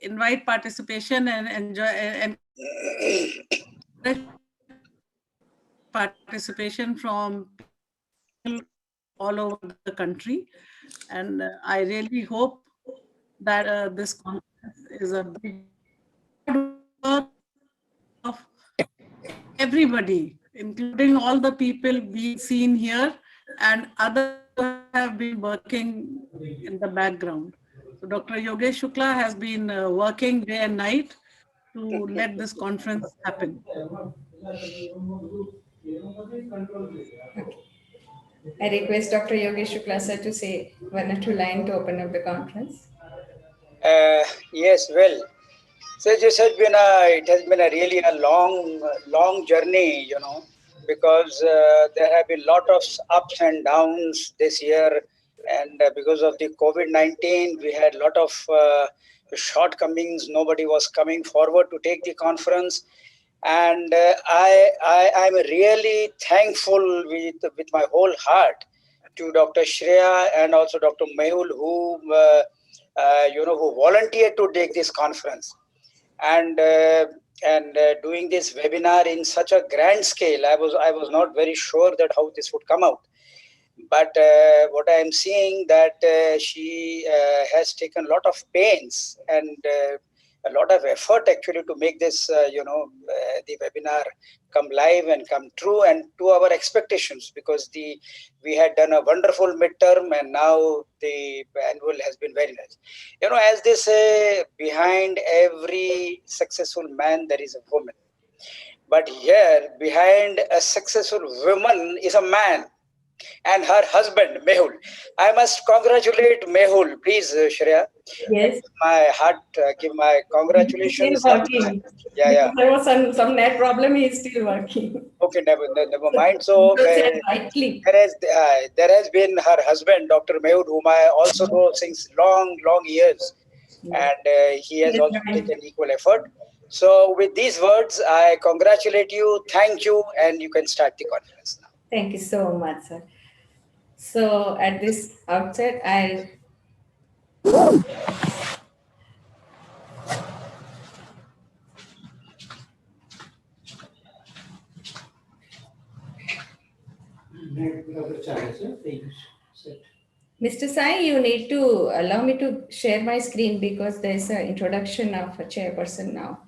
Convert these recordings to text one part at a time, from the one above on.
invite participation and enjoy and participation from people all over the country. And I really hope that this conference is a big work of everybody, including all the people being seen here and others who have been working in the background. So Dr. Yogesh Shukla has been working day and night to let this conference happen. I request Dr. Yogesh Shukla sir to say one or two lines to open up the conference. Yes, well, so it has been a really a long journey, because there have been a lot of ups and downs this year, and because of the COVID-19, we had a lot of shortcomings. Nobody was coming forward to take the conference, and I'm really thankful with my whole heart to Dr. Shreya and also Dr. Mehul, who volunteered to take this conference and doing this webinar in such a grand scale. I was not very sure that how this would come out, but what I am seeing that she has taken a lot of pains and a lot of effort actually to make this the webinar come live and come true and to our expectations, because we had done a wonderful midterm and now the annual has been very nice. As they say, behind every successful man there is a woman, but here behind a successful woman is a man and her husband Mehul. I must congratulate Mehul, please, Shreya. Yes. My heart, give my congratulations. Still working. Yeah. There was some net problem. He is still working. Okay, never mind. So there has been her husband, Dr. Mehul, whom I also know since long years, and he has also taken equal effort. So with these words, I congratulate you, thank you, and you can start the conference now. Thank you so much, sir. So at this outset, I Mr. Sai, you need to allow me to share my screen because there is an introduction of a chairperson now.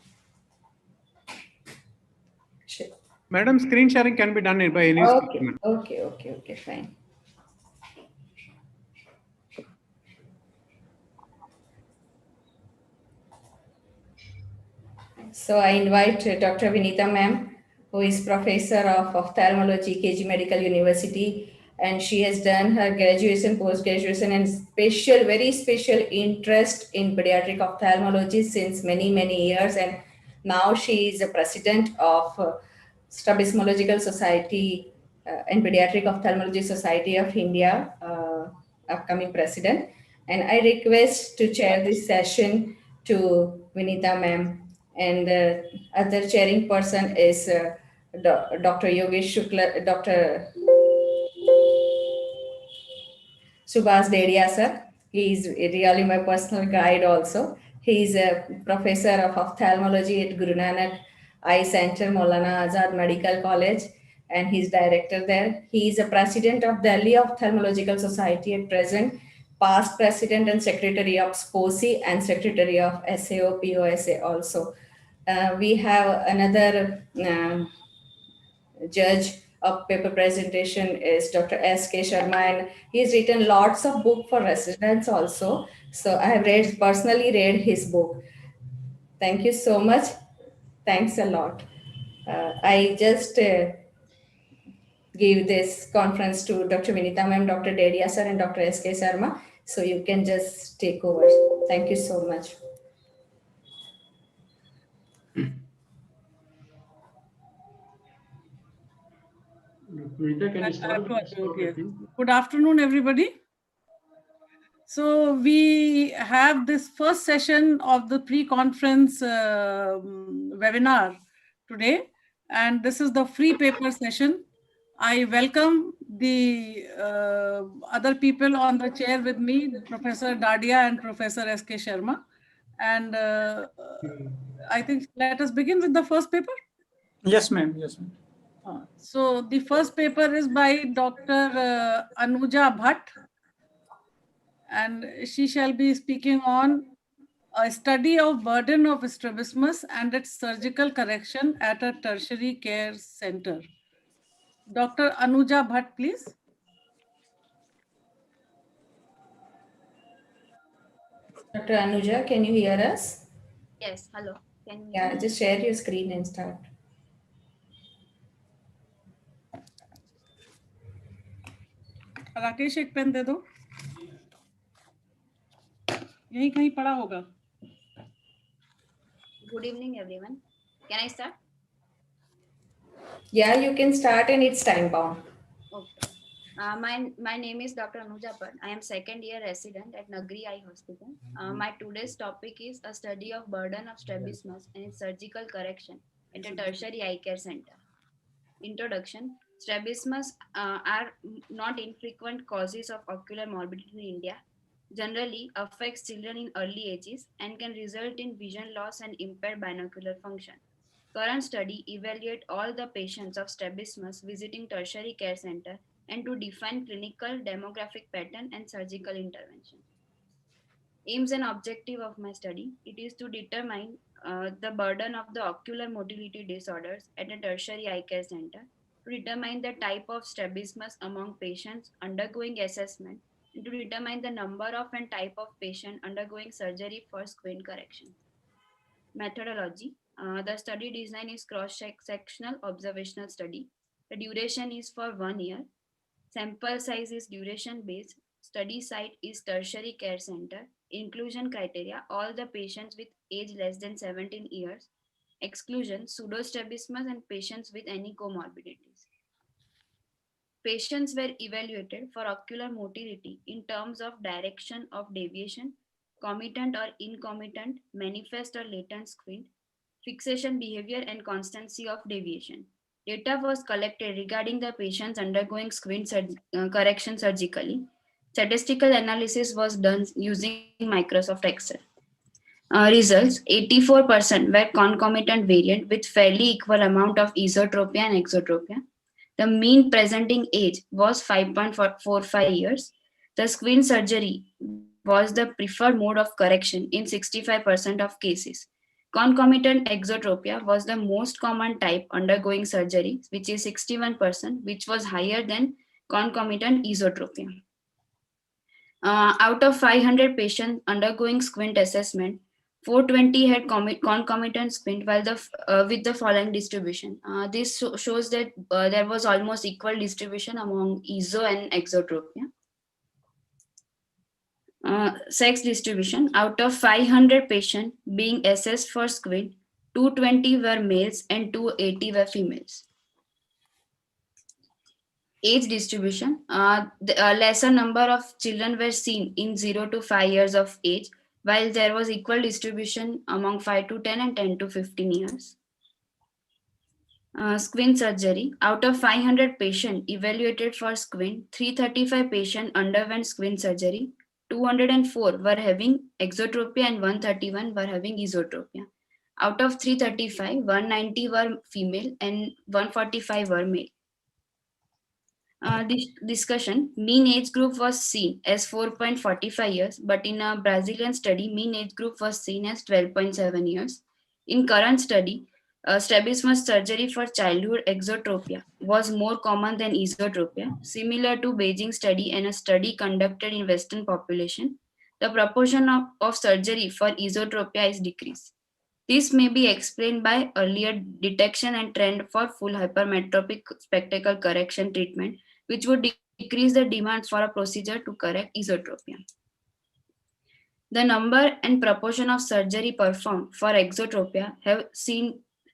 Madam, screen sharing can be done by any screen. Okay, fine. So I invite Dr. Vinita ma'am, who is Professor of Ophthalmology, KG Medical University, and she has done her graduation, post-graduation, and very special interest in pediatric ophthalmology since many years. And now she is the president of Strabismological Society and Pediatric Ophthalmology Society of India, upcoming president. And I request to chair this session to Vinita ma'am. And the other chairing person is Dr. Yogesh Shukla, Dr. Subhas Dedia sir. He is really my personal guide also. He is a professor of ophthalmology at Guru Nanak Eye Center, Maulana Azad Medical College, and he's director there. He is a president of Delhi Ophthalmological Society at present, past president and secretary of SPOSI and secretary of SAO, POSA also. We have another judge of paper presentation is Dr. S.K. Sharma, and he's written lots of books for residents also. So I have personally read his book. Thank you so much. Thanks a lot. I just give this conference to Dr. Vinita ma'am, Dr. Dedia sir, and Dr. S.K. Sharma. So you can just take over. Thank you so much. Good afternoon, everybody. So we have this first session of the pre-conference webinar today, and this is the free paper session I welcome the other people on the chair with me, Professor Dadia and Professor S.K. Sharma. And I think let us begin with the first paper. Yes, ma'am. Yes, ma'am. So the first paper is by Dr. Anuja Bhatt, and she shall be speaking on a study of burden of strabismus and its surgical correction at a tertiary care center. Dr. Anuja Bhatt, please. Dr. Anuja, can you hear us? Yes, hello. Can you hear Yeah, me? just share your screen and start. Rakesh एक pen दे दो, यहीं कहीं पड़ा होगा. Good evening, everyone. Can I start? Yeah, you can start and it's time bound. Okay. My name is Dr. Anuja Bhatt. I am second year resident at Nagri Eye Hospital. My today's topic is a study of burden of strabismus and its surgical correction at a tertiary eye care center. Introduction. Strabismus are not infrequent causes of ocular morbidity in India. Generally affects children in early ages and can result in vision loss and impaired binocular function. Current study evaluate all the patients of strabismus visiting tertiary care center and to define clinical demographic pattern and surgical intervention. Aims and objective of my study, it is to determine the burden of the ocular motility disorders at a tertiary eye care center, to determine the type of strabismus among patients undergoing assessment, and to determine the number of and type of patient undergoing surgery for squint correction. Methodology. The study design is cross-sectional observational study. The duration is for 1 year. Sample size is duration based. Study site is tertiary care center. Inclusion criteria, all the patients with age less than 17 years. Exclusion, pseudostrabismus and patients with any comorbidities. Patients were evaluated for ocular motility in terms of direction of deviation, committant or incommittant, manifest or latent squint, fixation behavior, and constancy of deviation. Data was collected regarding the patients undergoing squint correction surgically. Statistical analysis was done using Microsoft Excel. Results 84% were concomitant variant with fairly equal amount of esotropia and exotropia. The mean presenting age was 5.45 years. The squint surgery was the preferred mode of correction in 65% of cases. Concomitant exotropia was the most common type undergoing surgery, which is 61%, which was higher than concomitant esotropia. Out of 500 patients undergoing squint assessment, 420 had concomitant squint while with the following distribution. This shows that there was almost equal distribution among ESO and exotropia. Sex distribution. Out of 500 patients being assessed for squint, 220 were males and 280 were females. Age distribution. A lesser number of children were seen in 0 to 5 years of age, while there was equal distribution among 5 to 10 and 10 to 15 years. Squint surgery. Out of 500 patients evaluated for squint, 335 patients underwent squint surgery. 204 were having exotropia and 131 were having esotropia. Out of 335, 190 were female and 145 were male. This discussion, mean age group was seen as 4.45 years, but in a Brazilian study, mean age group was seen as 12.7 years. In current study, strabismus surgery for childhood exotropia was more common than esotropia. Similar to Beijing study and a study conducted in Western population, the proportion of surgery for esotropia is decreased. This may be explained by earlier detection and trend for full hypermetropic spectacle correction treatment, which would decrease the demand for a procedure to correct esotropia. The number and proportion of surgery performed for exotropia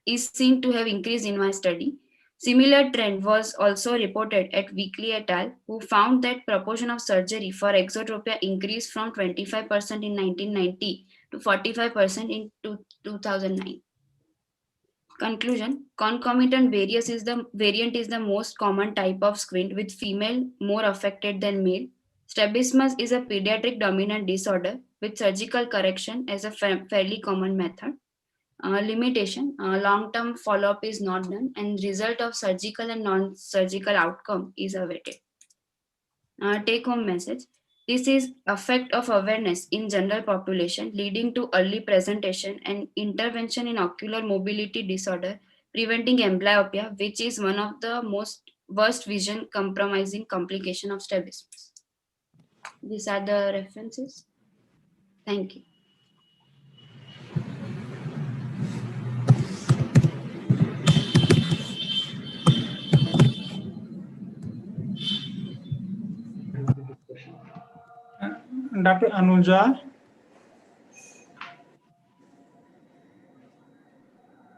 is seen to have increased in my study. Similar trend was also reported at Weekly et al., who found that proportion of surgery for exotropia increased from 25% in 1990 to 45% in 2009. Conclusion: concomitant variant is the most common type of squint, with female more affected than male. Strabismus is a pediatric dominant disorder with surgical correction as a fairly common method. Limitation: long-term follow-up is not done, and result of surgical and non-surgical outcome is awaited. Take-home message: this is effect of awareness in general population leading to early presentation and intervention in ocular mobility disorder, preventing amblyopia, which is one of the most worst vision compromising complication of strabismus. These are the references. Thank you. Dr. Anuja.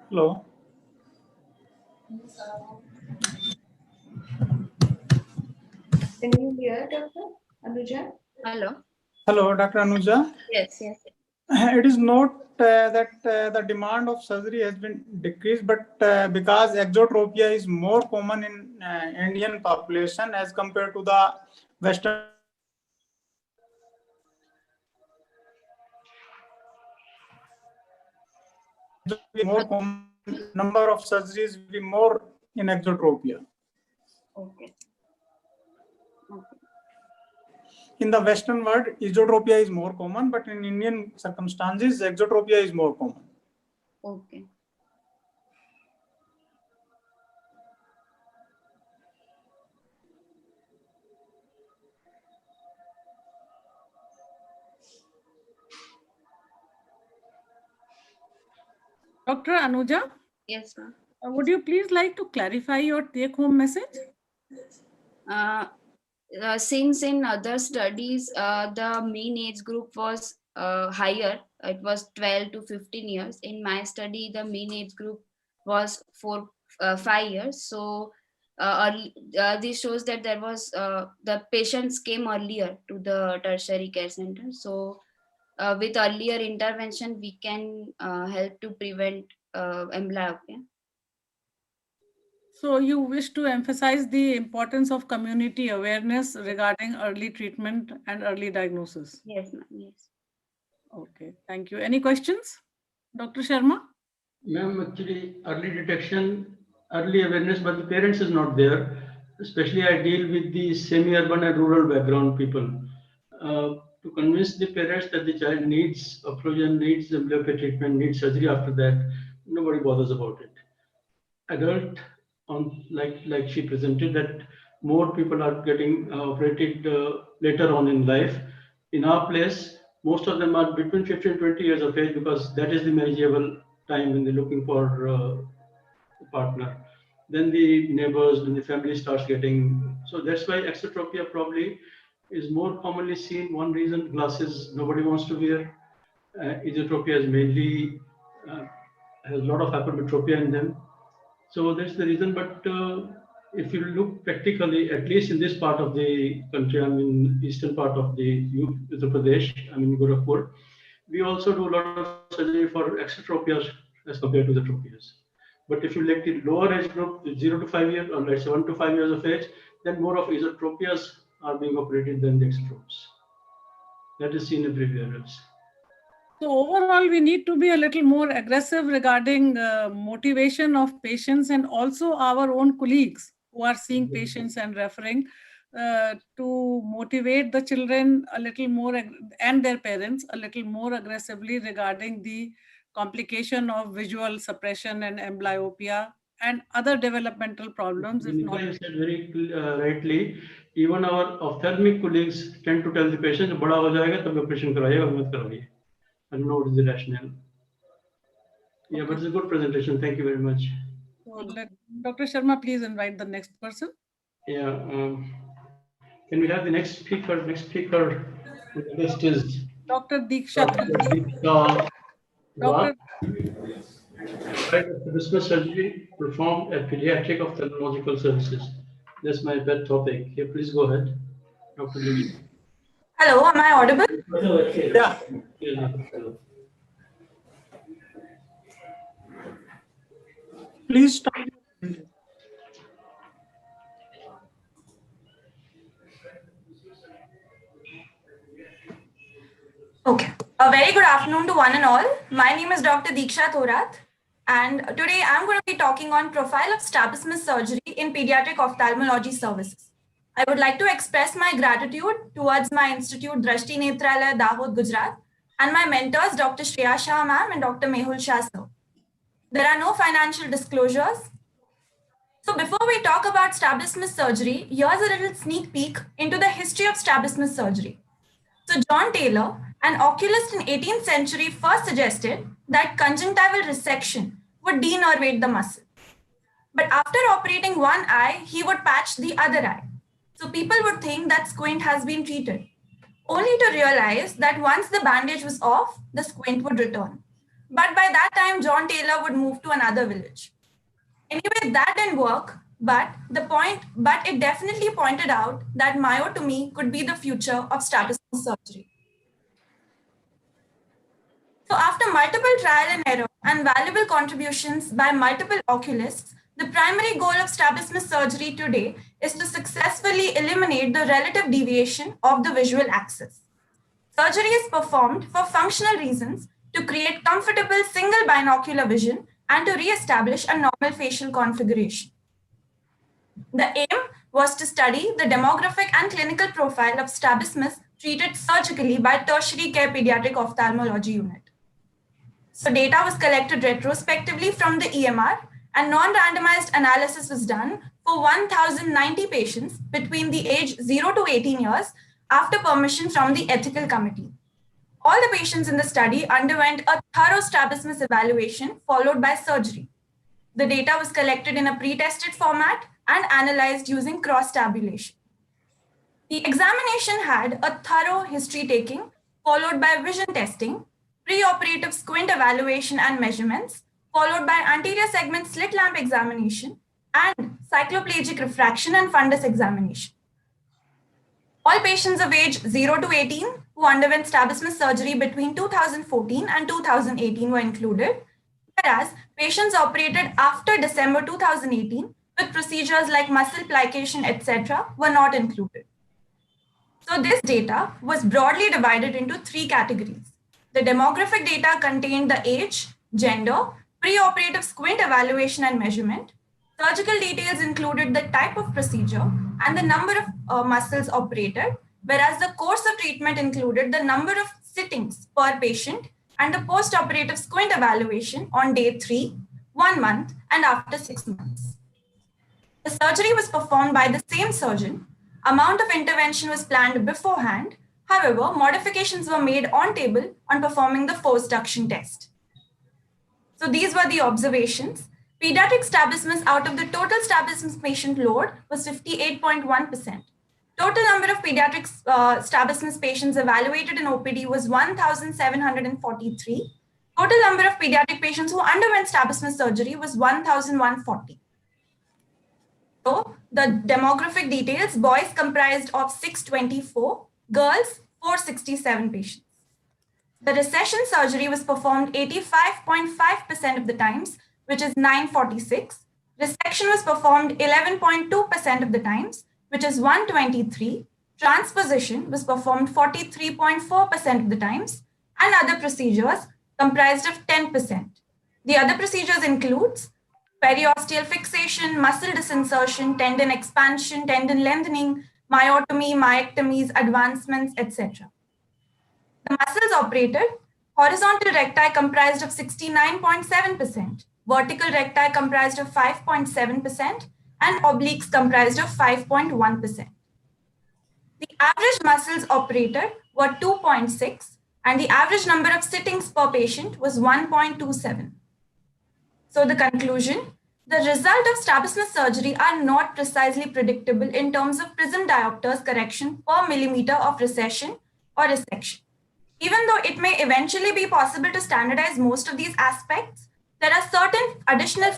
Hello. Can you hear, Dr. Anuja? Hello. Hello, Dr. Anuja. Yes, yes. It is not that the demand of surgery has been decreased, but because exotropia is more common in Indian population as compared to the Western, more common, number of surgeries will be more in exotropia. Okay. Okay. In the Western world, esotropia is more common, but in Indian circumstances, exotropia is more common. Okay. Dr. Anuja, Yes, ma'am. would you please like to clarify your take-home message? Since in other studies, the mean age group was higher, it was 12 to 15 years. In my study, the mean age group was 5 years. So, this shows that there was the patients came earlier to the tertiary care center. So, with earlier intervention, we can help to prevent amblyopia. So you wish to emphasize the importance of community awareness regarding early treatment and early diagnosis. Yes, ma'am. Yes. Okay, thank you. Any questions? Dr. Sharma? Ma'am, actually, early detection, early awareness, but the parents is not there. Especially, I deal with the semi-urban and rural background people. To convince the parents that the child needs occlusion, needs amblyopia treatment, needs surgery after that, nobody bothers about it. Adult, on like she presented, that more people are getting operated later on in life. In our place, most of them are between 15 and 20 years of age, because that is the manageable time when they're looking for a partner. Then the neighbors and the family starts getting, so that's why exotropia probably is more commonly seen. One reason, glasses nobody wants to wear. Esotropia is mainly has a lot of hypermetropia in them. So that's the reason. But if you look practically, at least in this part of the country, I mean, eastern part of the Uttar Pradesh, I mean, Gorakhpur, we also do a lot of surgery for exotropias as compared to the tropias. But if you like the lower age group, 0 to 5 years, or let's say 1 to 5 years of age, then more of esotropias are being operated than the exotropes. That is seen everywhere else. So overall, we need to be a little more aggressive regarding motivation of patients and also our own colleagues who are seeing patients and referring to motivate the children a little more and their parents a little more aggressively regarding the complication of visual suppression and amblyopia and other developmental problems. If not, You said very rightly, even our ophthalmic colleagues tend to tell the patient, "बड़ा हो जाएगा तब operation कराइएगा, मत कराइए." I don't know what is the rationale. Yeah, but it's a good presentation. Thank you very much. so let Dr. Sharma please invite the next person. Yeah. Can we have the next speaker? Next speaker on the list is Dr. Diksha. Deepika Dr. Right after business surgery performed at Pediatric Ophthalmological Services. That's my pet topic. Here, please go ahead, Dr. Deepika. Hello, am I audible? Yeah. please stop. Okay. A very good afternoon to one and all. My name is Dr. Diksha Thorat, and today I'm going to be talking on profile of strabismus surgery in pediatric ophthalmology services. I would like to express my gratitude towards my institute Drashti Netralaya, Dahod, Gujarat, and my mentors Dr. Shreya Shah ma'am and Dr. Mehul Shah sir. There are no financial disclosures. So before we talk about strabismus surgery, here's a little sneak peek into the history of strabismus surgery. So John Taylor, an oculist in 18th century, first suggested that conjunctival resection would denervate the muscle. But after operating one eye, he would patch the other eye. So people would think that squint has been treated, only to realize that once the bandage was off, the squint would return. But by that time, John Taylor would move to another village. Anyway, that didn't work, but it definitely pointed out that myotomy could be the future of strabismus surgery. So after multiple trial and error and valuable contributions by multiple oculists, the primary goal of strabismus surgery today is to successfully eliminate the relative deviation of the visual axis. Surgery is performed for functional reasons to create comfortable single binocular vision and to re-establish a normal facial configuration. The aim was to study the demographic and clinical profile of strabismus treated surgically by tertiary care pediatric ophthalmology unit. So data was collected retrospectively from the EMR and non-randomized analysis was done for 1,090 patients between the age 0 to 18 years after permission from the ethical committee. All the patients in the study underwent a thorough strabismus evaluation followed by surgery. The data was collected in a pre-tested format and analyzed using cross-tabulation. The examination had a thorough history taking followed by vision testing, preoperative squint evaluation and measurements, followed by anterior segment slit lamp examination and cycloplegic refraction and fundus examination. All patients of age 0 to 18 who underwent strabismus surgery between 2014 and 2018 were included, whereas patients operated after December 2018 with procedures like muscle plication, etc., were not included. So this data was broadly divided into three categories. The demographic data contained the age, gender, preoperative squint evaluation and measurement. Surgical details included the type of procedure and the number of muscles operated, whereas the course of treatment included the number of sittings per patient and the post-operative squint evaluation on day 3, 1 month, and after 6 months. The surgery was performed by the same surgeon. Amount of intervention was planned beforehand. However, modifications were made on table on performing the force duction test. So these were the observations. Pediatric strabismus out of the total strabismus patient load was 58.1%. Total number of pediatric strabismus patients evaluated in OPD was 1,743. Total number of pediatric patients who underwent strabismus surgery was 1,140. So the demographic details, boys comprised of 624, girls 467 patients. The recession surgery was performed 85.5% of the times, which is 946. Resection was performed 11.2% of the times, which is 123. Transposition was performed 43.4% of the times, and other procedures comprised of 10%. The other procedures includes periosteal fixation, muscle disinsertion, tendon expansion, tendon lengthening, myotomy, myectomies, advancements, etc. The muscles operated, horizontal recti comprised of 69.7%, vertical recti comprised of 5.7%, and obliques comprised of 5.1%. The average muscles operated were 2.6, and the average number of sittings per patient was 1.27. So the conclusion, the result of strabismus surgery are not precisely predictable in terms of prism diopters correction per millimeter of recession or resection. Even though it may eventually be possible to standardize most of these aspects, there are certain additional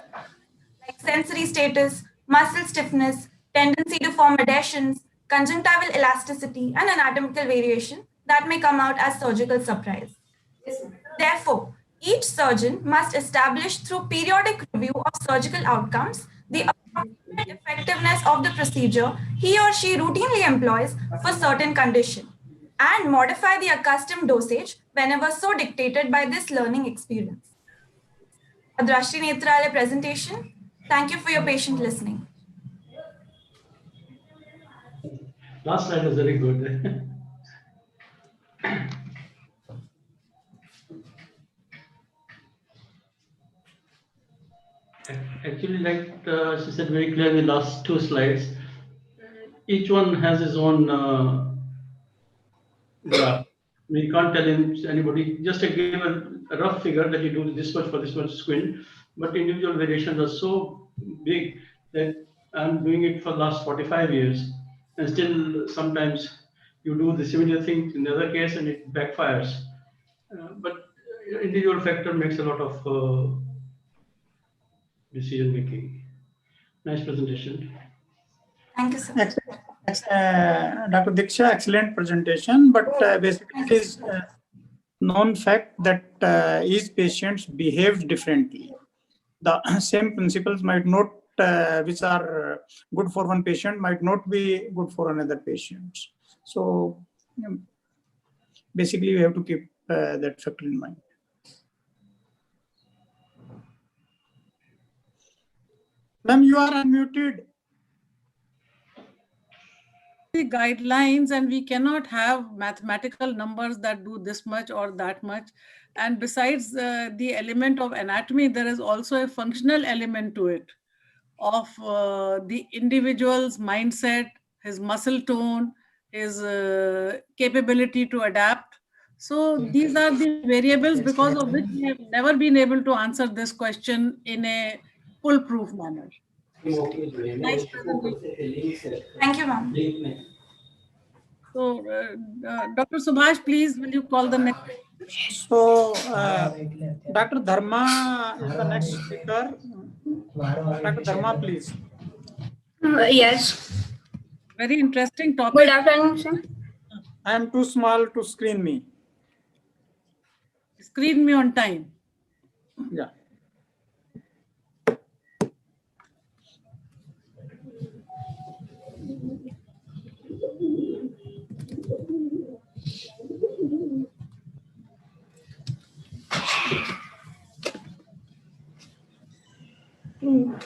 like sensory status, muscle stiffness, tendency to form adhesions, conjunctival elasticity, and anatomical variation that may come out as surgical surprise. Therefore, Each surgeon must establish through periodic review of surgical outcomes the approximate effectiveness of the procedure he or she routinely employs for certain condition and modify the accustomed dosage whenever so dictated by this learning experience. A Drashti Netralaya presentation. Thank you for your patient listening. Last slide was very good. Actually, like she said very clearly, the last two slides, each one has his own graph. We can't tell anybody, just to give a rough figure that you do this much for this much squint, but individual variations are so big that I'm doing it for the last 45 years, and still sometimes you do the similar thing in the other case and it backfires. But individual factor makes a lot of decision making. Nice presentation. Thank you, sir. Dr. Diksha, excellent presentation, but basically it is known fact that each patients behave differently. The same principles might not, which are good for one patient, might not be good for another patient. So basically we have to keep that factor in mind. Ma'am, you are unmuted. The guidelines, and we cannot have mathematical numbers that do this much or that much. And besides the element of anatomy, there is also a functional element to it of the individual's mindset, his muscle tone, his capability to adapt. So these are the variables because of which we have never been able to answer this question in a foolproof manner. Nice presentation. Thank you, ma'am. So, Dr. Subhash, please, will you call the next? So, Dr. Dharma is the next speaker. Dr. Dharma, please. Yes. Very interesting topic. Good afternoon, sir. I am too small to screen me. Screen me on time. Yeah.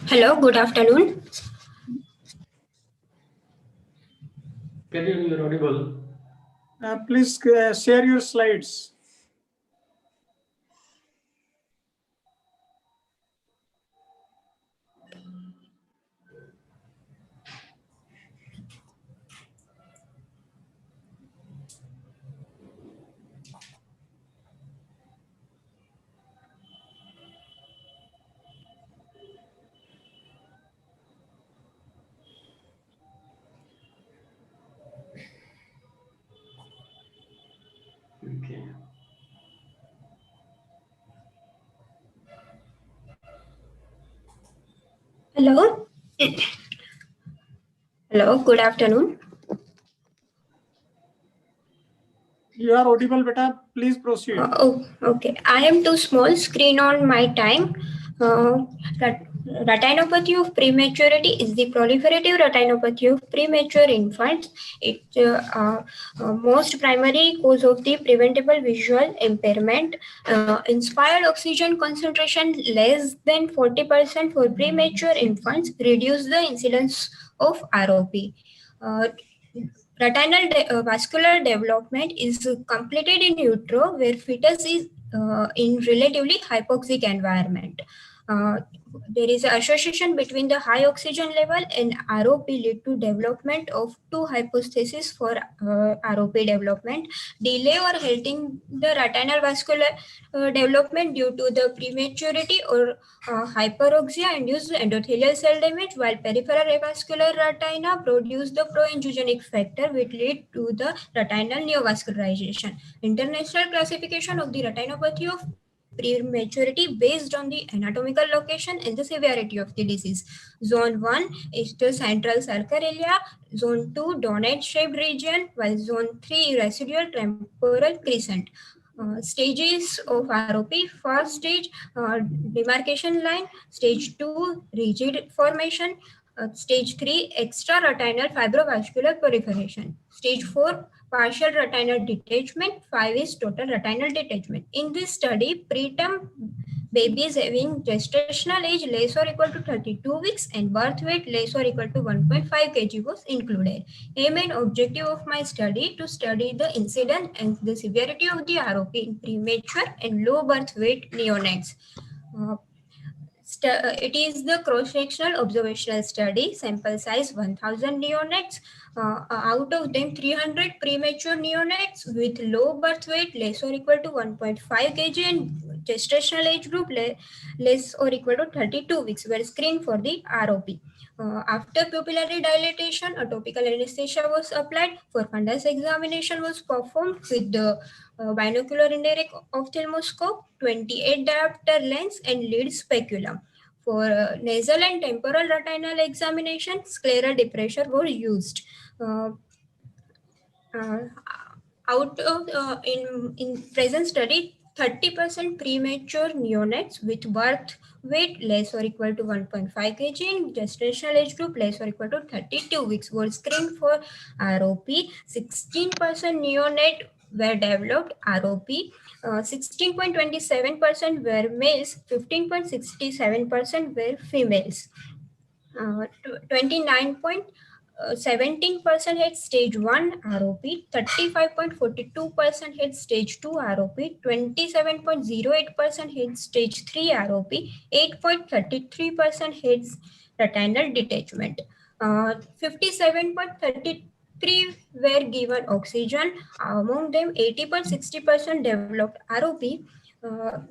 Hello, good afternoon. Kelly, you're audible. Please share your slides. Okay. Hello. Hello, good afternoon. You are audible, beta. Please proceed. Oh, okay. I am too small screen on my time. Retinopathy of prematurity is the proliferative retinopathy of premature infants. It most primary cause of the preventable visual impairment. Inspired oxygen concentration less than 40% for premature infants reduce the incidence of ROP. Retinal vascular development is completed in utero where fetus is in relatively hypoxic environment. There is an association between the high oxygen level and ROP lead to development of two hypotheses for ROP development. Delay or halting the retinal vascular development due to the prematurity or hyperoxia induced endothelial cell damage, while peripheral avascular retina produce the pro-angiogenic factor which lead to the retinal neovascularization. International classification of the retinopathy of prematurity based on the anatomical location and the severity of the disease. Zone 1 is the central circle area, Zone 2 donut shaped region, while Zone 3 residual temporal crescent. Stages of ROP: first stage, demarcation line; stage 2, rigid formation; stage 3, extraretinal fibrovascular proliferation; stage 4, partial retinal detachment; 5 is total retinal detachment. In this study, preterm babies having gestational age less or equal to 32 weeks and birth weight less or equal to 1.5 kg was included. Aim and objective of my study: to study the incidence and the severity of the ROP in premature and low birth weight neonates. It is the cross-sectional observational study. Sample size 1000 neonates. Out of them, 300 premature neonates with low birth weight less or equal to 1.5 kg and gestational age group less or equal to 32 weeks were screened for the ROP. After pupillary dilatation, a topical anesthesia was applied. For fundus examination was performed with the binocular indirect ophthalmoscope, 28 diopter lens and lead speculum. For nasal and temporal retinal examination, scleral depressor were used. Uh, uh, Out of in present study, 30% premature neonates with birth weight less or equal to 1.5 kg and gestational age group less or equal to 32 weeks were screened for ROP. 16% neonate were developed ROP. 16.27% were males, 15.67% were females. 29.17% had stage 1 ROP, 35.42% had stage 2 ROP, 27.08% had stage 3 ROP, 8.33% had retinal detachment. 57.33 were given oxygen. Among them, 80.60% developed ROP.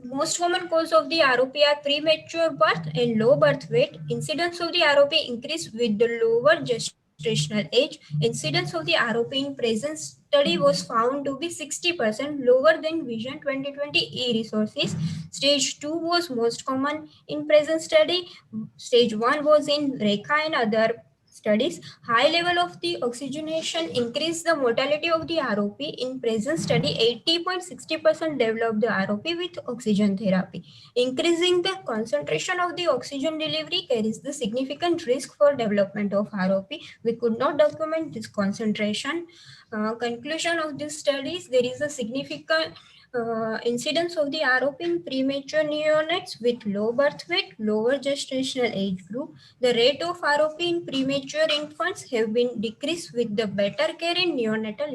Most common cause of the ROP are premature birth and low birth weight. Incidence of the ROP increased with the lower gestational age. Incidence of the ROP in present study was found to be 60% lower than Vision 2020 e-resources. Stage 2 was most common in present study. Stage 1 was in RECA and other studies. High level of the oxygenation increased the mortality of the ROP. In present study, 80.60% developed the ROP with oxygen therapy. Increasing the concentration of the oxygen delivery carries the significant risk for development of ROP. We could not document this concentration. Conclusion of these studies: there is a significant incidence of the ROP in premature neonates with low birth weight, lower gestational age group. The rate of ROP in premature infants have been decreased with the better care in neonatal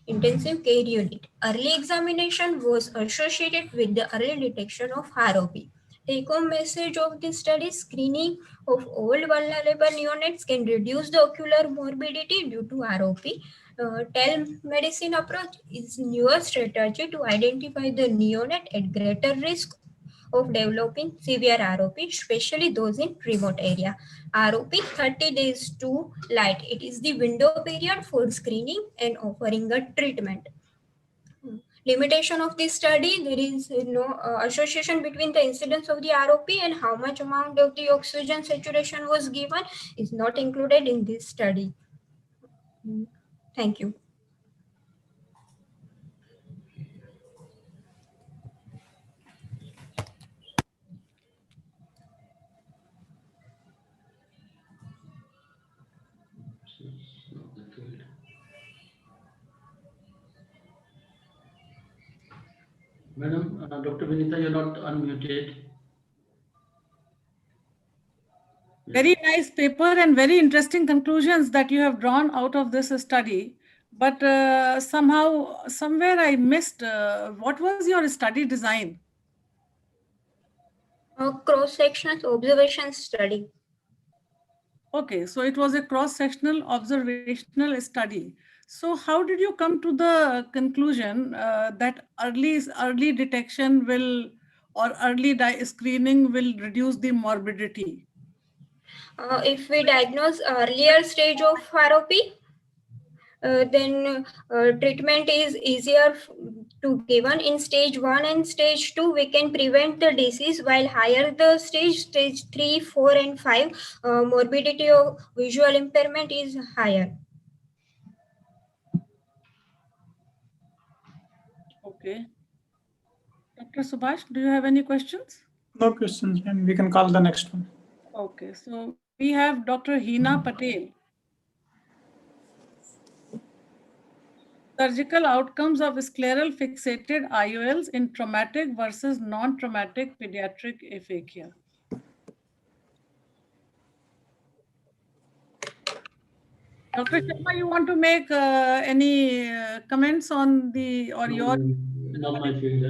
intensive care unit. Early examination was associated with the early detection of ROP. Take-home message of this study: screening of all vulnerable neonates can reduce the ocular morbidity due to ROP. Telemedicine approach is newer strategy to identify the neonate at greater risk of developing severe ROP, especially those in remote area. ROP 30 days to light. It is the window period for screening and offering a treatment. Limitation of this study: there is no association between the incidence of the ROP and how much amount of the oxygen saturation was given is not included in this study. Thank you. Madam, Dr. Vinita, you're not unmuted. Very nice paper and very interesting conclusions that you have drawn out of this study. But somewhere I missed, what was your study design? Cross-sectional observation study. Okay, so it was a cross-sectional observational study. So how did you come to the conclusion that early detection will or early screening will reduce the morbidity? If we diagnose earlier stage of ROP, then treatment is easier to given. In stage 1 and stage 2, we can prevent the disease, while higher the stage 3, 4 and 5, morbidity of visual impairment is higher. Okay. Dr. Subhash, do you have any questions? No questions, and we can call the next one. Okay, so we have Dr. Hina Patel. Surgical outcomes of scleral fixated IOLs in traumatic versus non-traumatic pediatric aphakia. Dr. Sharma, you want to make any comments on the or your Not my field.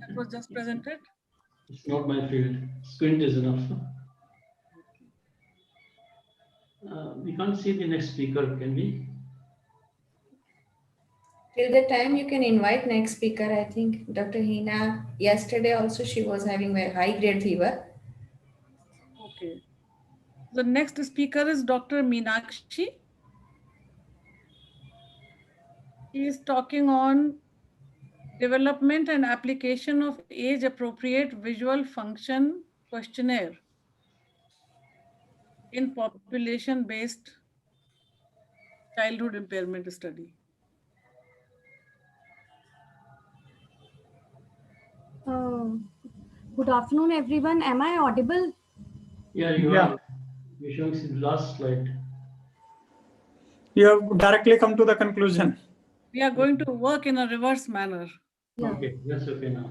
that was just presented? It's not my field. Squint is enough. We can't see the next speaker, can we? Till the time you can invite next speaker, I think Dr. Hina, yesterday also she was having a high grade fever. Okay. The next speaker is Dr. Meenakshi. She is talking on development and application of age-appropriate visual function questionnaire in population-based childhood impairment study. Good afternoon, everyone. Am I audible? Yeah, you are. You're showing the last slide. You have directly come to the conclusion. We are going to work in a reverse manner. Yeah. Okay, that's okay now.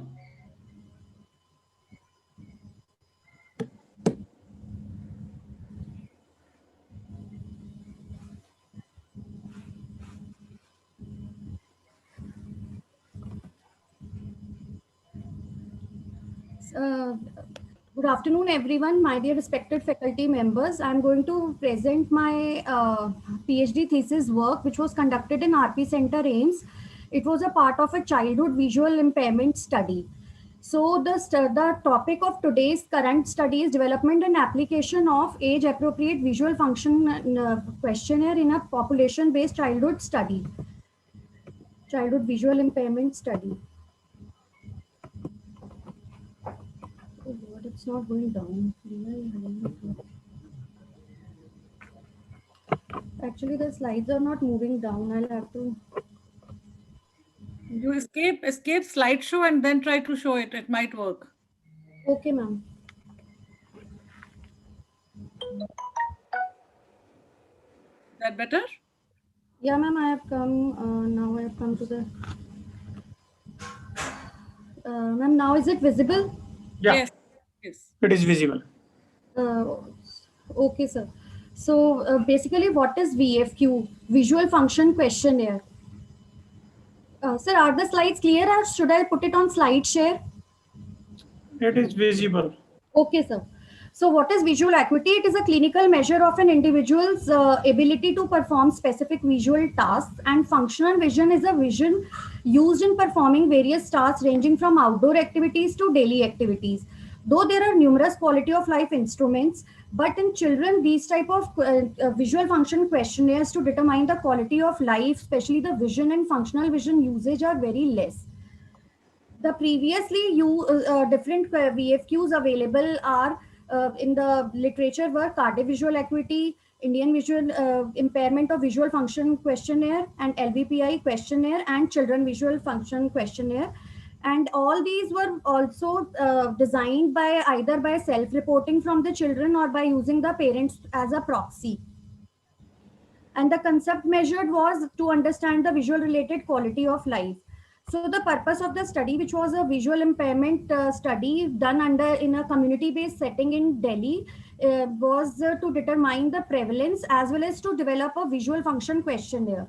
Good afternoon, everyone. My dear respected faculty members, I'm going to present my PhD thesis work, which was conducted in RP Center, AIMS. It was a part of a childhood visual impairment study. So the topic of today's current study is development and application of age-appropriate visual function questionnaire in a population-based childhood study, childhood visual impairment study. Oh God, it's not going down. Actually, the slides are not moving down. I'll have to. You escape slideshow and then try to show it. It might work. Okay, ma'am. That better? Yeah, ma'am. I have come. Now I have come to the. Ma'am, now is it visible? Yeah. Yes. Yes. It is visible. Okay, sir. So basically, what is VFQ? Visual Function Questionnaire. Sir, are the slides clear, or should I put it on slide share? It is visible. Okay, sir. So what is visual acuity? It is a clinical measure of an individual's ability to perform specific visual tasks, and functional vision is a vision used in performing various tasks ranging from outdoor activities to daily activities. Though there are numerous quality of life instruments, but in children, these type of visual function questionnaires to determine the quality of life, especially the vision and functional vision usage, are very less. The previously different VFQs available are in the literature were cardiovisual acuity, Indian visual impairment of visual function questionnaire, and LVPI questionnaire, and children visual function questionnaire. And all these were also designed by either by self-reporting from the children or by using the parents as a proxy. And the concept measured was to understand the visual related quality of life. So the purpose of the study, which was a visual impairment study done in a community-based setting in Delhi, was to determine the prevalence as well as to develop a visual function questionnaire.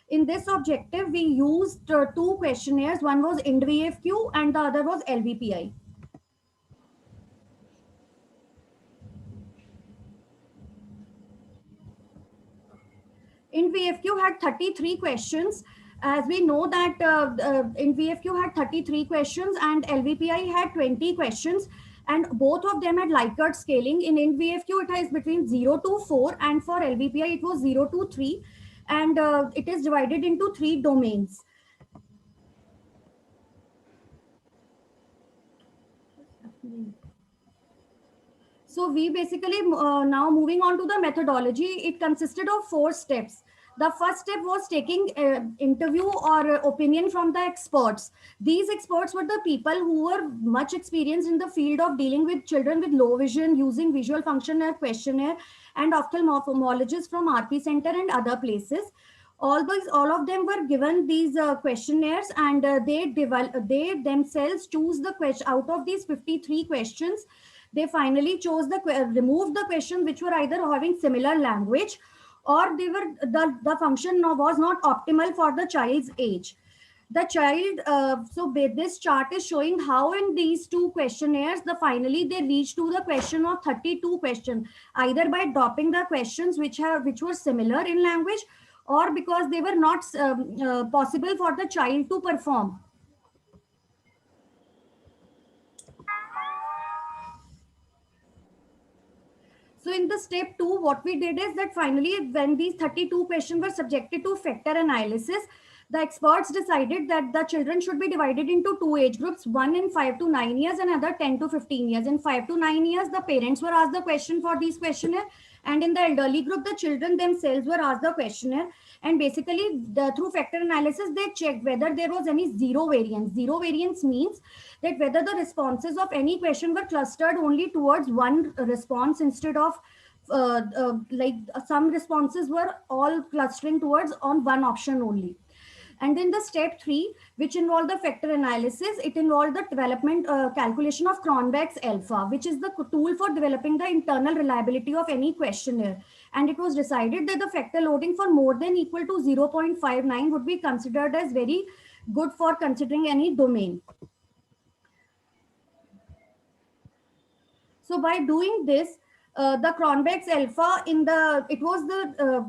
In this objective, we used two questionnaires. One was IND-VFQ and the other was LVPI. IND-VFQ had 33 questions. As we know that IND-VFQ had 33 questions and LVPI had 20 questions, and both of them had Likert scaling. In IND-VFQ, it is between 0 to 4, and for LVPI, it was 0 to 3, and it is divided into 3 domains. So we basically now moving on to the methodology. It consisted of 4 steps. The first step was taking interview or opinion from the experts. These experts were the people who were much experienced in the field of dealing with children with low vision using visual functional questionnaire, and ophthalmologists from RP Center and other places. All of them were given these questionnaires, and they themselves choose the question out of these 53 questions. They finally chose removed the questions which were either having similar language, or the function was not optimal for the child's age. The child this chart is showing how in these two questionnaires finally they reached to the question of 32 questions, either by dropping the questions which were similar in language, or because they were not possible for the child to perform. So in the step 2, what we did is that finally, when these 32 questions were subjected to factor analysis, the experts decided that the children should be divided into two age groups, one in 5 to 9 years and another 10 to 15 years. In 5 to 9 years, the parents were asked the question for these questionnaire, and in the elderly group, the children themselves were asked the questionnaire. And basically, through factor analysis, they checked whether there was any zero variance. Zero variance means that whether the responses of any question were clustered only towards one response instead of some responses were all clustering towards on one option only. And then the step 3, which involved the factor analysis, it involved the development calculation of Cronbach's alpha, which is the tool for developing the internal reliability of any questionnaire. And it was decided that the factor loading for more than equal to 0.59 would be considered as very good for considering any domain. So by doing this, the Cronbach's alpha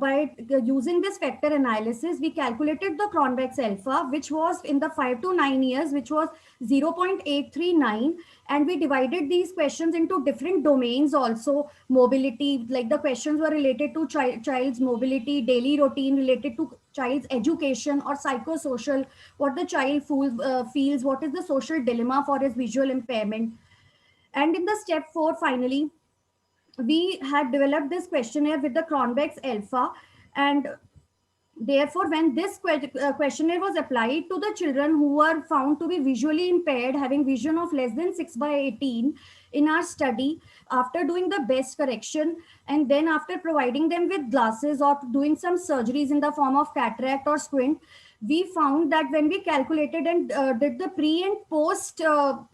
by using this factor analysis, we calculated the Cronbach's alpha, which was in the 5 to 9 years, which was 0.839. And we divided these questions into different domains also. Mobility, like the questions were related to child's mobility, daily routine related to child's education or psychosocial, what the child feels, what is the social dilemma for his visual impairment. And in the step 4, finally, we had developed this questionnaire with the Cronbach's alpha. And therefore, when this questionnaire was applied to the children who were found to be visually impaired, having vision of less than 6/18 in our study, after doing the best correction, and then after providing them with glasses or doing some surgeries in the form of cataract or squint, we found that when we calculated and did the pre and post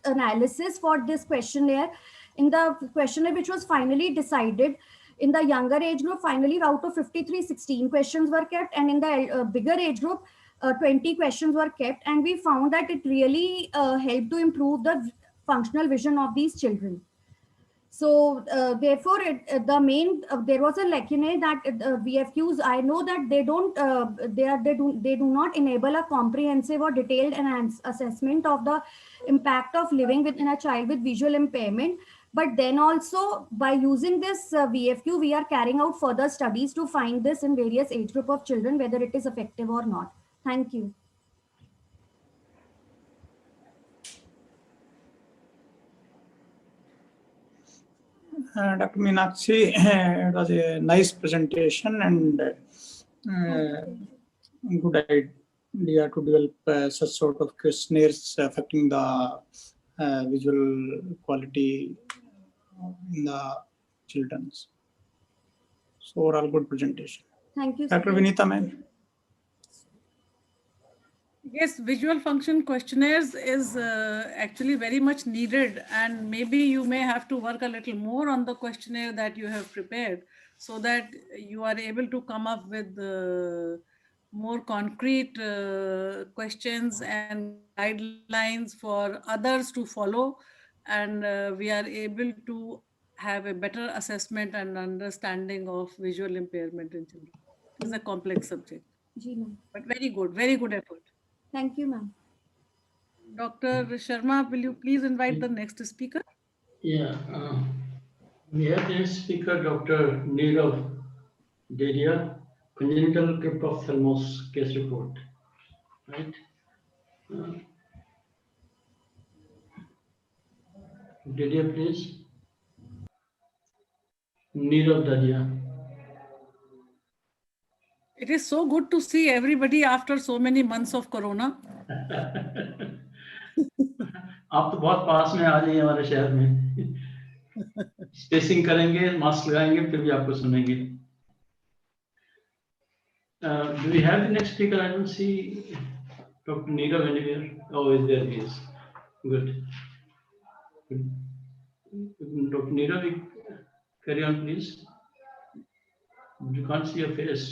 analysis for this questionnaire, in the questionnaire which was finally decided, in the younger age group, finally out of 53, 16 questions were kept, and in the bigger age group, 20 questions were kept. And we found that it really helped to improve the functional vision of these children. So therefore, there was a lacuna that VFQs. I know that they do not enable a comprehensive or detailed assessment of the impact of living within a child with visual impairment. But then also, by using this VFQ, we are carrying out further studies to find this in various age group of children, whether it is effective or not. Thank you. Dr. Meenakshi, it was a nice presentation and good idea to develop such sort of questionnaires affecting the visual quality in the children's. So overall good presentation. Thank you. Dr. Vinita, ma'am. Yes, visual function questionnaires is actually very much needed, and maybe you may have to work a little more on the questionnaire that you have prepared so that you are able to come up with more concrete questions and guidelines for others to follow, and we are able to have a better assessment and understanding of visual impairment in children. It's a complex subject, but very good effort. Thank you, ma'am. Dr. Sharma, will you please invite the next speaker? Yeah, we have the next speaker, Dr. Nirav Deria, congenital cryptophthalmos case report, right? Deria, please. Nirav Deria. It is so good to see everybody after so many months of Corona. आप तो बहुत पास में आ जाइए हमारे शहर में, spacing करेंगे, mask लगाएंगे, फिर भी आपको सुनेंगे. Do we have the next speaker? I don't see Dr. Neerav anywhere. Oh, is there? He is. Good. Dr. Neerav, carry on, please. You can't see your face.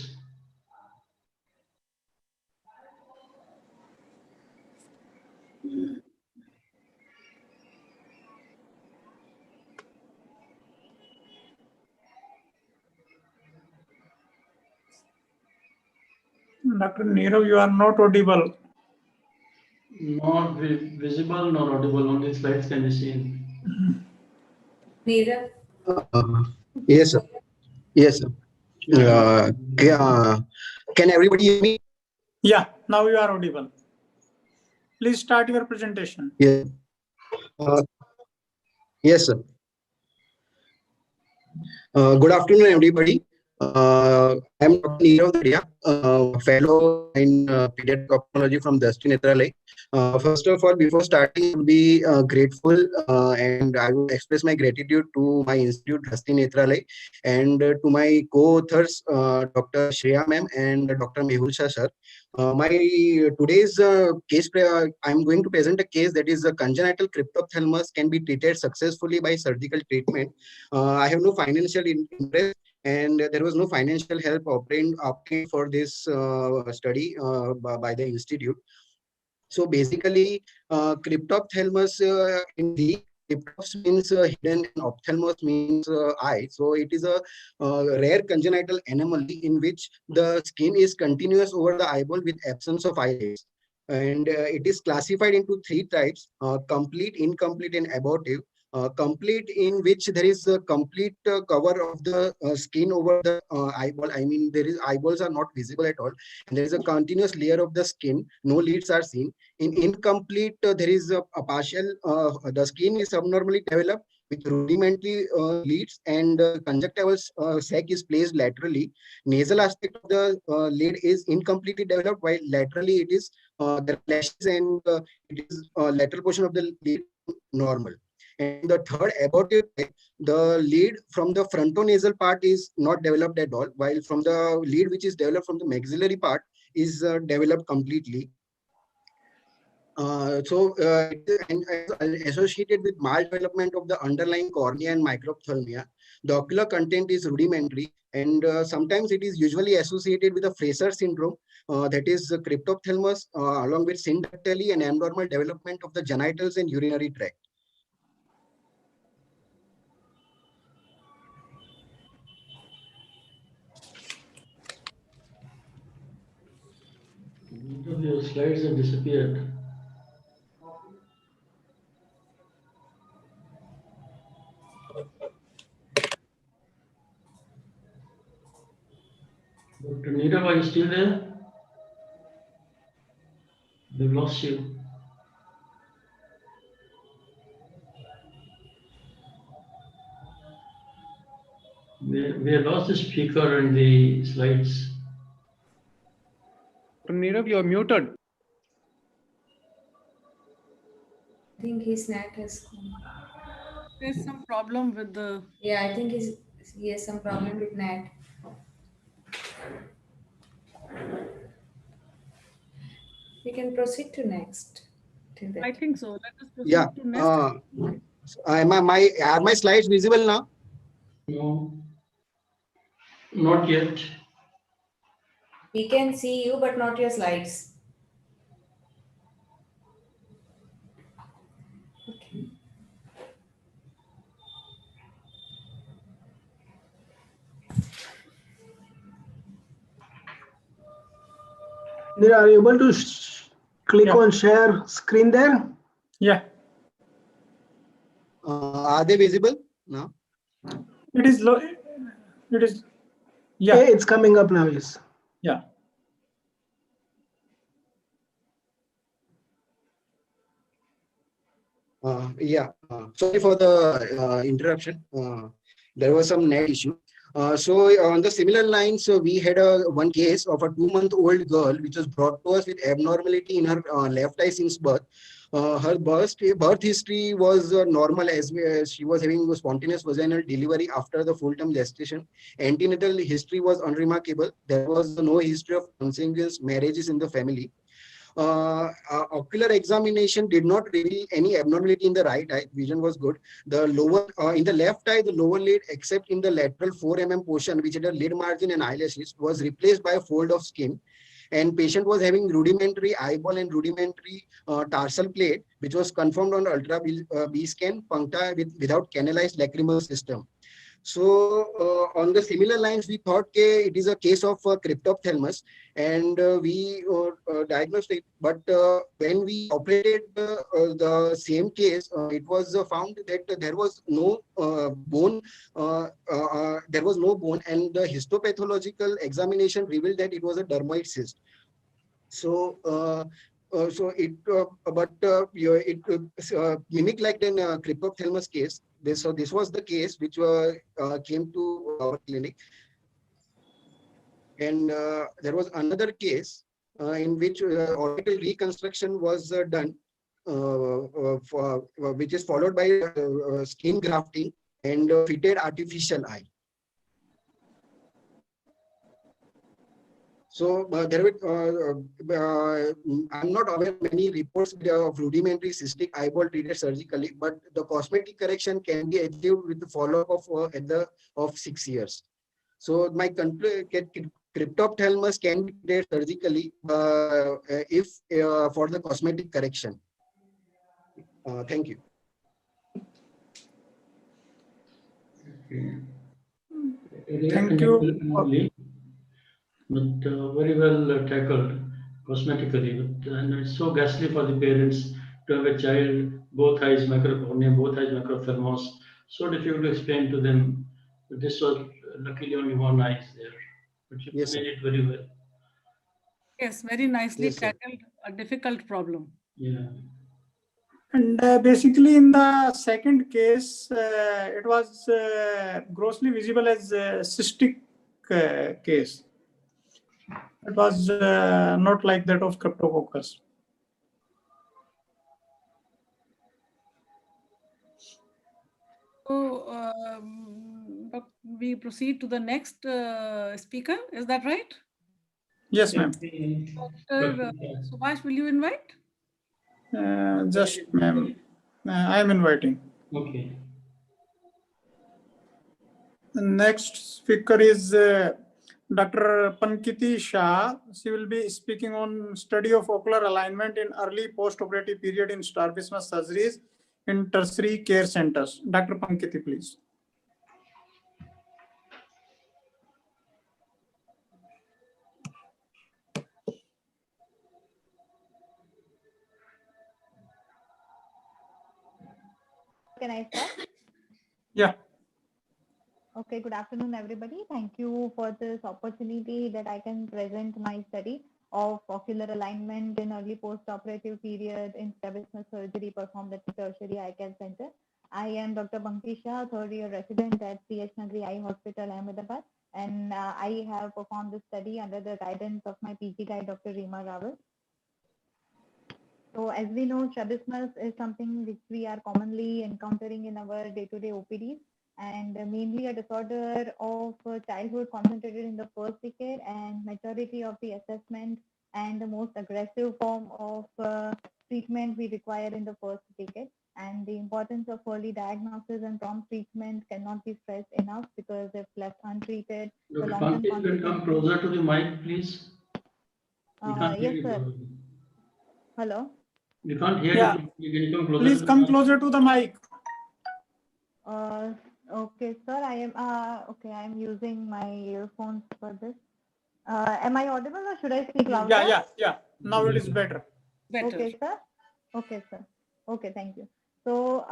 Dr. Neerav, you are not audible. Not visible, not audible. Only slides can be seen. Neerav? Yes, sir. Yes, sir. Can everybody hear me? Yeah, now you are audible. Please start your presentation. Yes. Yes, sir. Good afternoon, everybody. I am Dr. Neerav Daria, fellow in pediatric ophthalmology from Dusty Netralay. First of all, before starting, I would be grateful and I would express my gratitude to my institute, Dusty Netralay, and to my co-authors, Dr. Shreya ma'am and Dr. Mehul Shah sir. My today's case, I'm going to present a case that is congenital cryptophthalmos can be treated successfully by surgical treatment. I have no financial interest, and there was no financial help obtained for this study by the institute. So basically, cryptophthalmos in Greek, cryptos means hidden and ophthalmos means eye. So it is a rare congenital anomaly in which the skin is continuous over the eyeball with absence of eyelids. And it is classified into three types: complete, incomplete, and abortive. Complete, in which there is a complete cover of the skin over the eyeball. I mean, there is eyeballs are not visible at all, and there is a continuous layer of the skin. No lids are seen. In incomplete, there is a partial. The skin is abnormally developed with rudimentary lids, and conjunctival sac is placed laterally. Nasal aspect of the lid is incompletely developed, while laterally it is there are lashes, and it is lateral portion of the lid normal. And the third abortive type, the lead from the frontonasal part is not developed at all, while from the lead which is developed from the maxillary part is developed completely. It is associated with maldevelopment of the underlying cornea and microphthalmia. The ocular content is rudimentary, and sometimes it is usually associated with a Fraser syndrome, that is cryptophthalmos, along with syndactyly and abnormal development of the genitals and urinary tract. Your slides have disappeared. Dr. Neerav, are you still there? We've lost you. We have lost the speaker and the slides. Dr. Neerav, you are muted. I think his net has gone. There's some problem with the. Yeah, I think he has some problem with net. We can proceed to next. I think so. Let us proceed Yeah. to next. Are my slides visible now? No, not yet. We can see you, but not your slides. Okay. Are you able to click Yeah. on share screen there? Yeah, Are they visible now? it is low. It is. Yeah, Yeah, it's coming up now. Yes. yeah. Sorry for the interruption. There was some net issue. On the similar lines, we had one case of a 2-month-old girl which was brought to us with abnormality in her left eye since birth. Her birth history was normal as she was having a spontaneous vaginal delivery after the full-term gestation. Antenatal history was unremarkable. There was no history of consanguineous marriages in the family. Ocular examination did not reveal any abnormality in the right eye. Vision was good. The lower in the left eye, the lower lid, except in the lateral 4 mm portion, which had a lid margin and eyelashes, was replaced by a fold of skin. And patient was having rudimentary eyeball and rudimentary tarsal plate, which was confirmed on ultra B scan, puncta without canalized lacrimal system. So on the similar lines, we thought it is a case of cryptophthalmos, and we diagnosed it. But when we operated the same case, it was found that there was no bone. There was no bone, and the histopathological examination revealed that it was a dermoid cyst. So, it mimic like an cryptophthalmos case. This was the case which came to our clinic, and there was another case in which orbital reconstruction was done, which is followed by skin grafting and fitted artificial eye. So I'm not aware of many reports of rudimentary cystic eyeball treated surgically, but the cosmetic correction can be achieved with the follow-up of 6 years. So my cryptophthalmos can be treated surgically if for the cosmetic correction. Thank you. Thank you. But very well tackled cosmetically. And it's so ghastly for the parents to have a child, both eyes microcornea, both eyes microphthalmos. So difficult to explain to them. But this was luckily only one eye is there. But you Yes, made it very well. Yes, very nicely Yes, sir. tackled a difficult problem. Yeah. And basically, in the second case, it was grossly visible as a cystic case. It was not like that of cryptococcus. So we proceed to the next speaker. Is that right? Yes, ma'am. Dr. Subhash, will you invite? Just, ma'am, I am inviting. Okay. The next speaker is Dr. Pankiti Shah. She will be speaking on study of ocular alignment in early post-operative period in strabismus surgeries in tertiary care centers. Dr. Pankiti, please. Can I start? Yeah. Okay, good afternoon, everybody. Thank you for this opportunity that I can present my study of ocular alignment in early post-operative period in strabismus surgery performed at the tertiary eye care center. I am Dr. Pankisha, third-year resident at CH Nagri Eye Hospital, Ahmedabad, and I have performed the study under the guidance of my PG guide, Dr. Reema Rawal. So as we know, strabismus is something which we are commonly encountering in our day-to-day OPDs, and mainly a disorder of childhood concentrated in the first decade and maturity of the assessment and the most aggressive form of treatment we require in the first decade. And the importance of early diagnosis and prompt treatment cannot be stressed enough, because if left untreated, the long-term Pankit, will come closer to the mic, please. We can't hear yes, you sir. properly. Hello. We can't hear Yeah. you. Can you come closer? Please come closer to the mic. Okay, sir. I am okay. I am using my earphones for this. Am I audible, or should I speak louder? Yeah. Now it is better. Okay, sir. Okay, sir. Okay, thank you. So,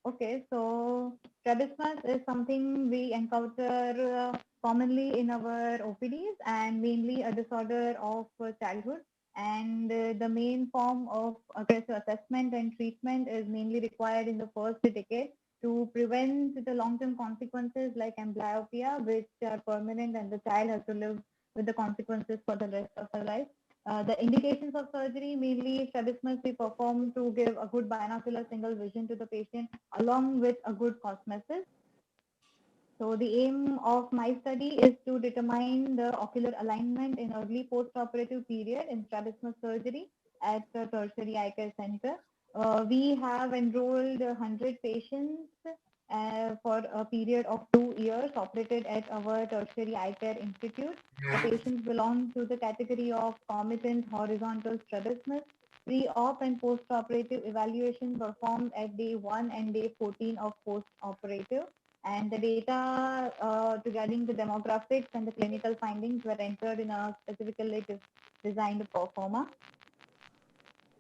okay, so strabismus is something we encounter commonly in our OPDs, and mainly a disorder of childhood. And the main form of aggressive assessment and treatment is mainly required in the first decade. to prevent the long-term consequences like amblyopia, which are permanent and the child has to live with the consequences for the rest of her life. The indications of surgery, mainly strabismus, we perform to give a good binocular single vision to the patient along with a good cosmesis. So the aim of my study is to determine the ocular alignment in early post-operative period in strabismus surgery at the tertiary eye care center. We have enrolled 100 patients for a period of 2 years operated at our tertiary eye care institute. The patients belong to the category of comitant horizontal strabismus. Pre-op and post-operative evaluation performed at day 1 and day 14 of post-operative, and the data regarding the demographics and the clinical findings were entered in a specifically designed pro forma.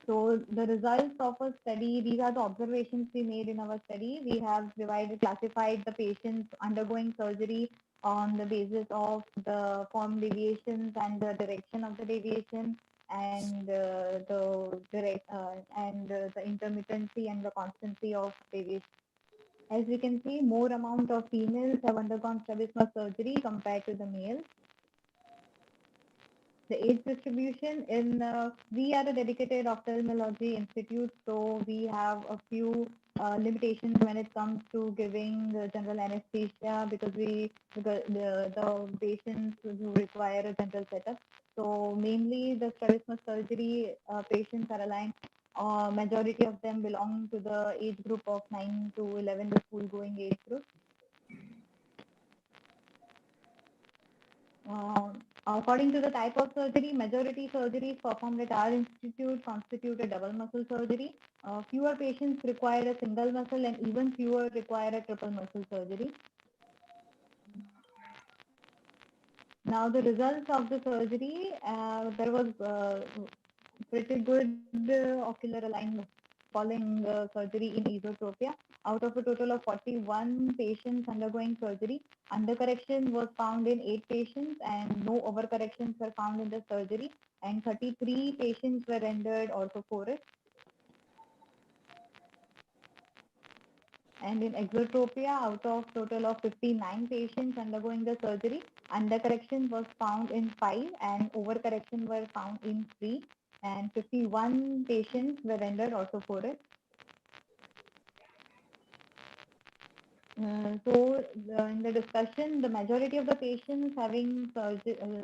So the results of a study, these are the observations we made in our study. We have classified the patients undergoing surgery on the basis of the form deviations and the direction of the deviation, and the intermittency and the constancy of deviation. As we can see, more amount of females have undergone strabismus surgery compared to the males. The age distribution in, we are a dedicated ophthalmology institute, so we have a few limitations when it comes to giving general anesthesia because the patients who require a general setup. So mainly the strabismus surgery patients are aligned. Majority of them belong to the age group of 9 to 11, the school going age group. According to the type of surgery, majority surgeries performed at our institute constitute a double muscle surgery. Fewer patients require a single muscle and even fewer require a triple muscle surgery. Now the results of the surgery, there was pretty good ocular alignment following surgery in esotropia. Out of a total of 41 patients undergoing surgery, undercorrection was found in 8 patients and no overcorrections were found in the surgery, and 33 patients were rendered orthophoric. And in exotropia, out of total of 59 patients undergoing the surgery, undercorrection was found in 5 and overcorrection were found in 3, and 51 patients were rendered orthophoric. In the discussion, the majority of the patients having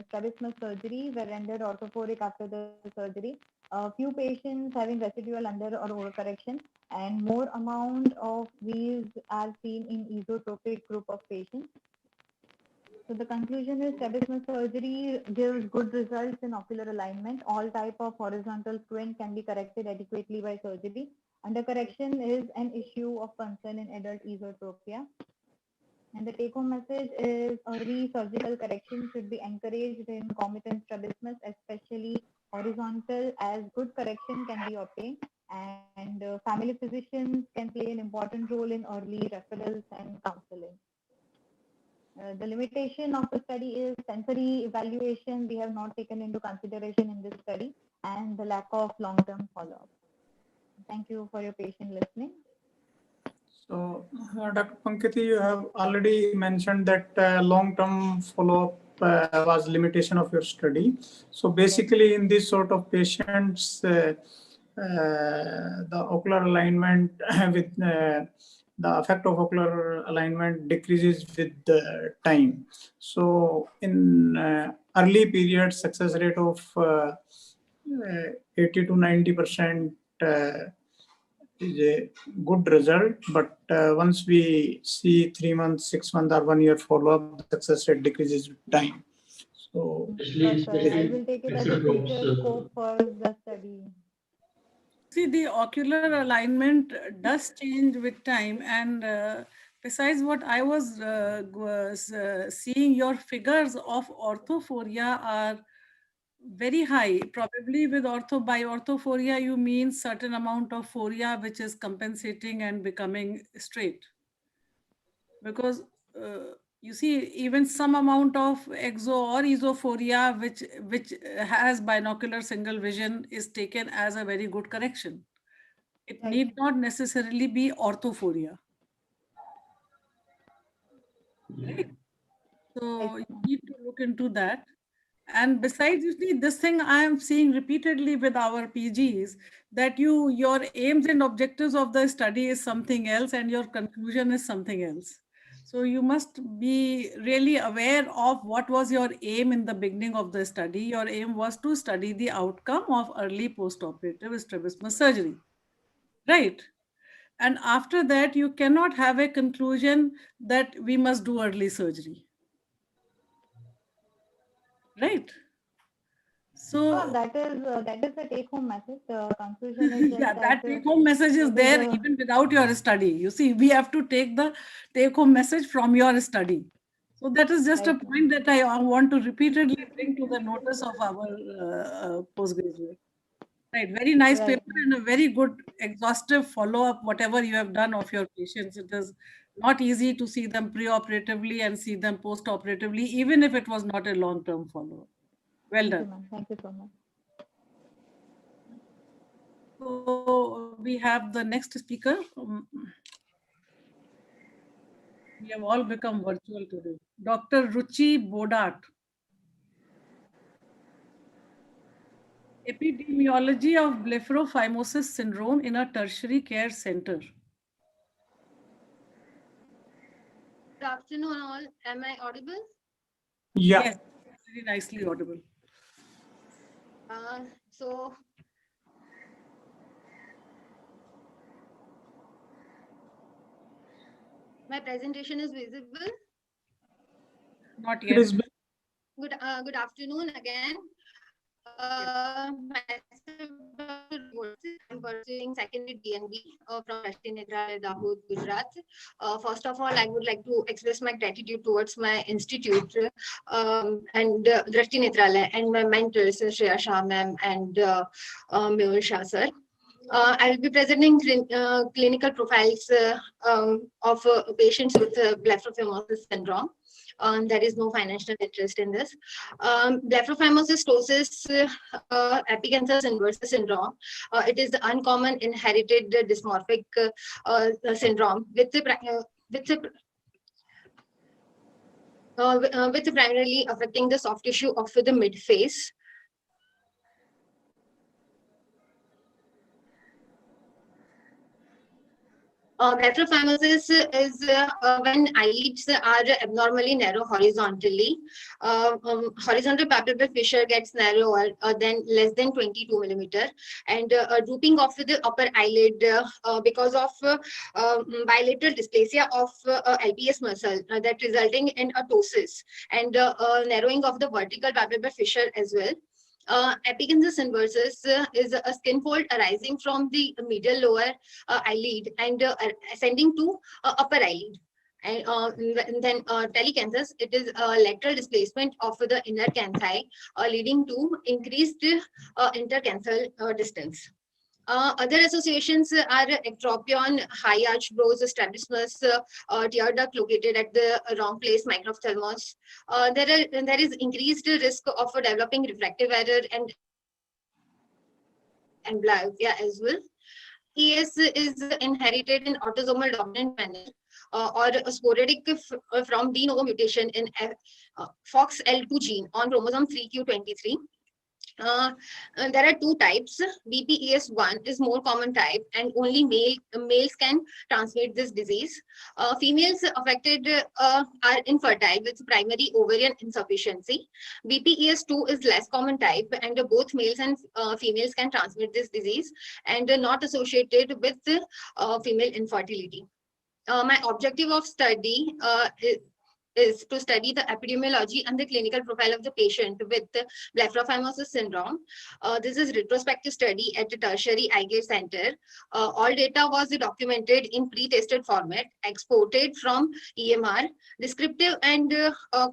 strabismus surgery were rendered orthophoric after the surgery. A few patients having residual under or overcorrection, and more amount of these are seen in esotropic group of patients. So the conclusion is strabismus surgery gives good results in ocular alignment. All type of horizontal squint can be corrected adequately by surgery. Undercorrection is an issue of concern in adult esotropia. And the take-home message is early surgical correction should be encouraged in comitant strabismus, especially horizontal, as good correction can be obtained, and family physicians can play an important role in early referrals and counseling. The limitation of the study is sensory evaluation we have not taken into consideration in this study, and the lack of long-term follow-up. Thank you for your patient listening. So, Dr. Pankiti, you have already mentioned that long-term follow-up was limitation of your study. So basically in this sort of patients, the ocular alignment with the effect of ocular alignment decreases with the time. So in early period, success rate of 80 to 90% is a good result, but once we see 3 months, 6 months, or 1 year follow-up, the success rate decreases with time. So, I will take it as a future scope for the study. See, the ocular alignment does change with time, and besides what I was seeing, your figures of orthophoria are very high. Probably with by orthophoria, you mean certain amount of phoria which is compensating and becoming straight. Because you see, even some amount of exo or esophoria which has binocular single vision is taken as a very good correction. It need not necessarily be orthophoria. right? So you need to look into that. And besides, you see, this thing I am seeing repeatedly with our PGs, that your aims and objectives of the study is something else and your conclusion is something else. So you must be really aware of what was your aim in the beginning of the study. Your aim was to study the outcome of early postoperative strabismus surgery, right? And after that, you cannot have a conclusion that we must do early surgery, right? So that is the take-home message. The conclusion is just yeah, that that take-home message is it is there a even without your study. You see, we have to take the take-home message from your study. So that is just a right. point that I want to repeatedly bring to the notice of our postgraduate. Right, very nice Right. paper and a very good exhaustive follow-up, whatever you have done of your patients. It is not easy to see them pre-operatively and see them post-operatively, even if it was not a long-term follow-up. Well Thank you, done. ma'am. Thank you so much. So we have the next speaker. We have all become virtual today. Dr. Ruchi Bodat. Epidemiology of blepharophimosis syndrome in a tertiary care center. Good afternoon, all. Am I audible? Yeah. Yes, very nicely audible. So, my presentation is visible. Not It yet. is Good afternoon again. Myself, Dr. Rohit. I'm pursuing secondary DNB from Rashtriya Netralaya, Dahod, Gujarat. First of all, I would like to express my gratitude towards my institute and Rashtriya Netralaya and my mentors, Shreya Shah ma'am and Mehul Shah sir. I will be presenting clinical profiles of patients with blepharophimosis syndrome. There is no financial interest in this. Blepharophimosis epicanthus inversus syndrome. It is the uncommon inherited dysmorphic syndrome with primarily affecting the soft tissue of the midface. Blepharophimosis is when eyelids are abnormally narrow horizontally. Horizontal palpebral fissure gets narrower than less than 22 millimeter, and drooping of the upper eyelid because of bilateral dysplasia of LPS muscle that resulting in ptosis and narrowing of the vertical palpebral fissure as well. Epicanthus inversus is a skin fold arising from the medial lower eyelid and ascending to upper eyelid. And then telecanthus, it is a lateral displacement of the inner canthi leading to increased intercanthal distance. Other associations are ectropion, high arch brows, strabismus, tear duct located at the wrong place, microphthalmos. There is increased risk of developing refractive error and amblyopia as well. ES is inherited in autosomal dominant manner or sporadic from de novo mutation in FOXL2 gene on chromosome 3q23. There are two types. BPES1 is more common type, and only males can transmit this disease. Females affected are infertile with primary ovarian insufficiency. BPES2 is less common type, and both males and females can transmit this disease, and not associated with female infertility. My objective of study is to study the epidemiology and the clinical profile of the patient with blepharophimosis syndrome. This is retrospective study at the tertiary eye care center. All data was documented in pre-tested format, exported from EMR, descriptive and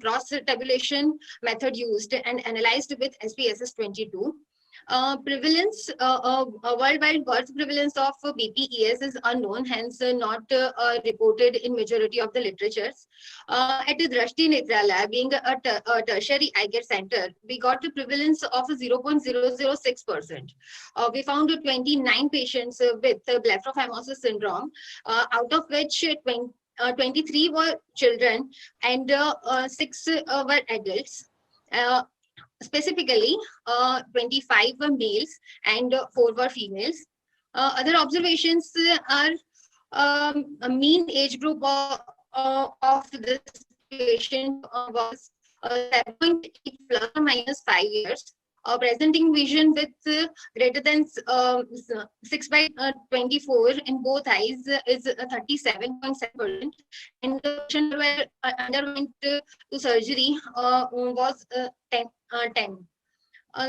cross-tabulation method used and analyzed with SPSS 22. Prevalence, worldwide birth prevalence of BPES is unknown, hence not reported in majority of the literatures. At the Rashtriya Netralaya, being a tertiary eye care center, we got a prevalence of 0.006%. We found 29 patients with blepharophimosis syndrome, out of which 23 were children and 6 were adults. Specifically, 25 were males and 4 were females. Other observations are a mean age group of this patient was 7.8 plus or minus 5 years. Presenting vision with greater than 6/24 in both eyes is 37.7%, and the patient were underwent to surgery was 10.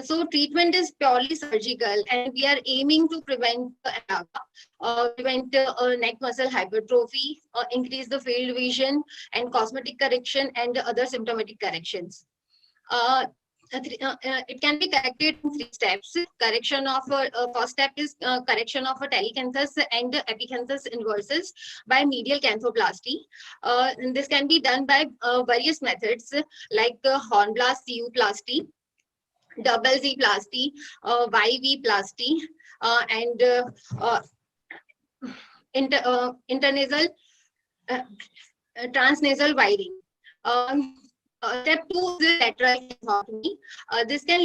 So treatment is purely surgical, and we are aiming to prevent neck muscle hypertrophy, increase the field vision, and cosmetic correction and other symptomatic corrections. It can be corrected in 3 steps. Correction of first step is correction of a telecanthus and epicanthus inversus by medial canthoplasty. And this can be done by various methods like hornblast CU-plasty, double Z plasty, YV plasty, and intranasal transnasal wiring. Step 2 is lateral canthectomy. This can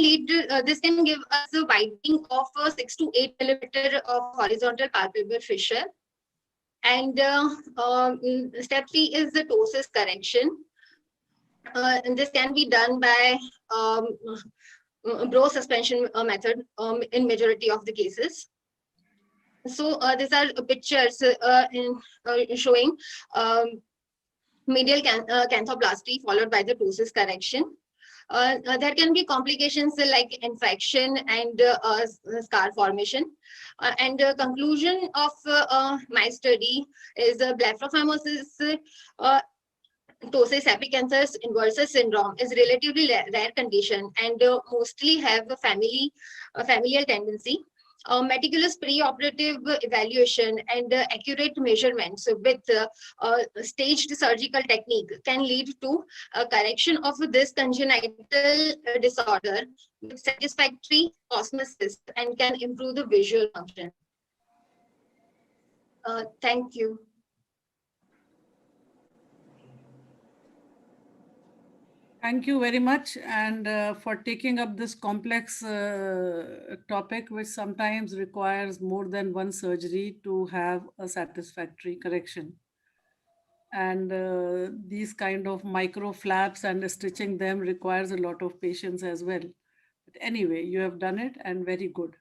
give us a widening of 6 to 8 millimeter of horizontal palpebral fissure. And step 3 is the ptosis correction. And this can be done by bro suspension method in majority of the cases. So these are pictures showing medial canthoplasty followed by the ptosis correction. There can be complications like infection and scar formation. And conclusion of my study is blepharophimosis ptosis epicanthus inversus syndrome is relatively rare condition and mostly have a familial tendency. Meticulous pre-operative evaluation and accurate measurements with staged surgical technique can lead to a correction of this congenital disorder with satisfactory osmosis and can improve the visual function. Thank you. Thank you very much, and for taking up this complex topic, which sometimes requires more than one surgery to have a satisfactory correction. And these kind of micro flaps and stitching them requires a lot of patience as well. But anyway, you have done it and very good.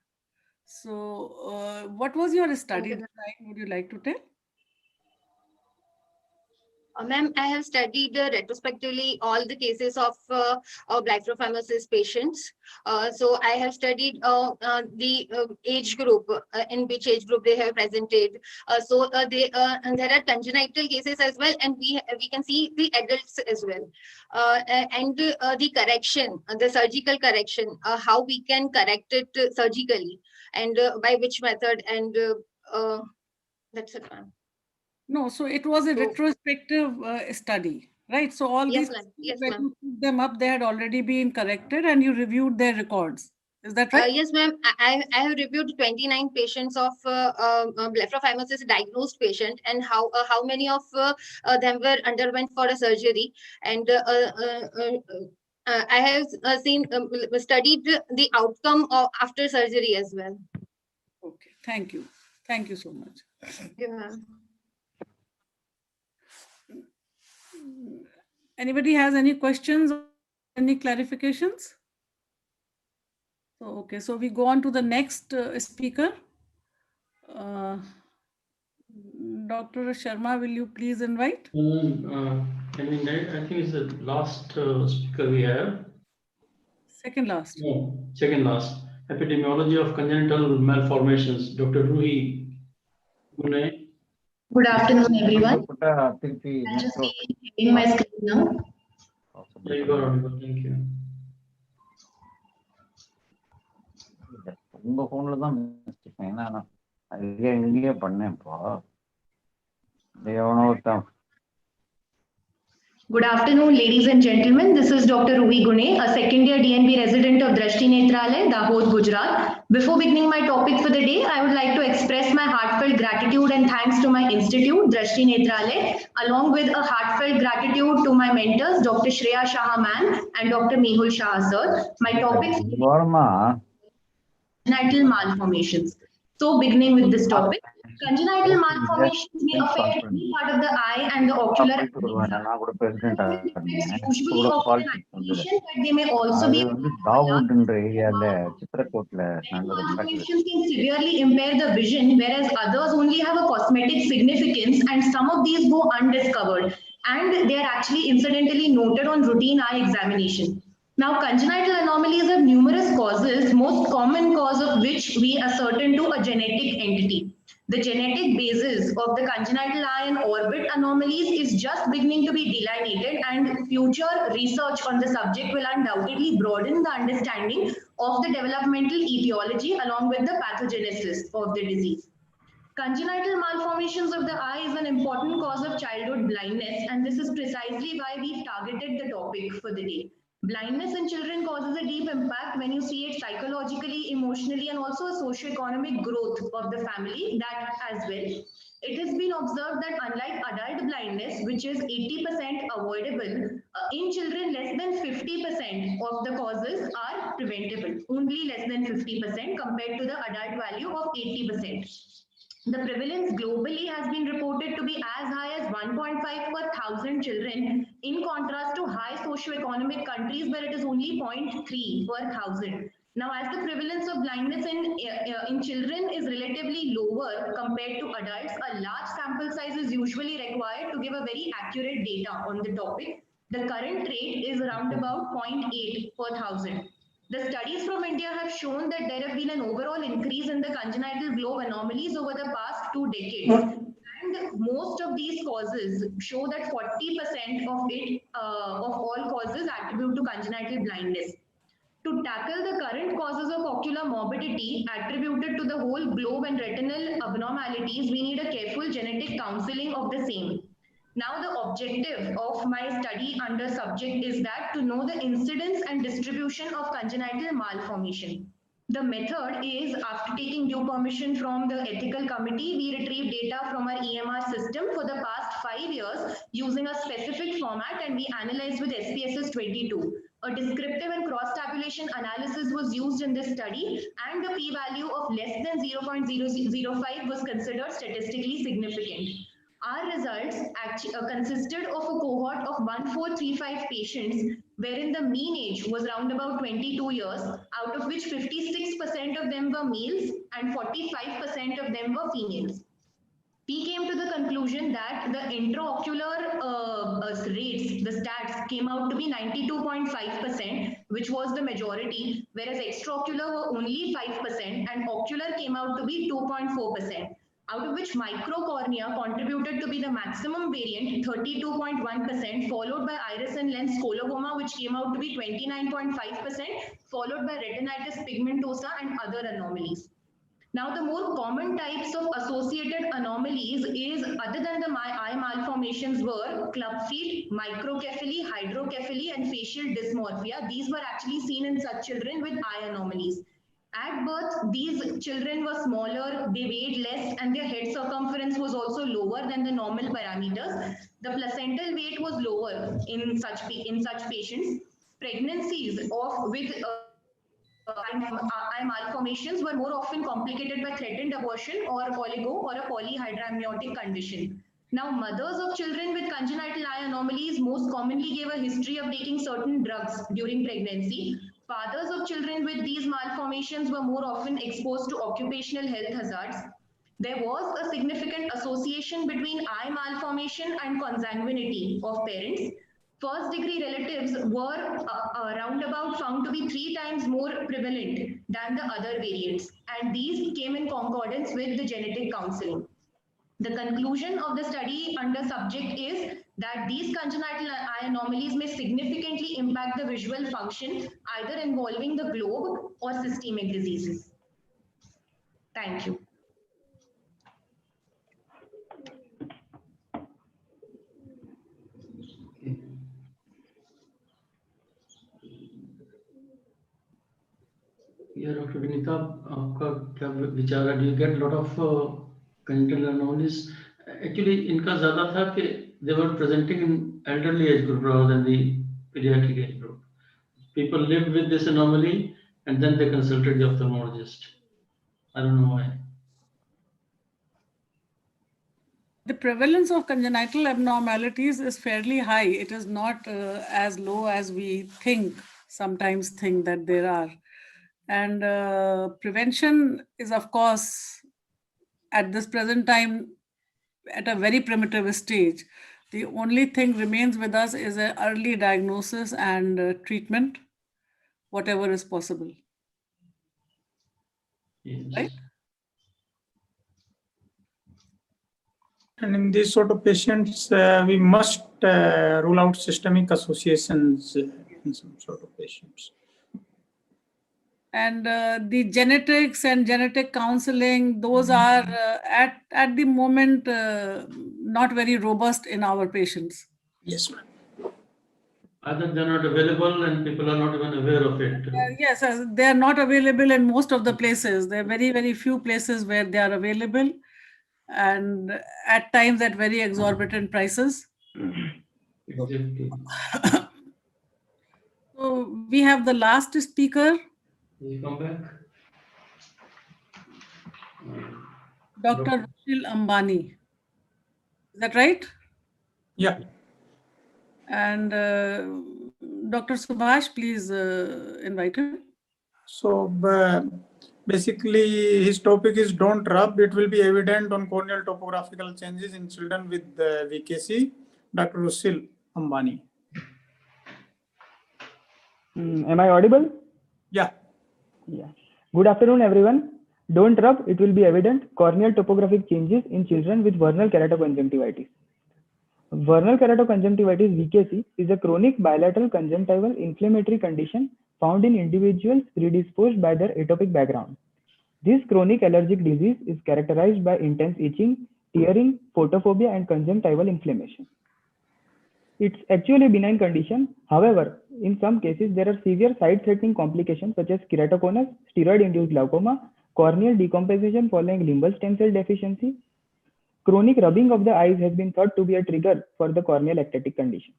So what was your study design? Would you like to tell? Ma'am, I have studied retrospectively all the cases of blepharophimosis patients. So I have studied the age group, in which age group they have presented. And there are congenital cases as well, and we can see the adults as well. And the correction, the surgical correction, how we can correct it surgically, and by which method, and that's it, ma'am. No, so it was a retrospective study, right? So all Yes, these, ma'am. Yes, when ma'am. you put them up, they had already been corrected and you reviewed their records. Is that right? Yes, ma'am. I have reviewed 29 patients of blepharophimosis diagnosed patient, and how many of them were underwent for a surgery, and I have studied the outcome of after surgery as well. Okay, thank you. Thank you so much. Thank you, ma'am. Anybody has any questions or any clarifications? So, okay, so we go on to the next speaker. Dr. Sharma, will you please invite? I think it's the last speaker we have. Second last. No, second last. Epidemiology of congenital malformations, Dr. Ruhi Mune. Good afternoon, everyone. I'm just sharing my screen now. Yeah, you got audible. Thank you. உங்க போன்ல தான் mistake. நான் இங்கேயே பண்ணேன். இப்போ எவனோ ஒருத்தன் Good afternoon, ladies and gentlemen. This is Dr. Ruhi Gune, a second-year DNB resident of Drashti Netralaya, Dahod, Gujarat. Before beginning my topic for the day, I would like to express my heartfelt gratitude and thanks to my institute, Drashti Netralaya, along with a heartfelt gratitude to my mentors, Dr. Shreya Shah ma'am and Dr. Mehul Shah sir. My topic is congenital malformations. So, beginning with this topic, congenital malformations may affect any part of the eye and the ocular usually of an animation, but they may also be malformations can severely impair the vision, whereas others only have a cosmetic significance, and some of these go undiscovered, and they are actually incidentally noted on routine eye examination. Now, congenital anomalies have numerous causes, most common cause of which we ascertain to a genetic entity. The genetic basis of the congenital eye and orbit anomalies is just beginning to be delineated, and future research on the subject will undoubtedly broaden the understanding of the developmental etiology along with the pathogenesis of the disease. Congenital malformations of the eye is an important cause of childhood blindness, and this is precisely why we've targeted the topic for the day. Blindness in children causes a deep impact when you see it psychologically, emotionally, and also a socio-economic growth of the family, that as well. It has been observed that unlike adult blindness, which is 80% avoidable, in children less than 50% of the causes are preventable, only less than 50% compared to the adult value of 80%. The prevalence globally has been reported to be as high as 1.5 per 1,000 children, in contrast to high socioeconomic countries where it is only 0.3 per 1,000. Now, as the prevalence of blindness in children is relatively lower compared to adults, a large sample size is usually required to give a very accurate data on the topic. The current rate is around about 0.8 per 1,000. The studies from India have shown that there have been an overall increase in the congenital globe anomalies over the past 2 decades. And most of these causes show that 40% of all causes attribute to congenital blindness. To tackle the current causes of ocular morbidity attributed to the whole globe and retinal abnormalities, we need a careful genetic counseling of the same. Now, the objective of my study under subject is that to know the incidence and distribution of congenital malformation. The method is, after taking due permission from the ethical committee, we retrieve data from our EMR system for the past 5 years using a specific format, and we analyzed with SPSS 22. A descriptive and cross-tabulation analysis was used in this study, and the p-value of less than 0.005 was considered statistically significant. Our results consisted of a cohort of 1435 patients, wherein the mean age was around about 22 years, out of which 56% of them were males and 45% of them were females. We came to the conclusion that the intraocular rates, the stats, came out to be 92.5%, which was the majority, whereas extraocular were only 5% and ocular came out to be 2.4%. Out of which microcornea contributed to be the maximum variant, 32.1%, followed by iris and lens scolioma, which came out to be 29.5%, followed by retinitis pigmentosa and other anomalies. Now, the more common types of associated anomalies is, other than the eye malformations, were club feet, microcephaly, hydrocephaly, and facial dysmorphia. These were actually seen in such children with eye anomalies. At birth, these children were smaller, they weighed less, and their head circumference was also lower than the normal parameters. The placental weight was lower in such patients. Pregnancies with eye malformations were more often complicated by threatened abortion or oligo or a polyhydramniotic condition. Now, mothers of children with congenital eye anomalies most commonly gave a history of taking certain drugs during pregnancy. Fathers of children with these malformations were more often exposed to occupational health hazards. There was a significant association between eye malformation and consanguinity of parents. First degree relatives were roundabout found to be 3 times more prevalent than the other variants, and these came in concordance with the genetic counseling. The conclusion of the study under subject is that these congenital eye anomalies may significantly impact the visual function, either involving the globe or systemic diseases. Thank you. Yeah, Dr. Vinita, आपका क्या विचार है? Do you get a lot of congenital anomalies? Actually, इनका ज़्यादा था कि they were presenting in elderly age group rather than the pediatric age group. People lived with this anomaly and then they consulted the ophthalmologist. I don't know why. The prevalence of congenital abnormalities is fairly high. It is not as low as we sometimes think that there are. And prevention is, of course, at this present time, at a very primitive stage. The only thing remains with us is an early diagnosis and treatment, whatever is possible. Yes. Right? And in these sort of patients, we must rule out systemic associations in some sort of patients. And the genetics and genetic counseling, those are at the moment not very robust in our patients. Yes, ma'am. Either they're not available and people are not even aware of it. Yes, they are not available in most of the places. There are very, very few places where they are available, and at times at very exorbitant prices. Exactly. So we have the last speaker. Will you come back? Dr. Rushil Ambani. Is that right? Yeah. And Dr. Subhash, please invite him. So basically, his topic is don't rub. It will be evident on corneal topographical changes in children with VKC. Dr. Rushil Ambani. Am I audible? Yeah. Yeah. Good afternoon, everyone. Don't rub. It will be evident corneal topographic changes in children with vernal keratoconjunctivitis. Vernal keratoconjunctivitis (VKC) is a chronic bilateral conjunctival inflammatory condition found in individuals predisposed by their atopic background. This chronic allergic disease is characterized by intense itching, tearing, photophobia, and conjunctival inflammation. It's actually a benign condition. However, in some cases, there are severe sight-threatening complications such as keratoconus, steroid-induced glaucoma, corneal decomposition following limbal stem cell deficiency. Chronic rubbing of the eyes has been thought to be a trigger for the corneal ectatic condition.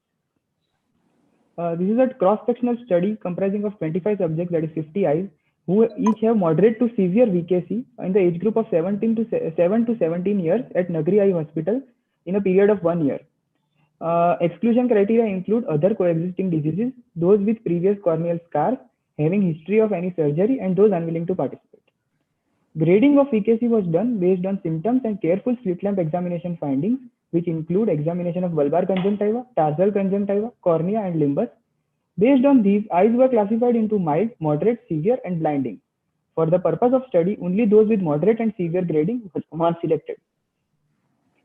This is a cross-sectional study comprising of 25 subjects, that is 50 eyes, who each have moderate to severe VKC in the age group of 7 to 17 years at Nagri Eye Hospital in a period of 1 year. Exclusion criteria include other coexisting diseases, those with previous corneal scars, having history of any surgery, and those unwilling to participate. Grading of VKC was done based on symptoms and careful slit lamp examination findings, which include examination of bulbar conjunctiva, tarsal conjunctiva, cornea, and limbus. Based on these, eyes were classified into mild, moderate, severe, and blinding. For the purpose of study, only those with moderate and severe grading were selected.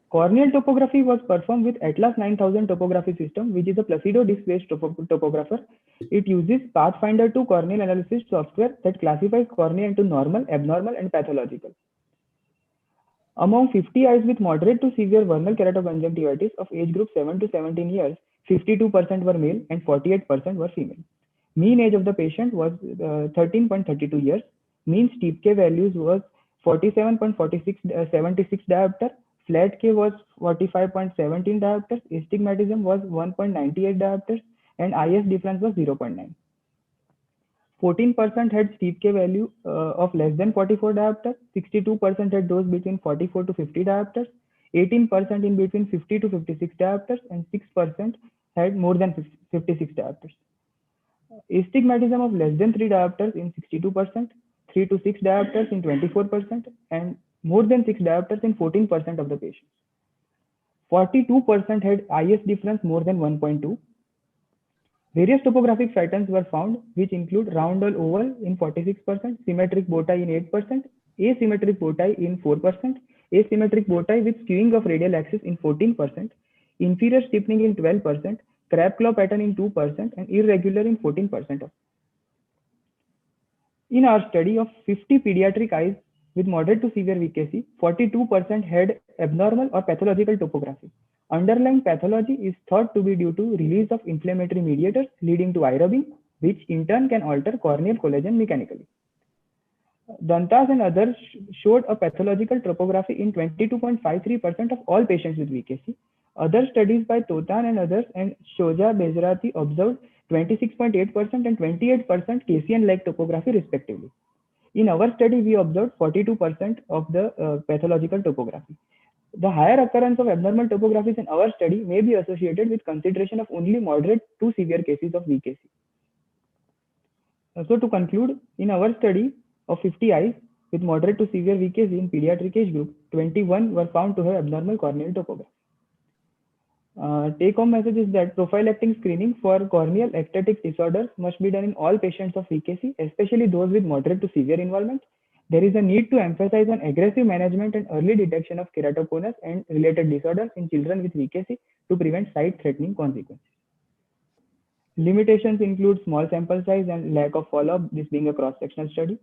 Corneal topography was performed with Atlas 9000 topography system, which is a Placido disc-based topographer. It uses Pathfinder 2 corneal analysis software that classifies cornea into normal, abnormal, and pathological. Among 50 eyes with moderate to severe vernal keratoconjunctivitis of age group 7 to 17 years, 52% were male and 48% were female. Mean age of the patient was 13.32 years. Mean steep K values was 47.76 diopter. Flat K was 45.17 diopters, astigmatism was 1.98 diopters, and IS difference was 0.9. 14% had steep K value of less than 44 diopters, 62% had those between 44 to 50 diopters, 18% in between 50 to 56 diopters, and 6% had more than 56 diopters. Astigmatism of less than 3 diopters in 62%, 3 to 6 diopters in 24%, and more than 6 diopters in 14% of the patients. 42% had IS difference more than 1.2. Various topographic patterns were found, which include round or oval in 46%, symmetric bow tie in 8%, asymmetric bow tie in 4%, asymmetric bow tie with skewing of radial axis in 14%, inferior stiffening in 12%, crab claw pattern in 2%, and irregular in 14%. In our study of 50 pediatric eyes with moderate to severe VKC, 42% had abnormal or pathological topography. Underlying pathology is thought to be due to release of inflammatory mediators leading to eye rubbing, which in turn can alter corneal collagen mechanically. Dantas and others showed a pathological topography in 22.53% of all patients with VKC. Other studies by Totan and others and Shoja Bezrati observed 26.8% and 28% KCN-like topography respectively. In our study, we observed 42% of the pathological topography. The higher occurrence of abnormal topographies in our study may be associated with consideration of only moderate to severe cases of VKC. So to conclude, in our study of 50 eyes with moderate to severe VKC in pediatric age group, 21 were found to have abnormal corneal topography. Take-home message is that prophylactic screening for corneal ectatic disorders must be done in all patients of VKC, especially those with moderate to severe involvement. There is a need to emphasize on aggressive management and early detection of keratoconus and related disorders in children with VKC to prevent sight-threatening consequences. Limitations include small sample size and lack of follow-up, this being a cross-sectional study.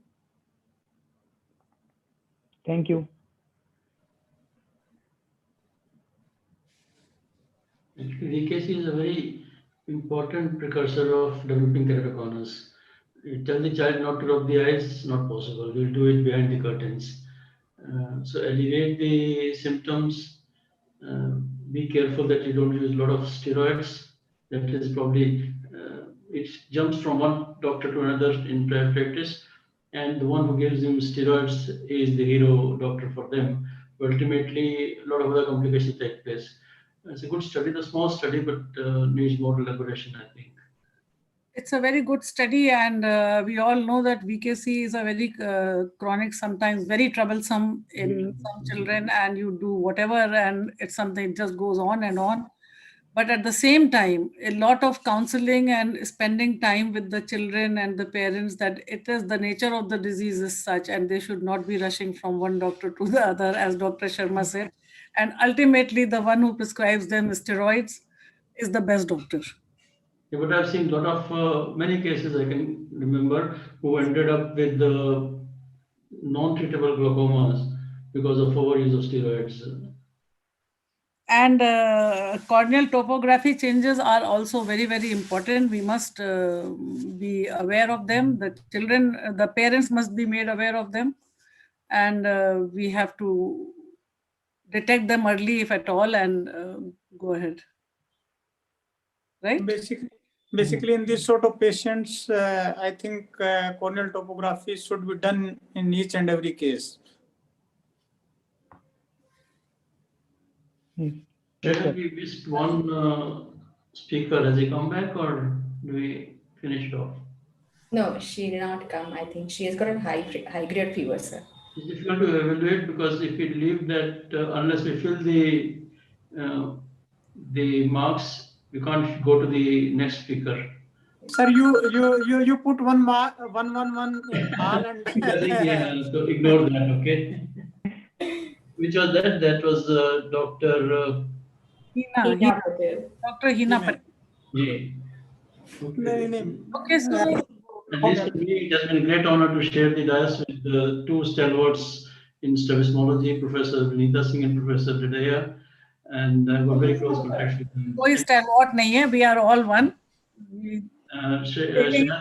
Thank you. VKC is a very important precursor of developing keratoconus. You tell the child not to rub the eyes, it's not possible. We'll do it behind the curtains. So alleviate the symptoms. Be careful that you don't use a lot of steroids. That is probably, it jumps from one doctor to another in practice. And the one who gives them steroids is the hero doctor for them. But ultimately, a lot of other complications take place. It's a good study, the small study, but needs more elaboration, I think. It's a very good study, and we all know that VKC is a very chronic, sometimes very troublesome in some children, and you do whatever, and it's something that just goes on and on. But at the same time, a lot of counseling and spending time with the children and the parents, that it is the nature of the disease is such, and they should not be rushing from one doctor to the other, as Dr. Sharma said. And ultimately, the one who prescribes them steroids is the best doctor. Yeah, but I've seen a lot of many cases I can remember who ended up with non-treatable glaucomas because of overuse of steroids. And corneal topography changes are also very, very important. We must be aware of them. The children, the parents must be made aware of them. And we have to detect them early, if at all, and go ahead. Right? Basically, in this sort of patients, I think corneal topography should be done in each and every case. Sharon, we missed one speaker. Has he come back, or do we finish it off? No, she did not come. I think she has got a high grade fever, sir. It's difficult to evaluate because if we leave that, unless we fill the marks, we can't go to the next speaker. Sir, you put one in all and So ignore that, okay? Which was that? That was Dr. Dr. Hina Patel. Yeah. Okay, so At least for me, it has been a great honor to share the dais with the two stalwarts in strabismology, Professor Vinita Singh and Professor Hridaya, and I have a very close contact with them. कोई stalwart नहीं है. We are all one. Shreya,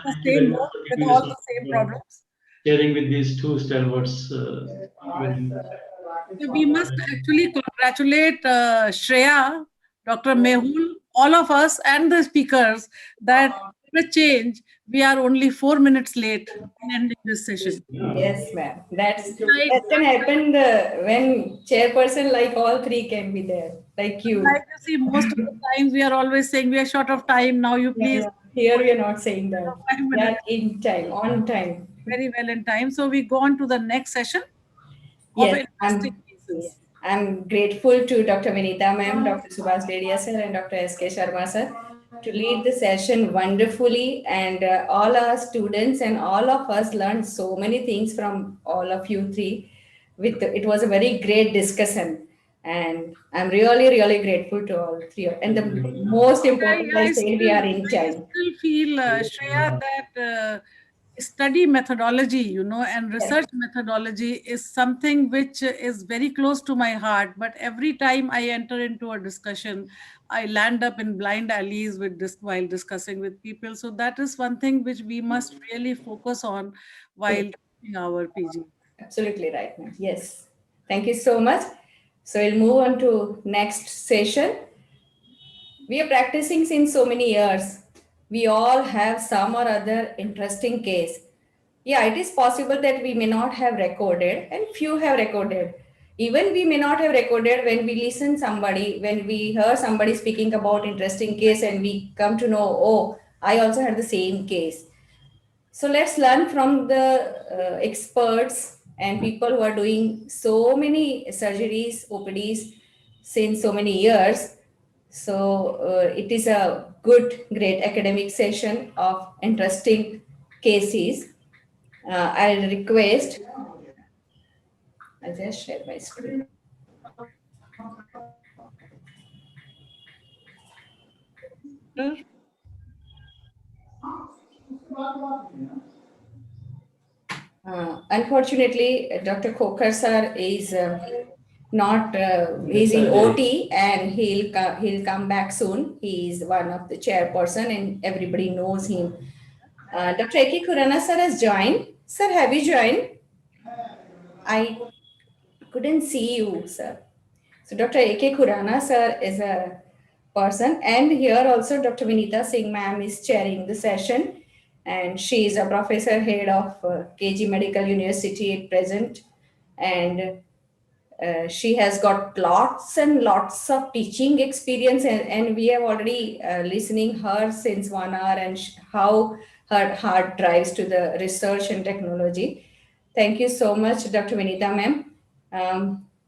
thank you very much for with giving all us the same for problems. sharing with these two stalwarts. So we must actually congratulate Shreya, Dr. Mehul, all of us and the speakers that for a change, we are only 4 minutes late in ending this session. Yes, ma'am. That can happen when chairperson like all three can be there, like you. Like you see, most of the times we are always saying we are short of time. Now you please. Here we are not saying that. We are in time, on time. Very well in time. So we go on to the next session. Yes, I'm grateful to Dr. Vinita ma'am, Dr. Subhas Dedia sir, and Dr. S.K. Sharma sir to lead the session wonderfully, and all our students and all of us learned so many things from all of you three. It was a very great discussion, and I'm really, really grateful to all three. And the most important, I said, we are in time. I still feel, Shreya, that study methodology, and research methodology is something which is very close to my heart. But every time I enter into a discussion, I land up in blind alleys while discussing with people. So that is one thing which we must really focus on while our PG. Absolutely right, ma'am. Yes. Thank you so much. So we'll move on to next session. We are practicing since so many years. We all have some or other interesting case. Yeah, it is possible that we may not have recorded and few have recorded. Even we may not have recorded when we listen somebody, when we hear somebody speaking about interesting case and we come to know, oh, I also had the same case. So let's learn from the experts and people who are doing so many surgeries, OPDs since so many years. So it is a good, great academic session of interesting cases. I'll request, I'll just share my screen. Unfortunately, Dr. Khokar sir is not, he's in OT and he'll come back soon. He is one of the chairperson and everybody knows him. Dr. Eki Khurana sir has joined. Sir, have you joined? I couldn't see you, sir. So Dr. A.K. Khurana sir is a person, and here also Dr. Vinita Singh ma'am is chairing the session, and she is a professor head of KG Medical University at present, and she has got lots and lots of teaching experience, and we have already listening her since 1 hour and how her heart drives to the research and technology. Thank you so much, Dr. Vinita ma'am.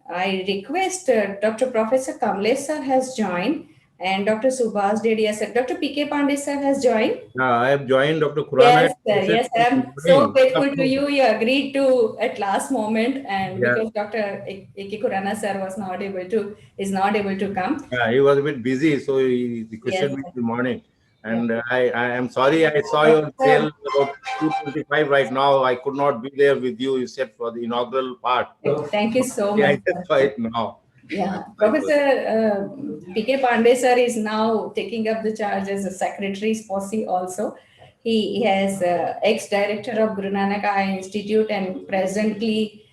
I request Dr. Professor Kamlesh sir has joined and Dr. Subhas Dedia sir. Dr. P.K. Pandey sir has joined. I have joined Dr. Khurana. Yes, sir. Yes, sir. I'm so grateful to you. You agreed to at last moment, and because Dr. A.K. Khurana sir is not able to come. Yeah, he was a bit busy, so he requested me in the morning. And I am sorry, I saw your sale about 2:25 right now. I could not be there with you, you said, for the inaugural part. Thank you so Yeah, much. I just saw it now. Yeah, Professor P.K. Pandey sir is now taking up the charge as a secretary SPOSI also. He has ex-director of Guru Nanak Eye Institute and presently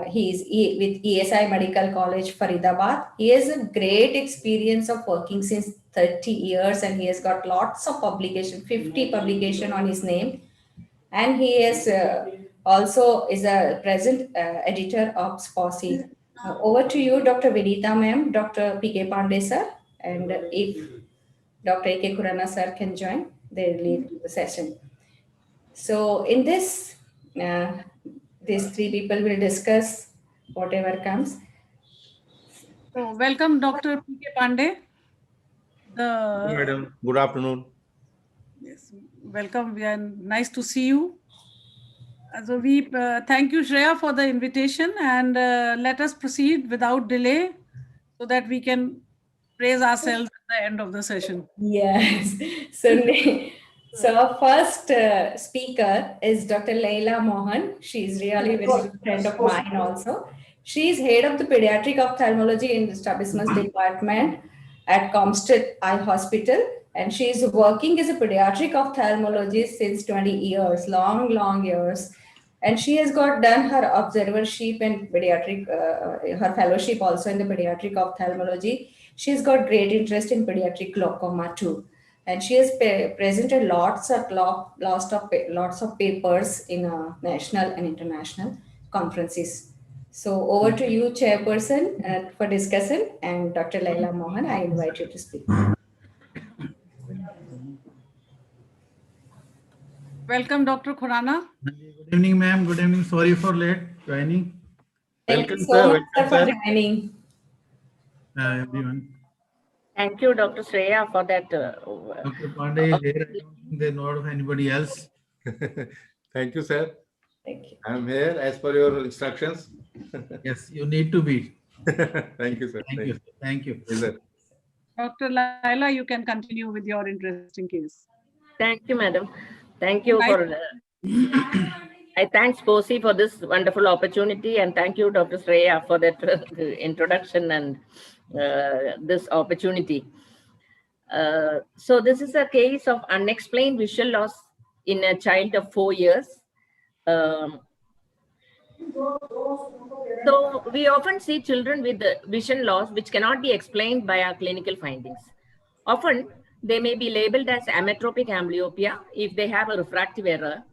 he is with ESI Medical College, Faridabad. He has a great experience of working since 30 years and he has got lots of publication, 50 publication on his name. And he is also is a present editor of SPOSI. Over to you, Dr. Vinita ma'am, Dr. P.K. Pandey sir, and if Dr. A.K. Khurana sir can join, they lead the session. So in this, these three people will discuss whatever comes. So welcome, Dr. P.K. Pandey. Madam, good afternoon. Yes, welcome. We are nice to see you. So we thank you, Shreya, for the invitation, and let us proceed without delay so that we can praise ourselves at the end of the session. Yes. So our first speaker is Dr. Leila Mohan. She is really a very good friend of mine also. She is head of the pediatric ophthalmology in the strabismus department at Comsted Eye Hospital. And she is working as a pediatric ophthalmologist since 20 years, long years. And she has done her observership and pediatric, her fellowship also in the pediatric ophthalmology. She's got great interest in pediatric glaucoma too. And she has presented lots of papers in national and international conferences. So over to you, Chairperson, for discussion, and Dr. Leila Mohan, I invite you to speak. Welcome, Dr. Khurana. Good evening, ma'am. Good evening. Sorry for late joining. Thank you so much for joining. Everyone. Thank you, Dr. Shreya, for that. Dr. Pandey is here. I don't think they know of anybody else. Thank you, sir. Thank you. I'm here as per your instructions. Yes, you need to be. Thank you, sir. Thank you. Thank you. Yes, sir. Dr. Laila, you can continue with your interesting case. Thank you, madam. Thank you for. I thank SPOSI for this wonderful opportunity, and thank you, Dr. Shreya, for that introduction and this opportunity. So this is a case of unexplained visual loss in a child of 4 years. So we often see children with vision loss which cannot be explained by our clinical findings. Often they may be labeled as ametropic amblyopia if they have a refractive error.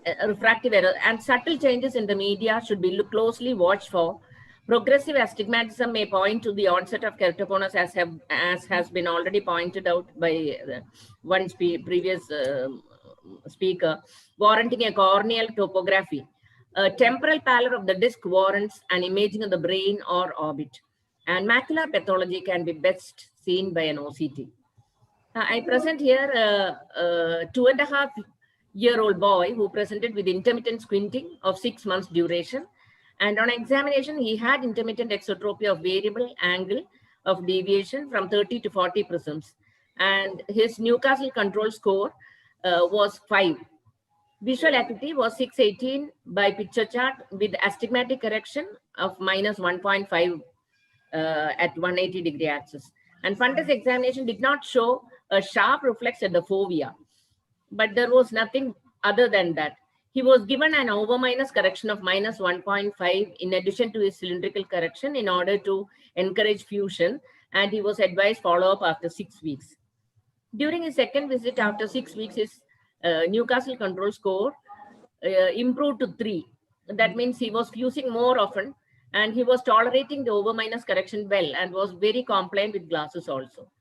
And subtle changes in the media should be closely watched for. Progressive astigmatism may point to the onset of keratoconus, as has been already pointed out by one previous speaker, warranting a corneal topography. Temporal pallor of the disc warrants an imaging of the brain or orbit. And macular pathology can be best seen by an OCT. I present here a 2.5-year-old boy who presented with intermittent squinting of 6 months duration. And on examination, he had intermittent exotropia of variable angle of deviation from 30 to 40 prisms. And his Newcastle control score was 5. Visual acuity was 618 by picture chart with astigmatic correction of minus 1.5 at 180-degree axis. And fundus examination did not show a sharp reflex at the fovea, but there was nothing other than that. He was given an over minus correction of minus 1.5 in addition to his cylindrical correction in order to encourage fusion, and he was advised follow-up after 6 weeks. During his second visit after 6 weeks, his Newcastle control score improved to 3. That means he was fusing more often, and he was tolerating the over minus correction well and was very compliant with glasses also.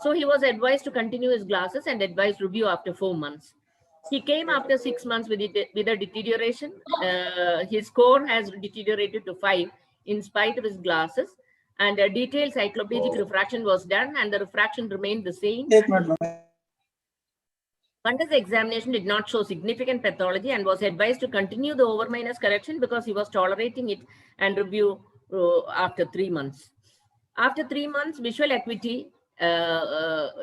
So he was advised to continue his glasses and advised review after 4 months. He came after 6 months with a deterioration. His score has deteriorated to 5 in spite of his glasses, and a detailed cycloplegic refraction was done, and the refraction remained the same. Fundus examination did not show significant pathology and was advised to continue the over minus correction because he was tolerating it and review after 3 months. After 3 months, visual acuity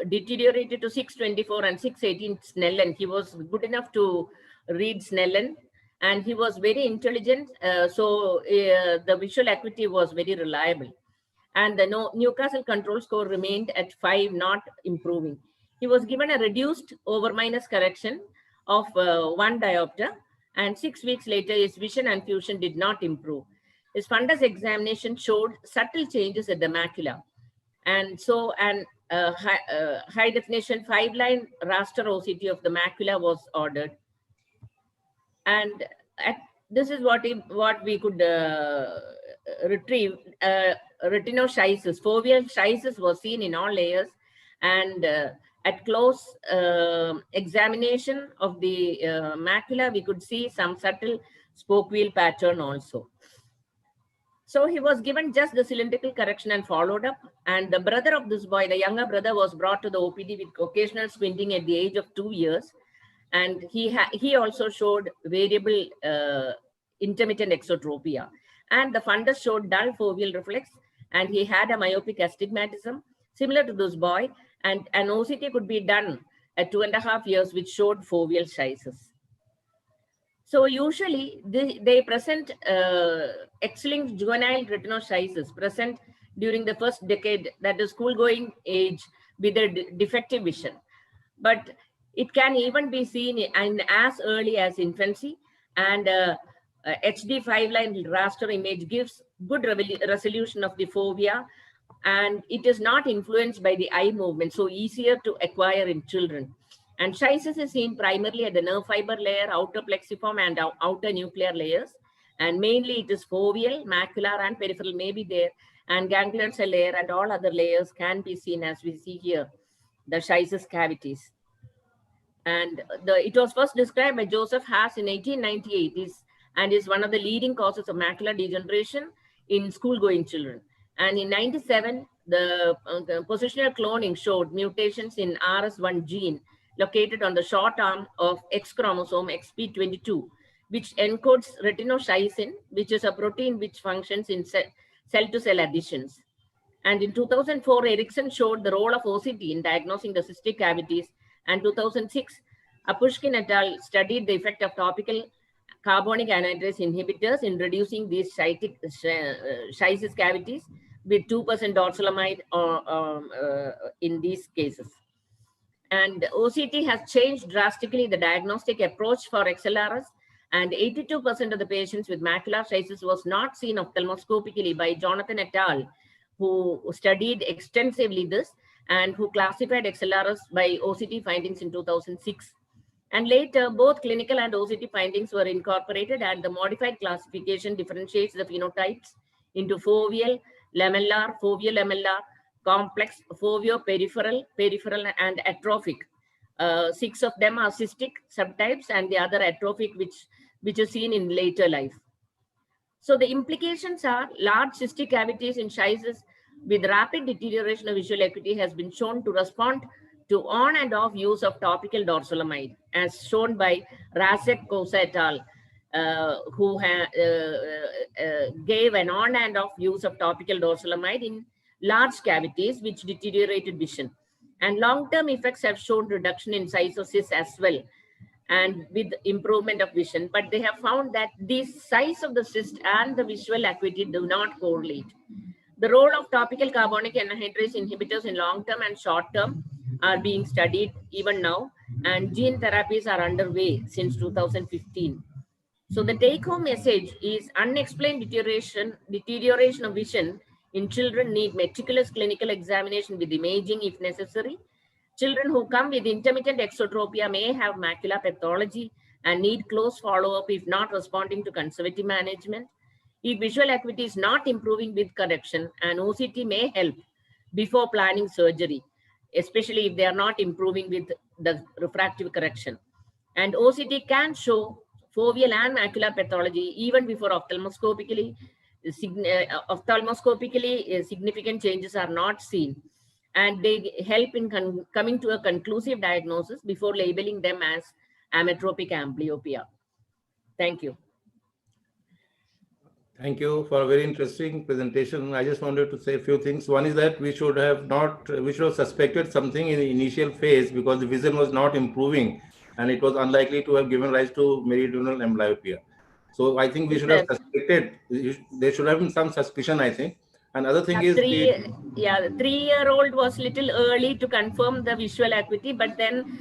deteriorated to 624 and 618 Snellen. He was good enough to read Snellen, and he was very intelligent. So the visual acuity was very reliable. And the Newcastle control score remained at 5, not improving. He was given a reduced over minus correction of 1 diopter, and 6 weeks later, his vision and fusion did not improve. His fundus examination showed subtle changes at the macula. And so an high definition 5-line raster OCT of the macula was ordered. And this is what we could retrieve. Retinoschisis, foveal schisis was seen in all layers, and at close examination of the macula, we could see some subtle spoke wheel pattern also. So he was given just the cylindrical correction and followed up. And the brother of this boy, the younger brother, was brought to the OPD with occasional squinting at the age of 2 years. And he also showed variable intermittent exotropia. And the fundus showed dull foveal reflex, and he had a myopic astigmatism similar to this boy. And an OCT could be done at 2.5 years, which showed foveal schisis. So usually they present X-linked juvenile retinoschisis present during the first decade, that is school-going age, with a defective vision. But it can even be seen in as early as infancy, and HD 5-line raster image gives good resolution of the fovea, and it is not influenced by the eye movement, so easier to acquire in children. And schisis is seen primarily at the nerve fiber layer, outer plexiform, and outer nuclear layers. And mainly it is foveal, macular, and peripheral may be there. And ganglion cell layer and all other layers can be seen as we see here, the schisis cavities. And it was first described by Joseph Haas in 1898 and is one of the leading causes of macular degeneration in school-going children. And in 1997, the positional cloning showed mutations in RS1 gene located on the short arm of X chromosome XP22, which encodes retinoschisin, which is a protein which functions in cell-to-cell additions. And in 2004, Erickson showed the role of OCT in diagnosing the cystic cavities. And 2006, Apushkin et al. Studied the effect of topical carbonic anhydrase inhibitors in reducing these schisis cavities with 2% dorsalamide in these cases. And OCT has changed drastically the diagnostic approach for XLRS, And 82% of the patients with macular psoriasis was not seen ophthalmoscopically by Jonathan et al., who studied extensively this and who classified XLRS by OCT findings in 2006. And later, both clinical and OCT findings were incorporated, and the modified classification differentiates the phenotypes into foveal, lamellar, complex, foveo, peripheral, and atrophic. 6 of them are cystic subtypes, and the other atrophic, which is seen in later life. So the implications are large cystic cavities in schisis with rapid deterioration of visual acuity has been shown to respond to on and off use of topical dorzolamide, as shown by Rasek Kosa et al., who gave an on and off use of topical dorzolamide in large cavities which deteriorated vision. And long-term effects have shown reduction in size of cysts as well, and with improvement of vision, but they have found that the size of the cyst and the visual acuity do not correlate. The role of topical carbonic anhydrase inhibitors in long-term and short-term are being studied even now, and gene therapies are underway since 2015. So the take-home message is unexplained deterioration of vision in children need meticulous clinical examination with imaging if necessary. Children who come with intermittent exotropia may have macular pathology and need close follow-up if not responding to conservative management. If visual acuity is not improving with correction, an OCT may help before planning surgery, especially if they are not improving with the refractive correction. And OCT can show foveal and macular pathology even before ophthalmoscopically significant changes are not seen. And they help in coming to a conclusive diagnosis before labeling them as ametropic amblyopia. Thank you. Thank you for a very interesting presentation. I just wanted to say a few things. One is that we should have suspected something in the initial phase because the vision was not improving and it was unlikely to have given rise to meridional amblyopia. So I think we should have suspected, there should have been some suspicion, I think. Another thing is the 3-year-old was little early to confirm the visual acuity, but then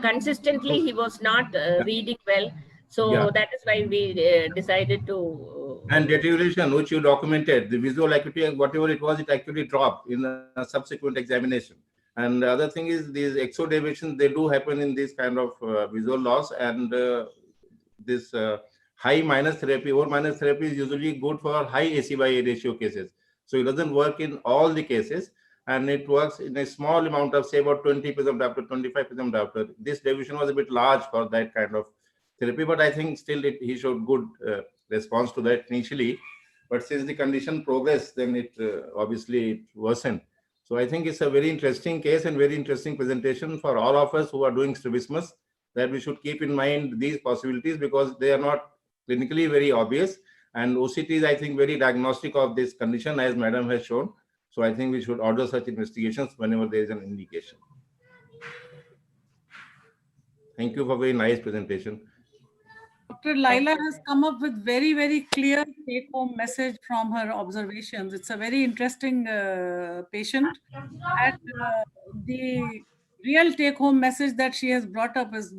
consistently he was not reading well. So that is why we decided to. And deterioration, which you documented, the visual acuity, whatever it was, it actually dropped in a subsequent examination. And the other thing is these exodeviations, they do happen in this kind of visual loss, and this high minus therapy or minus therapy is usually good for high AC by A ratio cases. So it doesn't work in all the cases, and it works in a small amount of, say, about 20% diopter, 25% diopter. This deviation was a bit large for that kind of therapy, but I think still he showed good response to that initially. But since the condition progressed, then it obviously it worsened. So I think it's a very interesting case and very interesting presentation for all of us who are doing strabismus, that we should keep in mind these possibilities because they are not clinically very obvious. And OCT is, I think, very diagnostic of this condition, as Madam has shown. So I think we should order such investigations whenever there is an indication. Thank you for a very nice presentation. Dr. Laila has come up with very, very clear take-home message from her observations. It's a very interesting patient. And the real take-home message that she has brought up is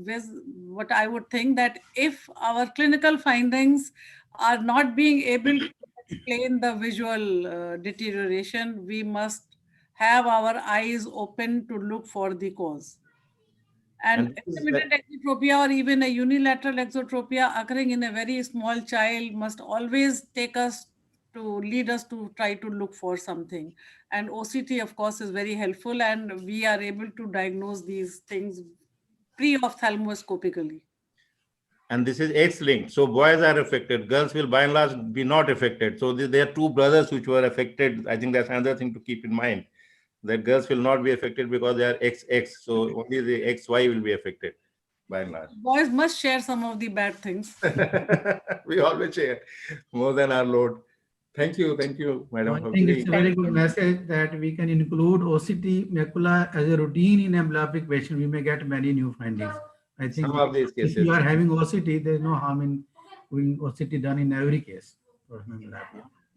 what I would think, that if our clinical findings are not being able to explain the visual deterioration, we must have our eyes open to look for the cause. And intermittent exotropia or even a unilateral exotropia occurring in a very small child must always lead us to try to look for something. And OCT, of course, is very helpful, and we are able to diagnose these things pre-ophthalmoscopically. And this is X-linked. So boys are affected. Girls will by and large be not affected. So there are two brothers which were affected. I think that's another thing to keep in mind. That girls will not be affected because they are XX. So only the XY will be affected by and large. Boys must share some of the bad things. We always share more than our load. Thank you, Madam. I think it's a very good message that we can include OCT macula as a routine in amblyoptic patient. We may get many new findings. I think some of these cases, if you are having OCT, there is no harm in doing OCT done in every case.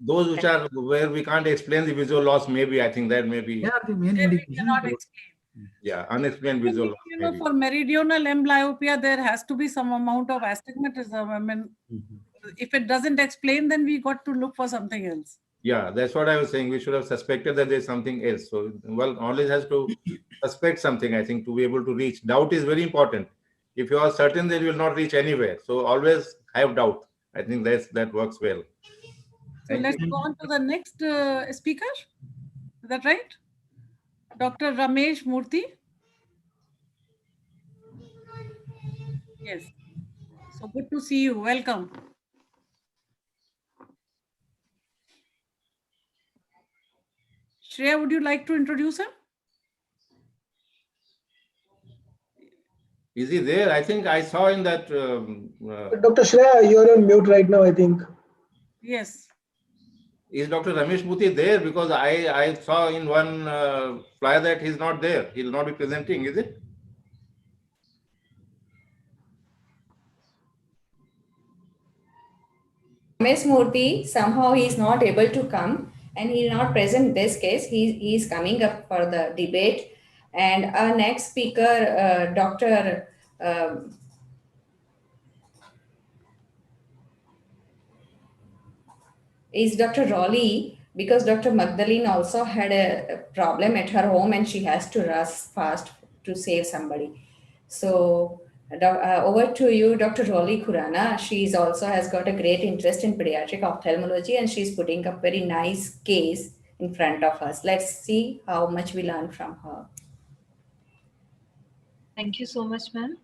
Those which are where we can't explain the visual loss, maybe I think that may be. Yeah, the main indication. Yeah, unexplained I visual think, loss you know, maybe. for meridional amblyopia, there has to be some amount of astigmatism. I mean, if it doesn't explain, then we got to look for something else. Yeah, that's what I was saying. We should have suspected that there's something else. So, well, always has to suspect something, I think, to be able to reach. Doubt is very important. If you are certain, then you will not reach anywhere. So always have doubt. I think that works well. So let's go on to the next speaker. Is that right? Dr. Ramesh Murthy. Yes. So good to see you. Welcome. Shreya, would you like to introduce him? Is he there? I think I saw in that. Dr. Shreya, you're on mute right now, I think. Yes. Is Dr. Ramesh Murthy there? Because I saw in one flyer that he's not there. He'll not be presenting, is it? Ramesh Murthy, somehow he is not able to come and he is not present in this case. He is coming up for the debate. And our next speaker, Dr. Is Dr. Raleigh, because Dr. Magdalene also had a problem at her home and she has to rush fast to save somebody. So over to you, Dr. Raleigh Khurana. She also has got a great interest in pediatric ophthalmology and she's putting up very nice case in front of us. Let's see how much we learn from her. Thank you so much, ma'am.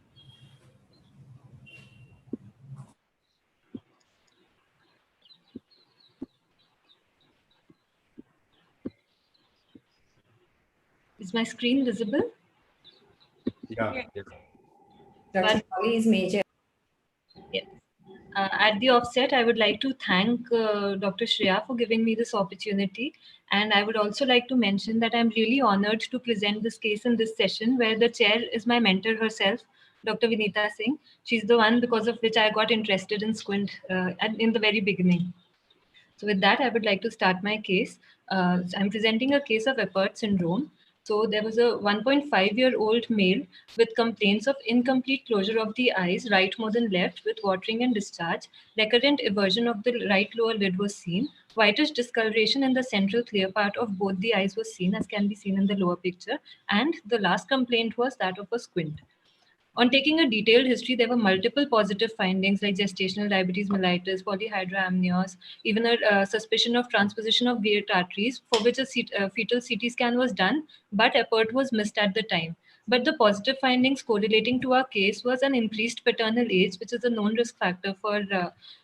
Is my screen visible? Yeah. Dr. Raleigh is major. Yes. At the offset, I would like to thank Dr. Shreya for giving me this opportunity. And I would also like to mention that I'm really honored to present this case in this session where the chair is my mentor herself, Dr. Vinita Singh. She's the one because of which I got interested in squint in the very beginning. So with that, I would like to start my case. I'm presenting a case of Apert syndrome. So there was a 1.5-year-old male with complaints of incomplete closure of the eyes, right more than left, with watering and discharge. Recurrent eversion of the right lower lid was seen. Whitish discoloration in the central clear part of both the eyes was seen, as can be seen in the lower picture. And the last complaint was that of a squint. On taking a detailed history, there were multiple positive findings like gestational diabetes mellitus, polyhydramnios, even a suspicion of transposition of Gait arteries, for which a fetal CT scan was done, but Apert was missed at the time. But the positive findings correlating to our case was an increased paternal age, which is a known risk factor for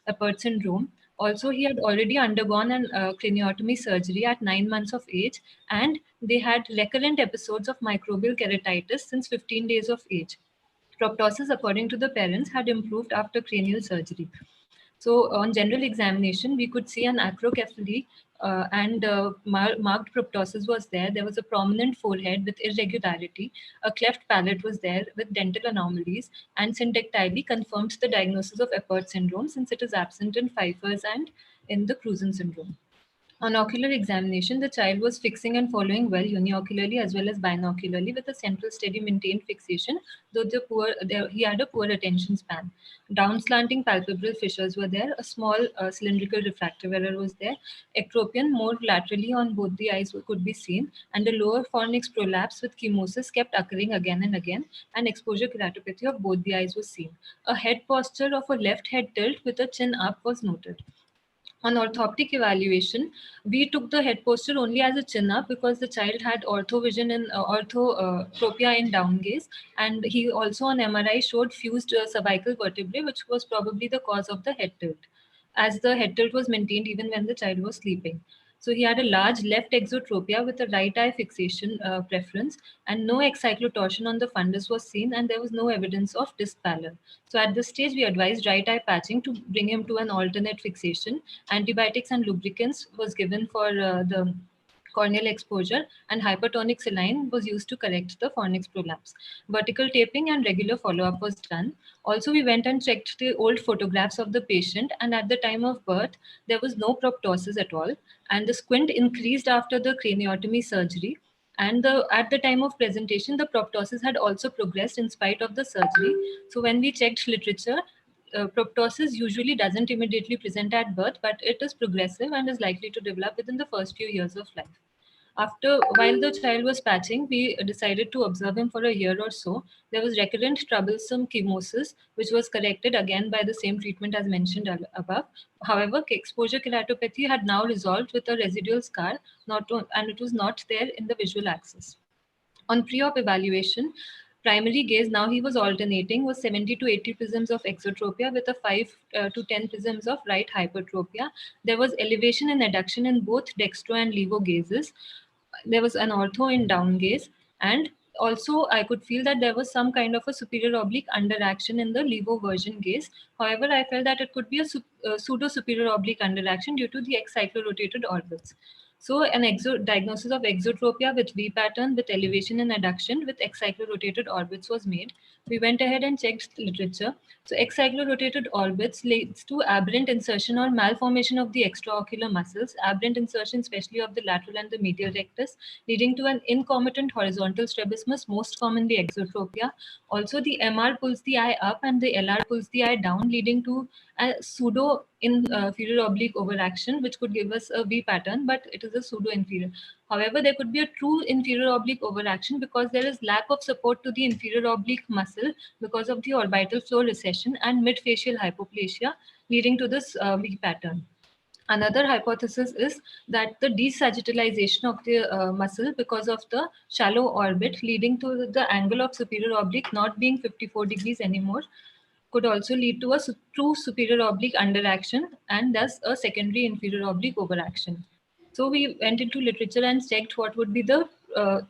Apert syndrome. Also, he had already undergone an craniotomy surgery at 9 months of age, and they had recurrent episodes of microbial keratitis since 15 days of age. Proptosis, according to the parents, had improved after cranial surgery. So on general examination, we could see an acrocephaly and marked proptosis was there. There was a prominent forehead with irregularity. A cleft palate was there with dental anomalies, and syndactyly confirmed the diagnosis of Apert syndrome since it is absent in Pfeiffer's and in the Cruzen syndrome. On ocular examination, the child was fixing and following well uniocularly as well as binocularly with a central steady maintained fixation, though he had a poor attention span. Down slanting palpebral fissures were there, a small cylindrical refractive error was there, ectropion more laterally on both the eyes could be seen, and a lower fornix prolapse with chemosis kept occurring again and again, and exposure keratopathy of both the eyes was seen. A head posture of a left head tilt with a chin up was noted. On orthoptic evaluation, we took the head posture only as a chin up because the child had orthovision and orthotropia in down gaze, and he also on MRI showed fused cervical vertebrae, which was probably the cause of the head tilt, as the head tilt was maintained even when the child was sleeping. So he had a large left exotropia with a right eye fixation preference, and no excyclotorsion on the fundus was seen, and there was no evidence of disc pallor. So at this stage, we advised right eye patching to bring him to an alternate fixation. Antibiotics and lubricants was given for the corneal exposure, and hypertonic saline was used to correct the fornix prolapse. Vertical taping and regular follow-up was done. Also, we went and checked the old photographs of the patient, and at the time of birth, there was no proptosis at all, and the squint increased after the craniotomy surgery. And at the time of presentation, the proptosis had also progressed in spite of the surgery. So when we checked literature, proptosis usually doesn't immediately present at birth, but it is progressive and is likely to develop within the first few years of life. While the child was patching, we decided to observe him for a year or so. There was recurrent troublesome chemosis, which was corrected again by the same treatment as mentioned above. However, exposure keratopathy had now resolved with a residual scar, and it was not there in the visual axis. On pre-op evaluation, primary gaze, now he was alternating, was 70 to 80 prisms of exotropia with a 5 to 10 prisms of right hypertropia. There was elevation and adduction in both dextro and levo gazes. There was an ortho in down gaze, and also I could feel that there was some kind of a superior oblique underaction in the levo version gaze. However, I felt that it could be a pseudo superior oblique underaction due to the excyclorotated orbits. So an diagnosis of exotropia with V pattern with elevation and adduction with excyclorotated orbits was made. We went ahead and checked literature. So excyclorotated orbits leads to aberrant insertion or malformation of the extraocular muscles, aberrant insertion especially of the lateral and the medial rectus, leading to an incomitant horizontal strabismus, most commonly exotropia. Also, the MR pulls the eye up and the LR pulls the eye down, leading to a pseudo inferior oblique overaction, which could give us a V pattern, but it is a pseudo inferior. However, there could be a true inferior oblique overaction because there is lack of support to the inferior oblique muscle because of the orbital floor recession and mid-facial hypoplasia, leading to this V pattern. Another hypothesis is that the desagittalization of the muscle because of the shallow orbit, leading to the angle of superior oblique not being 54 degrees anymore, could also lead to a true superior oblique underaction and thus a secondary inferior oblique overaction. So we went into literature and checked what would be the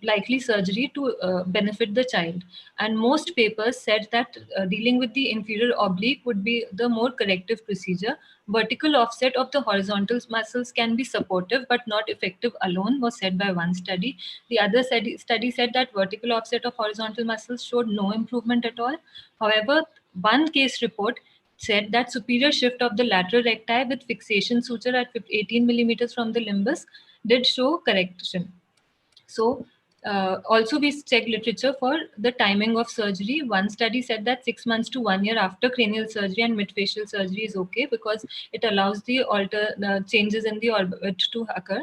likely surgery to benefit the child. And most papers said that dealing with the inferior oblique would be the more corrective procedure. Vertical offset of the horizontal muscles can be supportive but not effective alone, was said by one study. The other study said that vertical offset of horizontal muscles showed no improvement at all. However, one case report said that superior shift of the lateral recti with fixation suture at 18 millimeters from the limbus did show correction. So also we checked literature for the timing of surgery. One study said that 6 months to 1 year after cranial surgery and midfacial surgery is okay because it allows the changes in the orbit to occur.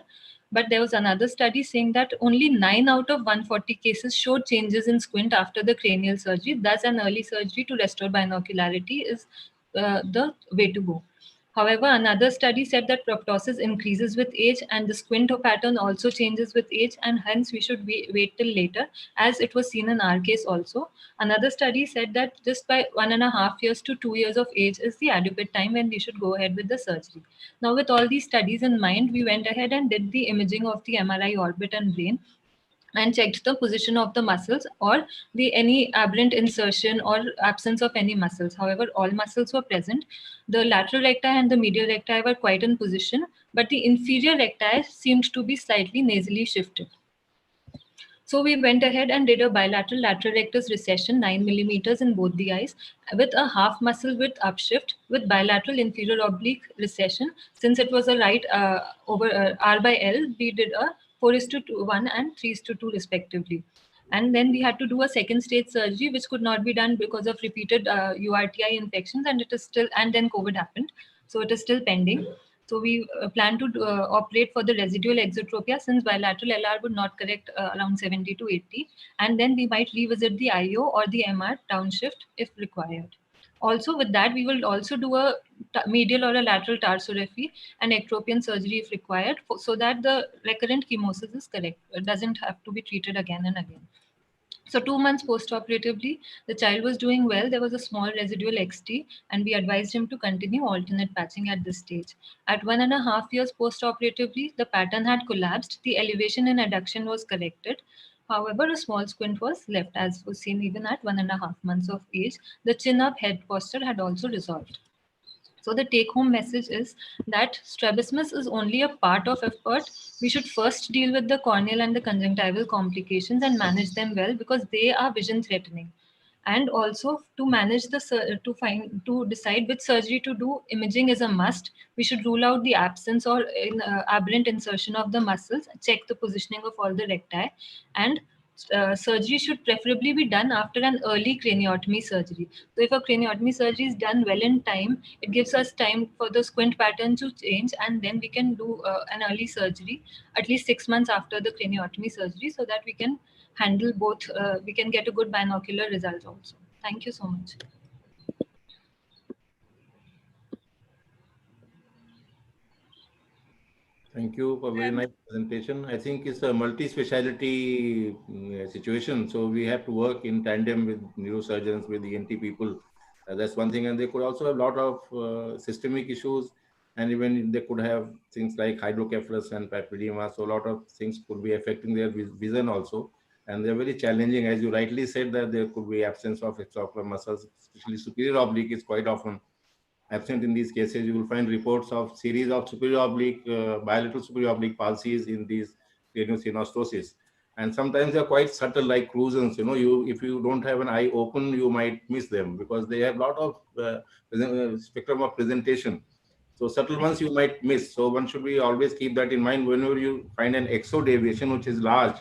But there was another study saying that only 9 out of 140 cases showed changes in squint after the cranial surgery. Thus, an early surgery to restore binocularity is the way to go. However, another study said that proptosis increases with age and the squint pattern also changes with age, and hence we should wait till later, as it was seen in our case also. Another study said that just by 1.5 years to 2 years of age is the adequate time when we should go ahead with the surgery. Now, with all these studies in mind, we went ahead and did the imaging of the MRI orbit and brain and checked the position of the muscles or any aberrant insertion or absence of any muscles. However, all muscles were present. The lateral recti and the medial recti were quite in position, but the inferior recti seemed to be slightly nasally shifted. So we went ahead and did a bilateral lateral rectus recession, 9 millimeters in both the eyes, with a half muscle width upshift with bilateral inferior oblique recession. Since it was a right over R by L, we did a 4:1 and 3:2 respectively. And then we had to do a second stage surgery, which could not be done because of repeated URTI infections, and it is still, and then COVID happened. So it is still pending. So we plan to operate for the residual exotropia since bilateral LR would not correct around 70 to 80. And then we might revisit the IO or the MR downshift if required. Also with that, we will also do a medial or a lateral tarsorrhaphy and ectropion surgery if required so that the recurrent chemosis is correct. It doesn't have to be treated again and again. So 2 months post-operatively, the child was doing well. There was a small residual XT, and we advised him to continue alternate patching at this stage. At 1.5 years post-operatively, the pattern had collapsed. The elevation and adduction was corrected. However, a small squint was left, as was seen even at 1.5 months of age. The chin-up head posture had also resolved. So the take-home message is that strabismus is only a part of effort. We should first deal with the corneal and the conjunctival complications and manage them well because they are vision threatening. And also to manage to decide which surgery to do, imaging is a must. We should rule out the absence or aberrant insertion of the muscles, check the positioning of all the recti, and surgery should preferably be done after an early craniotomy surgery. So if a craniotomy surgery is done well in time, it gives us time for the squint pattern to change, and then we can do an early surgery at least 6 months after the craniotomy surgery, so that we can handle both, we can get a good binocular result also. Thank you so much. Thank you for very nice presentation. I think it's a multi-speciality situation. So we have to work in tandem with neurosurgeons, with the ENT people. That's one thing. And they could also have a lot of systemic issues. And even they could have things like hydrocephalus and papilloma. So a lot of things could be affecting their vision also. And they're very challenging. As you rightly said, that there could be absence of extraocular muscles, especially superior oblique is quite often absent in these cases. You will find reports of series of superior oblique, bilateral superior oblique palsies in these craniosynostosis. And sometimes they're quite subtle, like crusions. You know, if you don't have an eye open, you might miss them because they have a lot of spectrum of presentation. So subtle ones you might miss. So one should be always keep that in mind whenever you find an exo deviation which is large,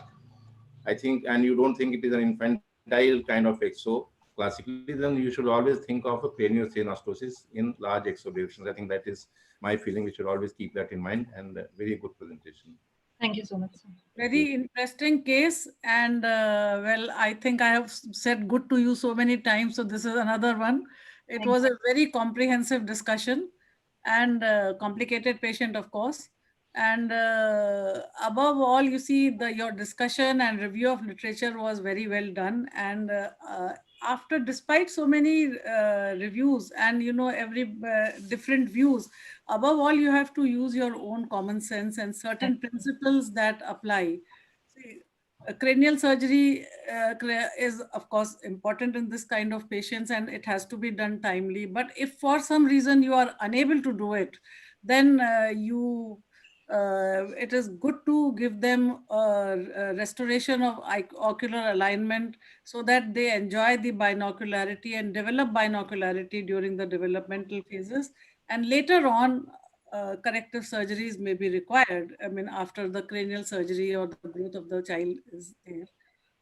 I think, and you don't think it is an infantile kind of exo classically, then you should always think of a craniosynostosis in large exo deviations. I think that is my feeling. We should always keep that in mind, and very good presentation. Thank you so much, sir. Very interesting case. And well, I think I have said good to you so many times. So this is another one. It was a very comprehensive discussion and complicated patient, of course. And above all, you see, your discussion and review of literature was very well done. And after, despite so many reviews and, you know, every different views, above all, you have to use your own common sense and certain principles that apply. See, cranial surgery is, of course, important in this kind of patients, and it has to be done timely. But if for some reason you are unable to do it, then it is good to give them restoration of ocular alignment so that they enjoy the binocularity and develop binocularity during the developmental phases. And later on, corrective surgeries may be required. I mean, after the cranial surgery or the growth of the child is there.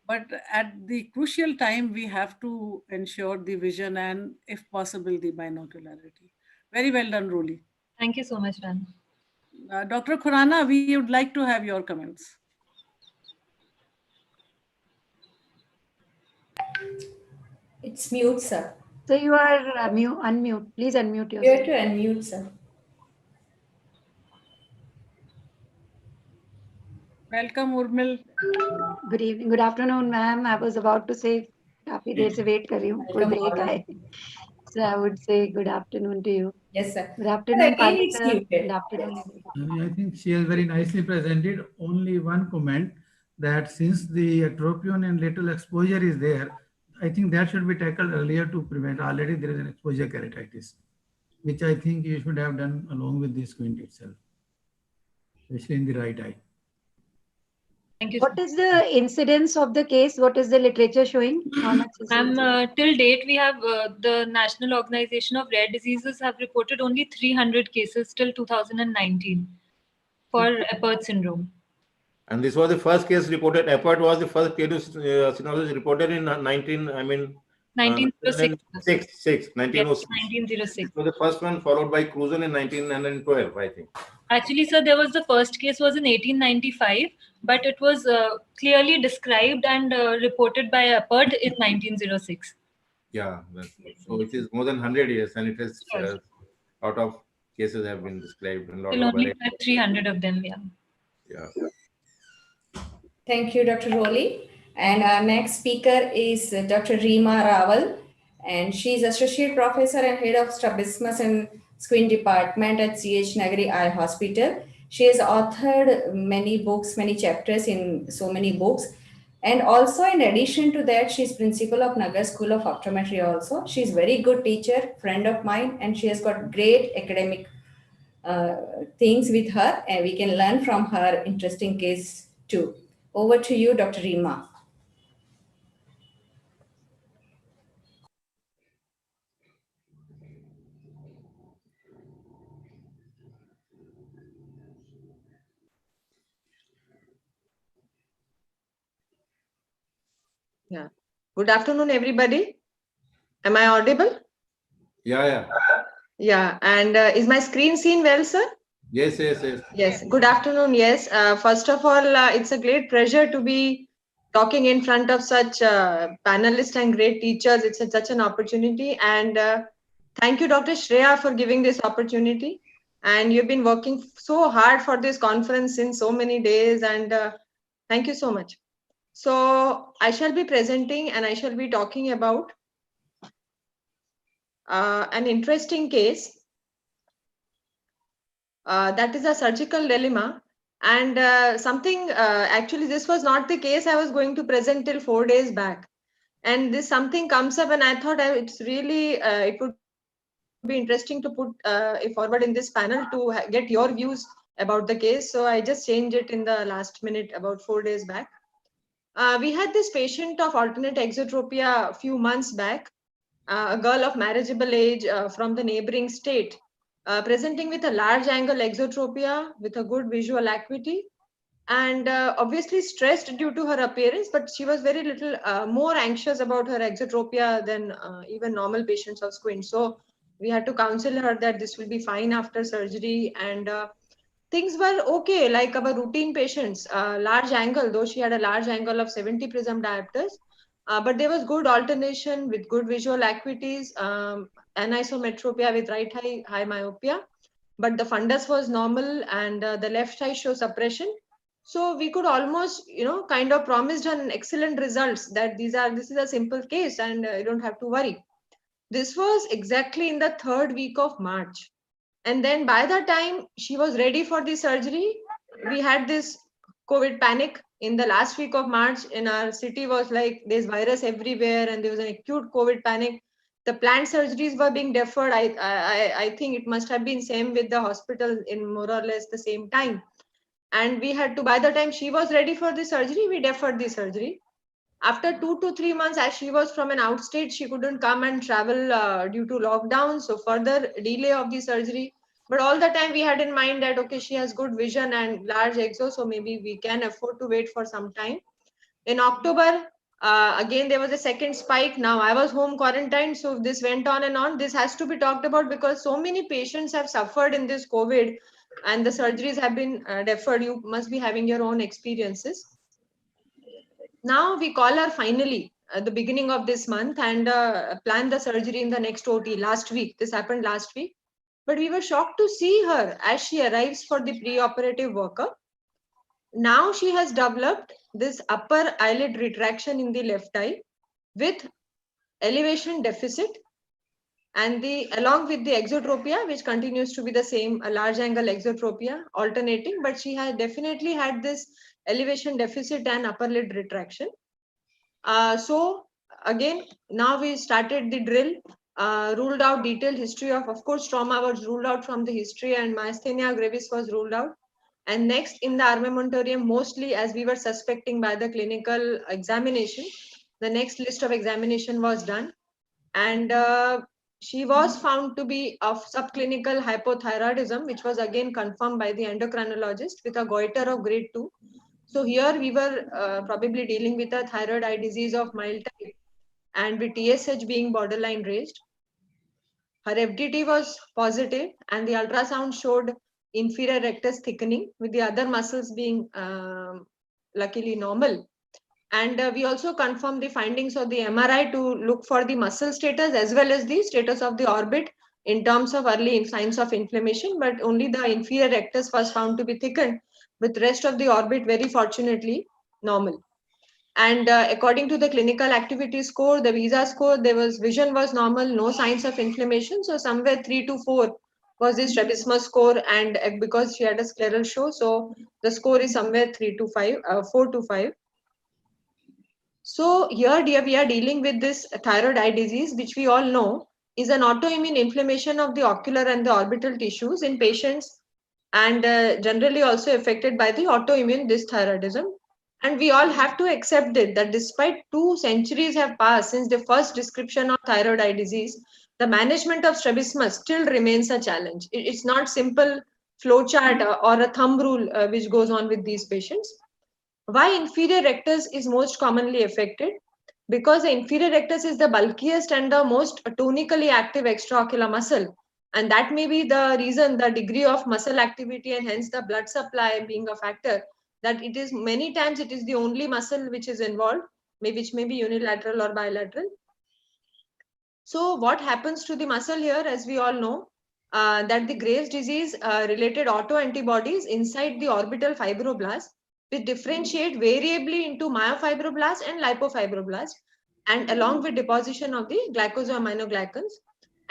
But at the crucial time, we have to ensure the vision and, if possible, the binocularity. Very well done, Roli. Thank you so much, Ran. Dr. Khurana, we would like to have your comments. It's mute, sir. So you are unmute. Please unmute yourself. You have to unmute, sir. Welcome, Urmil. Good evening. Good afternoon, ma'am. I was about to say काफी देर से wait कर रही हूँ. कोई break आए. So I would say good afternoon to you. Yes, sir. Good afternoon, Again, it's Palita. muted. Good afternoon, everyone. I think she has very nicely presented. Only one comment, that since the atropion and lateral exposure is there, I think that should be tackled earlier to prevent. Already there is an exposure keratitis, which I think you should have done along with the squint itself, especially in the right eye. Thank you. What is the incidence of the case? What is the literature showing? How much is it? Till date, we have the National Organization of Rare Diseases have reported only 300 cases till 2019 for Apert syndrome. And this was the first case reported. Apert was the first craniosynostosis reported in 1906. 1906. So the first one, followed by Cruzen in 1912, I think. Actually, sir, there was the first case was in 1895, but it was clearly described and reported by Apert in 1906. Yeah, so it is more than 100 years, and it has a lot of cases have been described. And Still only 300 of them, yeah. Yeah. Thank you, Dr. Roli. And our next speaker is Dr. Reema Rawal, and she is Associate Professor and Head of Strabismus and Squint Department at CH Nagari Eye Hospital. She has authored many books, many chapters in so many books. And also, in addition to that, she's principal of Nagar School of Optometry also. She's very good teacher, friend of mine, and she has got great academic things with her, and we can learn from her interesting case too. Over to you, Dr. Reema. Yeah. Good afternoon, everybody. Am I audible? Yeah. Yeah. And is my screen seen well, sir? Yes. Yes. Good afternoon. Yes. First of all, it's a great pleasure to be talking in front of such panelists and great teachers. It's such an opportunity. And thank you, Dr. Shreya, for giving this opportunity. And you've been working so hard for this conference in so many days. And thank you so much. So I shall be presenting and I shall be talking about an interesting case that is a surgical dilemma. And actually, this was not the case I was going to present till 4 days back. And this something comes up, and I thought it's really, it would be interesting to put it forward in this panel to get your views about the case. So I just changed it in the last minute about 4 days back. We had this patient of alternate exotropia a few months back, a girl of marriageable age from the neighboring state, presenting with a large angle exotropia with a good visual acuity, and obviously stressed due to her appearance, but she was very little more anxious about her exotropia than even normal patients of squint. So we had to counsel her that this will be fine after surgery, and things were okay, like our routine patients. Large angle, though she had a large angle of 70 prism diopters, but there was good alternation with good visual acuities, anisometropia with right eye high myopia, but the fundus was normal, and the left eye show suppression. So we could almost, kind of promised an excellent results that this is a simple case and you don't have to worry. This was exactly in the 3rd week of March. And then by the time she was ready for the surgery, we had this COVID panic in the last week of March. In our city was like there's virus everywhere, and there was an acute COVID panic. The planned surgeries were being deferred. I think it must have been same with the hospital in more or less the same time. And we had to, by the time she was ready for the surgery, we deferred the surgery. After 2 to 3 months, as she was from an outstate, she couldn't come and travel due to lockdown. So further delay of the surgery. But all the time we had in mind that, okay, she has good vision and large exo, so maybe we can afford to wait for some time. In October, again, there was a second spike. Now I was home quarantined. So this went on and on. This has to be talked about because so many patients have suffered in this COVID and the surgeries have been deferred. You must be having your own experiences. Now we call her finally at the beginning of this month and plan the surgery in the next OT last week. This happened last week. But we were shocked to see her as she arrives for the preoperative workup. Now she has developed this upper eyelid retraction in the left eye with elevation deficit, and along with the exotropia, which continues to be the same, a large angle exotropia alternating, but she has definitely had this elevation deficit and upper lid retraction. So again, now we started the drill, ruled out detailed history of course, trauma was ruled out from the history and myasthenia gravis was ruled out. And next in the armamentarium, mostly as we were suspecting by the clinical examination, the next list of examination was done. And she was found to be of subclinical hypothyroidism, which was again confirmed by the endocrinologist with a goiter of grade 2. So here we were probably dealing with a thyroid eye disease of mild type and with TSH being borderline raised. Her FDT was positive and the ultrasound showed inferior rectus thickening with the other muscles being luckily normal. And we also confirmed the findings of the MRI to look for the muscle status as well as the status of the orbit in terms of early signs of inflammation, but only the inferior rectus was found to be thickened, with rest of the orbit very fortunately normal. And according to the clinical activity score, the visa score, vision was normal, no signs of inflammation. So somewhere 3 to 4 was the strabismus score, and because she had a scleral show, so the score is somewhere 4 to 5. So here we are dealing with this thyroid eye disease, which we all know is an autoimmune inflammation of the ocular and the orbital tissues in patients, and generally also affected by the autoimmune dysthyroidism. And we all have to accept it that despite 2 centuries have passed since the first description of thyroid eye disease, the management of strabismus still remains a challenge. It's not simple flowchart or a thumb rule which goes on with these patients. Why inferior rectus is most commonly affected? because the inferior rectus is the bulkiest and the most tonically active extraocular muscle. And that may be the reason, the degree of muscle activity and hence the blood supply being a factor, that it is many times it is the only muscle which is involved, which may be unilateral or bilateral. So what happens to the muscle here, as we all know, that the Graves' disease related autoantibodies inside the orbital fibroblast which differentiate variably into myofibroblast and lipofibroblast, and along with deposition of the glycosaminoglycans,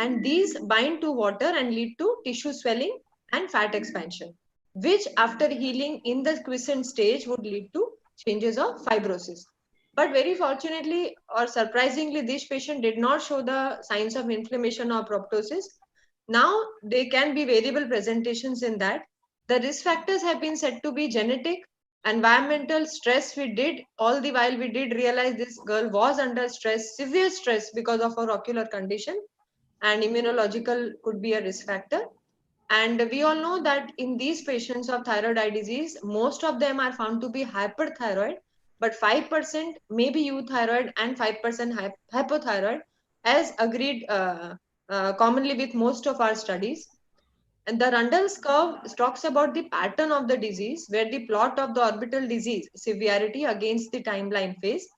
and these bind to water and lead to tissue swelling and fat expansion, which after healing in the quiescent stage would lead to changes of fibrosis. But very fortunately or surprisingly, this patient did not show the signs of inflammation or proptosis. Now they can be variable presentations in that. The risk factors have been said to be genetic, environmental, stress. We did all the while we did realize this girl was under stress, severe stress because of her ocular condition, and immunological could be a risk factor. And we all know that in these patients of thyroid eye disease, most of them are found to be hyperthyroid, but 5% may be euthyroid and 5% hypothyroid, as agreed commonly with most of our studies. And the Rundle's curve talks about the pattern of the disease, where the plot of the orbital disease severity against the timeline phase,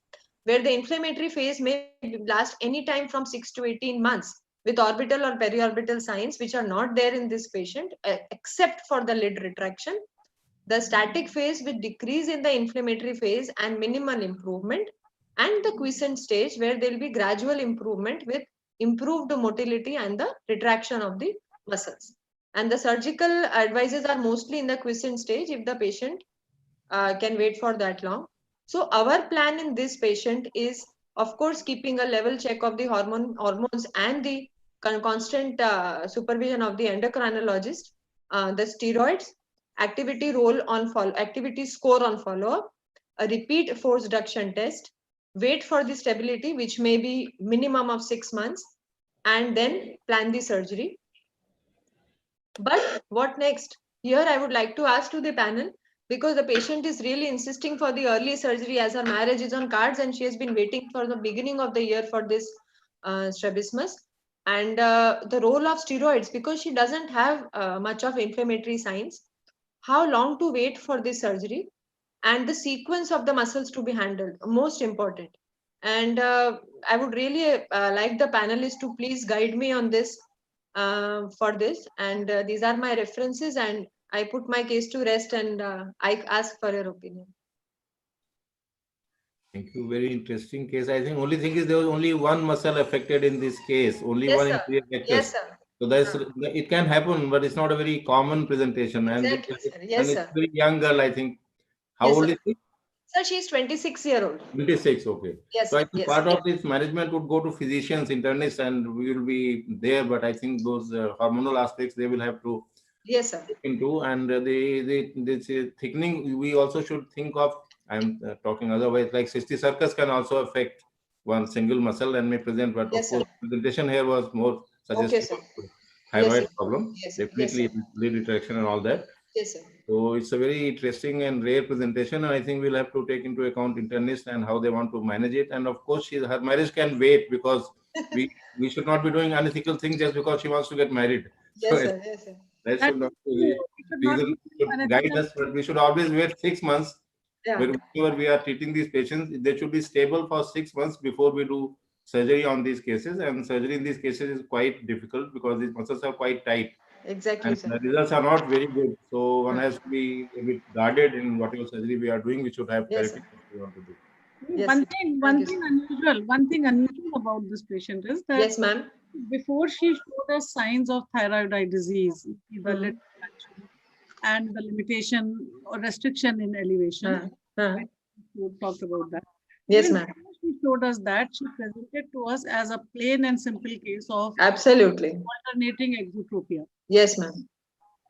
where the inflammatory phase may last any time from 6 to 18 months, with orbital or periorbital signs which are not there in this patient, except for the lid retraction. The static phase with decrease in the inflammatory phase and minimal improvement, and the quiescent stage where there will be gradual improvement with improved motility and the retraction of the muscles. And the surgical advices are mostly in the quiescent stage if the patient can wait for that long. So our plan in this patient is, of course, keeping a level check of the hormones and the constant supervision of the endocrinologist, the steroids, activity score on follow-up, a repeat force reduction test, wait for the stability, which may be minimum of 6 months, and then plan the surgery. But what next? Here I would like to ask to the panel, because the patient is really insisting for the early surgery as her marriage is on cards and she has been waiting for the beginning of the year for this strabismus. And the role of steroids, because she doesn't have much of inflammatory signs, how long to wait for this surgery, and the sequence of the muscles to be handled, most important. And I would really like the panelists to please guide me on this for this. And these are my references, and I put my case to rest, and I ask for your opinion. Thank you. Very interesting case. I think only thing is there was only one muscle affected in this case. Only Yes, one sir. inferior rectus. Yes, sir. So that's it can happen, but it's not a very common presentation. Exactly, And, sir. Yes, and it's sir. a very young girl, I think. How Yes, old sir. is she? Sir, she is 26-year-old. 26, okay. Yes, So I sir. think Yes. part of this management would go to physicians, internists, and we will be there. But I think those hormonal aspects they will have to Yes, sir. look into. And this thickening, we also should think of. I'm talking otherwise, like cysticercus can also affect one single muscle and may present. But Yes, of course, sir. presentation here was more Okay, suggestive sir. of Yes, thyroid sir. problem. Yes, sir. Yes, Definitely sir. lid retraction and all that. Yes, sir. So it's a very interesting and rare presentation, and I think we'll have to take into account internists and how they want to manage it. And of course, her marriage can wait, because we should not be doing unethical things just because she wants to get married. So Yes, sir. Yes, sir. that should not be reason should guide us, but we should always wait 6 months. Yeah. Whenever we are treating these patients, they should be stable for 6 months before we do surgery on these cases. And surgery in these cases is quite difficult because these muscles are quite tight. Exactly, And sir. the results are not very good. So one has to be a bit guarded in whatever surgery we are doing. We should have Yes, clarity what we want to do. Yes, One sir. thing, Thank one you, thing sir. unusual, one thing unusual about this patient is that Yes, ma'am. before she showed us signs of thyroid eye disease, the Hmm. lid retraction and the limitation or restriction in elevation. We talked about that. Yes, Even ma'am. before she showed us that, she presented to us as a plain and simple case of Absolutely. alternating exotropia. Yes, ma'am.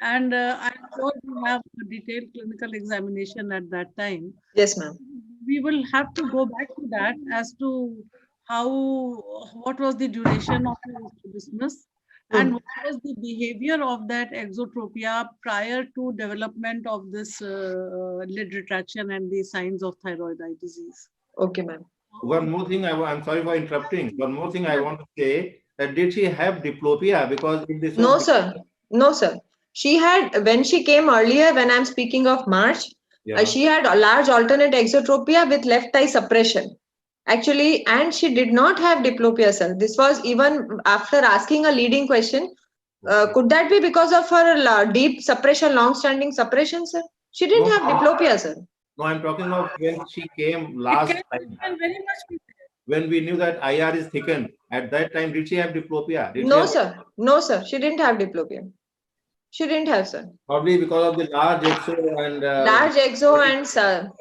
And I'm sure we have a detailed clinical examination at that time. Yes, ma'am. We will have to go back to that as to what was the duration of the strabismus and what was the behavior of that exotropia prior to development of this lid retraction and the signs of thyroid eye disease. Okay, ma'am. One more thing, I'm sorry for interrupting. One more thing I want to say, that did she have diplopia? Because if this No, was sir. No, sir. She had, when she came earlier, when I'm speaking of March, yeah. she had a large alternate exotropia with left eye suppression. Actually, and she did not have diplopia, sir. This was even after asking a leading question. Could that be because of her deep suppression, long-standing suppression, sir? She didn't have diplopia, sir. No, I'm talking of when she came last time. Very much. When we knew that IR is thickened, at that time, did she have diplopia? Did she No, have, sir. No, sir. She didn't have diplopia. She didn't have, sir. probably because of the large exo and Large exo and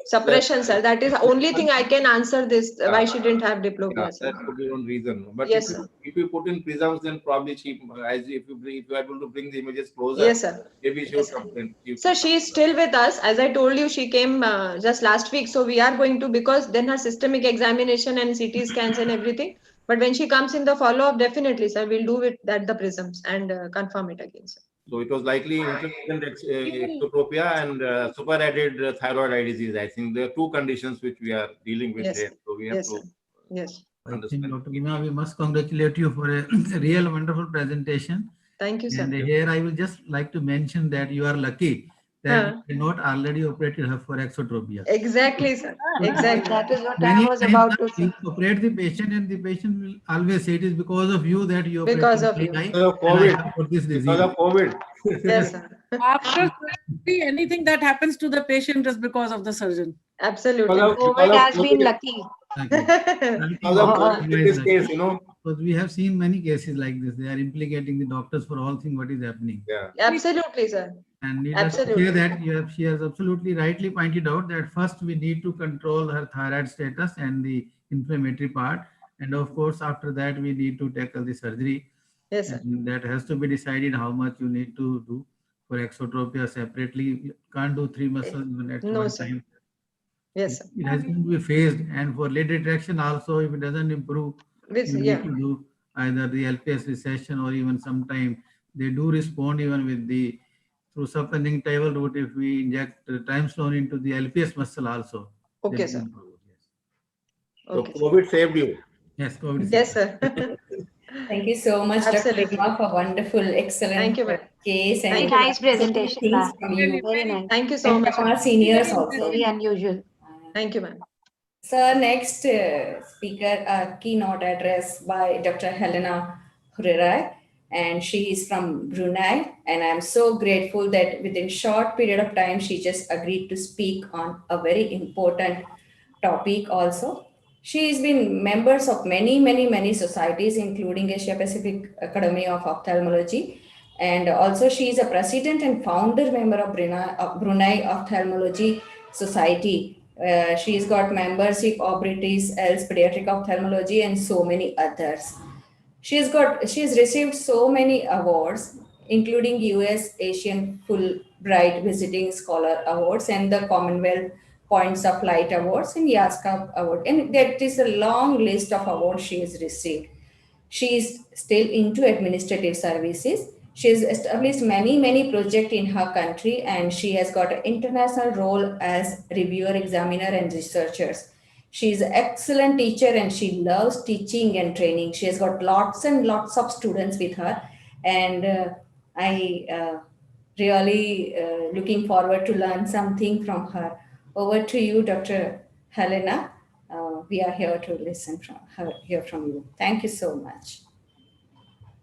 suppression, sir. That is the only thing I can answer this, why she didn't have diplopia, yeah, sir. that could be one reason. But Yes, if sir. you put in prisms, then probably she, as if you are able to bring the images closer, Yes, sir. maybe she would complain. Sir, she is still with us. As I told you, she came just last week. So we are going to, because then her systemic examination and CT scans and everything. But when she comes in the follow-up, definitely, sir, we'll do it at the prisms and confirm it again, sir. So it was likely intermittent exotropia and superadded thyroid eye disease. I think there are two conditions which we are dealing with Yes, here. sir. So we have Yes, to sir. Yes. I think, Dr. Gina, we must congratulate you for a real wonderful presentation. Thank you, sir. And here I will just like to mention that you are lucky that you not already operated her for exotropia. Exactly, sir. Exactly. That is what Many I was times about to say. you operate the patient and the patient will always say it is because of you that you operated Because of my you. eye because of and I COVID. have got this disease. Because of COVID. Yes, sir. After surgery, anything that happens to the patient is because of the surgeon. Absolutely. COVID has been lucky. This case, you know. Because we have seen many cases like this. They are implicating the doctors for all things what is happening. Yeah. Absolutely, sir. And needless to Absolutely. say that she has absolutely rightly pointed out that first we need to control her thyroid status and the inflammatory part. And of course, after that, we need to tackle the surgery. Yes, sir. And that has to be decided how much you need to do for exotropia separately. You can't do 3 muscles even at No, one sir. time. Yes, sir. It has to be phased. And for lead retraction also, if it doesn't improve, you need to do either the LPS recession or even sometime they do respond even with the through subconjunctival route if we inject timestone into the LPS muscle also. Okay, sir. So Okay, COVID saved you. Yes, COVID saved. Yes, sir. Thank you so much, Absolutely. Dr. Rima, for wonderful, excellent Thank you, ma'am. case. And Very nice presentation, things ma'am. from you. Very nice. Thank you so And much. from our seniors also. Very unusual. Thank you, ma'am. So next speaker, keynote address by Dr. Helena Hurirai, and she is from Brunei. And I'm so grateful that within short period of time, she just agreed to speak on a very important topic also. She's been members of many societies, including Asia Pacific Academy of Ophthalmology. And also she is a president and founder member of Brunei Ophthalmology Society. She's got membership of British Els Pediatric Ophthalmology and so many others. She's received so many awards, including US Asian Fulbright Visiting Scholar Awards and the Commonwealth Points of Light Awards and YASCA Award. And that is a long list of awards she has received. She is still into administrative services. She has established many projects in her country, and she has got an international role as reviewer, examiner, and researchers. She is an excellent teacher and she loves teaching and training. She has got lots and lots of students with her. And I really looking forward to learn something from her. Over to you, Dr. Helena. We are here to hear from you. Thank you so much.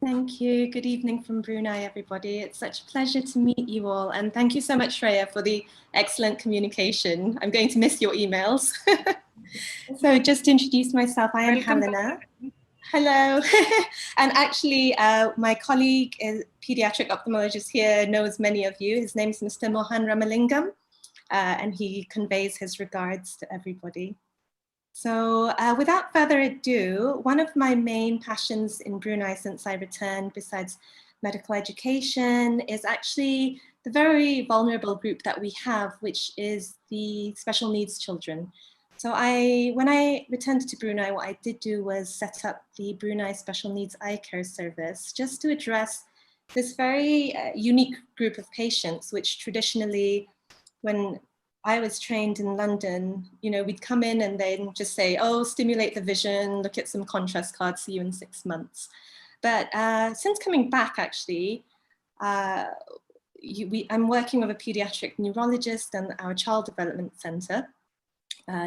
Thank you. Good evening from Brunei, everybody. It's such a pleasure to meet you all. And thank you so much, Shreya, for the excellent communication. I'm going to miss your emails. So just to introduce myself, I am Helena. Hello. And actually, my colleague, a pediatric ophthalmologist here, knows many of you. His name is Mr. Mohan Ramalingam, and he conveys his regards to everybody. So without further ado, one of my main passions in Brunei since I returned, besides medical education, is actually the very vulnerable group that we have, which is the special needs children. So when I returned to Brunei, what I did do was set up the Brunei Special Needs Eye Care Service just to address this very unique group of patients, which traditionally, when I was trained in London, you know, we'd come in and then just say, oh, stimulate the vision, look at some contrast cards, see you in 6 months. But since coming back, actually, I'm working with a pediatric neurologist and our Child Development Center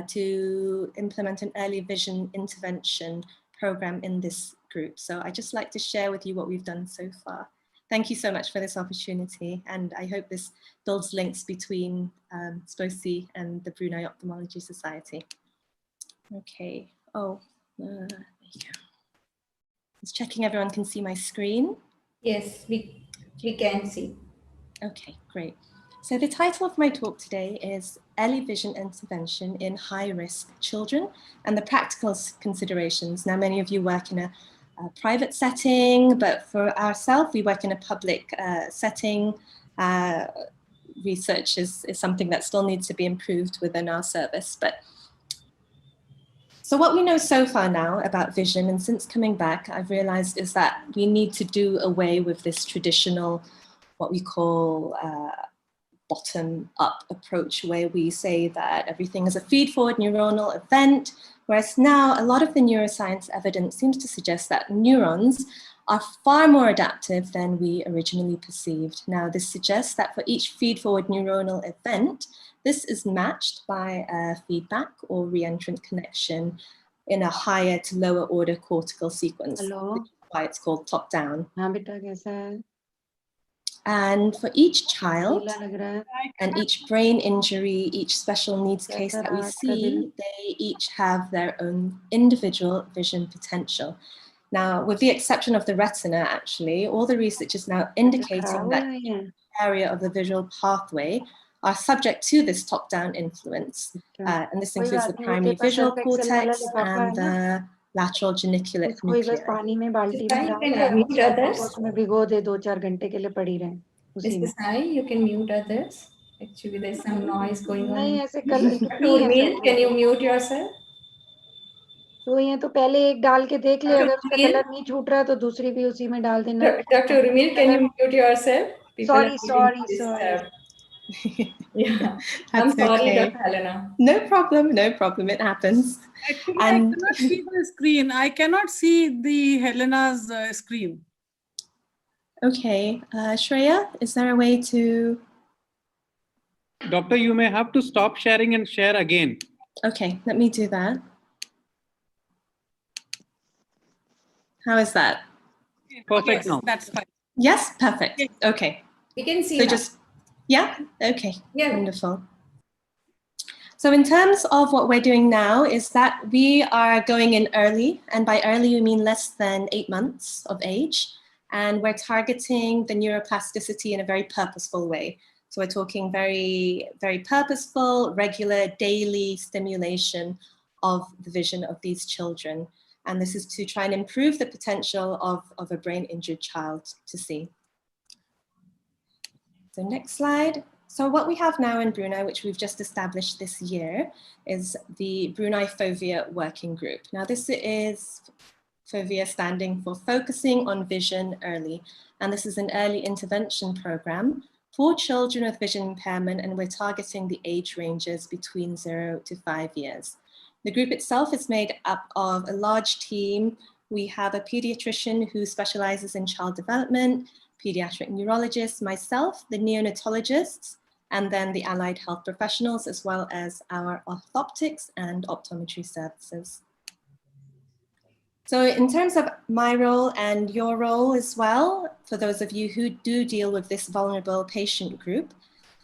to implement an early vision intervention program in this group. So I'd just like to share with you what we've done so far. Thank you so much for this opportunity, and I hope this builds links between SPOSI and the Brunei Ophthalmology Society. Okay, there you go. Just checking everyone can see my screen. Yes, we can see. Okay, great. So the title of my talk today is Early Vision Intervention in High-Risk Children and the Practical Considerations. Now, many of you work in a private setting, but for ourselves, we work in a public setting. Research is something that still needs to be improved within our service. So what we know so far now about vision, and since coming back, I've realized is that we need to do away with this traditional, what we call bottom-up approach, where we say that everything is a feed-forward neuronal event, whereas now a lot of the neuroscience evidence seems to suggest that neurons are far more adaptive than we originally perceived. Now, this suggests that for each feed-forward neuronal event, this is matched by a feedback or reentrant connection in a higher to lower order cortical sequence. Hello. Which is why it's called top-down. हाँ बेटा कैसा है? And for each child and each brain injury, each special needs case that we see, they each have their own individual vision potential. Now, with the exception of the retina, actually, all the research is now indicating that each area of the visual pathway are subject to this top-down influence. And this includes the primary visual cortex and the lateral geniculate nuclei. पानी में बाल्टी में उसमें भिगो दे 2-4 घंटे के लिए पड़ी रहे उसी में. Mr. Sai, you can mute others. Actually, there's some noise going on. नहीं ऐसे कल Urmil, can you mute yourself? तो ये तो पहले एक डाल के देख ले, अगर उसका कलर नहीं छूट रहा तो दूसरी भी उसी में डाल देना. Dr. Urmil, can you mute yourself? Sorry. Yeah, I'm sorry, Dr. Helena. No problem, it happens. Actually, I cannot see the screen. I cannot see the Helena's screen. Okay, Shreya, is there a way to? Doctor, you may have to stop sharing and share again. Okay, let me do that. How is that? Perfect now. That's fine. Yes, perfect. Okay. We can see so that. just, yeah, okay, yeah. Wonderful. So in terms of what we're doing now is that we are going in early, and by early we mean less than 8 months of age, and we're targeting the neuroplasticity in a very purposeful way. So we're talking very, very purposeful, regular, daily stimulation of the vision of these children. And this is to try and improve the potential of a brain injured child to see. So next slide. So what we have now in Brunei, which we've just established this year, is the Brunei FOVIA Working Group. Now this is FOVIA standing for Focusing on Vision Early. And this is an early intervention program for children with vision impairment, and we're targeting the age ranges between 0 to 5 years. The group itself is made up of a large team. We have a pediatrician who specializes in child development, pediatric neurologist, myself, the neonatologists, and then the allied health professionals, as well as our orthoptics and optometry services. So in terms of my role and your role as well, for those of you who do deal with this vulnerable patient group,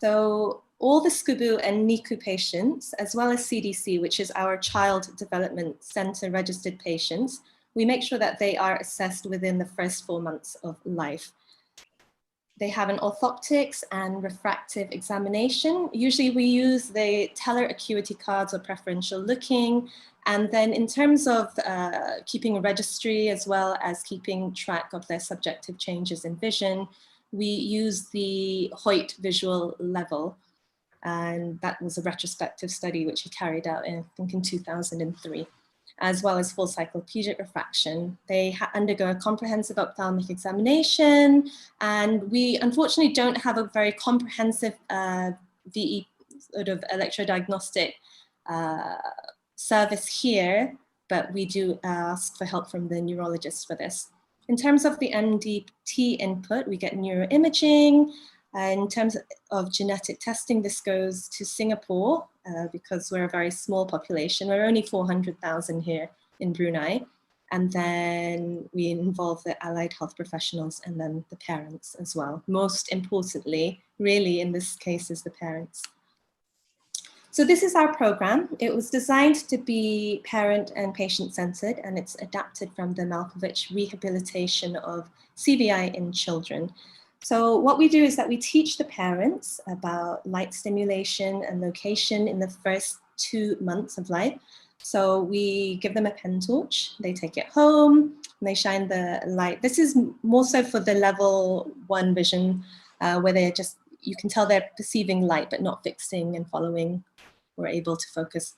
so all the SCUBU and NICU patients, as well as CDC, which is our Child Development Center registered patients, we make sure that they are assessed within the first 4 months of life. They have an orthoptics and refractive examination. Usually we use the teller acuity cards or preferential looking. And then in terms of keeping a registry as well as keeping track of their subjective changes in vision, we use the Hoyt visual level. And that was a retrospective study which he carried out in, I think, in 2003, as well as full cyclopedic refraction. They undergo a comprehensive ophthalmic examination, and we unfortunately don't have a very comprehensive sort of electrodiagnostic service here, but we do ask for help from the neurologist for this. In terms of the MDT input, we get neuroimaging. In terms of genetic testing, this goes to Singapore because we're a very small population. We're only 400,000 here in Brunei. And then we involve the allied health professionals and then the parents as well. Most importantly, really in this case, is the parents. So this is our program. It was designed to be parent and patient-centered, and it's adapted from the Malkovich rehabilitation of CVI in children. So what we do is that we teach the parents about light stimulation and location in the first 2 months of life. So we give them a pen torch, they take it home, and they shine the light. This is more so for the level 1 vision, where they're just, you can tell they're perceiving light, but not fixing and following or able to focus.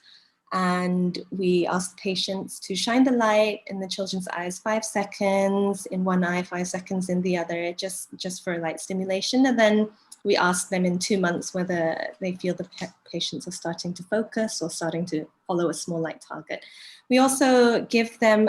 And we ask patients to shine the light in the children's eyes 5 seconds in one eye, 5 seconds in the other, just for light stimulation. And then we ask them in 2 months whether they feel the patients are starting to focus or starting to follow a small light target. We also give them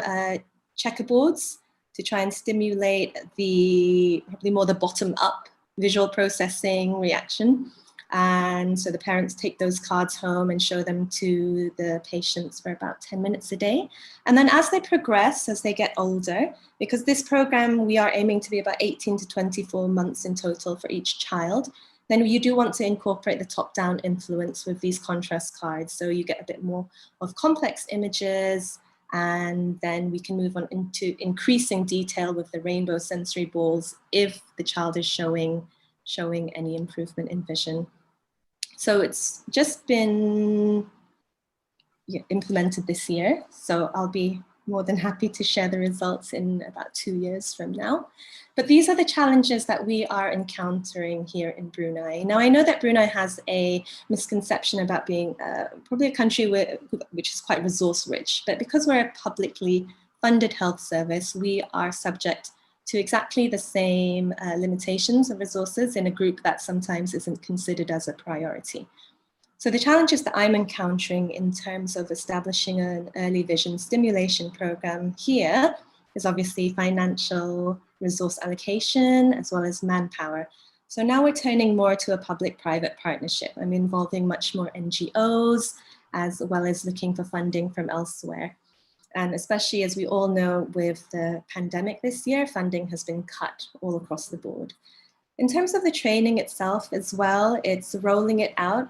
checkerboards to try and stimulate probably more the bottom up visual processing reaction. And so the parents take those cards home and show them to the patients for about 10 minutes a day. And then as they progress, as they get older, because this program, we are aiming to be about 18 to 24 months in total for each child, then you do want to incorporate the top-down influence with these contrast cards. So you get a bit more of complex images, and then we can move on into increasing detail with the rainbow sensory balls if the child is showing any improvement in vision. So it's just been implemented this year. So I'll be more than happy to share the results in about 2 years from now. But these are the challenges that we are encountering here in Brunei. Now, I know that Brunei has a misconception about being probably a country which is quite resource rich, but because we're a publicly funded health service, we are subject to exactly the same limitations of resources in a group that sometimes isn't considered as a priority. So the challenges that I'm encountering in terms of establishing an early vision stimulation program here is obviously financial resource allocation as well as manpower. So now we're turning more to a public-private partnership. I'm involving much more NGOs as well as looking for funding from elsewhere. And especially as we all know with the pandemic this year, funding has been cut all across the board. In terms of the training itself as well, it's rolling it out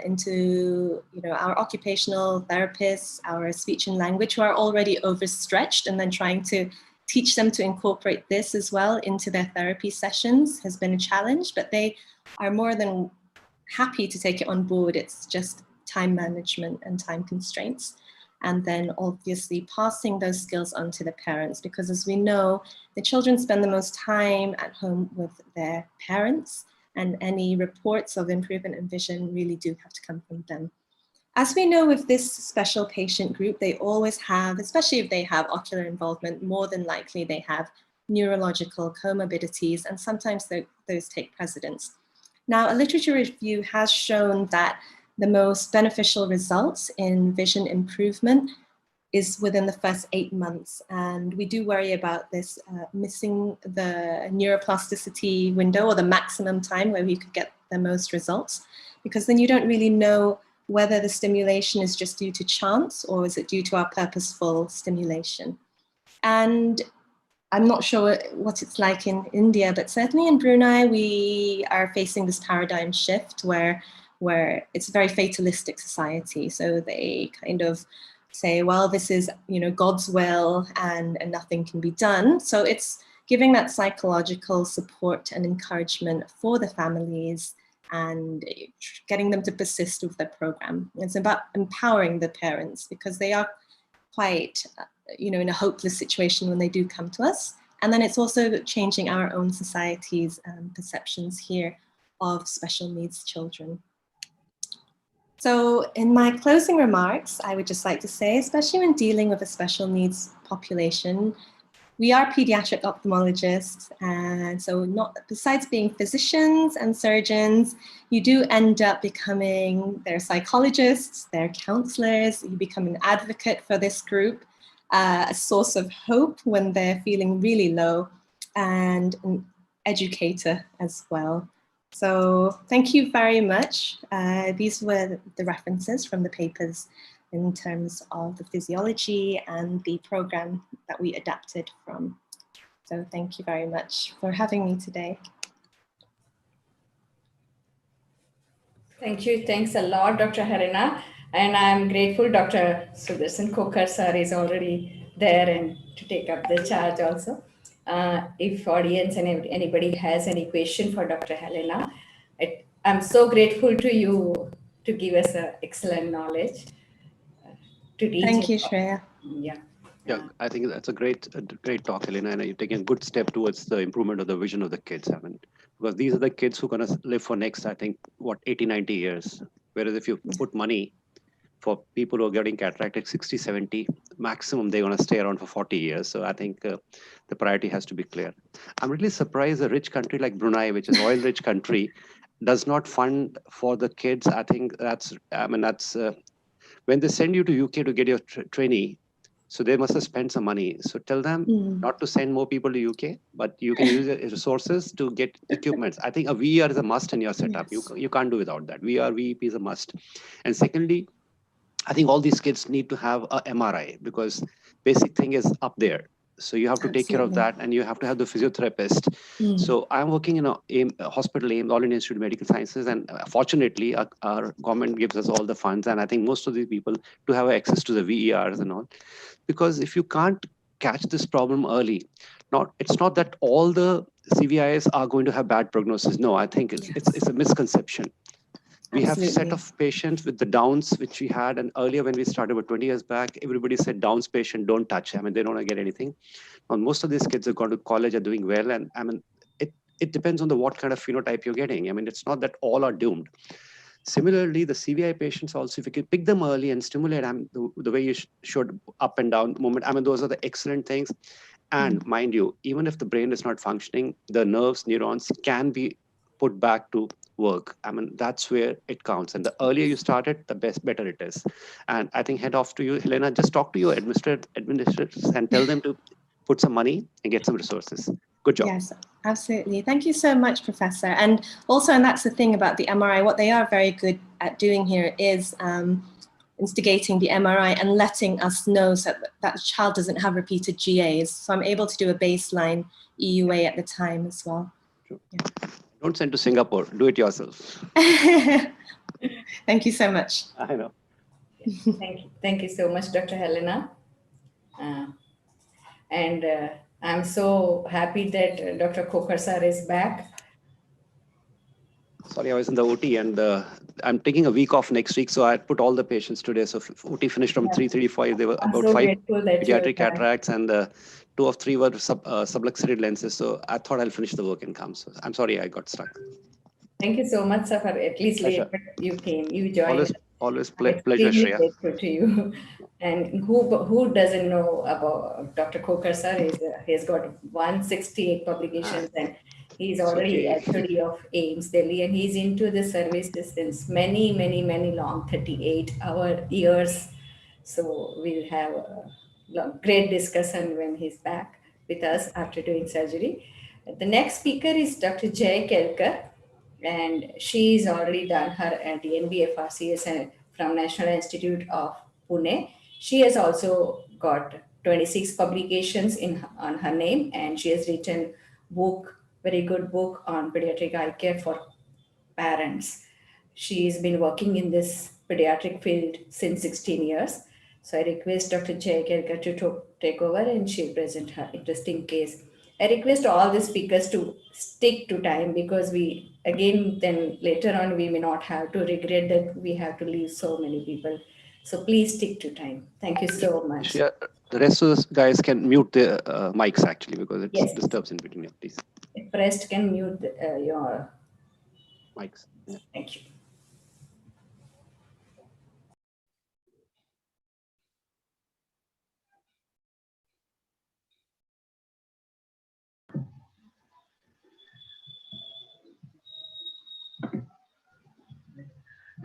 into our occupational therapists, our speech and language who are already overstretched, and then trying to teach them to incorporate this as well into their therapy sessions has been a challenge, but they are more than happy to take it on board. It's just time management and time constraints. And then obviously passing those skills on to the parents, because as we know, the children spend the most time at home with their parents, and any reports of improvement in vision really do have to come from them. As we know with this special patient group, they always have, especially if they have ocular involvement, more than likely they have neurological comorbidities, and sometimes those take precedence. Now, a literature review has shown that the most beneficial results in vision improvement is within the first 8 months. And we do worry about this missing the neuroplasticity window or the maximum time where we could get the most results, because then you don't really know whether the stimulation is just due to chance or is it due to our purposeful stimulation. And I'm not sure what it's like in India, but certainly in Brunei, we are facing this paradigm shift where it's a very fatalistic society. So they kind of say, well, this is God's will and nothing can be done. So it's giving that psychological support and encouragement for the families and getting them to persist with the program. It's about empowering the parents because they are quite in a hopeless situation when they do come to us. And then it's also changing our own society's perceptions here of special needs children. So in my closing remarks, I would just like to say, especially when dealing with a special needs population, we are pediatric ophthalmologists, and so besides being physicians and surgeons, you do end up becoming their psychologists, their counselors, you become an advocate for this group, a source of hope when they're feeling really low, and an educator as well. So thank you very much. These were the references from the papers in terms of the physiology and the program that we adapted from. So thank you very much for having me today. Thank you. Thanks a lot, Dr. Harina. And I'm grateful Dr. Sudarshan Kokar sir is already there and to take up the charge also. If audience and anybody has any question for Dr. Helena, I'm so grateful to you to give us excellent knowledge. To teach. Thank you, Shreya. Yeah. Yeah, I think that's a great talk, Helena, and you're taking a good step towards the improvement of the vision of the kids. I mean, because these are the kids who are going to live for next, I think, what, 80, 90 years. Whereas if you put money for people who are getting cataract at 60, 70, maximum, they're going to stay around for 40 years. So I think the priority has to be clear. I'm really surprised a rich country like Brunei, which is oil-rich country, does not fund for the kids. I think that's, when they send you to UK to get your trainee, so they must have spent some money. So tell them not to send more people to UK, but you can use resources to get equipments. I think a VER is a must in your setup. Yes. You can't do without that. VER, VEP is a must. And secondly, I think all these kids need to have a MRI because basic thing is up there. So you have to take care of that, and you have to have the physiotherapist. So I'm working in a hospital, All Indian Institute of Medical Sciences, and fortunately, our government gives us all the funds, and I think most of these people to have access to the VERs and all. Because if you can't catch this problem early, it's not that all the CVIs are going to have bad prognosis. No, I think it's a misconception. We have a set of patients with the Downs, which we had, and earlier when we started about 20 years back, everybody said Downs patient, don't touch. I mean, they don't want to get anything. Now, most of these kids have gone to college, are doing well, and I mean, it depends on what kind of phenotype you're getting. I mean, it's not that all are doomed. Similarly, the CVI patients also, if you can pick them early and stimulate the way you should, up and down movement, I mean, those are the excellent things. And mind you, even if the brain is not functioning, the nerves, neurons can be put back to work. I mean, that's where it counts. And the earlier you start it, the better it is. And I think head off to you, Helena, just talk to your administrators and tell them to put some money and get some resources. Good job. Yes, absolutely. Thank you so much, Professor. And also, and that's the thing about the MRI, what they are very good at doing here is instigating the MRI and letting us know so that the child doesn't have repeated GAs. So I'm able to do a baseline EUA at the time as well. Yeah. Don't send to Singapore. Do it yourself. Thank you so much. I know. Thank you. Thank you so much, Dr. Helena. I'm so happy that Dr. Kokar sir is back. Sorry, I was in the OT, and I'm taking a week off next week, so I put all the patients today. So OT finished from 3:35. There were about 5 pediatric cataracts, and 2 of 3 were subluxated lenses. So I thought I'll finish the work and come. So I'm sorry I got stuck. Thank you so much, sir, for at least later you came. You joined. Always pleasure, Shreya. Grateful to you. And who doesn't know about Dr. Kokar sir? He has got 168 publications, and he's already HOD of AIMS Delhi, and he's into the services since many long 38 years. So we'll have a great discussion when he's back with us after doing surgery. The next speaker is Dr. Jay Kelkar, and she's already done her DNB FRCS from National Institute of Pune. She has also got 26 publications on her name, and she has written very good book on pediatric eye care for parents. She's been working in this pediatric field since 16 years. So I request Dr. Jay Kelkar to take over, and she'll present her interesting case. I request all the speakers to stick to time, because then later on we may not have to regret that we have to leave so many people. So please stick to time. Thank you so much. Yeah, the rest of the guys can mute the mics actually, because it disturbs in between. Yeah, please. Pressed can mute your mics. Thank you.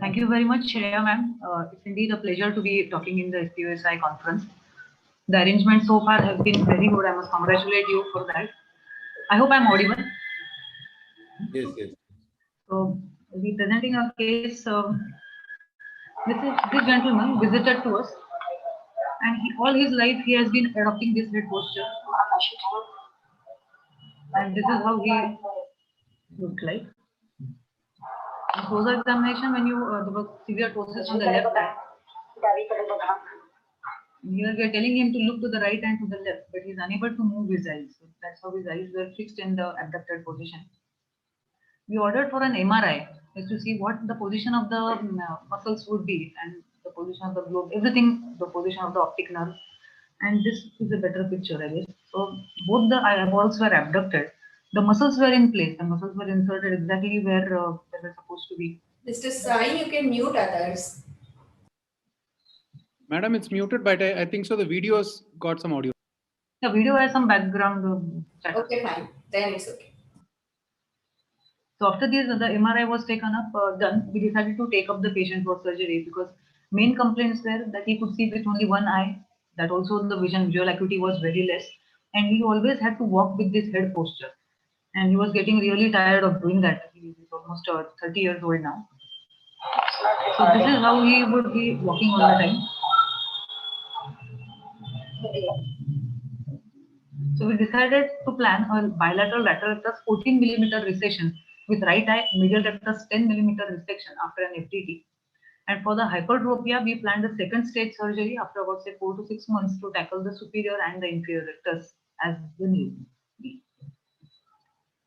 Thank you very much, Shreya ma'am. It's indeed a pleasure to be talking in the SPOSI conference. The arrangements so far have been very good. I must congratulate you for that. I hope I'm audible. Yes, yes. So, we'll be presenting a case. This gentleman visited to us, and all his life he has been adopting this head posture. And this is how he looked like. In closer examination, when there was severe ptosis on the left eye. Here we are telling him to look to the right and to the left, but he's unable to move his eyes. So that's how his eyes were fixed in the abducted position. We ordered for an MRI just to see what the position of the muscles would be, and the position of the globe, everything, the position of the optic nerve. And this is a better picture, I guess. So both the eyeballs were abducted. The muscles were in place. The muscles were inserted exactly where they were supposed to be. Mr. Sai, you can mute others. Madam, it's muted, but I think so. The video's got some audio. The video has some background chatter. Okay, fine. Then it's okay. So after this, the MRI was taken up, done. We decided to take up the patient for surgery because main complaints were that he could see with only one eye. That also the visual acuity was very less, and he always had to walk with this head posture. And he was getting really tired of doing that. He's almost 30 years old now. So this is how he would be walking all the time. So we decided to plan a bilateral lateral rectus 14 millimeter resection with right eye medial rectus 10 millimeter resection after an FTT. And for the hypertropia, we planned a second stage surgery after about say 4 to 6 months to tackle the superior and the inferior rectus as the new.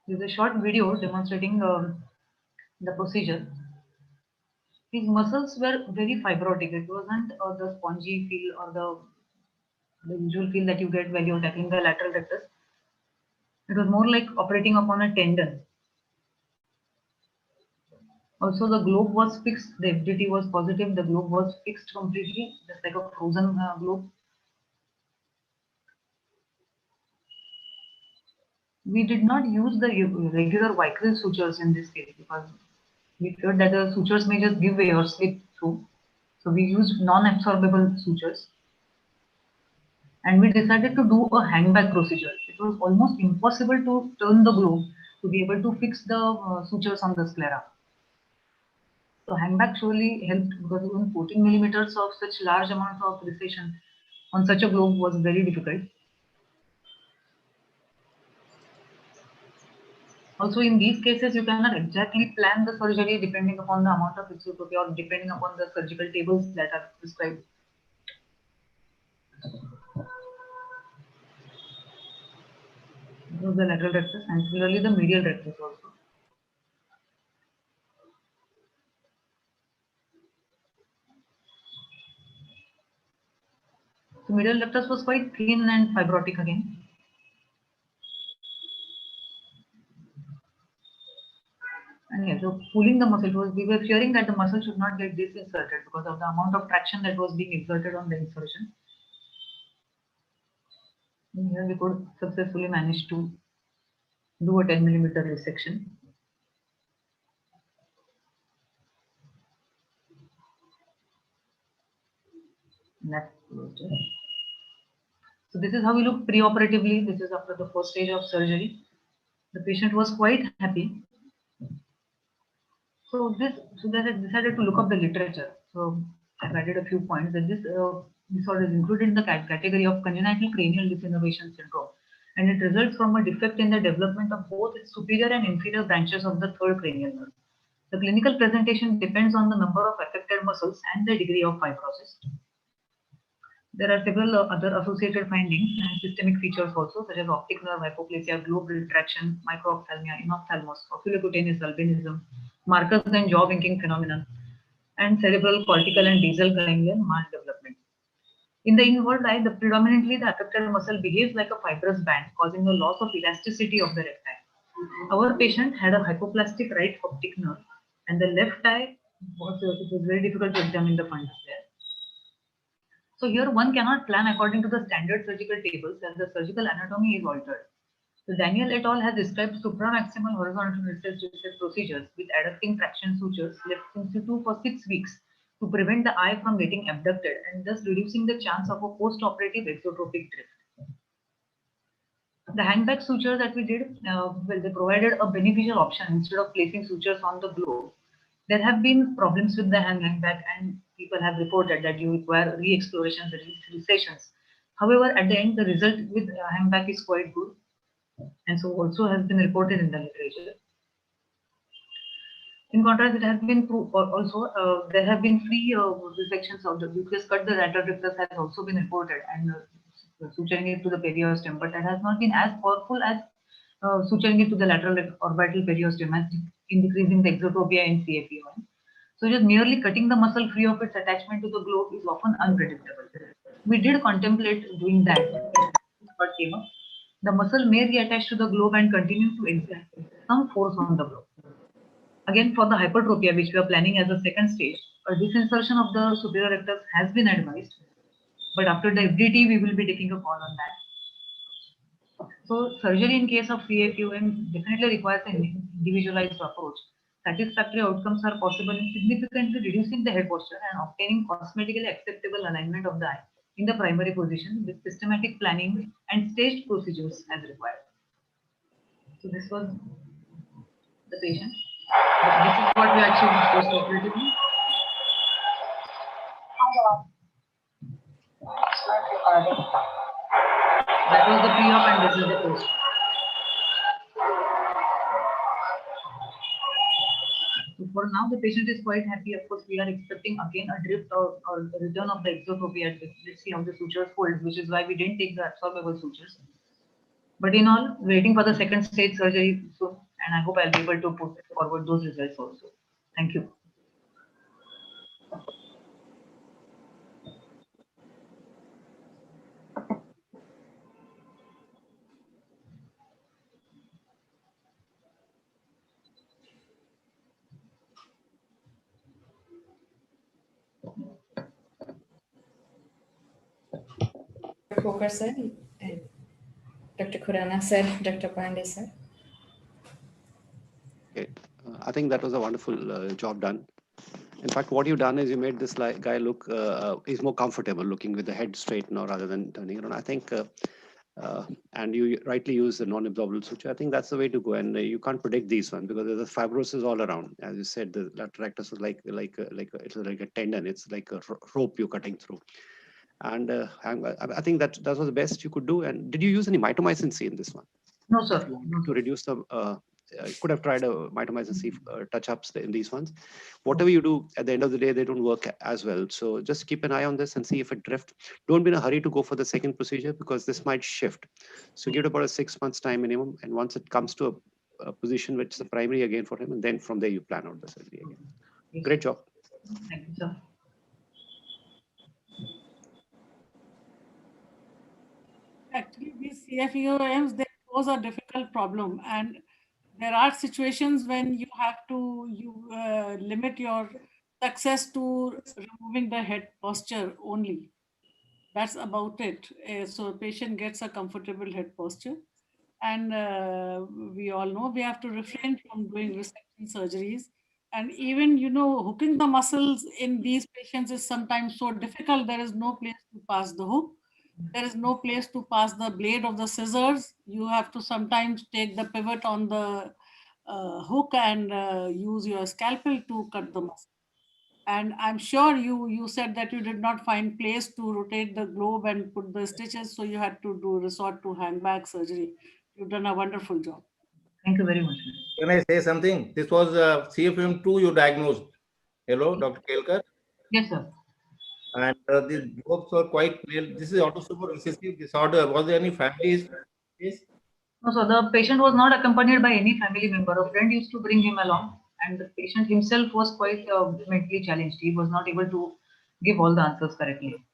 This is a short video demonstrating the procedure. His muscles were very fibrotic. It wasn't the spongy feel or the usual feel that you get when you're tackling the lateral rectus. It was more like operating upon a tendon. Also, the globe was fixed. The FDT was positive. The globe was fixed completely, just like a frozen globe. We did not use the regular vicryl sutures in this case because we feared that the sutures may just give way or slip through. So we used non-absorbable sutures. And we decided to do a hangback procedure. It was almost impossible to turn the globe to be able to fix the sutures on the sclera. So hangback surely helped because even 14 millimeters of such large amount of recession on such a globe was very difficult. Also, in these cases, you cannot exactly plan the surgery depending upon the amount of exotropia or depending upon the surgical tables that are prescribed. This was the lateral rectus and similarly the medial rectus also. So medial rectus was quite thin and fibrotic again. And yeah, so pulling the muscle was, we were fearing that the muscle should not get disinserted because of the amount of traction that was being exerted on the insertion. And here we could successfully manage to do a 10 millimeter resection. So this is how we look pre-operatively. This is after the first stage of surgery. The patient was quite happy. So they decided to look up the literature. So I've added a few points that this disorder is included in the category of congenital cranial disinnervation syndrome, and it results from a defect in the development of both its superior and inferior branches of the third cranial nerve. The clinical presentation depends on the number of affected muscles and the degree of fibrosis. There are several other associated findings and systemic features also, such as optic nerve hypoplasia, globe retraction, microophthalmia, inophthalmos, oculocutaneous albinism, markers and jaw winking phenomenon, and cerebral, cortical, and basal ganglion maldevelopment. In the involved eye, predominantly the affected muscle behaves like a fibrous band, causing the loss of elasticity of the left eye. Our patient had a hypoplastic right optic nerve, and the left eye was very difficult to examine the fundus there. So here one cannot plan according to the standard surgical tables as the surgical anatomy is altered. So Daniel et al. Has described supramaximal horizontal research procedures with adducting traction sutures left in situ for 6 weeks to prevent the eye from getting abducted and thus reducing the chance of a post-operative exotropic drift. The hangback suture that we did, well, they provided a beneficial option instead of placing sutures on the globe. There have been problems with the hangback and people have reported that you require re-explorations and recessions. However, at the end, the result with hangback is quite good and so also has been reported in the literature. In contrast, it has been also there have been free resections of the nucleus cut. The lateral rectus has also been reported and suturing it to the periosteum, but that has not been as powerful as suturing it to the lateral orbital periosteum in decreasing the exotropia in CFU1. So just merely cutting the muscle free of its attachment to the globe is often unpredictable. We did contemplate doing that, but came up. The muscle may reattach to the globe and continue to exert some force on the globe. Again, for the hypertropia, which we are planning as a second stage, a disinsertion of the superior rectus has been advised, but after the FDT, we will be taking a call on that. So surgery in case of CFUM definitely requires an individualized approach. Satisfactory outcomes are possible in significantly reducing the head posture and obtaining cosmetically acceptable alignment of the eye in the primary position with systematic planning and staged procedures as required. So this was the patient. This is what we achieved post-operatively. That was the pre-op and this is the post. So for now, the patient is quite happy. Of course, we are expecting again a drift or a return of the exotropia. Let's see how the sutures hold, which is why we didn't take the absorbable sutures. But in all, waiting for the second stage surgery soon, and I hope I'll be able to put forward those results also. Thank you. Kokar sir, and Dr. Khurana sir, Dr. Pandey sir. Okay. I think that was a wonderful job done. In fact, what you've done is you made this guy look, he's more comfortable looking with the head straight now rather than turning around. I think, and you rightly use the non-absorbable suture. I think that's the way to go. And you can't predict these ones because there's fibrosis all around. As you said, the lateral rectus is like it's like a tendon. It's like a rope you're cutting through. And I think that was the best you could do. And did you use any mitomycin C in this one? No, sir. If you wanted to reduce the, you could have tried a mitomycin C touch-ups in these ones. Whatever you do, at the end of the day, they don't work as well. So just keep an eye on this and see if it drifts. Don't be in a hurry to go for the second procedure because this might shift. So give it about a 6 months time minimum. And once it comes to a position which is the primary again for him, and then from there you plan out the surgery again. Yes. Great job. Thank you, sir. Actually, these CFEOMs, they pose a difficult problem, and there are situations when you have to limit your success to removing the head posture only. That's about it. So patient gets a comfortable head posture, and we all know we have to refrain from doing resection surgeries. And even hooking the muscles in these patients is sometimes so difficult. There is no place to pass the hook. There is no place to pass the blade of the scissors. You have to sometimes take the pivot on the hook and use your scalpel to cut the muscle. And I'm sure you said that you did not find place to rotate the globe and put the stitches, so you had to resort to hangback surgery. You've done a wonderful job. Thank you very much. Can I say something? This was CFM2 you diagnosed. Hello, Dr. Kelkar. Yes, sir. And the globes were quite clear. This is autosomal recessive disorder. Was there any family history? No, so the patient was not accompanied by any family member. A friend used to bring him along, and the patient himself was quite mentally challenged. He was not able to give all the answers correctly.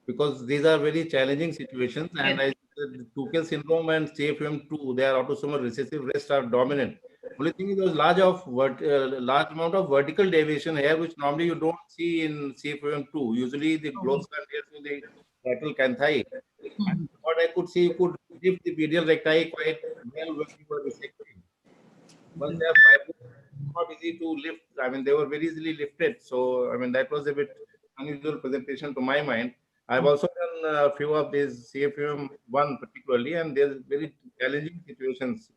Because these are very challenging situations, and Yes. Tuchel syndrome and CFM2, they are autosomal recessive, rest are dominant. Only thing is there's large amount of vertical deviation here, which normally you don't see in CFM2. Usually the globes are near to the lateral canthi. And what I could see, you could lift the medial recti quite when you were resecting. Once they are fibroid, it's not easy to lift. I mean, they were very easily lifted. So, I mean, that was a bit unusual presentation to my mind. I've also done a few of these CFUM one particularly, and there's very challenging situations,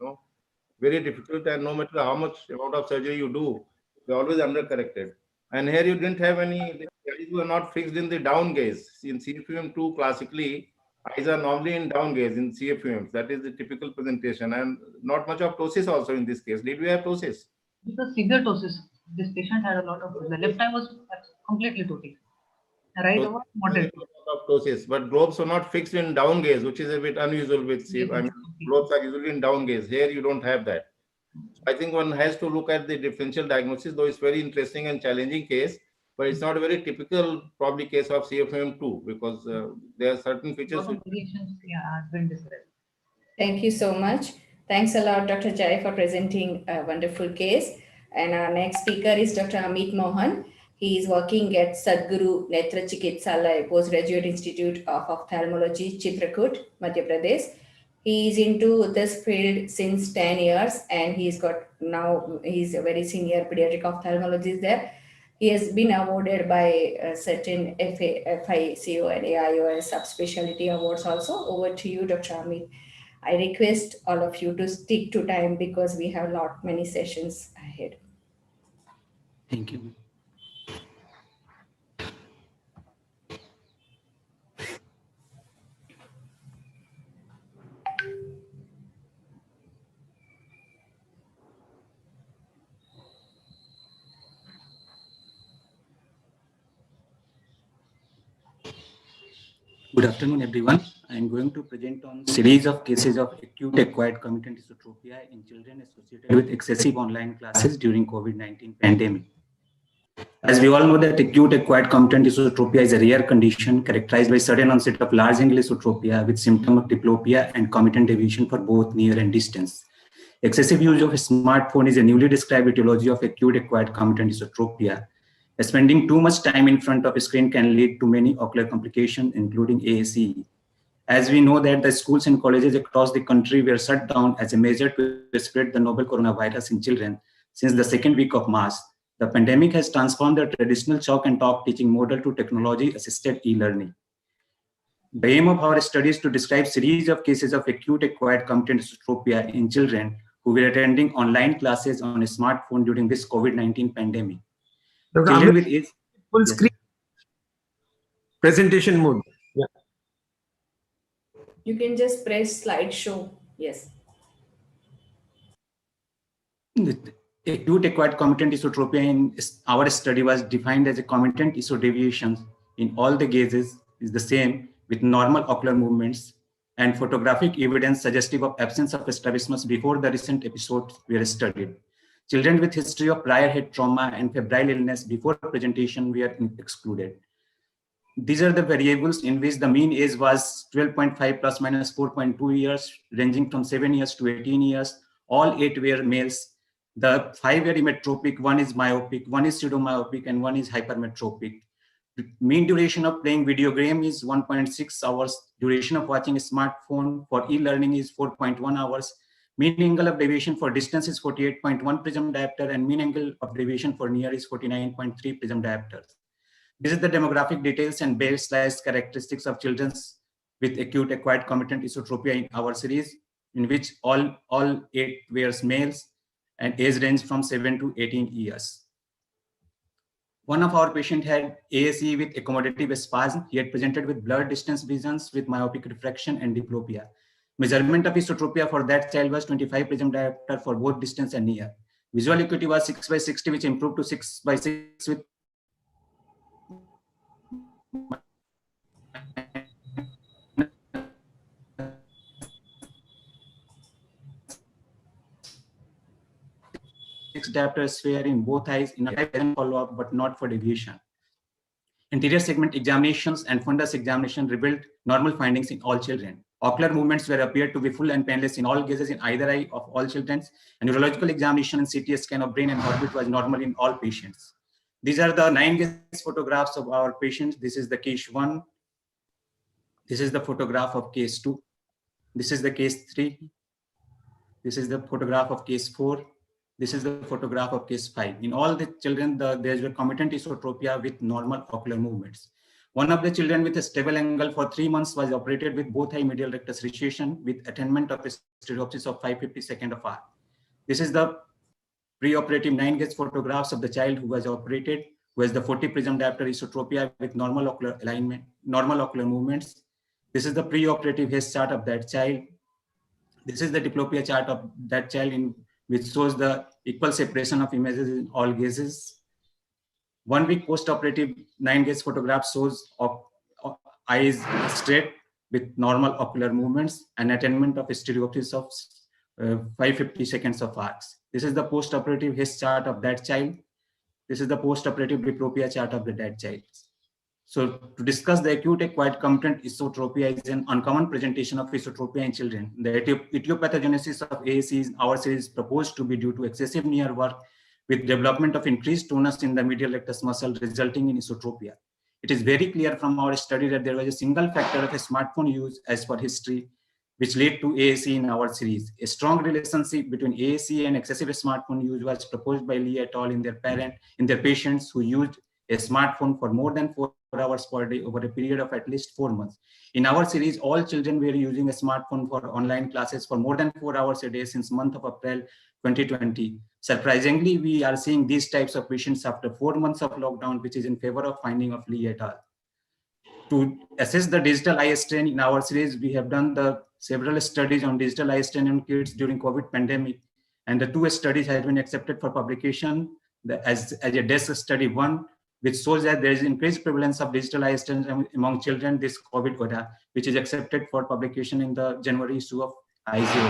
very difficult, and no matter how much amount of surgery you do, they're always undercorrected. And here you didn't have any, the eyes were not fixed in the down gaze. In CFUM2, classically, eyes are normally in down gaze in CFUMs. That is the typical presentation, and not much of ptosis also in this case. Did we have ptosis? It was severe ptosis. This patient had a lot of, the left eye was completely totally. Right over, moderate. Of ptosis, but globes are not fixed in down gaze, which is a bit unusual with CF. I mean, globes are usually in down gaze. Here you don't have that. So I think one has to look at the differential diagnosis, though it's very interesting and challenging case, but it's not a very typical probably case of CFM2 because there are certain features. Thank you so much. Thanks a lot, Dr. Jai, for presenting a wonderful case. And our next speaker is Dr. Amit Mohan. He is working at Sadhguru Netra Chikitsalaya Postgraduate Institute of Ophthalmology, Chitrakoot, Madhya Pradesh. He is into this field since 10 years, and he's a very senior pediatric ophthalmologist there. He has been awarded by certain FICO and AIOS subspecialty awards also. Over to you, Dr. Amit. I request all of you to stick to time because we have many sessions ahead. Thank you. Good afternoon, everyone. I am going to present on series of cases of acute acquired committed dysotropia in children associated with excessive online classes during COVID-19 pandemic. As we all know that acute acquired committed dysotropia is a rare condition characterized by sudden onset of large angle dysotropia with symptom of diplopia and committed deviation for both near and distance. Excessive use of a smartphone is a newly described etiology of acute acquired committed dysotropia. Spending too much time in front of a screen can lead to many ocular complications, including ASE. As we know that the schools and colleges across the country were shut down as a measure to spread the novel coronavirus in children since the second week of March. The pandemic has transformed the traditional chalk and talk teaching model to technology-assisted e-learning. The aim of our study is to describe series of cases of acute acquired committed dystropia in children who were attending online classes on a smartphone during this COVID-19 pandemic. Children with age, full screen presentation mode. Yeah. You can just press slideshow. Yes. Acute acquired committed dysotropia in our study was defined as a committed isodeviation in all the gazes is the same with normal ocular movements and photographic evidence suggestive of absence of strabismus before the recent episodes were studied. Children with history of prior head trauma and febrile illness before presentation were excluded. These are the variables in which the mean age was 12.5 plus minus 4.2 years, ranging from 7 years to 18 years. All 8 were males. The 5 were emmetropic, 1 is myopic, 1 is pseudomyopic, and 1 is hypermetropic. Mean duration of playing video game is 1.6 hours. Duration of watching a smartphone for e-learning is 4.1 hours. Mean angle of deviation for distance is 48.1 prism diopter, and mean angle of deviation for near is 49.3 prism diopters. This is the demographic details and baseline characteristics of children with acute acquired committed dysotropia in our series, in which all 8 were males and age range from 7 to 18 years. One of our patients had ASE with accommodative spasm. He had presented with blurred distance visions with myopic refraction and diplopia. Measurement of isotropia for that child was 25 prism diopter for both distance and near. Visual acuity was 6/60, which improved to 6/6 with diopter sphere in both eyes in a follow-up, but not for deviation. Anterior segment examinations and fundus examination revealed normal findings in all children. Ocular movements were appeared to be full and painless in all gazes in either eye of all children. And neurological examination and CT scan of brain and orbit was normal in all patients. These are the 9 gaze photographs of our patients. This is the case 1. This is the photograph of case 2. This is the case 3. This is the photograph of case 4. This is the photograph of case 5. In all the children, there is a comitant esotropia with normal ocular movements. One of the children with a stable angle for 3 months was operated with both eye medial rectus recession with attainment of a stereopsis of 5/52 of R. This is the preoperative 9-gauge photographs of the child who was operated, who has the 40 prism diopter esotropia with normal ocular alignment, normal ocular movements. This is the preoperative Hess chart of that child. This is the diplopia chart of that child which shows the equal separation of images in all gazes. 1 week post-operative 9-gauge photograph shows of eyes straight with normal ocular movements and attainment of stereopsis of 5/52 of arcs. This is the post-operative Hess chart of that child. This is the post-operative diplopia chart of the dead child. So to discuss the acute acquired comitant esotropia is an uncommon presentation of esotropia in children. The etiopathogenesis of AAC in our series proposed to be due to excessive near work with development of increased tonus in the medial rectus muscle resulting in esotropia. It is very clear from our study that there was a single factor of a smartphone use as per history, which led to AAC in our series. A strong relationship between AAC and excessive smartphone use was proposed by Lee et al. In their patients who used a smartphone for more than 4 hours per day over a period of at least 4 months. In our series, all children were using a smartphone for online classes for more than 4 hours a day since month of April 2020. Surprisingly, we are seeing these types of patients after 4 months of lockdown, which is in favor of finding of Lee et al. To assess the digital eye strain in our series, we have done several studies on digital eye strain in kids during COVID pandemic, and the 2 studies have been accepted for publication as a desk study 1, which shows that there is increased prevalence of digital eye strain among children this COVID era, which is accepted for publication in the January issue of IZO.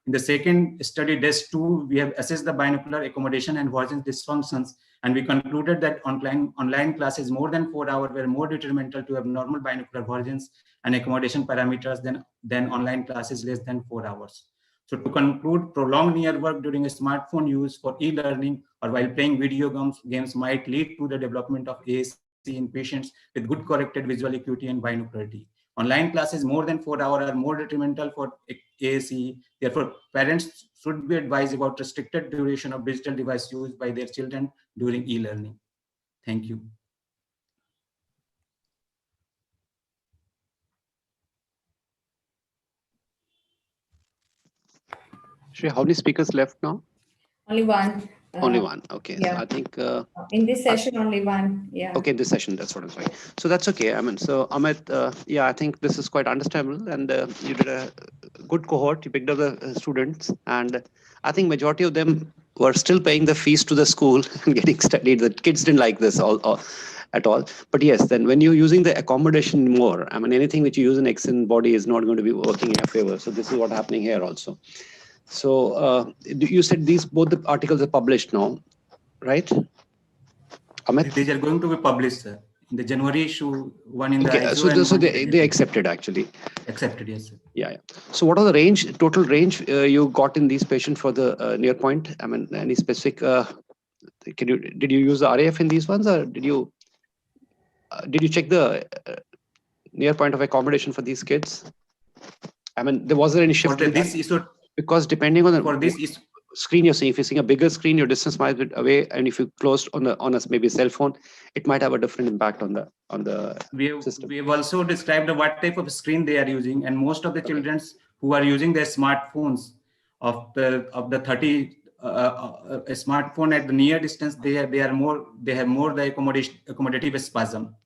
In the second study, desk 2, we have assessed the binocular accommodation and version dysfunctions, and we concluded that online classes more than 4 hours were more detrimental to abnormal binocular versions and accommodation parameters than online classes less than 4 hours. So to conclude, prolonged near work during a smartphone use for e-learning or while playing video games might lead to the development of AAC in patients with good corrected visual acuity and binocularity. Online classes more than 4 hours are more detrimental for AAC. Therefore, parents should be advised about restricted duration of digital device use by their children during e-learning. Thank you. Shreya, how many speakers left now? Only one. Only one. Okay. Yeah. So I think in this session, only one. Yeah. okay, this session, that's what I'm saying. So that's okay. I mean, so Amit, yeah, I think this is quite understandable, and you did a good cohort. You picked up the students, and I think majority of them were still paying the fees to the school and getting studied. The kids didn't like this at all. But yes, then when you're using the accommodation more, I mean, anything which you use in Exen body is not going to be working in your favor. So this is what's happening here also. So you said both the articles are published now, right? Amit? These are going to be published, sir. In the January issue, one in the ISO so they accepted actually. Accepted, yes, sir. Yeah. So what are the total range you got in these patients for the near point? I mean, any specific, did you use the RAF in these ones, or did you check the near point of accommodation for these kids? I mean, was there any shift in that? Because depending on the screen you're seeing, if you're seeing a bigger screen, your distance might be away, and if you closed on a maybe cell phone, it might have a different impact on the system. We have also described what type of screen they are using, and most of the children who are using their smartphones of the 30 a smartphone at the near distance, they have more the accommodative spasm.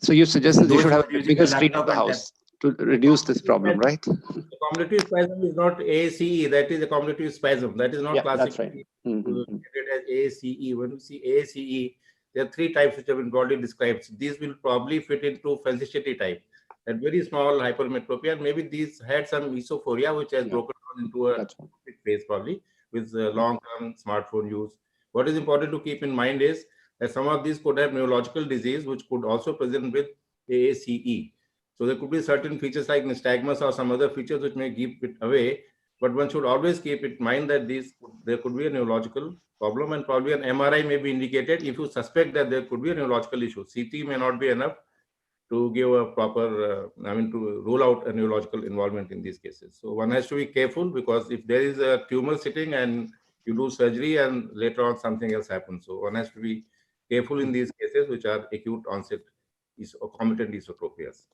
So you suggest that they should have a bigger screen in the house to reduce this problem, right? The accommodative spasm is not AACE, that is accommodative spasm. That is not classically treated as AACE. When we see AACE, there are 3 types which have been broadly described. So these will probably fit into Fancicity type, that very small hypermetropia. Maybe these had some esophoria, which has broken down into a phase probably with long-term smartphone use. What is important to keep in mind is that some of these could have neurological disease, which could also present with AACE. So there could be certain features like nystagmus or some other features which may keep it away, but one should always keep in mind that there could be a neurological problem, and probably an MRI may be indicated if you suspect that there could be a neurological issue. CT may not be enough to give a proper, to rule out a neurological involvement in these cases. So one has to be careful, because if there is a tumor sitting and you do surgery and later on something else happens, so one has to be careful in these cases which are acute onset or concomitant esoptropias.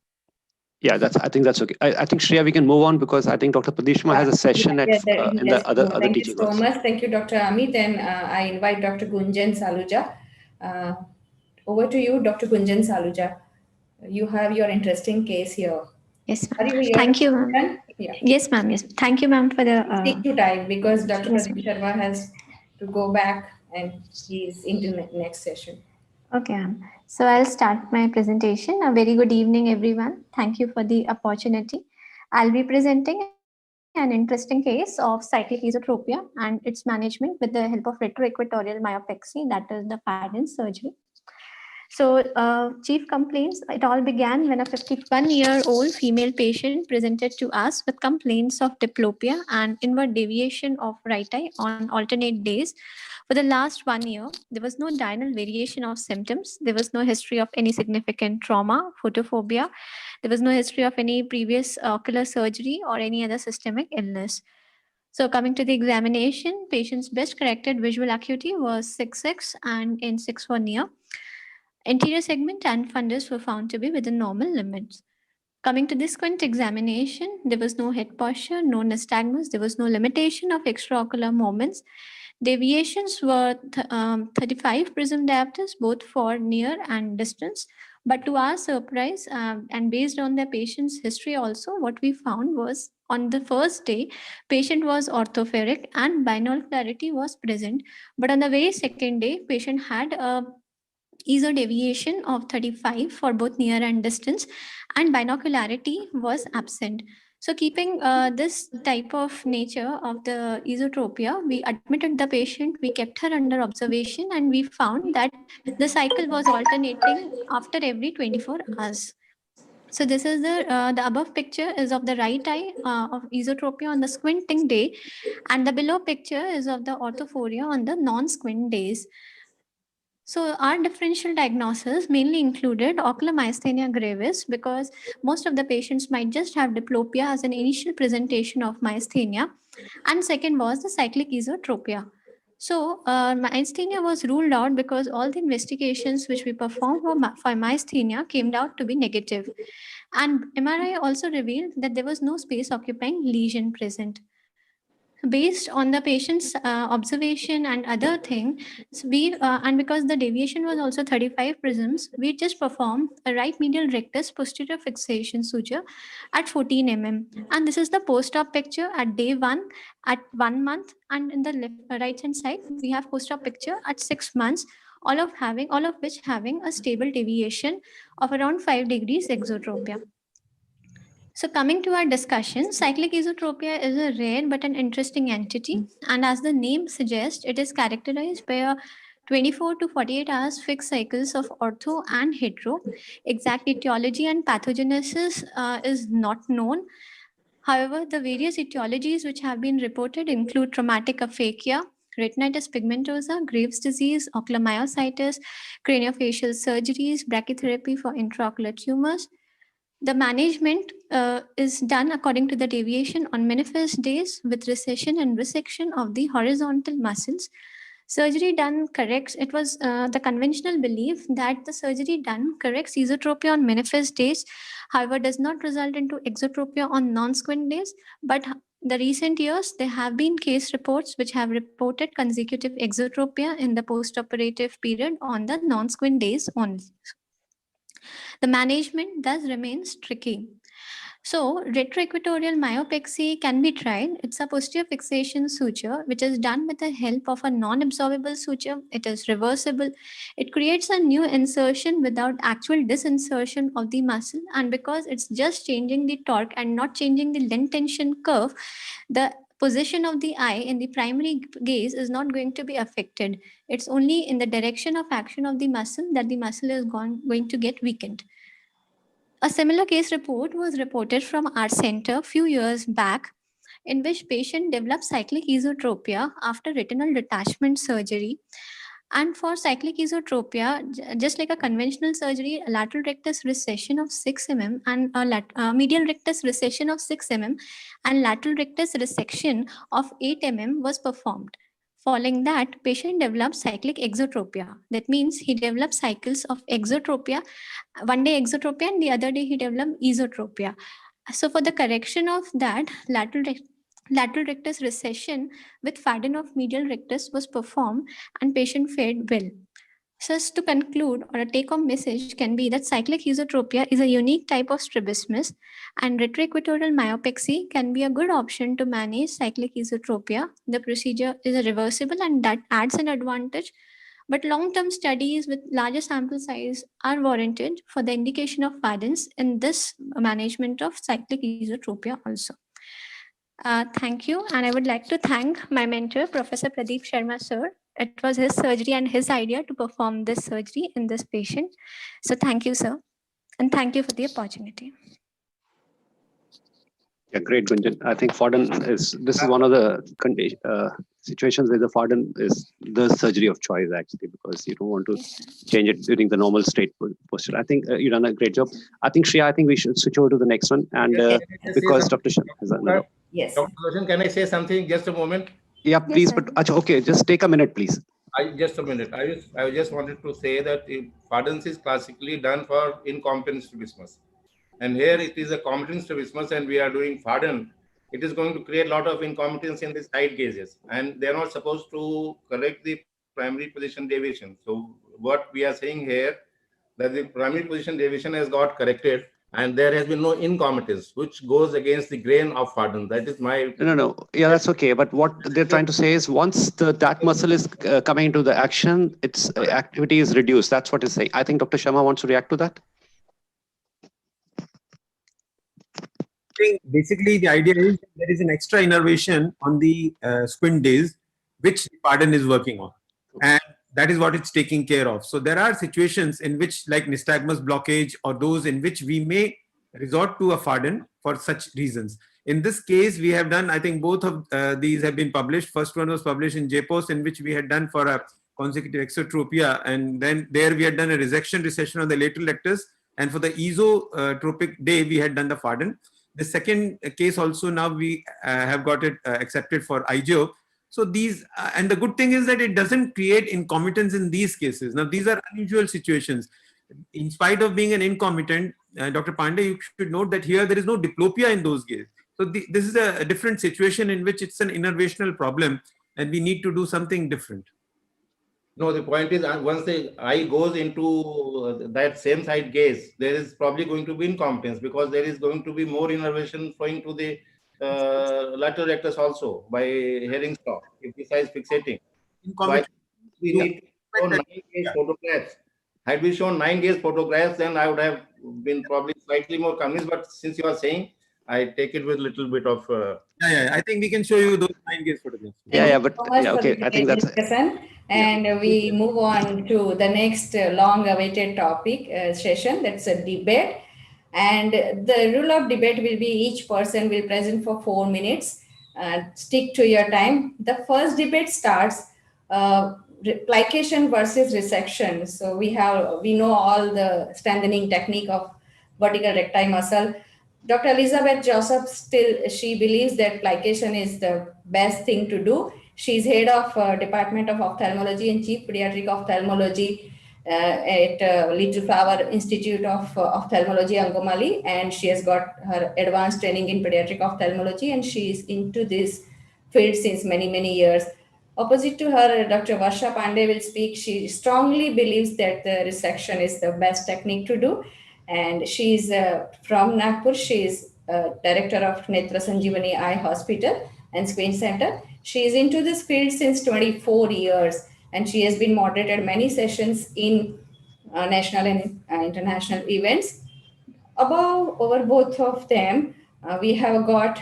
Yeah, I think that's okay. I think Shreya, we can move on, because I think Dr. Padishma has a session in the other Thank you teaching so also. much. Thank you, Dr. Amit. And I invite Dr. Gunjan Saluja. Over to you, Dr. Gunjan Saluja. You have your interesting case here. Yes, Are ma'am. you here? Thank you, ma'am. Gunjan? Yeah. Yes, ma'am. Yes. Thank you, ma'am, for the. Take your time, because Dr. Yes, Pradeep ma'am. Sharma has to go back and he's into the next session. Okay, ma'am. So I'll start my presentation. A very good evening, everyone. Thank you for the opportunity. I'll be presenting an interesting case of cyclic esotropia and its management with the help of retroequatorial myopexy, that is the Fadden surgery. So, chief complaints, it all began when a 51-year-old female patient presented to us with complaints of diplopia and inward deviation of right eye on alternate days. For the last 1 year, there was no diurnal variation of symptoms. There was no history of any significant trauma, photophobia. There was no history of any previous ocular surgery or any other systemic illness. So coming to the examination, patient's best corrected visual acuity was 6.6 and in 6 near. Anterior segment and fundus were found to be within normal limits. Coming to the squint examination, there was no head posture, no nystagmus, there was no limitation of extraocular movements. Deviations were 35 prism diopters, both for near and distance. But to our surprise, and based on the patient's history also, what we found was on the first day, patient was orthopheric and binocularity was present. But on the very second day, patient had a ESO deviation of 35 for both near and distance, and binocularity was absent. So keeping this type of nature of the esotropia, we admitted the patient, we kept her under observation, and we found that the cycle was alternating after every 24 hours. So this is the above picture is of the right eye of esotropia on the squinting day, and the below picture is of the orthophoria on the non-squint days. So our differential diagnosis mainly included ocular myasthenia gravis, because most of the patients might just have diplopia as an initial presentation of myasthenia. And second was the cyclic esotropia. So myasthenia was ruled out because all the investigations which we performed for myasthenia came out to be negative. And MRI also revealed that there was no space occupying lesion present. Based on the patient's observation and other thing, so we and because the deviation was also 35 prisms, we just performed a right medial rectus posterior fixation suture at 14 mm, and this is the post-op picture at day 1 at 1 month, and in the right hand side we have post-op picture at 6 months, all of which having a stable deviation of around 5 degrees exotropia. So coming to our discussion, cyclic esotropia is a rare but an interesting entity. And as the name suggests, it is characterized by a 24 to 48 hours fixed cycles of ortho and hetero. Exact etiology and pathogenesis is not known. However, the various etiologies which have been reported include traumatic aphakia, retinitis pigmentosa, Graves' disease, ocular myositis, craniofacial surgeries, brachytherapy for intraocular tumors. The management is done according to the deviation on manifest days with recession and resection of the horizontal muscles. Surgery done corrects, it was the conventional belief that the surgery done corrects esotropia on manifest days, however does not result into exotropia on non-squint days. But the recent years, there have been case reports which have reported consecutive exotropia in the post-operative period on the non-squint days only. The management thus remains tricky. So, retroequatorial myopexy can be tried. It's a posterior fixation suture which is done with the help of a non-absorbable suture. It is reversible. It creates a new insertion without actual disinsertion of the muscle, and because it's just changing the torque and not changing the length tension curve, the position of the eye in the primary gaze is not going to be affected. It's only in the direction of action of the muscle that the muscle is going to get weakened. A similar case report was reported from our center a few years back, in which patient developed cyclic esotropia after retinal detachment surgery. And for cyclic esotropia, just like a conventional surgery, a lateral rectus recession of 6 mm and a medial rectus recession of 6 mm and lateral rectus resection of 8 mm was performed. Following that, patient developed cyclic exotropia. That means he developed cycles of exotropia, one day exotropia and the other day he developed esotropia. So for the correction of that, lateral rectus recession with Fadden of medial rectus was performed and patient fared well. So as to conclude, or a take-home message can be that cyclic esotropia is a unique type of strabismus, and retroequatorial myopexy can be a good option to manage cyclic esotropia. The procedure is reversible and that adds an advantage, but long-term studies with larger sample size are warranted for the indication of Faddens in this management of cyclic esotropia also. Thank you, and I would like to thank my mentor, Professor Pradeep Sharma sir. It was his surgery and his idea to perform this surgery in this patient. So thank you, sir, and thank you for the opportunity. Yeah, great, Gunjan. I think this is one of the situations where the Fadden is the surgery of choice, actually, because you don't want to change it during the normal straight posture. I think you've done a great job. I think, Shreya, I think we should switch over to the next one. And because Dr. Sharma has another. Yes. Dr. Roshan, can I say something? Just a moment. Yeah, please. Yes, but okay, just take a minute, please. Just a minute. I just wanted to say that Faddens is classically done for incompetent strabismus. And here it is a competent strabismus and we are doing Fadden. It is going to create a lot of incompetence in the side gazes. And they're not supposed to correct the primary position deviation. So what we are saying here, that the primary position deviation has got corrected and there has been no incompetence, which goes against the grain of Fadden. That is my... No. Yeah, that's okay. But what they're trying to say is once that muscle is coming into the action, its activity is reduced. That's what it's saying. I think Dr. Sharma wants to react to that. Basically, the idea is there is an extra innervation on the squint days, which the Fadden is working on. And that is what it's taking care of. So there are situations in which, like nystagmus blockage, or those in which we may resort to a Fadden for such reasons. In this case, we have done, I think both of these have been published. First one was published in JPOS, in which we had done for a consecutive exotropia. And then there we had done a recession on the lateral rectus. And for the esotropic day, we had done the Fadden. The second case also now we have got it accepted for IGO. So these, and the good thing is that it doesn't create incompetence in these cases. Now these are unusual situations. In spite of being an incompetent, Dr. Pandey, you should note that here there is no diplopia in those cases. So this is a different situation in which it's an innervational problem and we need to do something different. No, the point is once the eye goes into that same side gaze, there is probably going to be incompetence because there is going to be more innervation flowing to the lateral rectus also by hearing stop, if the size fixating. So we need to show 9 gaze photographs. Had we shown 9 gaze photographs, then I would have been probably slightly more convinced. But since you are saying, I take it with a little bit of... Yeah, I think we can show you those 9 gaze photographs. But okay, I think that's... And we move on to the next long-awaited topic session. That's a debate. And the rule of debate will be each person will present for 4 minutes. Stick to your time. The first debate starts plication versus resection. So we know all the strengthening technique of vertical recti muscle. Dr. Elizabeth Joseph she believes that plication is the best thing to do. She's head of Department of Ophthalmology and Chief Pediatric Ophthalmology at Little Flower Institute of Ophthalmology, Angomali, and she has got her advanced training in pediatric ophthalmology, and she is into this field since many years. Opposite to her, Dr. Varsha Pandey will speak. She strongly believes that the resection is the best technique to do, and she's from Nagpur. She is director of Netra Sanjeevani Eye Hospital and Squint Center. She is into this field since 24 years, and she has been moderated many sessions in national and international events. Over both of them, we have got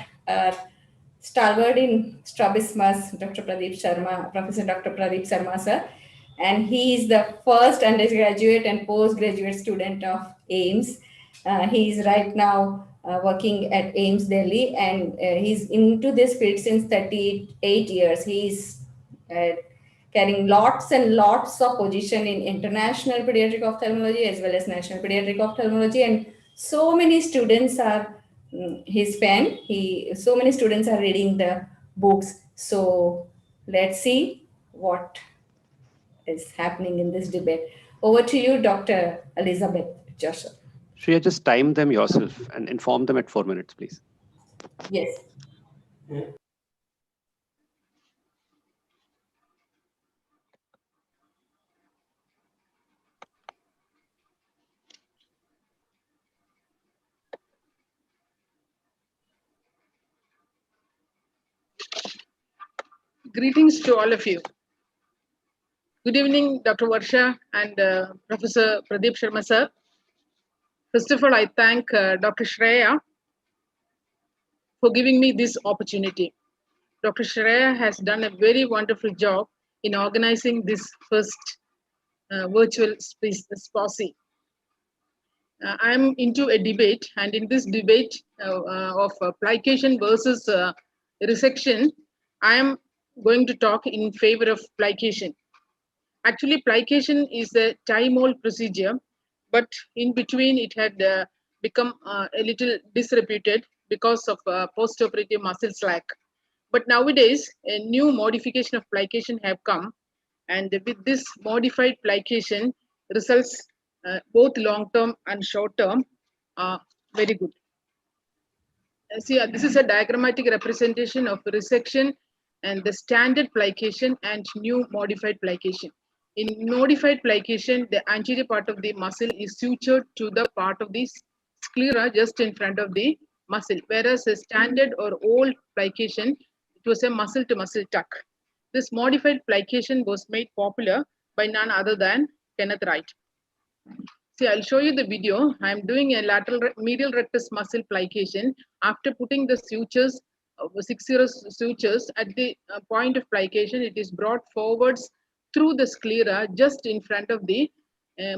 stalwart in strabismus, Professor Dr. Pradeep Sharma sir, and he is the first undergraduate and postgraduate student of AIMS. He is right now working at AIMS Delhi, and he's into this field since 38 years. He's carrying lots and lots of position in international pediatric ophthalmology as well as national pediatric ophthalmology, and so many students are his fan. So many students are reading the books. So let's see what is happening in this debate. Over to you, Dr. Elizabeth Joshua. Shreya, just time them yourself and inform them at 4 minutes, please. Yes. Greetings to all of you. Good evening, Dr. Varsha and Professor Pradeep Sharma sir. First of all, I thank Dr. Shreya for giving me this opportunity. Dr. Shreya has done a very wonderful job in organizing this first virtual SPOSI. I'm into a debate, and in this debate of plication versus resection, I am going to talk in favor of plication. Actually, plication is a time-old procedure, but in between it had become a little disreputed because of post-operative muscle slack. But nowadays, a new modification of plication have come, and with this modified plication, results both long-term and short-term are very good. See, this is a diagrammatic representation of resection and the standard plication and new modified plication. In modified plication, the anterior part of the muscle is sutured to the part of the sclera just in front of the muscle, whereas a standard or old plication, it was a muscle-to-muscle tuck. This modified plication was made popular by none other than Kenneth Wright. See, I'll show you the video. I'm doing a lateral medial rectus muscle plication. After putting the sutures, 6-0 sutures at the point of plication, it is brought forwards through the sclera just in front of the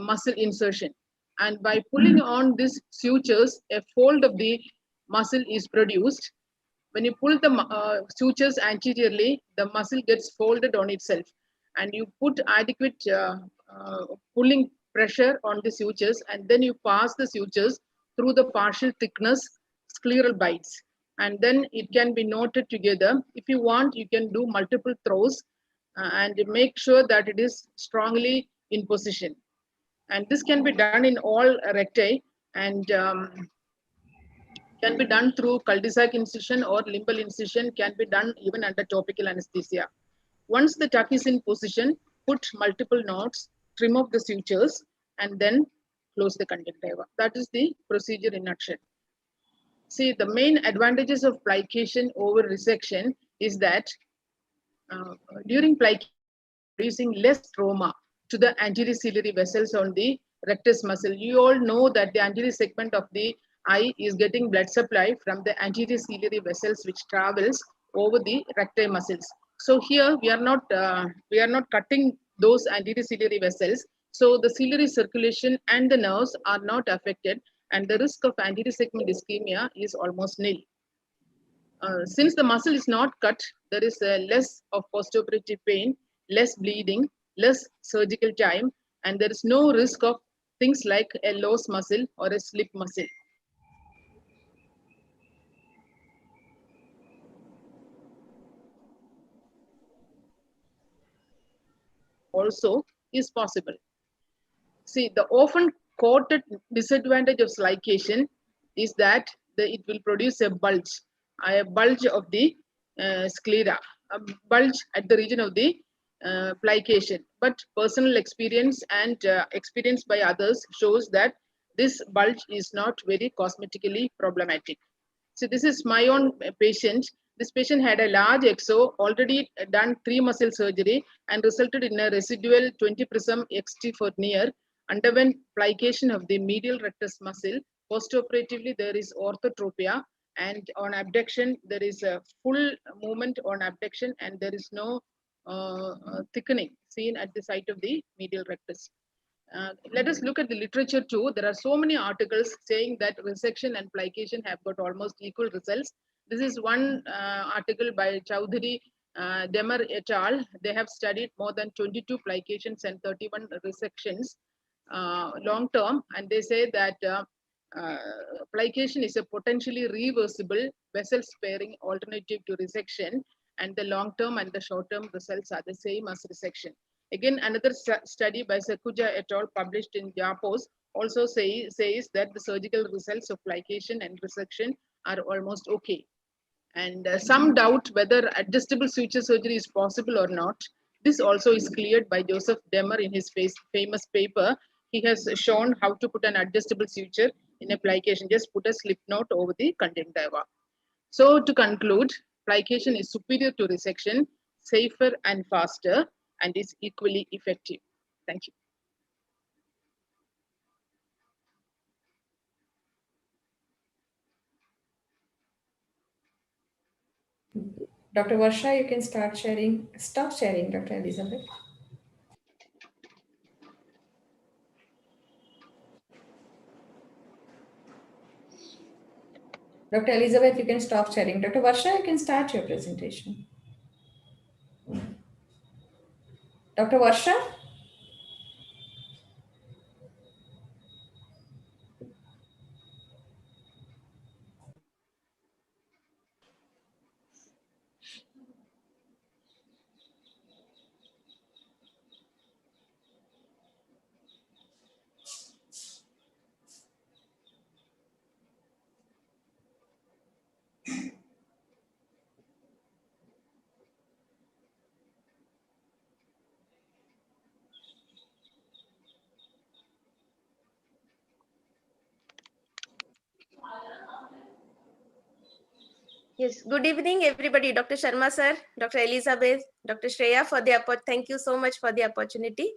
muscle insertion. And by pulling on these sutures, a fold of the muscle is produced. When you pull the sutures anteriorly, the muscle gets folded on itself, and you put adequate pulling pressure on the sutures, and then you pass the sutures through the partial thickness scleral bites, and then it can be knotted together. If you want, you can do multiple throws and make sure that it is strongly in position. And this can be done in all recti, and can be done through cul-de-sac incision or limbal incision, can be done even under topical anesthesia. Once the tuck is in position, put multiple knots, trim off the sutures, and then close the conjunctiva. That is the procedure in a nutshell. See, the main advantages of plication over resection is that during plication, producing less trauma to the anterior ciliary vessels on the rectus muscle. You all know that the anterior segment of the eye is getting blood supply from the anterior ciliary vessels, which travels over the recti muscles. So here we are not cutting those anterior ciliary vessels. So the ciliary circulation and the nerves are not affected, and the risk of anterior segment ischemia is almost nil. Since the muscle is not cut, there is less of postoperative pain, less bleeding, less surgical time, and there is no risk of things like a lost muscle or a slip muscle. Also is possible. See, the often quoted disadvantage of slication is that it will produce a bulge of the sclera, a bulge at the region of the plication. But personal experience and experience by others shows that this bulge is not very cosmetically problematic. So this is my own patient. This patient had a large exo, already done 3 muscle surgery, and resulted in a residual 20 prism XT for near, underwent plication of the medial rectus muscle. Postoperatively, there is orthotropia, and on abduction, there is a full movement on abduction, and there is no thickening seen at the site of the medial rectus. Let us look at the literature too. There are so many articles saying that resection and plication have got almost equal results. This is one article by Chowdhury Demer et al. They have studied more than 22 plications and 31 resections long term, and they say that plication is a potentially reversible vessel sparing alternative to resection, and the long term and the short term results are the same as resection. Again, another study by Sakuja et al. Published in JAPOS also says that the surgical results of plication and resection are almost okay. And some doubt whether adjustable suture surgery is possible or not. This also is cleared by Joseph Demer in his famous paper. He has shown how to put an adjustable suture in a plication. Just put a slip knot over the conjunctiva. So to conclude, plication is superior to resection, safer and faster, and is equally effective. Thank you. Dr. Varsha, you can start sharing. Stop sharing, Dr. Elizabeth. Dr. Elizabeth, you can stop sharing. Dr. Varsha, you can start your presentation. Dr. Varsha? Yes, good evening, everybody. Dr. Sharma sir, Dr. Elizabeth, Dr. Shreya, thank you so much for the opportunity.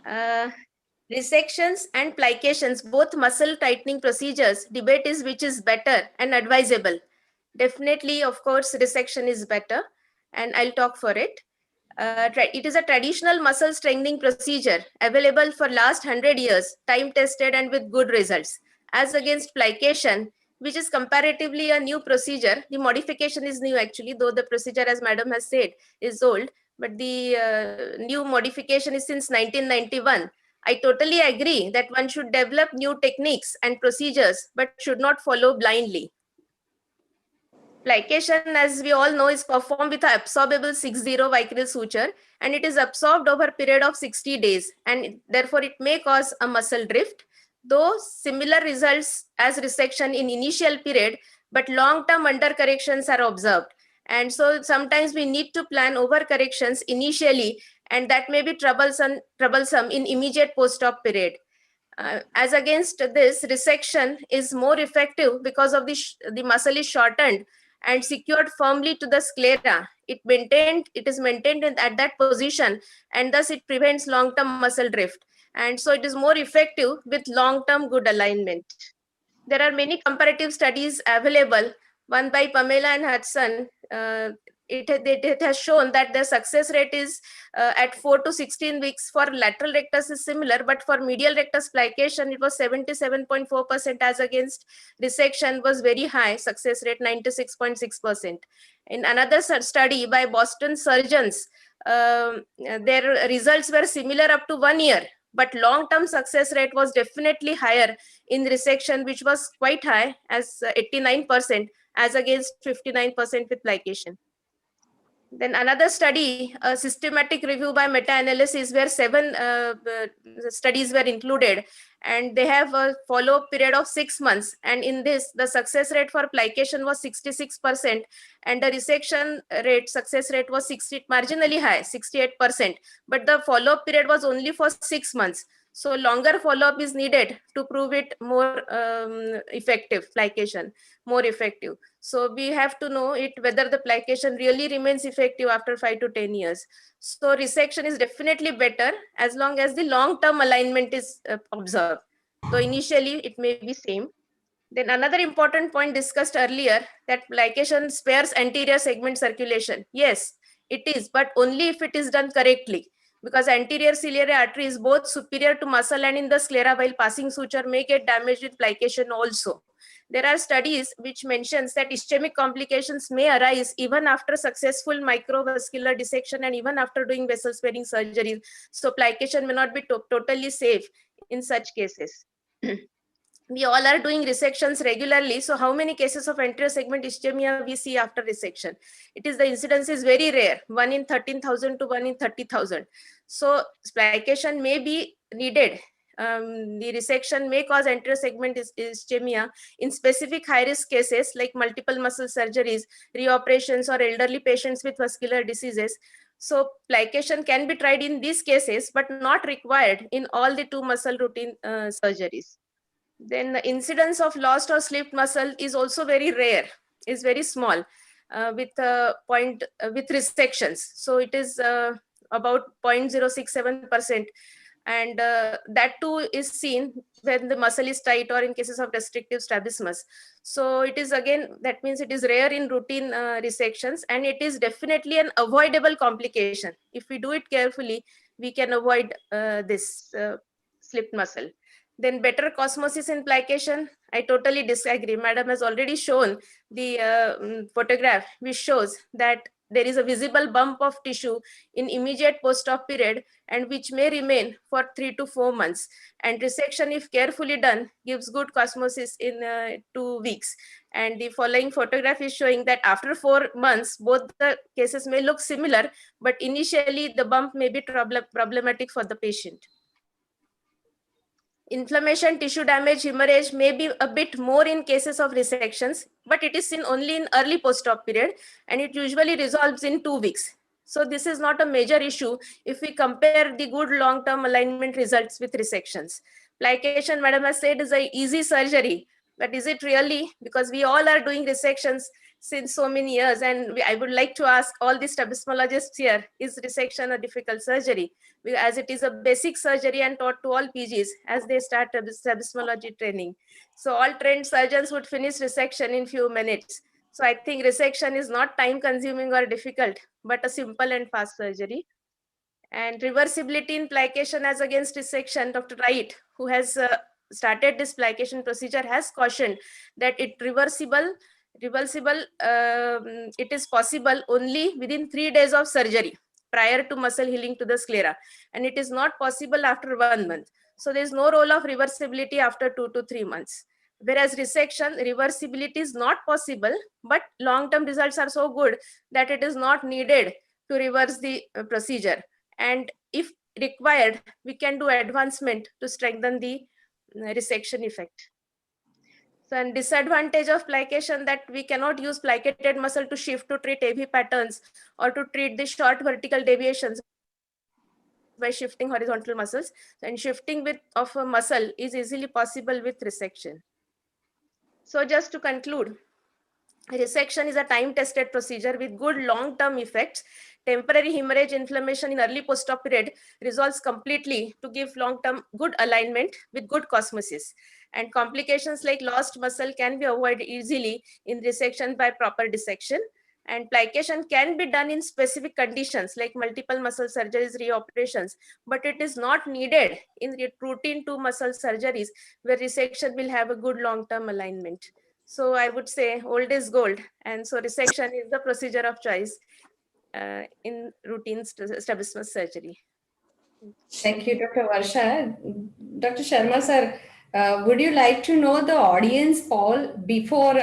Resections and plications, both muscle tightening procedures, debate is which is better and advisable. Definitely, of course, resection is better, and I'll talk for it. It is a traditional muscle strengthening procedure available for last 100 years, time tested and with good results. As against plication, which is comparatively a new procedure. The modification is new actually, though the procedure, as madam has said, is old, but the new modification is since 1991. I totally agree that one should develop new techniques and procedures, but should not follow blindly. Plication, as we all know, is performed with an absorbable 6-0 vicryl suture, and it is absorbed over a period of 60 days, and therefore it may cause a muscle drift, though similar results as resection in initial period, but long-term undercorrections are observed. And so sometimes we need to plan overcorrections initially, and that may be troublesome in immediate post-op period. As against this, resection is more effective because of the muscle is shortened and secured firmly to the sclera. It is maintained at that position, and thus it prevents long-term muscle drift. And so it is more effective with long-term good alignment. There are many comparative studies available, one by Pamela and Hudson. It has shown that the success rate is at 4 to 16 weeks for lateral rectus is similar, but for medial rectus plication, it was 77.4% as against resection was very high, success rate 96.6%. In another study by Boston surgeons, their results were similar up to 1 year, but long-term success rate was definitely higher in resection, which was quite high as 89% as against 59% with plication. Then another study, a systematic review by meta-analysis where 7 studies were included, and they have a follow-up period of 6 months. And in this, the success rate for plication was 66%, and the resection rate, success rate was marginally high, 68%. But the follow-up period was only for 6 months. So longer follow-up is needed to prove it more effective, plication, more effective. So we have to know it whether the plication really remains effective after 5 to 10 years. So resection is definitely better as long as the long-term alignment is observed. So initially it may be same. Then another important point discussed earlier, that plication spares anterior segment circulation. Yes, it is, but only if it is done correctly, because anterior ciliary artery is both superior to muscle and in the sclera, while passing suture may get damaged with plication also. There are studies which mentions that ischemic complications may arise even after successful microvascular dissection and even after doing vessel sparing surgeries. So plication may not be totally safe in such cases. We all are doing resections regularly. So how many cases of anterior segment ischemia we see after resection? It is, the incidence is very rare, 1 in 13,000 to 1 in 30,000. So plication may be needed. The resection may cause anterior segment ischemia in specific high-risk cases like multiple muscle surgeries, reoperations, or elderly patients with vascular diseases. So plication can be tried in these cases, but not required in all the 2 muscle routine surgeries. Then the incidence of lost or slipped muscle is also very rare, is very small with with resections. So it is about 0.067%. And that too is seen when the muscle is tight or in cases of restrictive strabismus. So it is, again, that means it is rare in routine resections, and it is definitely an avoidable complication. If we do it carefully, we can avoid this slipped muscle. Then better cosmosis in plication, I totally disagree. Madam has already shown the photograph which shows that there is a visible bump of tissue in immediate post-op period, and which may remain for 3 to 4 months. And resection, if carefully done, gives good cosmosis in 2 weeks. And the following photograph is showing that after 4 months, both the cases may look similar, but initially the bump may be problematic for the patient. Inflammation, tissue damage, hemorrhage may be a bit more in cases of resections, but it is seen only in early post-op period, and it usually resolves in 2 weeks. So this is not a major issue if we compare the good long-term alignment results with resections. Plication, Madam has said, is an easy surgery, but is it really? Because we all are doing resections since so many years, and I would like to ask all the strabismologists here, is resection a difficult surgery? As it is a basic surgery and taught to all PGs as they start strabismology training. So all trained surgeons would finish resection in few minutes. So I think resection is not time consuming or difficult, but a simple and fast surgery. And reversibility in plication as against resection, Dr. Wright, who has started this plication procedure, has cautioned that reversible, it is possible only within 3 days of surgery prior to muscle healing to the sclera, and it is not possible after 1 month. So there is no role of reversibility after 2 to 3 months. Whereas resection, reversibility is not possible, but long-term results are so good that it is not needed to reverse the procedure. And if required, we can do advancement to strengthen the resection effect. So, and disadvantage of plication, that we cannot use plicated muscle to shift to treat AV patterns or to treat the short vertical deviations by shifting horizontal muscles. And shifting of a muscle is easily possible with resection. So just to conclude, resection is a time-tested procedure with good long-term effects. Temporary hemorrhage, inflammation in early post-op period resolves completely to give long-term good alignment with good cosmosis. And complications like lost muscle can be avoided easily in resection by proper dissection. And plication can be done in specific conditions like multiple muscle surgeries, reoperations, but it is not needed in routine 2 muscle surgeries where resection will have a good long-term alignment. So I would say old is gold, and so resection is the procedure of choice in routine strabismus surgery. Thank you, Dr. Varsha. Dr. Sharma sir, would you like to know the audience poll before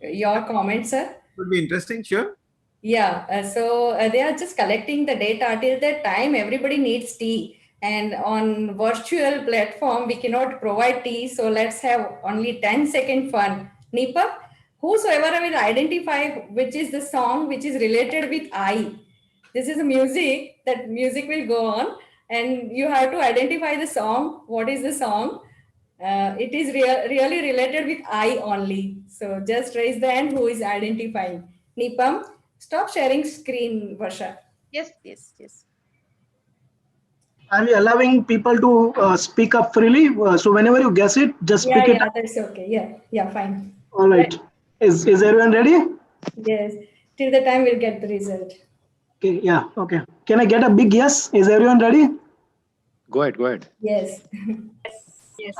your comments, sir? Would be interesting, sure. Yeah, so they are just collecting the data. Till that time, everybody needs tea. And on virtual platform, we cannot provide tea. So let's have only 10-second fun. Nipa, whosoever will identify which is the song which is related with I. This is a music, that music will go on. And you have to identify the song. What is the song? It is really related with I only. So just raise the hand who is identifying. Nipam, stop sharing screen, Varsha. Yes, yes, yes. I'm allowing people to speak up freely. So whenever you guess it, just speak it Yeah, up. that's okay. Yeah, fine. All right. Is everyone ready? Yes. Till the time we'll get the result. Okay. Yeah. Okay. Can I get a big yes? Is everyone ready? Go ahead. Go ahead. Yes. Yes.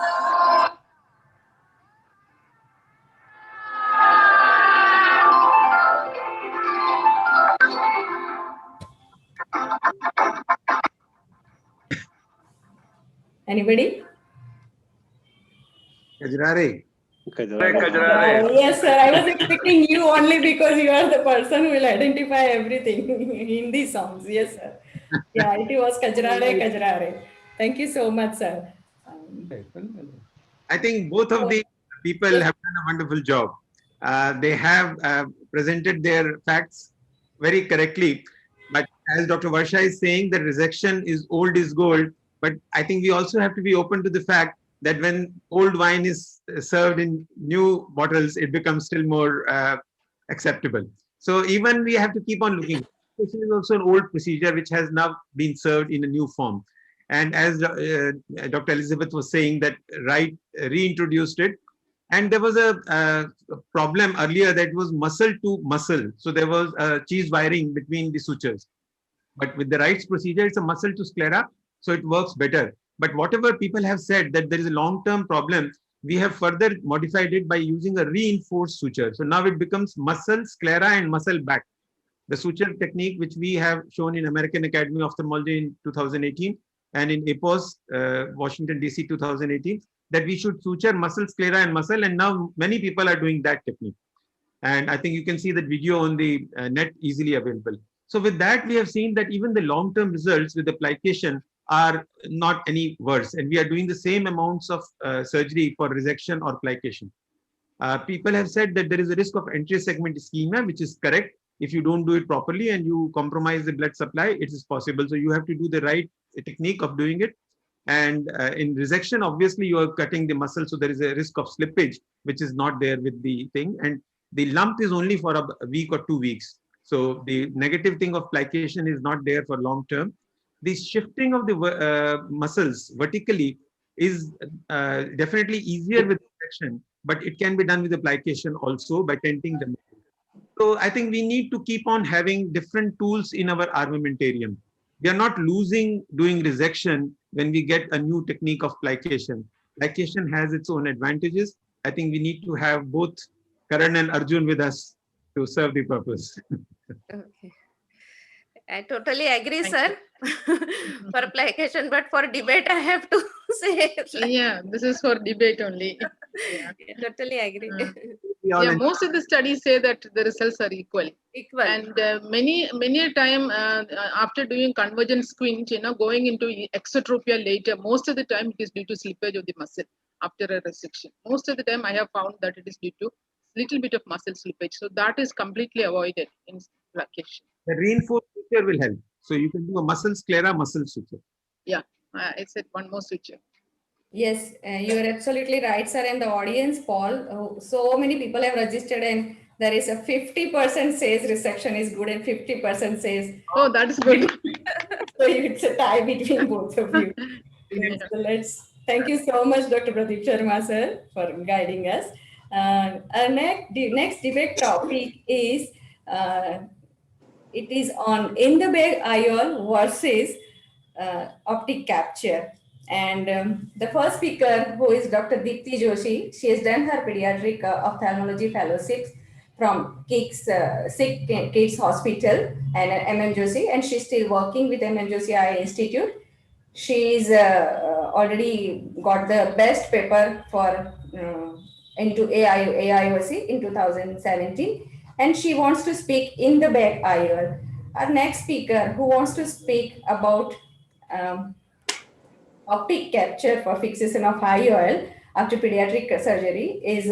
Anybody? Kajrare. Yes, sir. I was expecting you only because you are the person who will identify everything in these songs. Yes, sir. Yeah, it was Kajrare, Kajrare. Thank you so much, sir. I think both of the people have done a wonderful job. They have presented their facts very correctly. But as Dr. Varsha is saying, that rejection is old is gold. But I think we also have to be open to the fact that when old wine is served in new bottles, it becomes still more acceptable. So even we have to keep on looking. This is also an old procedure which has now been served in a new form. And as Dr. Elizabeth was saying, that Wright reintroduced it. And there was a problem earlier that was muscle to muscle. So there was cheese wiring between the sutures. But with the Wright's procedure, it's a muscle to sclera, so it works better. But whatever people have said that there is a long-term problem, we have further modified it by using a reinforced suture. So now it becomes muscle, sclera, and muscle back. The suture technique, which we have shown in American Academy of Ophthalmology in 2018 and in APOS, Washington, DC, 2018, that we should suture muscle, sclera, and muscle. And now many people are doing that technique. And I think you can see that video on the net easily available. So with that, we have seen that even the long-term results with application are not any worse. And we are doing the same amounts of surgery for resection or application. People have said that there is a risk of anterior segment ischemia, which is correct. If you don't do it properly and you compromise the blood supply, it is possible. So you have to do the right technique of doing it. And in resection, obviously, you are cutting the muscle. So there is a risk of slippage, which is not there with the thing. And the lump is only for a week or 2 weeks. So the negative thing of plication is not there for long term. The shifting of the muscles vertically is definitely easier with resection, but it can be done with application also by tenting the muscle. So I think we need to keep on having different tools in our armamentarium. We are not losing doing resection when we get a new technique of plication. Plication has its own advantages. I think we need to have both Karan and Arjun with us to serve the purpose. Okay. I totally agree, sir, for application, but for debate, I have to say. Yeah, this is for debate only. Yeah. I totally agree. Yeah, most of the studies say that the results are equal. And many a time after doing convergent squint, going into exotropia later, most of the time it is due to slippage of the muscle after a resection. Most of the time I have found that it is due to little bit of muscle slippage. So that is completely avoided in application. The reinforced suture will help. So you can do a muscle sclera, muscle suture. Yeah, I said one more suture. Yes, you are absolutely right, sir. And the audience, Paul, so many people have registered, and there is a 50% says resection is good and 50% says, oh, that is good. So it's a tie between both of you. So thank you so much, Dr. Pradeep Sharma, sir, for guiding us. Our next debate topic is, it is on in-the-bag IOL versus optic capture. And the first speaker, who is Dr. Deepti Joshi, she has done her pediatric ophthalmology fellowships from Kids Hospital and MM Joshi, and she's still working with MM Joshi Eye Institute. She's already got the best paper for into AIOC in 2017, and she wants to speak in the bag IOL. Our next speaker, who wants to speak about optic capture for fixation of IOL after pediatric surgery is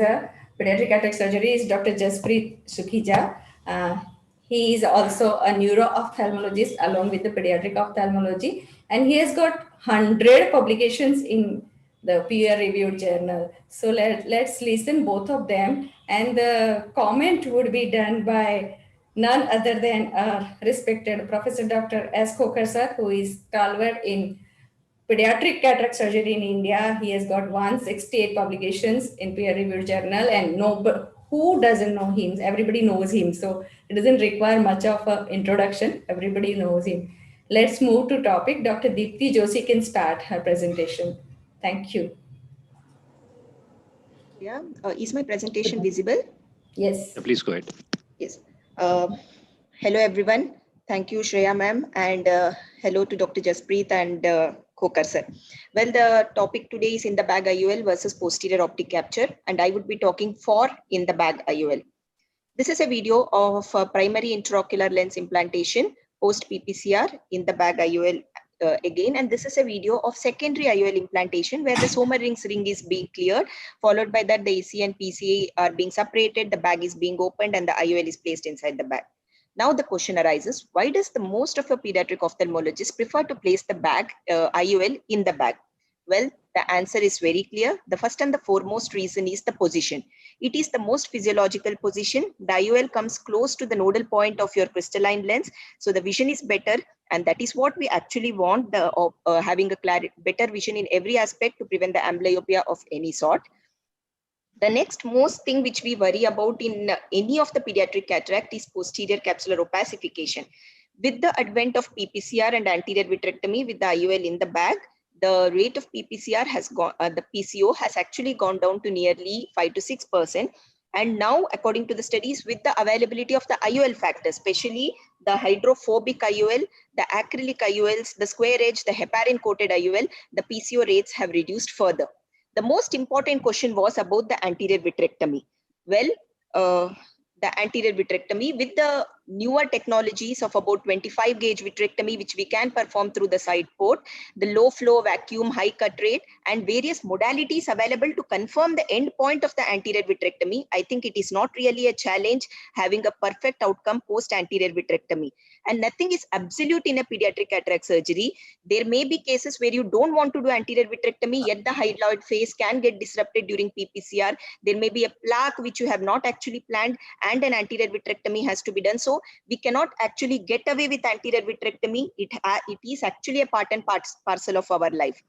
pediatric cataract surgery is Dr. Jaspreet Sukhija. He is also a neuro-ophthalmologist along with the pediatric ophthalmology, and he has got 100 publications in the peer-reviewed journal. So let's listen both of them, and the comment would be done by none other than our respected Professor Dr. S. Khokar sir, who is stalwart in pediatric cataract surgery in India. He has got 168 publications in peer-reviewed journal, and who doesn't know him? Everybody knows him. So it doesn't require much of an introduction. Everybody knows him. Let's move to topic. Dr. Deepti Joshi can start her presentation. Thank you. Yeah, is my presentation visible? Yes. Please go ahead. Yes. Hello, everyone. Thank you, Shreya ma'am, and hello to Dr. Jaspreet and Khokar sir. Well, the topic today is in the bag IOL versus posterior optic capture, and I would be talking for in the bag IOL. This is a video of primary intraocular lens implantation post PPCR in the bag IOL again, and this is a video of secondary IOL implantation where the Sommer-Ring's ring is being cleared, followed by that the AC and PCA are being separated, the bag is being opened, and the IOL is placed inside the bag. Now the question arises, why does the most of a pediatric ophthalmologist prefer to place the bag IOL in the bag? Well, the answer is very clear. The first and the foremost reason is the position. It is the most physiological position. The IOL comes close to the nodal point of your crystalline lens, so the vision is better, and that is what we actually want, having a better vision in every aspect to prevent the amblyopia of any sort. The next most thing which we worry about in any of the pediatric cataract is posterior capsular opacification. With the advent of PPCR and anterior vitrectomy with the IOL in the bag, the rate of PPCR has gone, the PCO has actually gone down to nearly 5 to 6%. And now, according to the studies, with the availability of the IOL factor, especially the hydrophobic IOL, the acrylic IOLs, the square edge, the heparin coated IOL, the PCO rates have reduced further. The most important question was about the anterior vitrectomy. Well, the anterior vitrectomy with the newer technologies of about 25 gauge vitrectomy, which we can perform through the side port, the low flow vacuum, high cut rate, and various modalities available to confirm the end point of the anterior vitrectomy, I think it is not really a challenge having a perfect outcome post anterior vitrectomy. And nothing is absolute in a pediatric cataract surgery. There may be cases where you don't want to do anterior vitrectomy, yet the hyaloid phase can get disrupted during PPCR. There may be a plaque which you have not actually planned, and an anterior vitrectomy has to be done. So we cannot actually get away with anterior vitrectomy. It is actually a part and parcel of our life.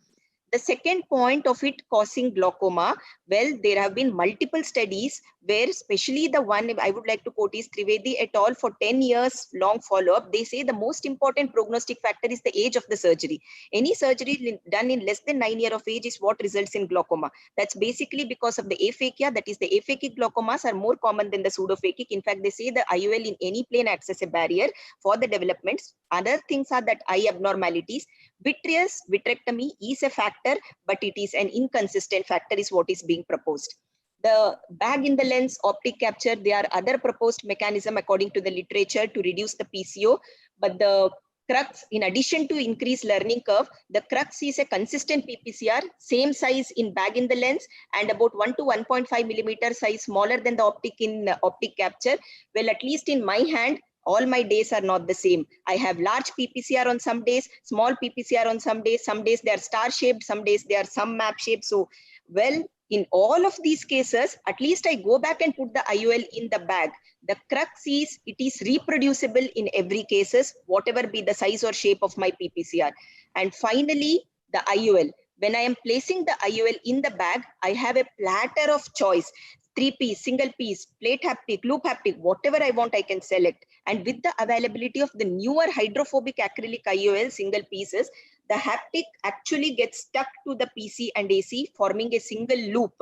The second point of it causing glaucoma, well, there have been multiple studies where, especially the one I would like to quote is Trivedi et al. For 10 years long follow-up, they say the most important prognostic factor is the age of the surgery. Any surgery done in less than 9 years of age is what results in glaucoma. That's basically because of the aphakia, that is the aphakic glaucomas are more common than the pseudophakic. In fact, they say the IOL in any plane acts as a barrier for the developments. Other things are that eye abnormalities. Vitreous vitrectomy is a factor, but it is an inconsistent factor is what is being proposed. The bag in the lens, optic capture, there are other proposed mechanism according to the literature to reduce the PCO, but the crux, in addition to increased learning curve, the crux is a consistent PPCR, same size in bag in the lens, and about 1 to 1.5 millimeter size smaller than the optic in optic capture. Well, at least in my hand, all my days are not the same. I have large PPCR on some days, small PPCR on some days they are star shaped, some days they are some map shaped. So, well, in all of these cases, at least I go back and put the IOL in the bag. The crux is it is reproducible in every cases, whatever be the size or shape of my PPCR. And finally, the IOL. When I am placing the IOL in the bag, I have a platter of choice. 3-piece, single piece, plate haptic, loop haptic, whatever I want, I can select. And with the availability of the newer hydrophobic acrylic IOL single pieces, the haptic actually gets stuck to the PC and AC, forming a single loop.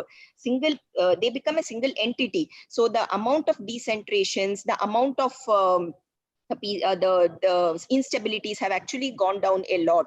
They become a single entity. So the amount of decentrations, the amount of the instabilities have actually gone down a lot.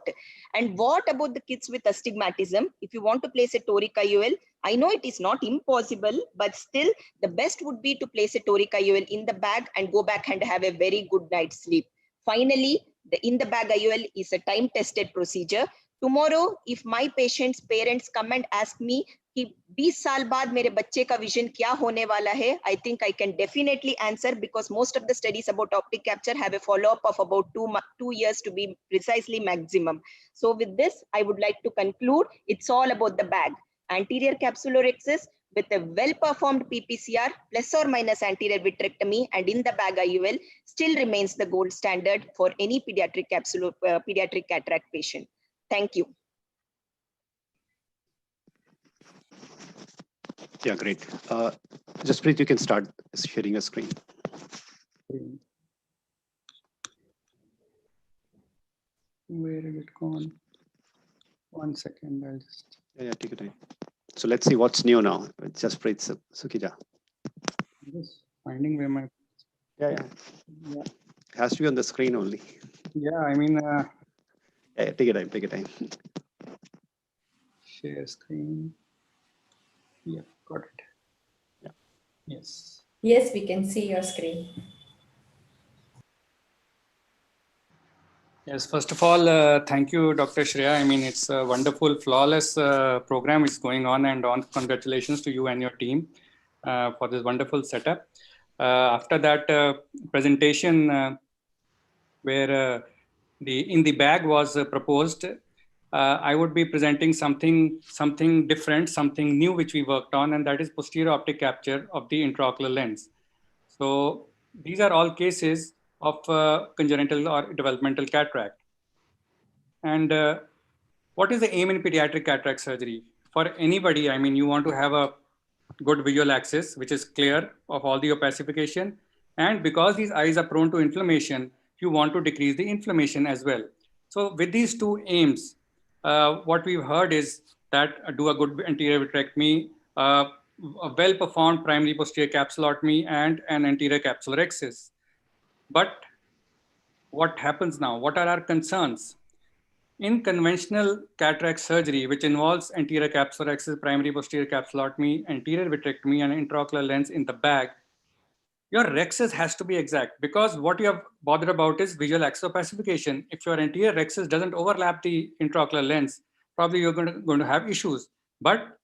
And what about the kids with astigmatism? If you want to place a toric IOL, I know it is not impossible, but still the best would be to place a toric IOL in the bag and go back and have a very good night's sleep. Finally, the in the bag IOL is a time tested procedure. Tomorrow, if my patient's parents come and ask me कि 20 साल बाद मेरे बच्चे का vision क्या होने वाला है, I think I can definitely answer, because most of the studies about optic capture have a follow-up of about 2 years to be precisely maximum. So with this, I would like to conclude. It's all about the bag. Anterior capsular access with a well-performed PPCR plus or minus anterior vitrectomy and in the bag IOL still remains the gold standard for any pediatric cataract patient. Thank you. Yeah, great. Jasprit, you can start sharing a screen. Where did it go on? 1 second, I'll just. Yeah, take your time. So let's see what's new now. Jasprit Sukija. Just finding where my. Yeah. It has to be on the screen only. Yeah, I mean. Yeah, take your time. share screen. Yeah, got it. Yeah. Yes. Yes, we can see your screen. Yes, first of all, thank you, Dr. Shreya. I mean, it's a wonderful, flawless program is going on, and congratulations to you and your team for this wonderful setup. After that presentation where in the bag was proposed, I would be presenting something different, something new which we worked on, and that is posterior optic capture of the intraocular lens. So these are all cases of congenital or developmental cataract. And what is the aim in pediatric cataract surgery? For anybody, I mean, you want to have a good visual axis, which is clear of all the opacification. And because these eyes are prone to inflammation, you want to decrease the inflammation as well. So with these two aims, what we've heard is that do a good anterior vitrectomy, a well-performed primary posterior capsulotomy, and an anterior capsular axis. But what happens now? What are our concerns? In conventional cataract surgery, which involves anterior capsular axis, primary posterior capsulotomy, anterior vitrectomy, and intraocular lens in the bag, your rhexis has to be exact, because what you have bothered about is visual axis opacification. If your anterior rhexis doesn't overlap the intraocular lens, probably you're going to have issues. But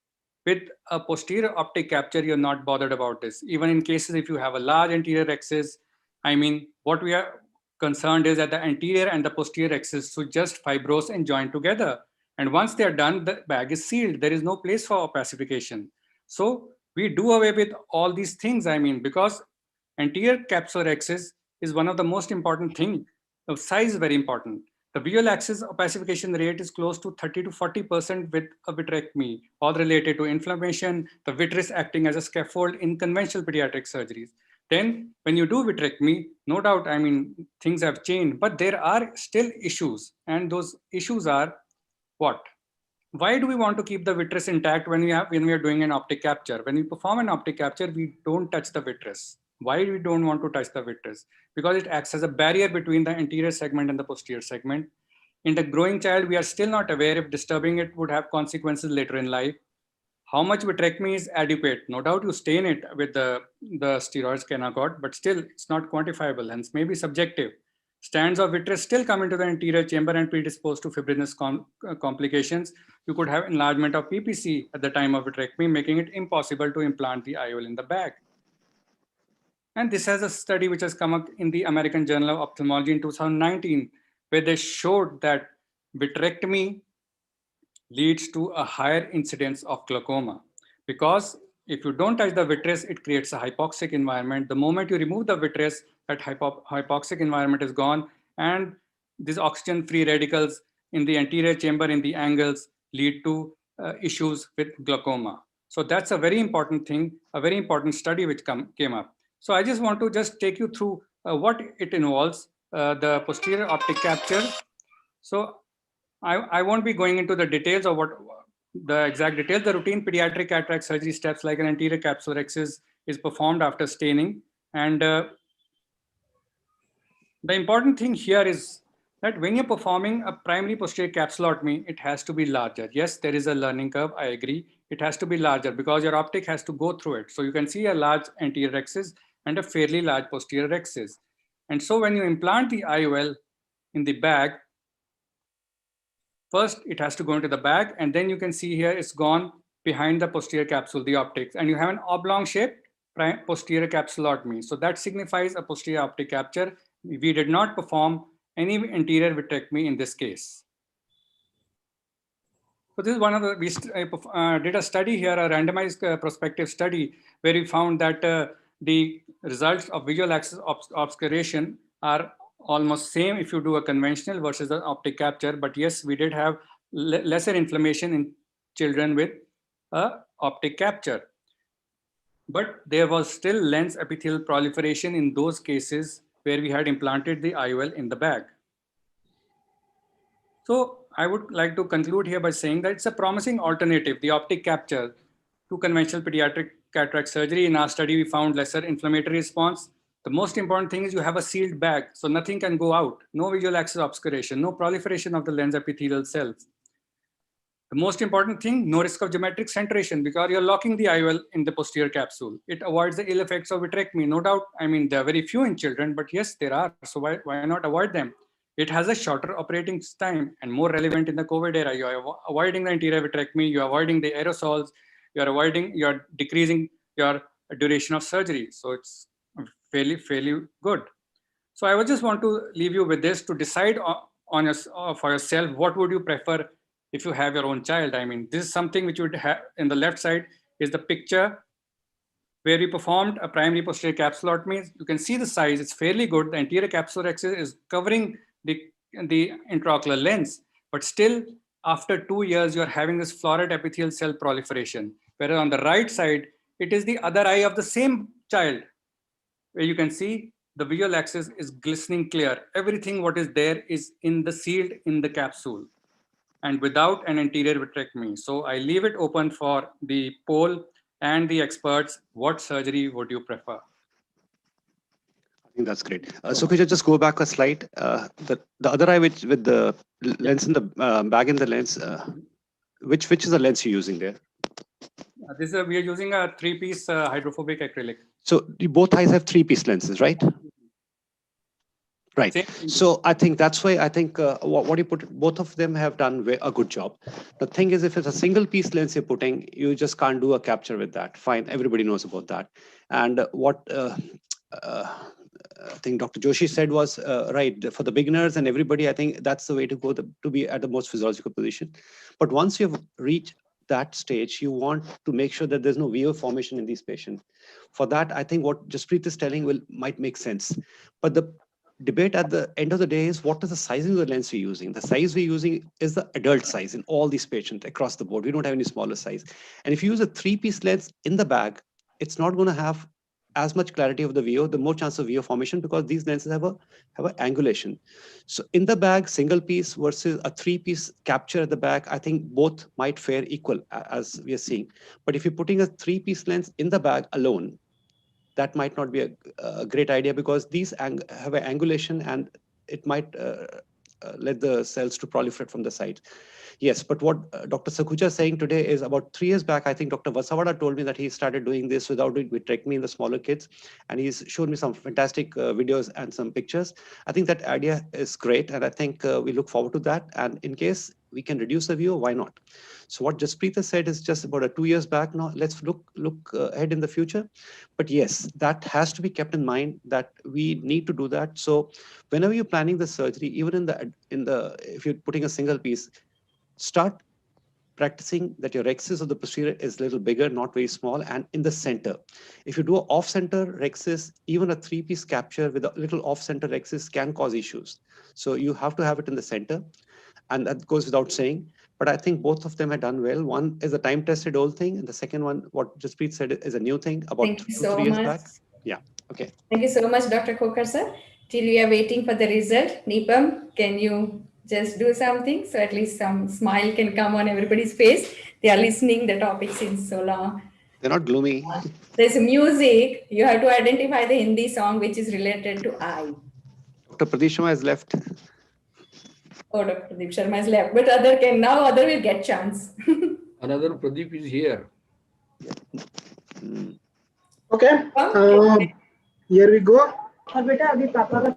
with a posterior optic capture, you're not bothered about this. Even in cases if you have a large anterior rhexis, I mean, what we are concerned is that the anterior and the posterior axis should just fibrose and join together. And once they're done, the bag is sealed. There is no place for opacification. So we do away with all these things, I mean, because anterior capsular axis is one of the most important thing. The size is very important. The visual axis opacification rate is close to 30 to 40% with a vitrectomy, all related to inflammation, the vitreous acting as a scaffold in conventional pediatric surgeries. Then when you do vitrectomy, no doubt, I mean, things have changed, but there are still issues. And those issues are what? Why do we want to keep the vitreous intact when we are doing an optic capture? When we perform an optic capture, we don't touch the vitreous. Why we don't want to touch the vitreous? Because it acts as a barrier between the anterior segment and the posterior segment. In the growing child, we are still not aware if disturbing it would have consequences later in life. How much vitrectomy is adequate? No doubt you stain it with the steroids Kenacort, but still it's not quantifiable, hence maybe subjective. Strands of vitreous still come into the anterior chamber and predispose to fibrinous complications. You could have enlargement of PPC at the time of vitrectomy, making it impossible to implant the IOL in the bag. And this has a study which has come up in the American Journal of Ophthalmology in 2019, where they showed that vitrectomy leads to a higher incidence of glaucoma. Because if you don't touch the vitreous, it creates a hypoxic environment. The moment you remove the vitreous, that hypoxic environment is gone, and these oxygen-free radicals in the anterior chamber in the angles lead to issues with glaucoma. So that's a very important thing, a very important study which came up. So I just want to just take you through what it involves, the posterior optic capture. So I won't be going into the details of what the exact details. The routine pediatric cataract surgery steps like an anterior capsular axis is performed after staining. And the important thing here is that when you're performing a primary posterior capsulotomy, it has to be larger. Yes, there is a learning curve, I agree. It has to be larger because your optic has to go through it. So you can see a large anterior axis and a fairly large posterior axis. And so when you implant the IOL in the bag, first, it has to go into the bag, and then you can see here it's gone behind the posterior capsule, the optics, and you have an oblong shaped posterior capsulotomy. So that signifies a posterior optic capture. We did not perform any anterior vitrectomy in this case. So this is one of the, we did a study here, a randomized prospective study, where we found that the results of visual axis obscuration are almost same if you do a conventional versus an optic capture. But yes, we did have lesser inflammation in children with optic capture. But there was still lens epithelial proliferation in those cases where we had implanted the IOL in the bag. So I would like to conclude here by saying that it's a promising alternative, the optic capture, to conventional pediatric cataract surgery. In our study, we found lesser inflammatory response. The most important thing is you have a sealed bag, so nothing can go out. No visual axis obscuration, no proliferation of the lens epithelial cells. The most important thing, no risk of geometric centration because you're locking the IOL in the posterior capsule. It avoids the ill effects of vitrectomy, no doubt. I mean, there are very few in children, but yes, there are. So why not avoid them? It has a shorter operating time and more relevant in the COVID era. You are avoiding the anterior vitrectomy, you're avoiding the aerosols, you're decreasing your duration of surgery. So it's fairly good. So I would just want to leave you with this to decide for yourself, what would you prefer if you have your own child? I mean, this is something which you would have in the left side is the picture where we performed a primary posterior capsulotomy. You can see the size, it's fairly good. The anterior capsular axis is covering the intraocular lens, but still after 2 years, you're having this florid epithelial cell proliferation. Whereas on the right side, it is the other eye of the same child, where you can see the visual axis is glistening clear. Everything what is there is sealed in the capsule and without an anterior vitrectomy. So I leave it open for the poll and the experts. What surgery would you prefer? I think that's great. So could you just go back a slide? The other eye with the lens in the bag in the lens, which is the lens you're using there? We are using a 3-piece hydrophobic acrylic. So both eyes have 3-piece lenses, right? Right. So I think that's why I think what you put, both of them have done a good job. The thing is, if it's a single piece lens you're putting, you just can't do a capture with that. Fine. Everybody knows about that. And what I think Dr. Joshi said was right. For the beginners and everybody, I think that's the way to go to be at the most physiological position. But once you've reached that stage, you want to make sure that there's no VO formation in these patients. For that, I think what Jaspreet is telling might make sense. But the debate at the end of the day is, what is the sizing of the lens we're using? The size we're using is the adult size in all these patients across the board. We don't have any smaller size. And if you use a 3-piece lens in the bag, it's not going to have as much clarity of the VO, the more chance of VO formation, because these lenses have an angulation. So in the bag, single piece versus a 3-piece capture at the back, I think both might fare equal as we are seeing. But if you're putting a 3-piece lens in the bag alone, that might not be a great idea, because these have an angulation and it might let the cells to proliferate from the side. Yes, but what Dr. Sakhuja is saying today is, about 3 years back, I think Dr. Vasavada told me that he started doing this without doing vitrectomy in the smaller kids. And he's shown me some fantastic videos and some pictures. I think that idea is great. And I think we look forward to that. And in case we can reduce the VO, why not? So what Jaspreet said is just about 2 years back now. Let's look ahead in the future. But yes, that has to be kept in mind, that we need to do that. So whenever you're planning the surgery, even if you're putting a single piece, start practicing that your rhexis of the posterior is a little bigger, not very small, and in the center. If you do an off-center rhexis, even a 3-piece capture with a little off-center rhexis can cause issues. So you have to have it in the center, and that goes without saying. But I think both of them have done well. One is a time-tested old thing, and the second one, what Jaspreet said, is a new thing about 2-3 years back. Yeah. Okay. Thank you so much, Dr. Kokar sir. Till we are waiting for the result, Nipam, can you just do something so at least some smile can come on everybody's face? They are listening the topic since so long. They're not gloomy. There's music. You have to identify the Hindi song which is related to I. Dr. Pradeep Sharma has left. Oh, Dr. Pradeep Sharma has left, but other will get chance. Another Pradeep is here. Okay. Here we go. और बेटा अभी पापा का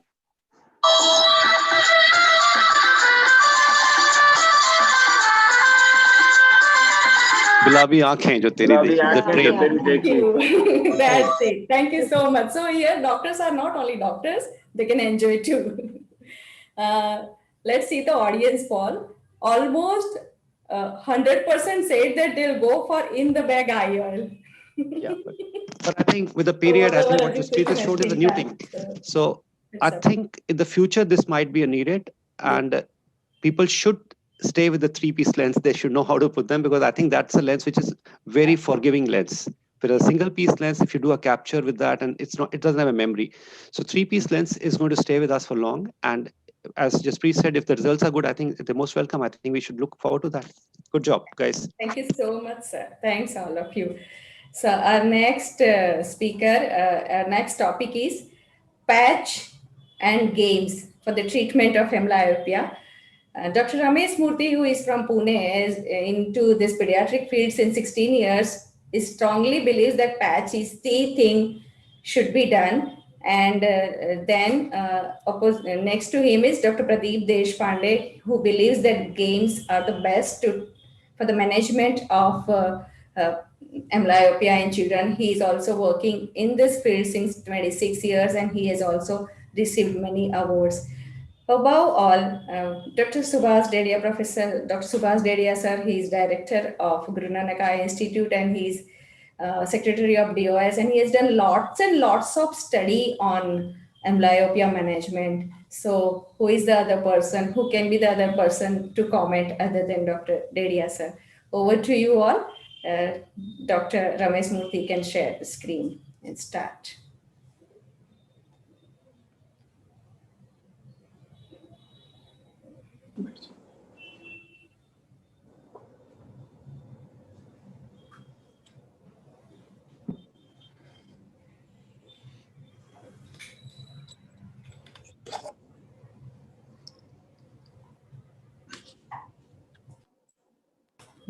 गुलाबी आंखें जो तेरी देखी, That's it. Thank you so much. So here, doctors are not only doctors; they can enjoy too. Let's see the audience poll. Almost 100% said that they'll go for in the bag IOL. Yeah, but I think with the period, I think what Jaspreet has showed is a new thing. So I think in the future, this might be needed, and people should stay with the 3-piece lens. They should know how to put them, because I think that's a lens which is very forgiving lens. With a single piece lens, if you do a capture with that, and it doesn't have a memory. So 3-piece lens is going to stay with us for long. And as Jaspreet said, if the results are good, I think they're most welcome. I think we should look forward to that. Good job, guys. Thank you so much, sir. Thanks, all of you. So our next our next topic is patch and games for the treatment of amblyopia. Dr. Ramesh Murthy, who is from Pune, is into this pediatric field since 16 years, is strongly believes that patch is the thing should be done. And next to him is Dr. Pradeep Deshpande, who believes that games are the best for the management of uh, amblyopia in children. He is also working in this field since 26 years, and he has also received many awards. Above all, Dr. Subhas Dedia, Professor Dr. Subhas Dedia, sir, he is director of Guru Nanak Eye Institute, and he is secretary of DOS, and he has done lots and lots of study on amblyopia management. So, who is the other person? Who can be the other person to comment other than Dr. Dedia, sir? Over to you all. Dr. Ramesh Murthy can share the screen and start.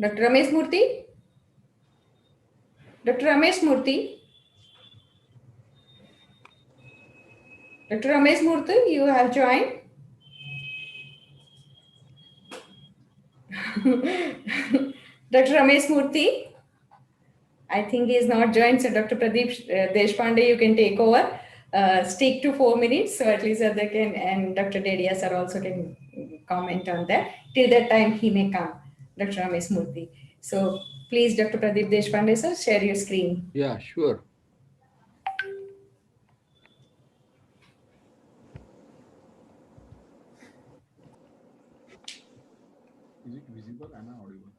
Dr. Ramesh Murthy? Dr. Ramesh Murthy? Dr. Ramesh Murthy, you have joined? Dr. Ramesh Murthy? I think he is not joined. So Dr. Pradeep Deshpande, you can take over. Stick to 4 minutes, so at least they can, and Dr. Dedia sir also can comment on that. Till that time, he may come, Dr. Ramesh Murthy. So please, Dr. Pradeep Deshpande sir, share your screen. Yeah, sure. Is it visible? Am I audible?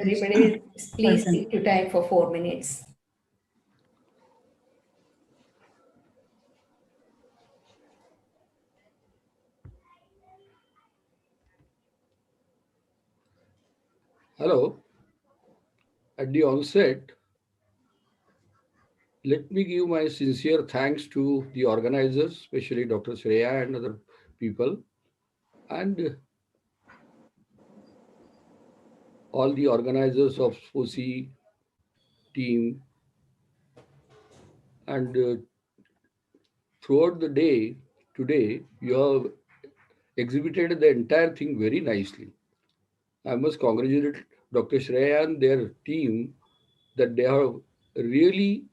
Everybody, please stick to time for 4 minutes. Hello. At the onset, let me give my sincere thanks to the organizers, especially Dr. Shreya and other people, and all the organizers of SPOSI team. And throughout the day, today, you have exhibited the entire thing very nicely. I must congratulate Dr. Shreya and their team that they are really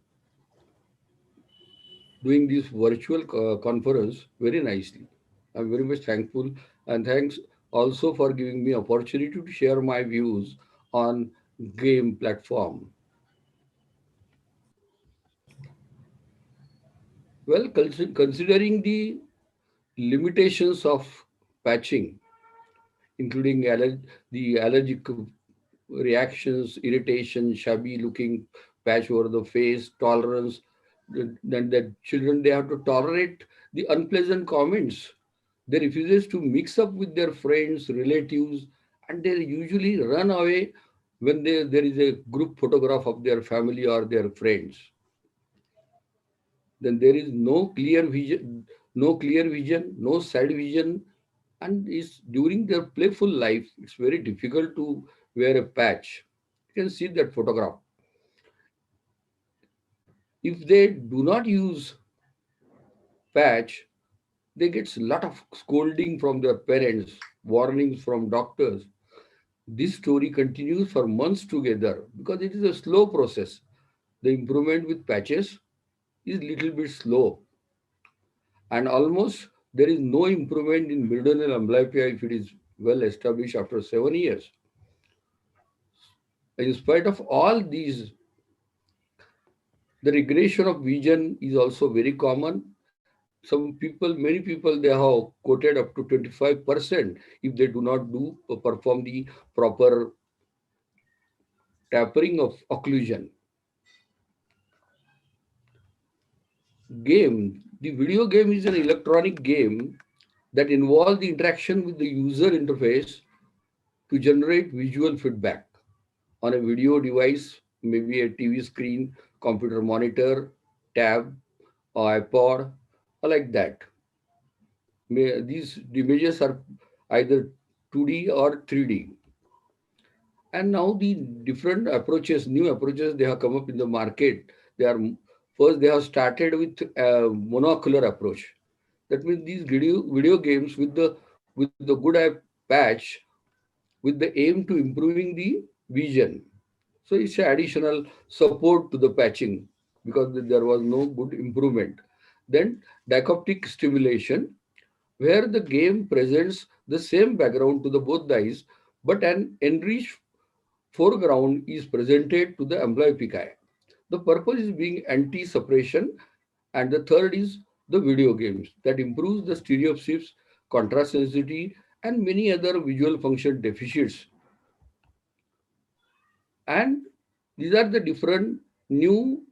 doing this virtual conference very nicely. I'm very much thankful, and thanks also for giving me opportunity to share my views on game platform. Well, considering the limitations of patching, including the allergic reactions, irritation, shabby looking patch over the face, tolerance, then that children, they have to tolerate the unpleasant comments. They refuses to mix up with their friends, relatives, and they usually run away when there is a group photograph of their family or their friends. Then there is no clear vision, no side vision, and is during their playful life, it's very difficult to wear a patch. You can see that photograph. If they do not use patch, they get a lot of scolding from their parents, warnings from doctors. This story continues for months together because it is a slow process. The improvement with patches is little bit slow, and almost there is no improvement in millennial amblyopia if it is well established after 7 years. In spite of all these, the regression of vision is also very common. Many people, they have quoted up to 25% if they do not perform the proper tapering of occlusion. The video game is an electronic game that involves the interaction with the user interface to generate visual feedback on a video device, maybe a TV screen, computer monitor, tab, or iPod, or like that. these images are either 2D or 3D. And now the different approaches, new approaches, they have come up in the market. First they have started with a monocular approach. That means these video games with the good eye patch with the aim to improving the vision. So it's an additional support to the patching because there was no good improvement. Then dioptic stimulation, where the game presents the same background to the both the eyes, but an enriched foreground is presented to the amblyoptic eye. The purpose is being anti-suppression, and the third is the video games that improves the stereoscopes, contrast sensitivity, and many other visual function deficits. And these are the different new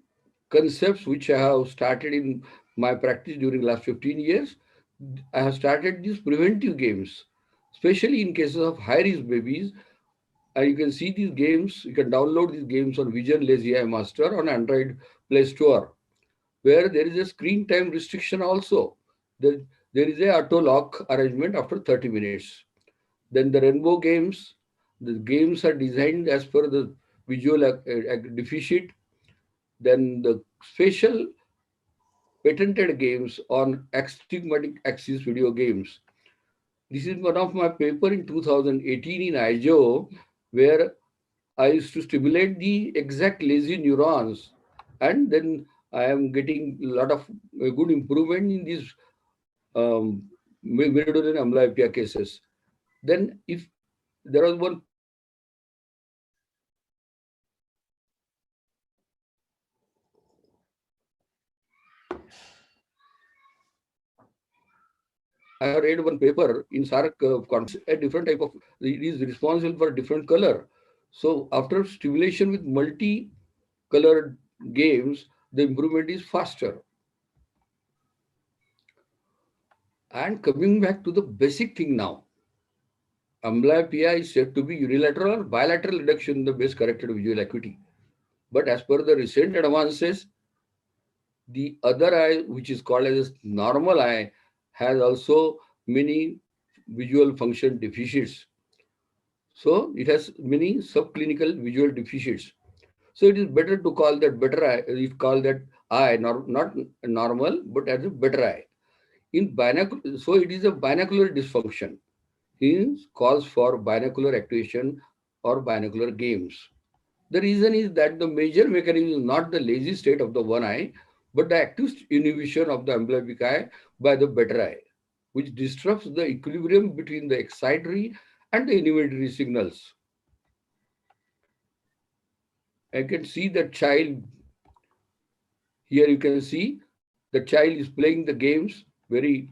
concepts which I have started in my practice during last 15 years. I have started these preventive games, especially in cases of high-risk babies. And you can see these games, you can download these games on Vision Lazy Eye Master on Android Play Store, where there is a screen time restriction also. There is a auto lock arrangement after 30 minutes. Then the rainbow games, the games are designed as per the visual deficit. Then the special patented games on astigmatic axis video games. This is one of my paper in 2018 in IJO, where I used to stimulate the exact lazy neurons, and then I am getting a lot of good improvement in these meridian amblyopia cases. Then if there was one I have read one paper in SARC a different type of, it is responsible for different color. So after stimulation with multi-colored games, the improvement is faster. And coming back to the basic thing now, amblyopia is said to be unilateral or bilateral reduction in the base corrected visual acuity. But as per the recent advances, the other eye, which is called as normal eye, has also many visual function deficits. So it has many subclinical visual deficits. So it is better to call that better eye, call that eye, not normal, but as a better eye. In binocular, so it is a binocular dysfunction. Hence calls for binocular activation or binocular games. The reason is that the major mechanism is not the lazy state of the one eye, but the active inhibition of the amblyoptic eye by the better eye, which disrupts the equilibrium between the excitatory and the inhibitory signals. I can see the child. Here you can see the child is playing the games very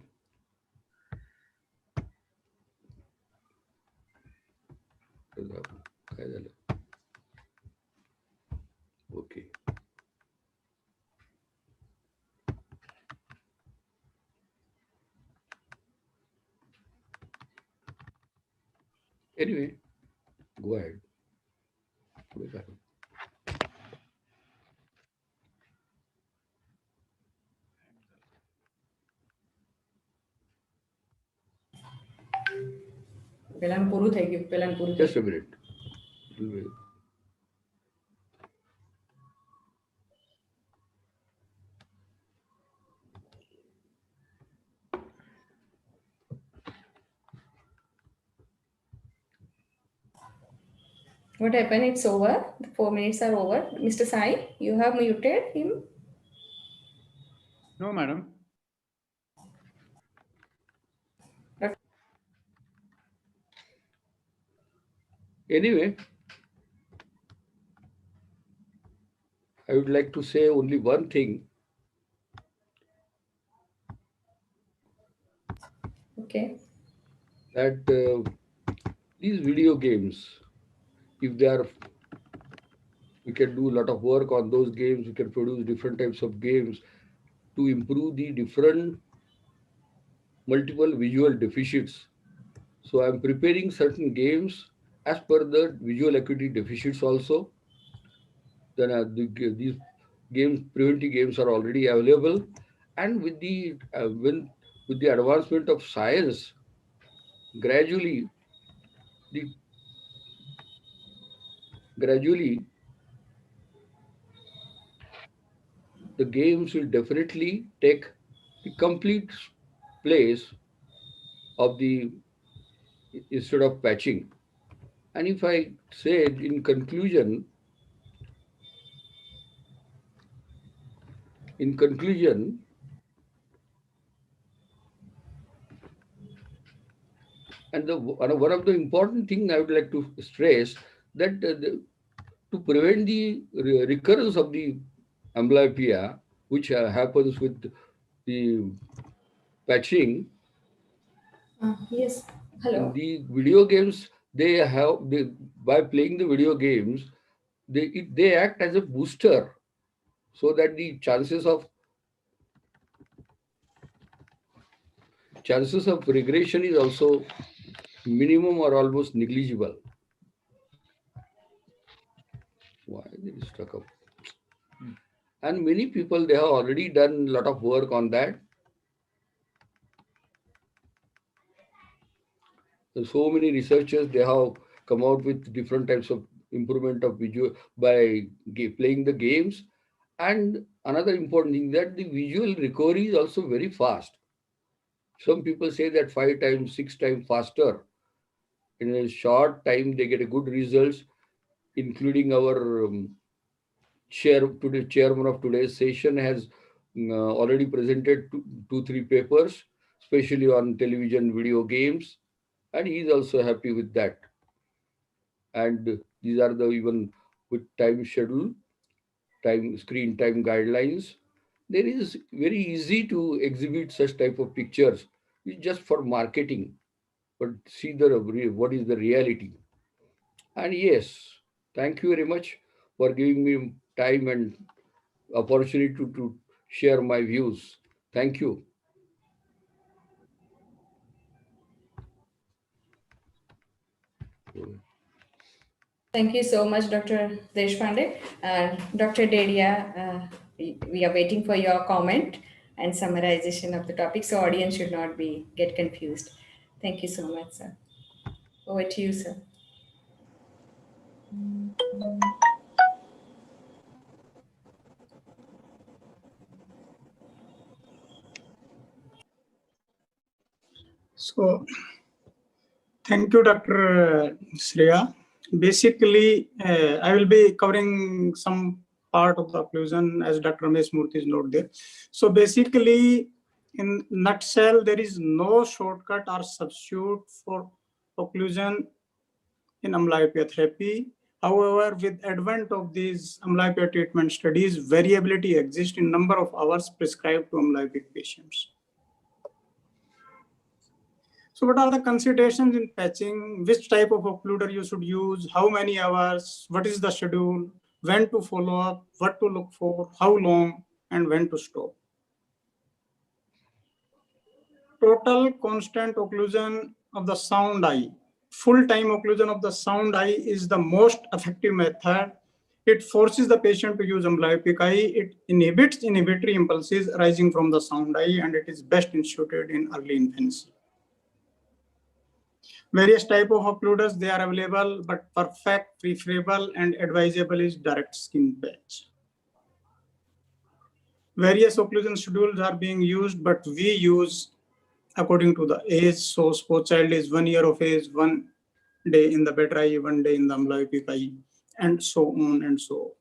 okay. Anyway, go ahead. Just a minute. What happened? It's over. The 4 minutes are over. Mr. Sai, you have muted him. No, madam. Anyway, I would like to say only one thing. Okay. That these video games, if they are, we can do a lot of work on those games. We can produce different types of games to improve the different multiple visual deficits. So I'm preparing certain games as per the visual acuity deficits also. Then these games, preventive games are already available. And with the when with the advancement of science, gradually the games will definitely take the complete place of the instead of patching. And if I say in conclusion, and one of the important thing I would like to stress that to prevent the recurrence of the amblyopia, which happens with the patching, Yes. Hello. the video games by playing the video games, they act as a booster, so that the chances of regression is also minimum or almost negligible. Why it is stuck up? And many people, they have already done a lot of work on that. So many researchers, they have come out with different types of improvement of visual by playing the games. And another important thing, that the visual recovery is also very fast. Some people say that 5 times, 6 times faster. In a short time, they get a good results, including our chairman of today's session has already presented two, 3 papers, especially on television video games, and he is also happy with that. And these are the even with time schedule, screen time guidelines. There is very easy to exhibit such type of pictures. It's just for marketing, but see what is the reality. And yes, thank you very much for giving me time and opportunity to share my views. Thank you. Thank you so much, Dr. Deshpande. Dr. Dedia, we are waiting for your comment and summarization of the topic, so audience should not get confused. Thank you so much, sir. Over to you, sir. So, thank you, Dr. Shreya. Basically, I will be covering some part of the occlusion as Dr. Ramesh Murthy's note there. So basically, in nutshell, there is no shortcut or substitute for occlusion in amblyopia therapy. However, with advent of these amblyopia treatment studies, variability exists in number of hours prescribed to amblyopic patients. So what are the considerations in patching? Which type of occluder you should use? How many hours? What is the schedule? When to follow up? What to look for? How long? And when to stop? Total constant occlusion of the sound eye. Full-time occlusion of the sound eye is the most effective method. It forces the patient to use amblyopic eye. It inhibits inhibitory impulses arising from the sound eye, and it is best instituted in early infancy. Various type of occluders, they are available, but perfect, preferable, and advisable is direct skin patch. Various occlusion schedules are being used, but we use according to the age. So suppose child is 1 year of age, 1 day in the better eye, 1 day in the amblyopic eye, and so on and so on.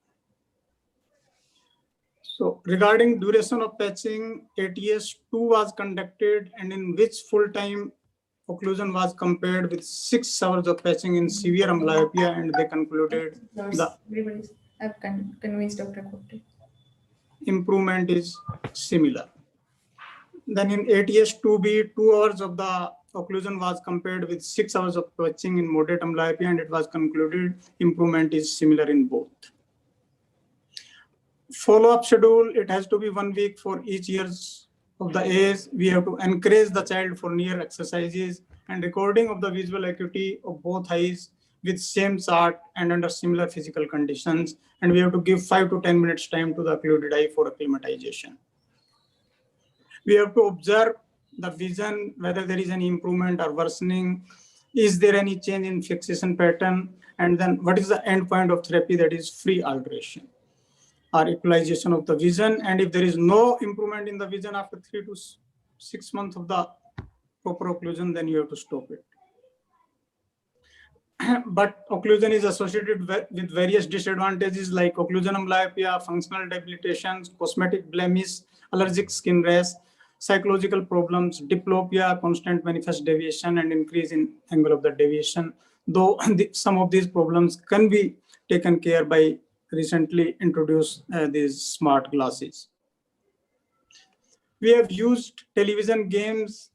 So regarding duration of patching, ATS-2 was conducted, and in which full-time occlusion was compared with 6 hours of patching in severe amblyopia, and they concluded I've convinced Dr. Kote. Improvement is similar. Then in ATS-2B, 2 hours of the occlusion was compared with 6 hours of patching in moderate amblyopia, and it was concluded improvement is similar in both. Follow-up schedule, it has to be 1 week for each years of the age. We have to encourage the child for near exercises and recording of the visual acuity of both eyes with same chart and under similar physical conditions. And we have to give 5 to 10 minutes time to the occluded eye for acclimatization. We have to observe the vision, whether there is any improvement or worsening, is there any change in fixation pattern, and then what is the end point of therapy, that is free alteration or equalization of the vision. And if there is no improvement in the vision after 3 to 6 months of the proper occlusion, then you have to stop it. But occlusion is associated with various disadvantages like occlusion myopia, functional debilitations, cosmetic blemish, allergic skin rash, psychological problems, diplopia, constant manifest deviation, and increase in angle of the deviation. Though some of these problems can be taken care by recently introduced these smart glasses. We have used television games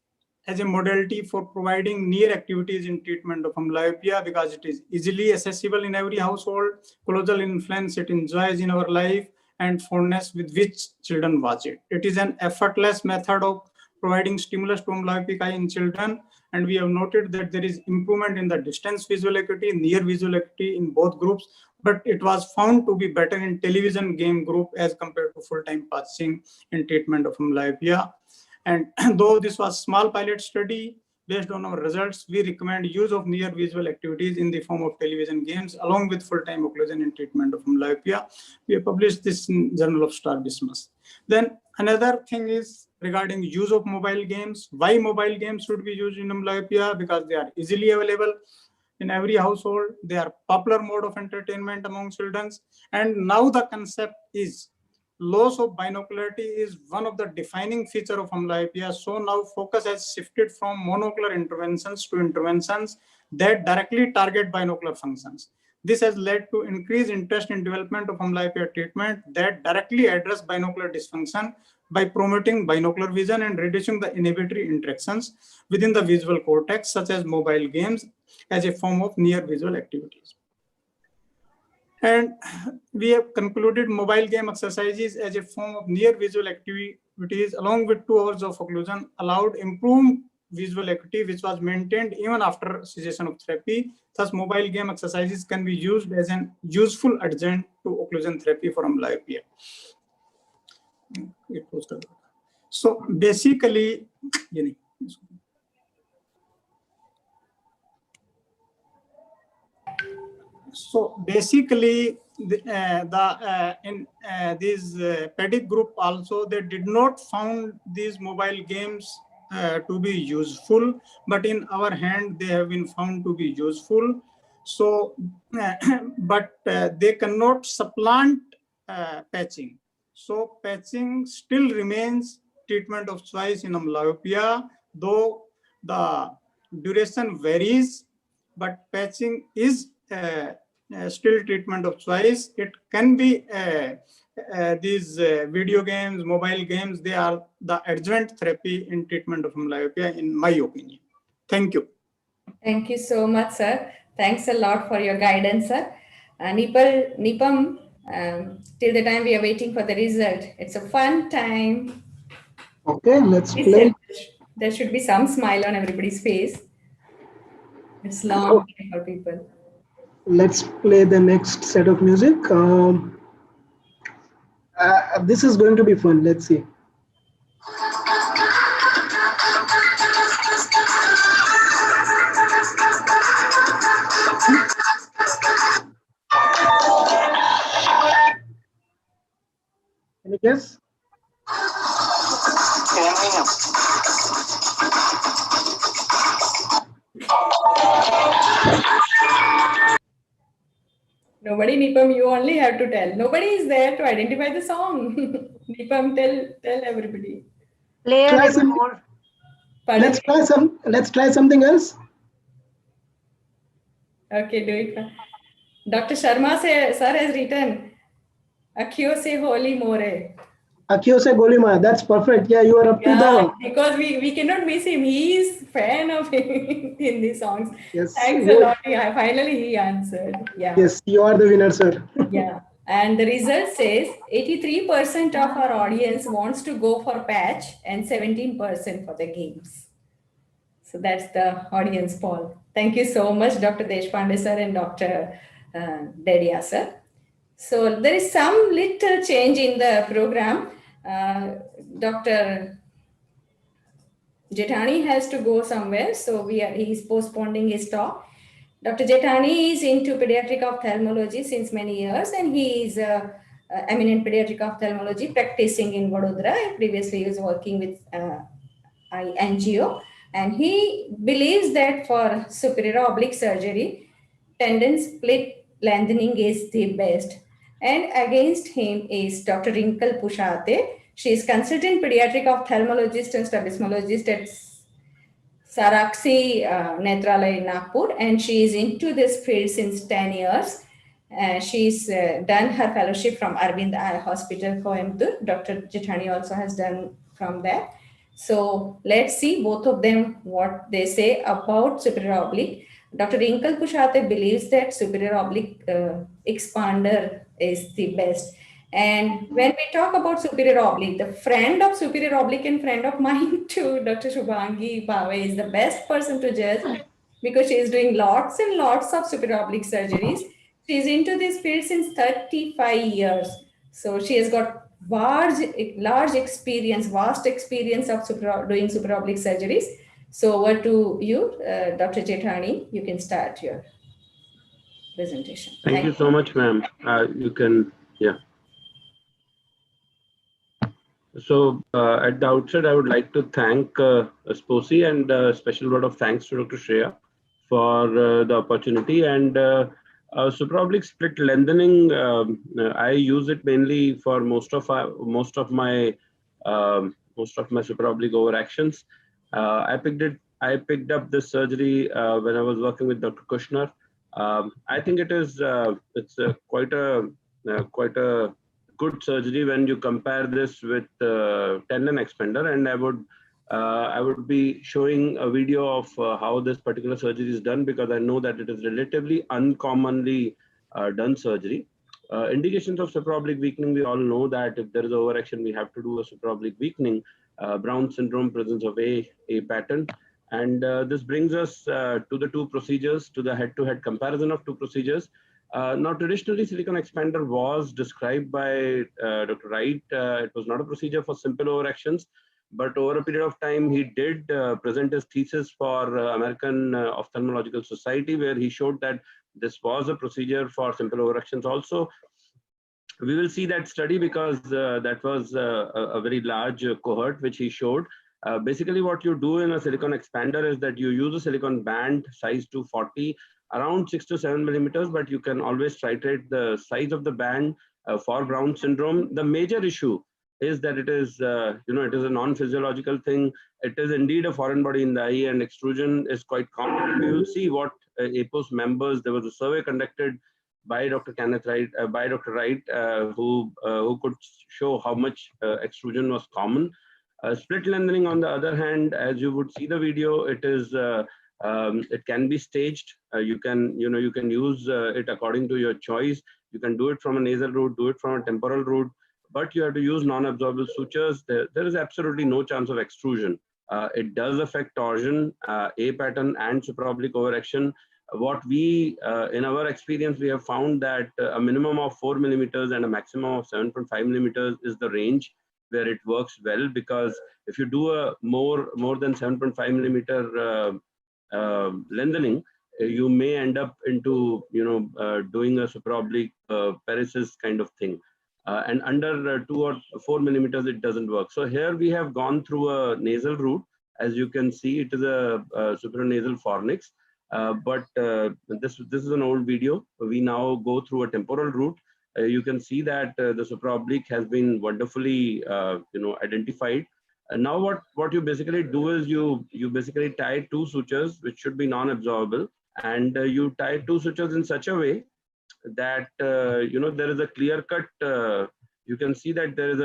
as a modality for providing near activities in treatment of myopia because it is easily accessible in every household, causal influence it enjoys in our life, and fondness with which children watch it. It is an effortless method of providing stimulus to myopic eye in children, and we have noted that there is improvement in the distance visual acuity, near visual acuity in both groups, but it was found to be better in television game group as compared to full-time patching in treatment of myopia. And though this was small pilot study, based on our results, we recommend use of near visual activities in the form of television games along with full-time occlusion in treatment of myopia. We have published this in Journal of Strabismus. Then another thing is regarding use of mobile games. Why mobile games should be used in myopia? Because they are easily available in every household. They are popular mode of entertainment among children. And now the concept is loss of binocularity is one of the defining feature of myopia. So now focus has shifted from monocular interventions to interventions that directly target binocular functions. This has led to increased interest in development of myopia treatment that directly address binocular dysfunction by promoting binocular vision and reducing the inhibitory interactions within the visual cortex, such as mobile games as a form of near visual activities. And we have concluded mobile game exercises as a form of near visual activities along with 2 hours of occlusion allowed improved visual acuity, which was maintained even after cessation of therapy. Thus, mobile game exercises can be used as an useful adjunct to occlusion therapy for myopia. So basically, in this PEDIC group also, they did not found these mobile games to be useful, but in our hand they have been found to be useful. So, but they cannot supplant patching. So patching still remains treatment of choice in myopia, though the duration varies, but patching is still treatment of choice. It can be these video games, mobile games, they are the adjunct therapy in treatment of myopia, in my opinion. Thank you. Thank you so much, sir. Thanks a lot for your guidance, sir. Nipam, till the time we are waiting for the result, it's a fun time. Okay, let's play. There should be some smile on everybody's face. It's long time for people. Let's play the next set of music. This is going to be fun. Let's see. Any guess? Nobody, Nipam, you only have to tell. Nobody is there to identify the song. Nipam, tell everybody. Play a little more. Let's try something else. Okay, do it. Dr. Sharma sir has written, Akhiyo se holi more. Akhiyo se goli mara. That's perfect. Yeah, you are up to the... Because we cannot miss him. He is fan of him in these songs. Yes. Thanks a lot. Yeah, finally he answered. Yeah. Yes, you are the winner, sir. Yeah. And the result says 83% of our audience wants to go for patch and 17% for the games. So that's the audience poll. Thank you so much, Dr. Deshpande sir and Dr. Dedia sir. So there is some little change in the program. Dr. Jethani has to go somewhere, so he's postponing his talk. Dr. Jethani is into pediatric ophthalmology since many years, and he is eminent pediatric ophthalmology practicing in Vadodara. Previously, he was working with NGO, and he believes that for superior oblique surgery, tendon split lengthening is the best. And against him is Dr. Rinkal Pushate. She is consultant pediatric ophthalmologist and strabismologist at Sarakshi Netralaya in Nagpur, and she is into this field since 10 years. She's done her fellowship from Arvind Eye Hospital, Coimbatore. Dr. Jethani also has done from there. So let's see both of them what they say about superior oblique. Dr. Rinkal Pushate believes that superior oblique expander is the best. And when we talk about superior oblique, the friend of superior oblique and friend of mine too, Dr. Shubhangi Bhave is the best person to judge because she is doing lots and lots of superior oblique surgeries. She is into this field since 35 years. So she has got large experience, vast experience of doing superior oblique surgeries. So over to you, Dr. Jethani, you can start your presentation. Thank you so much, ma'am. You can, yeah. So at the outset, I would like to thank SPOSI and a special word of thanks to Dr. Shreya for the opportunity. And supraoblique split lengthening, I use it mainly for most of my supraoblique overactions. I picked up this surgery when I was working with Dr. Kushner. I think it's quite a good surgery when you compare this with tendon expander, and I would be showing a video of how this particular surgery is done, because I know that it is relatively uncommonly done surgery. Indications of supraoblique weakening, we all know that if there is overaction, we have to do a supraoblique weakening. Brown syndrome, presence of A pattern. And this brings us to the two procedures, to the head-to-head comparison of two procedures. Now, traditionally, silicone expander was described by Dr. Wright. It was not a procedure for simple overactions, but over a period of time, he did present his thesis for American Ophthalmological Society, where he showed that this was a procedure for simple overactions also. We will see that study because that was a very large cohort which he showed. Basically, what you do in a silicone expander is that you use a silicone band size 240, around 6 to 7 millimeters, but you can always titrate the size of the band for Brown syndrome. The major issue is that it is, it is a non-physiological thing. It is indeed a foreign body in the eye, and extrusion is quite common. We will see what APOS members, there was a survey conducted by Dr. Wright, who could show how much extrusion was common. Split lengthening, on the other hand, as you would see the video, it is it can be staged. You can use it according to your choice. You can do it from a nasal route, do it from a temporal route, but you have to use non-absorbable sutures. There is absolutely no chance of extrusion. It does affect torsion, A pattern, and supraoblique overaction. What we, in our experience, we have found that a minimum of 4 millimeters and a maximum of 7.5 millimeters is the range where it works well, because if you do a more than 7.5 millimeter lengthening, you may end up into doing a supraoblique paresis kind of thing, and under 2 or 4 millimeters it doesn't work. So here we have gone through a nasal route. As you can see, it is a supranasal fornix. But this is an old video. We now go through a temporal route. You can see that the supraoblique has been wonderfully identified. And now what you basically do is you basically tie two sutures which should be non-absorbable, and you tie two sutures in such a way that there is a clear cut. You can see that there's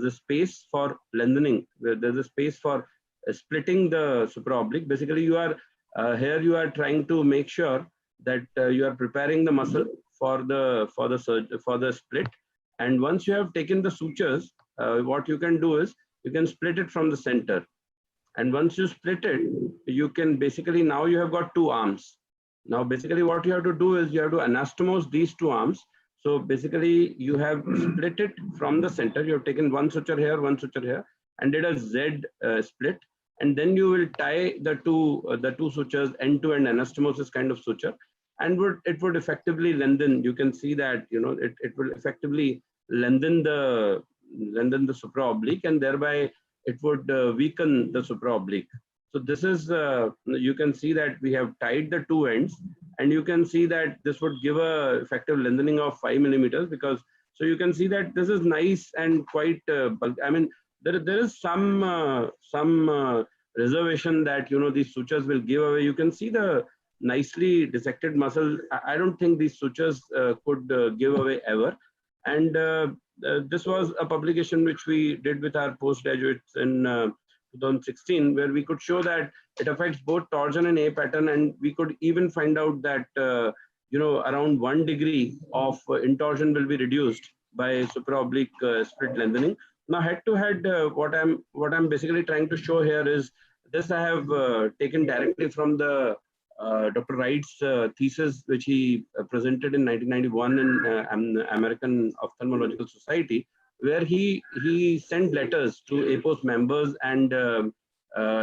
a space for lengthening. There's a space for splitting the supraoblique. Basically, you are trying to make sure that you are preparing the muscle for the split. And once you have taken the sutures, what you can do is you can split it from the center. And once you split it, you can basically, now you have got two arms. Now basically what you have to do is you have to anastomose these two arms. So basically you have split it from the center. You have taken one suture here, one suture here. and did a Z split, and then you will tie the two sutures end to end anastomosis kind of suture, and it would effectively lengthen. You can see that it will effectively lengthen the supraoblique, and thereby it would weaken the supraoblique. So this is you can see that we have tied the two ends, and you can see that this would give a effective lengthening of 5 millimeters, because so you can see that this is nice and quite I mean, there is some reservation that these sutures will give away. You can see the nicely dissected muscle. I don't think these sutures could give away ever. And this was a publication which we did with our postgraduates in 2016, where we could show that it affects both torsion and A pattern, and we could even find out that around 1 degree of intorsion will be reduced by supraoblique split lengthening. Now, head to head, what I'm basically trying to show here is this. I have taken directly from the Dr. Wright's thesis, which he presented in 1991 in American Ophthalmological Society, where he sent letters to APOS members, and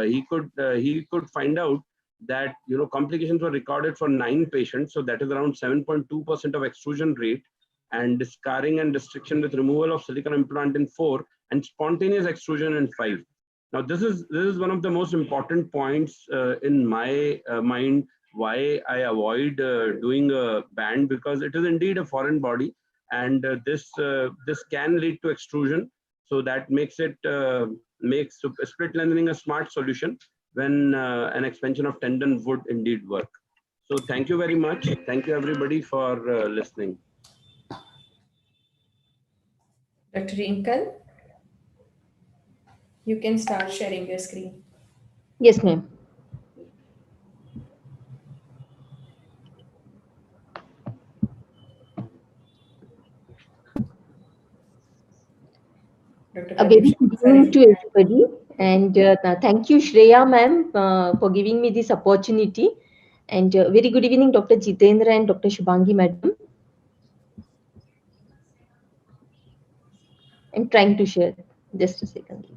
he could find out that complications were recorded for 9 patients, so that is around 7.2% of extrusion rate, and scarring and restriction with removal of silicone implant in 4, and spontaneous extrusion in 5. Now, this is one of the most important points in my mind, why I avoid doing a band, because it is indeed a foreign body, and this can lead to extrusion. So that makes split lengthening a smart solution when an expansion of tendon would indeed work. So thank you very much. Thank you everybody for listening. Dr. Rinkal, you can start sharing your screen. Yes, ma'am. A very good evening to everybody, and thank you, Shreya ma'am, for giving me this opportunity. And very good evening, Dr. Jitendra and Dr. Shubhangi madam. I'm trying to share. Just a second.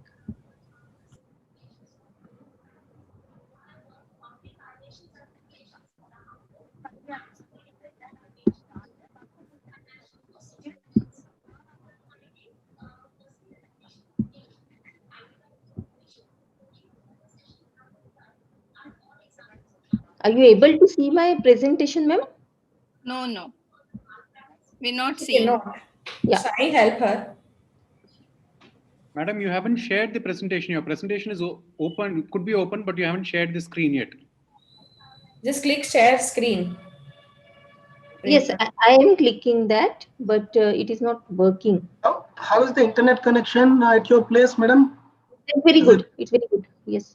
Are you able to see my presentation, ma'am? No. We're not seeing. Yeah. Shall I help her? Madam, you haven't shared the presentation. Your presentation is open, could be open, but you haven't shared the screen yet. Just click share screen. Yes, I am clicking that, but it is not working. How is the internet connection at your place, madam? It's very good. It's very good. Yes.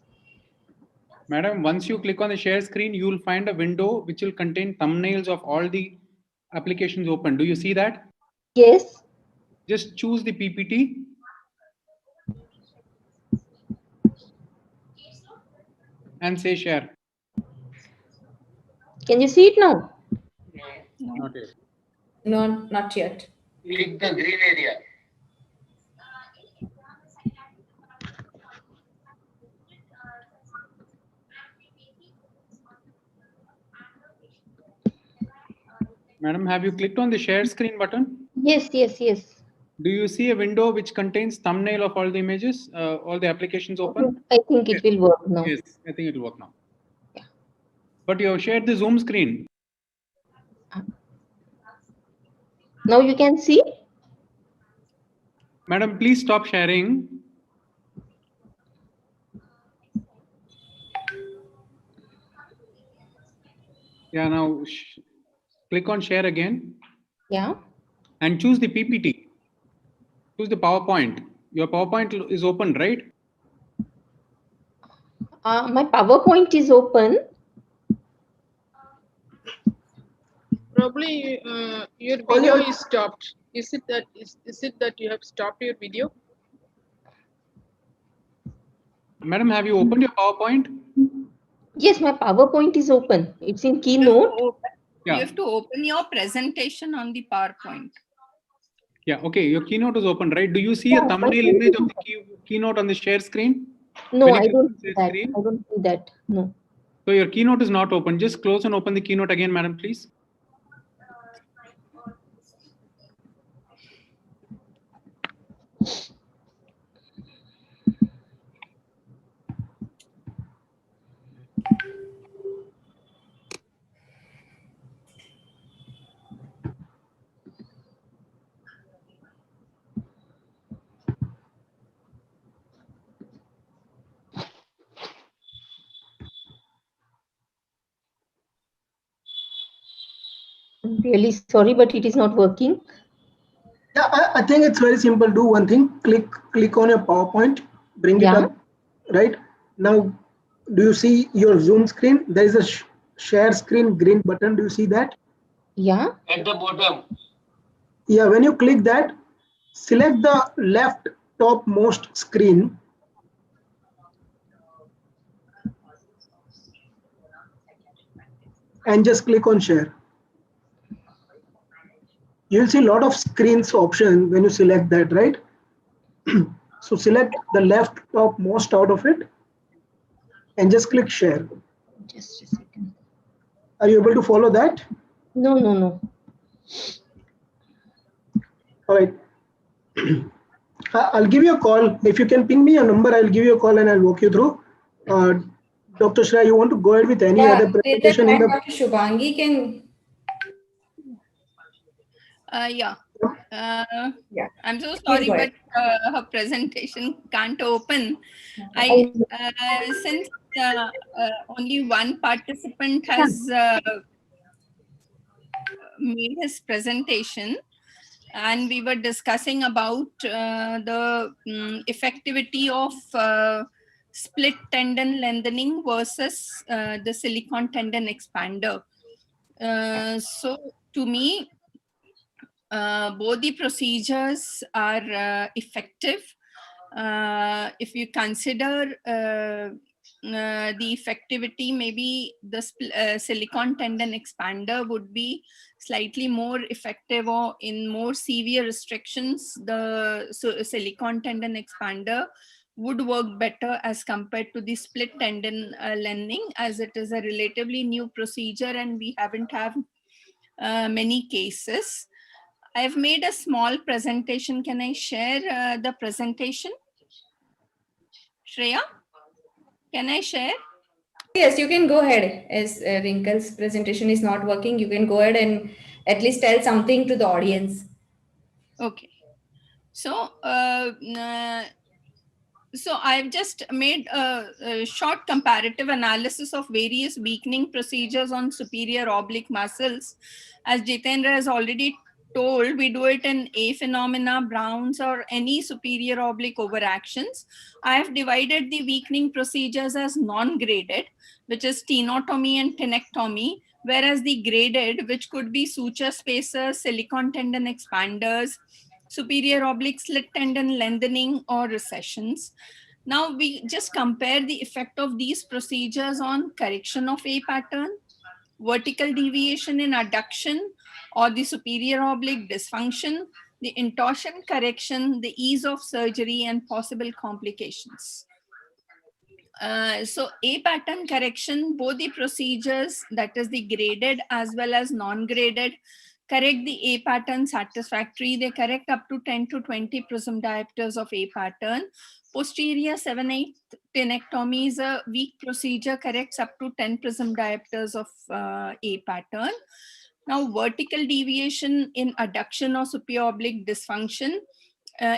Madam, once you click on the share screen, you will find a window which will contain thumbnails of all the applications open. Do you see that? Yes. Just choose the PPT. And say share. Can you see it now? No. Not yet. No, not yet. Click the green area. Madam, have you clicked on the share screen button? Yes. Do you see a window which contains thumbnail of all the images, all the applications open? I think it will work now. Yes, I think it will work now. Yeah. But you have shared the Zoom screen. Now you can see? Madam, please stop sharing. Yeah, now click on share again. Yeah. And choose the PPT. Choose the PowerPoint. Your PowerPoint is open, right? My PowerPoint is open. Probably your video is stopped. Is it that you have stopped your video? Madam, have you opened your PowerPoint? Yes, my PowerPoint is open. It's in Keynote. You have to open your presentation on the PowerPoint. Yeah, okay. Your keynote is open, right? Do you see a thumbnail image of the keynote on the share screen? No, When you I click on don't see share that. screen? I don't see that. No. So your keynote is not open. Just close and open the keynote again, madam, please. I'm really sorry, but it is not working. Yeah, I think it's very simple. Do one thing, click on your PowerPoint, bring it up, right? Now, do you see your Zoom screen? There is a share screen green button. Do you see that? Yeah. At the bottom. Yeah, when you click that, select the left topmost screen. And just click on share. You'll see a lot of screens option when you select that, right? So select the left topmost out of it and just click share. Just a second. Are you able to follow that? No, no, no. All right. I'll give you a call. If you can ping me a number, I'll give you a call and I'll walk you through. Dr. Shreya, you want to go ahead with any other Till that presentation in time, the... Dr. Shubhangi can... Yeah. Yeah. I'm so Please sorry, go but ahead. her presentation can't open. Since only one participant has made his presentation, and we were discussing about the effectivity of split tendon lengthening versus the silicone tendon expander. So to me, both the procedures are effective. If you consider the effectivity, maybe the silicone tendon expander would be slightly more effective, or in more severe restrictions, the silicone tendon expander would work better as compared to the split tendon lengthening, as it is a relatively new procedure and we haven't had many cases. I've made a small presentation. Can I share the presentation? Shreya, can I share? Yes, you can go ahead. As Wrinkle's presentation is not working, you can go ahead and at least tell something to the audience. Okay. So, so I've just made a short comparative analysis of various weakening procedures on superior oblique muscles. As Jitendra has already told, we do it in A phenomena, Brown's, or any superior oblique overactions. I have divided the weakening procedures as non-graded, which is tenotomy and tenectomy, whereas the graded, which could be suture spacers, silicone tendon expanders, superior oblique slit tendon lengthening, or recessions. Now we just compare the effect of these procedures on correction of A pattern, vertical deviation in adduction or the superior oblique dysfunction, the intorsion correction, the ease of surgery, and possible complications. So A pattern correction, both the procedures, that is the graded as well as non-graded, correct the A pattern satisfactory. They correct up to 10 to 20 prism diopters of A pattern. Posterior 7/8 tenectomy is a weak procedure, corrects up to 10 prism diopters of A pattern. Now, vertical deviation in adduction or superior oblique dysfunction,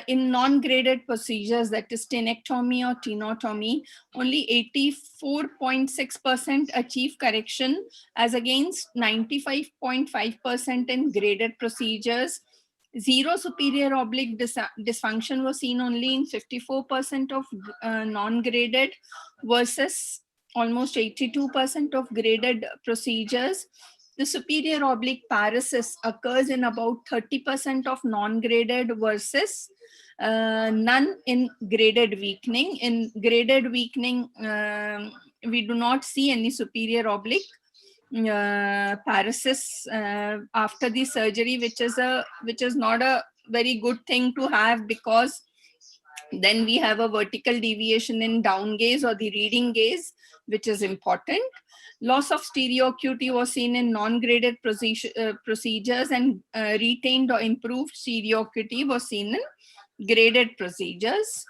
in non-graded procedures, that is tenectomy or tenotomy, only 84.6% achieve correction as against 95.5% in graded procedures. Zero superior oblique dysfunction was seen only in 54% of non-graded versus almost 82% of graded procedures. The superior oblique paresis occurs in about 30% of non-graded versus none in graded weakening. In graded weakening, we do not see any superior oblique paresis after the surgery, which is not a very good thing to have, because then we have a vertical deviation in down gaze or the reading gaze, which is important. Loss of stereo acuity was seen in non-graded procedures, and retained or improved stereo acuity was seen in graded procedures.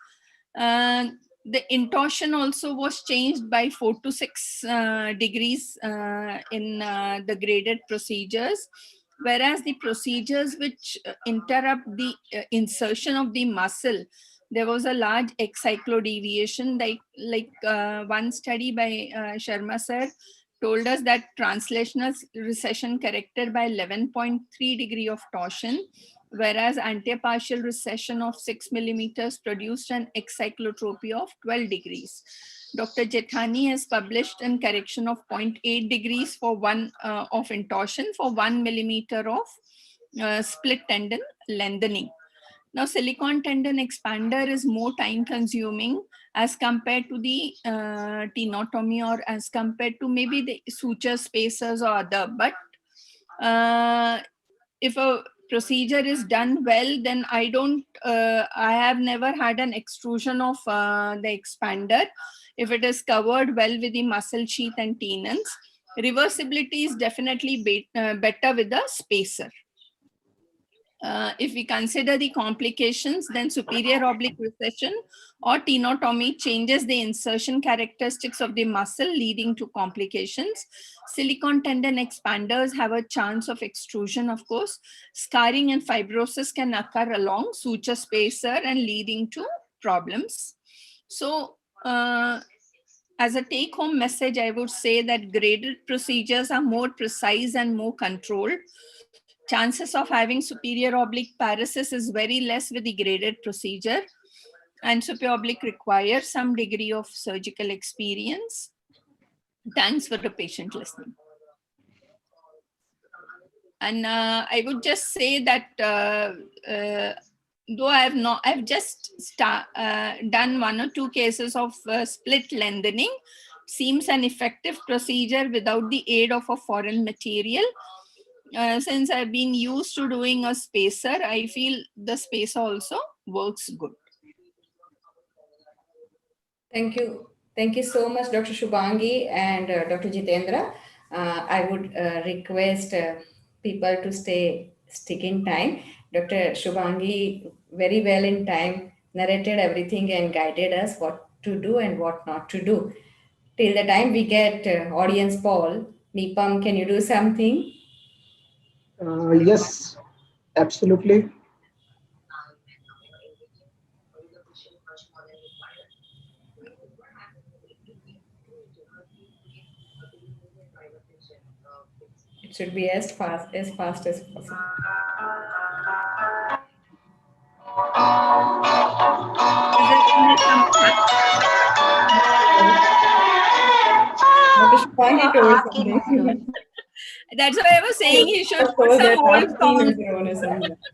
The intorsion also was changed by 4 to 6 degrees in the graded procedures, whereas the procedures which interrupt the insertion of the muscle, there was a large excyclodeviation. Like one study by Sharma sir told us that translational recession corrected by 11.3 degree of torsion, whereas antepartial recession of 6 millimeters produced an excyclotropy of 12 degrees. Dr. Jethani has published a correction of 0.8 degrees for one of intorsion for 1 millimeter of split tendon lengthening. Now, silicon tendon expander is more time consuming as compared to the tenotomy, or as compared to maybe the suture spacers or other. But if a procedure is done well, then I have never had an extrusion of the expander if it is covered well with the muscle sheath and tenons. Reversibility is definitely better with a spacer. If we consider the complications, then superior oblique recession or tenotomy changes the insertion characteristics of the muscle, leading to complications. Silicon tendon expanders have a chance of extrusion, of course. Scarring and fibrosis can occur along suture spacer and leading to problems. So, as a take-home message, I would say that graded procedures are more precise and more controlled. Chances of having superior oblique paresis is very less with the graded procedure, and superior oblique requires some degree of surgical experience. Thanks for the patient listening. And I would just say that though I've just done 1 or 2 cases of split lengthening, seems an effective procedure without the aid of a foreign material. Since I've been used to doing a spacer, I feel the spacer also works good. Thank you. Thank you so much, Dr. Shubhangi and Dr. Jitendra. I would request people to stick in time. Dr. Shubhangi very well in time narrated everything and guided us what to do and what not to do. Till the time we get audience poll, Nipam, can you do something? Yes, absolutely. It should be as fast as possible. That's why I was saying he should put some old songs.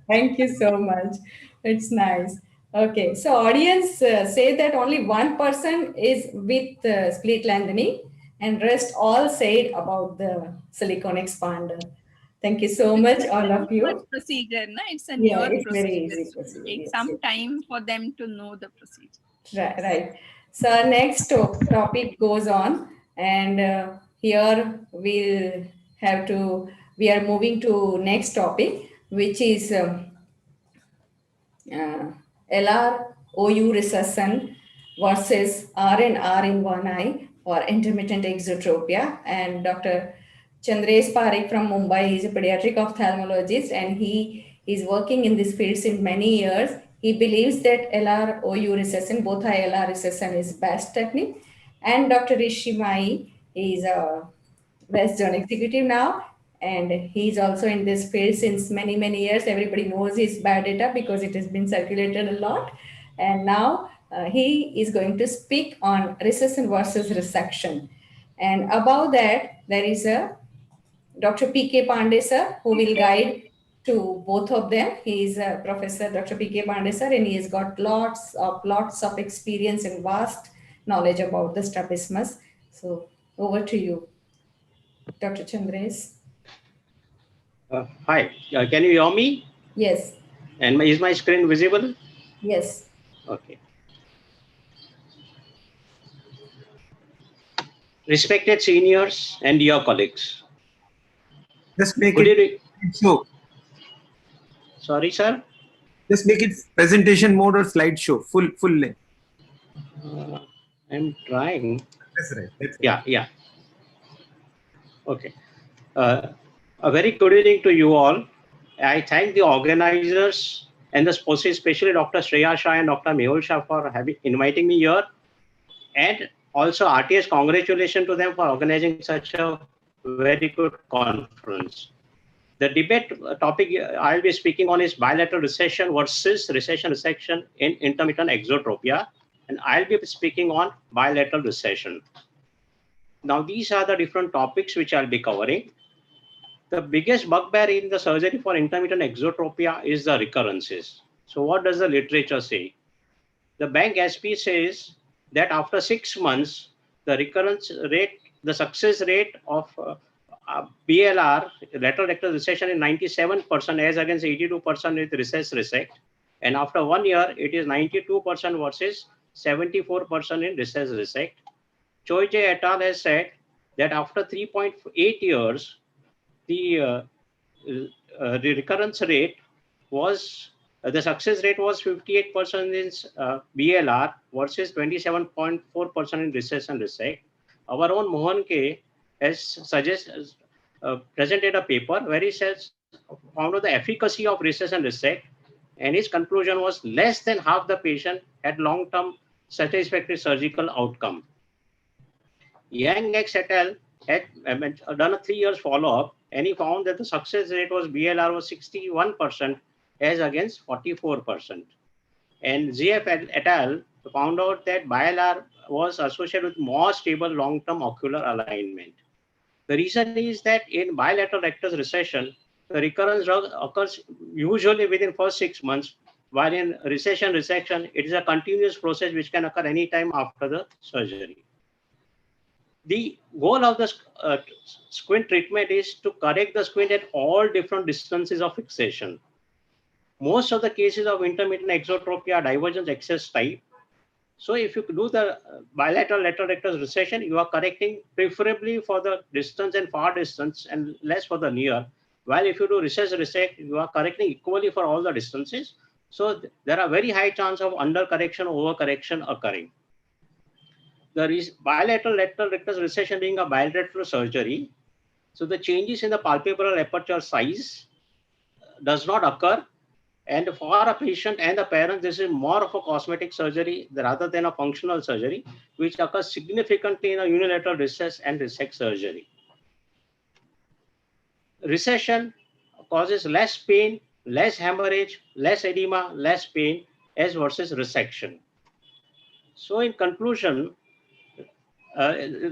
Thank you so much. It's nice. Okay, so audience say that only one person is with split lengthening, and rest all said about the silicone expander. Thank you so much, all of you. Procedure, no? It's a Yeah, newer it's very procedure. easy procedure. Take Yes, some yes. time for them to know the procedure. Right. So our next topic goes on, and here we are moving to next topic, which is LR-OU recession versus R&R in one eye or intermittent exotropia. And Dr. Chandresh Parekh from Mumbai is a pediatric ophthalmologist, and he is working in this field since many years. He believes that LR-OU recession, both eye LR recession, is best technique. And Dr. Rishi Mai is a West Zone executive now, and he's also in this field since many, many years. Everybody knows his biodata because it has been circulated a lot. And now he is going to speak on recession versus resection. And above that, there is a Dr. P.K. Pandey sir, who will guide to both of them. He is a professor, Dr. P.K. Pandey sir, and he has got lots of experience and vast knowledge about the strabismus. So over to you, Dr. Chandresh. Hi, can you hear me? Yes. And is my screen visible? Yes. Okay. Respected seniors and dear colleagues. Just make Good it evening. show. Sorry, sir. Just make it presentation mode or slideshow, full length. I'm trying. That's right. That's right. Yeah, yeah. Okay. A very good evening to you all. I thank the organizers and the SPOSI, especially Dr. Shreya Shah and Dr. Mehul Shah for inviting me here. And also RTS, congratulations to them for organizing such a very good conference. The debate topic I'll be speaking on is bilateral recession versus recession in intermittent exotropia. And I'll be speaking on bilateral recession. Now, these are the different topics which I'll be covering. The biggest bugbear in the surgery for intermittent exotropia is the recurrences. So what does the literature say? The bank SP says that after 6 months, the recurrence rate, the success rate of BLR, lateral rectal recession, is 97% as against 82% with recess resect. And after 1 year, it is 92% versus 74% in recess resect. Choi J et al. Has said that after 3.8 years, the recurrence rate was, the success rate was 58% in BLR versus 27.4% in recess and resect. Our own Mohan K has presented a paper where he says, found out the efficacy of recess and resect, and his conclusion was less than half the patient had long-term satisfactory surgical outcome. Yang X et al. Had done a 3 years follow-up, and he found that the success rate was BLR was 61% as against 44%. And ZF et al. Found out that BLR was associated with more stable long-term ocular alignment. The reason is that in bilateral rectus recession, the recurrence occurs usually within first 6 months, while in recession resection, it is a continuous process which can occur anytime after the surgery. The goal of the squint treatment is to correct the squint at all different distances of fixation. Most of the cases of intermittent exotropia are divergence excess type. So if you do the bilateral lateral rectus recession, you are correcting preferably for the distance and far distance and less for the near. While if you do recess resect, you are correcting equally for all the distances. So there are very high chance of under correction, over correction occurring. The bilateral lateral rectus recession being a bilateral surgery, so the changes in the palpebral aperture size does not occur, and for a patient and the parents, this is more of a cosmetic surgery rather than a functional surgery, which occurs significantly in a unilateral recess and resect surgery. Recession causes less pain, less hemorrhage, less edema, less pain as versus resection. So in conclusion,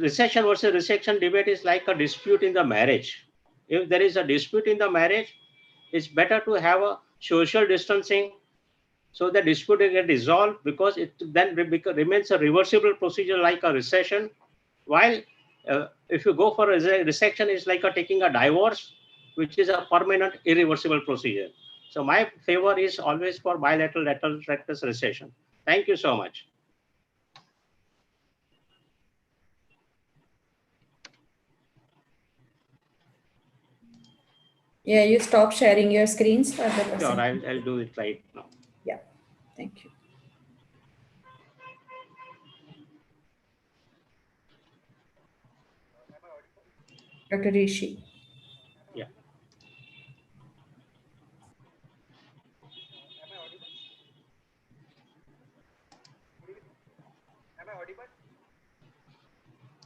recession versus resection debate is like a dispute in the marriage. If there is a dispute in the marriage, it's better to have a social distancing so the dispute will get resolved, because it then remains a reversible procedure like a recession. While if you go for a resection, it's like taking a divorce, which is a permanent irreversible procedure. So my favor is always for bilateral lateral rectus recession. Thank you so much. Yeah, you stop sharing your screens for the presentation. Sure, I'll do it right now. Yeah, thank you. Dr. Rishi. Yeah.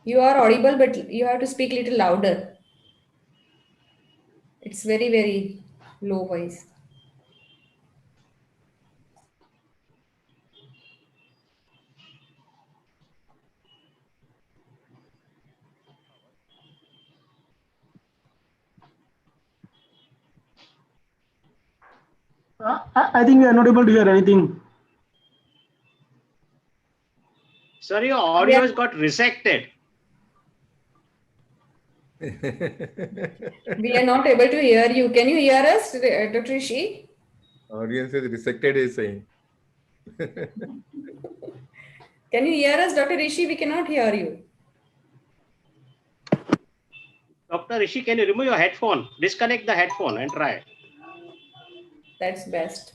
You are audible, but you have to speak a little louder. It's very, very low voice. I think we are not able to hear anything. Sir, your audio has got resected. We are not able to hear you. Can you hear us, Dr. Rishi? Audience is resected, is saying. Can you hear us, Dr. Rishi? We cannot hear you. Dr. Rishi, can you remove your headphone? Disconnect the headphone and try. That's best.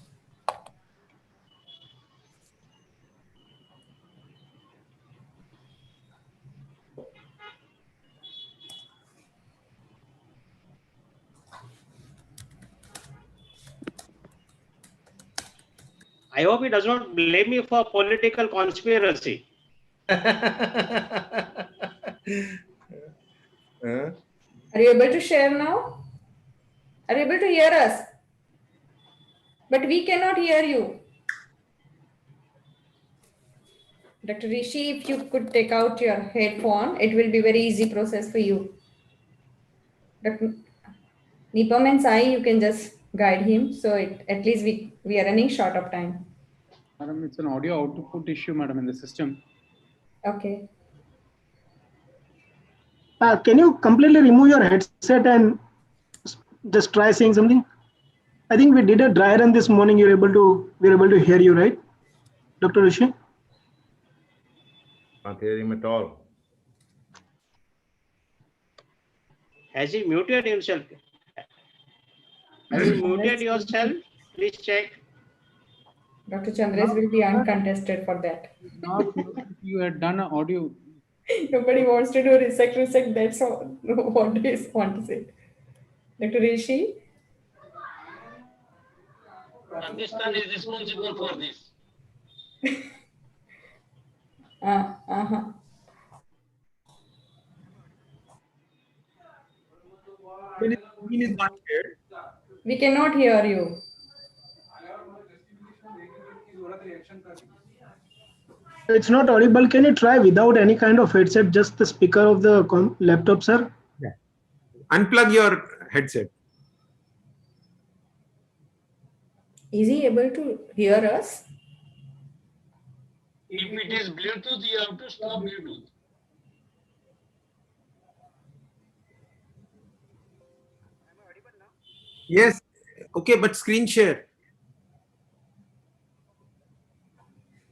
I hope he does not blame me for political conspiracy. Are you able to share now? Are you able to hear us? But we cannot hear you. Dr. Rishi, if you could take out your headphone, it will be very easy process for you. Dr. Nipam and Sai, you can just guide him. So at least we are running short of time. Madam, it's an audio output issue, madam, in the system. Okay. Can you completely remove your headset and just try saying something? I think we did a dry run this morning. We were able to hear you, right, Dr. Rishi? Can't hear him at all. Has he muted himself? Have you muted yourself? Please check. Dr. Chandres will be uncontested for that. You had done an audio. Nobody wants to do resect. That's all what they want to say. Dr. Rishi? Pakistan is responsible for this. We cannot hear you. It's not audible. Can you try without any kind of headset, just the speaker of the laptop, sir? Yeah. Unplug your headset. Is he able to hear us? If it is Bluetooth, you have to stop Bluetooth. Yes. Okay, but screen share.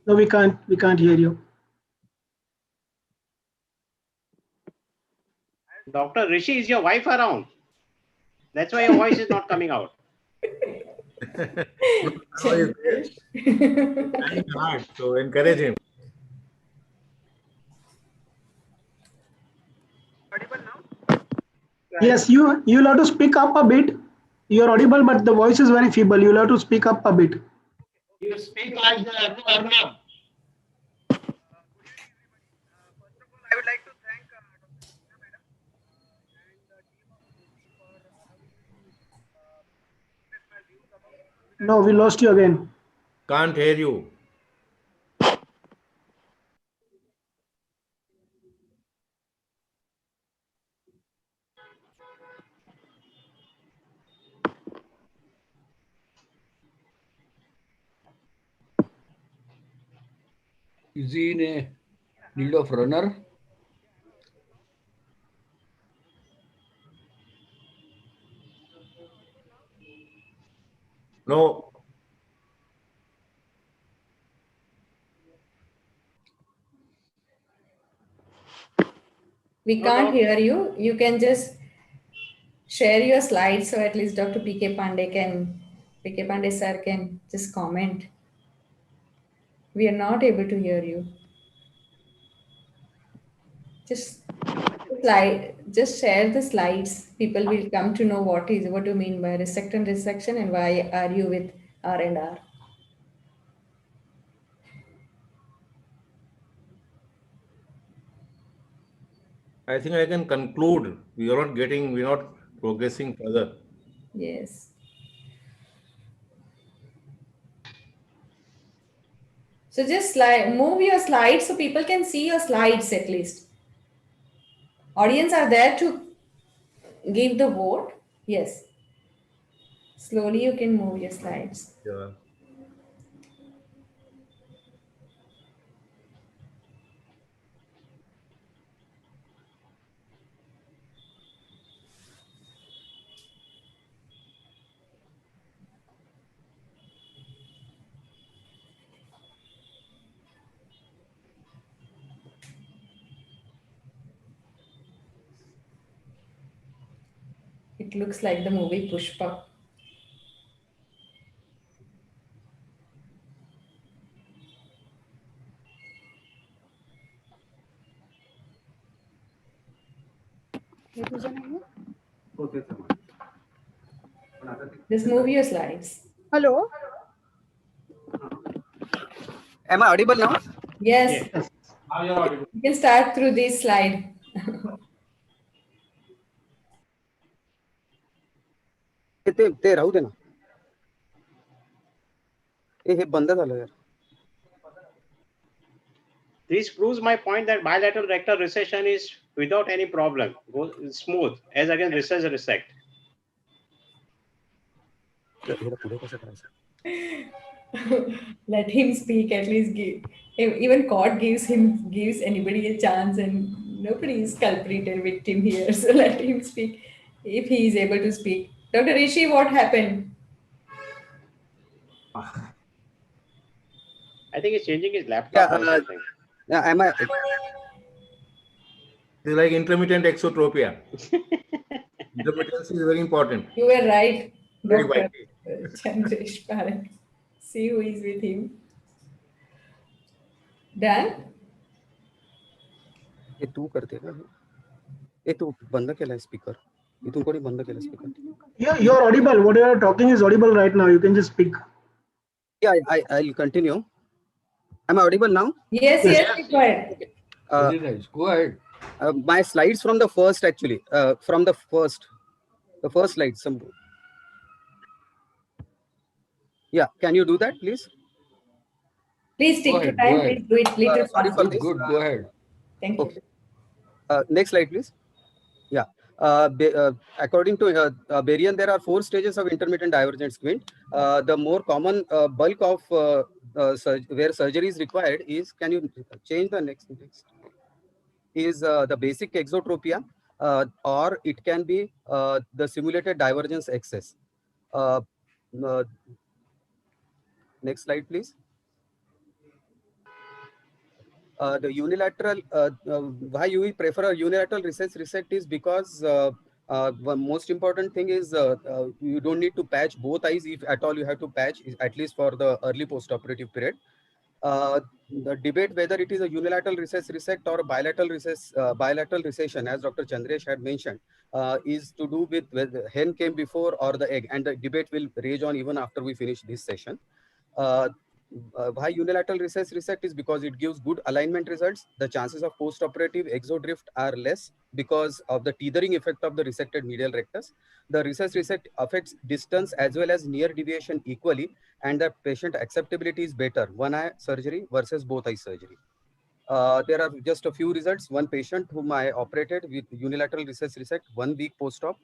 No, we can't. We can't hear you. Dr. Rishi, is your wife around? That's why your voice is not coming out. Trying hard, so encourage him. Yes, you'll have to speak up a bit. You're audible, but the voice is very feeble. You'll have to speak up a bit. You speak like the Arnab. No, we lost you again. Can't hear you. Is he in a need of runner? No. We can't hear you. You can just share your slides so at least Dr. PK Pandey sir can just comment. We are not able to hear you. Just share the slides. People will come to know what you mean by resect and resection and why are you with R&R. I think I can conclude. We're not progressing further. Yes. So just move your slides so people can see your slides at least. Audience are there to give the vote. Yes. Slowly you can move your slides. Yeah. It looks like the movie Pushpa. This movie or slides? Hello. Am I audible now? Yes. Now you're audible. You can start through this slide. ते राहू दे ना. हे बंद झालं यार. This proves my point that bilateral rectal recession is without any problem, goes smooth as against recess resect. Let him speak. At least even court gives anybody a chance, and nobody is culprit and victim here. So let him speak if he is able to speak. Dr. Rishi, what happened? I think he's changing his laptop or something. Yeah, am I? It's like intermittent exotropia. Intermittency is very important. You were right, Very Dr. widely. Chandresh Parak. See who is with him. Dan? हे तू करते का? हे तू बंद केलाय speaker. इथून कोणी बंद केलं speaker? Yeah, you're audible. What you're talking is audible right now. You can just speak. Yeah, I'll continue. Am I audible now? Yes, go ahead. Very nice. Go ahead. My slides from the first actually, from the first slide. Yeah, can you do that, please? Please stick to time. Please do it little Sorry for faster. this. Good. Go ahead. Thank you. Next slide, please. Yeah. According to Berrien, there are 4 stages of intermittent divergent squint. The more common bulk of where surgery is required is, can you change the next? Is the basic exotropia, or it can be the simulated divergence excess. Next slide, please. The unilateral, why you prefer a unilateral recess resect is because one most important thing is you don't need to patch both eyes. If at all you have to patch, at least for the early post-operative period. The debate whether it is a unilateral recess resect or a bilateral recession, as Dr. Chandresh had mentioned, is to do with whether hen came before or the egg, and the debate will rage on even after we finish this session. Why unilateral recess resect is because it gives good alignment results. The chances of post-operative exodrift are less because of the tethering effect of the resected medial rectus. The recess resect affects distance as well as near deviation equally, and the patient acceptability is better, one eye surgery versus both eye surgery. There are just a few results. One patient whom I operated with unilateral recess resect 1 week post-op.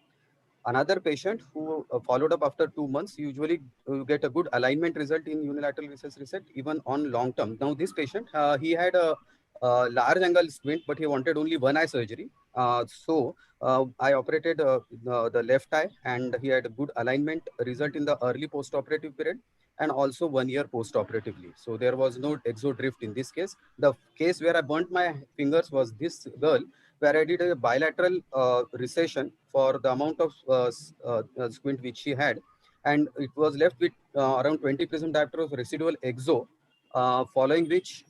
Another patient who followed up after 2 months, usually get a good alignment result in unilateral recess resect even on long term. Now this patient, he had a large angle squint, but he wanted only one eye surgery. So I operated the left eye, and he had a good alignment result in the early post-operative period and also 1 year post-operatively. So there was no exodrift in this case. The case where I burnt my fingers was this girl, where I did a bilateral recession for the amount of squint which she had, and it was left with around 20 prism diopter of residual exo, following which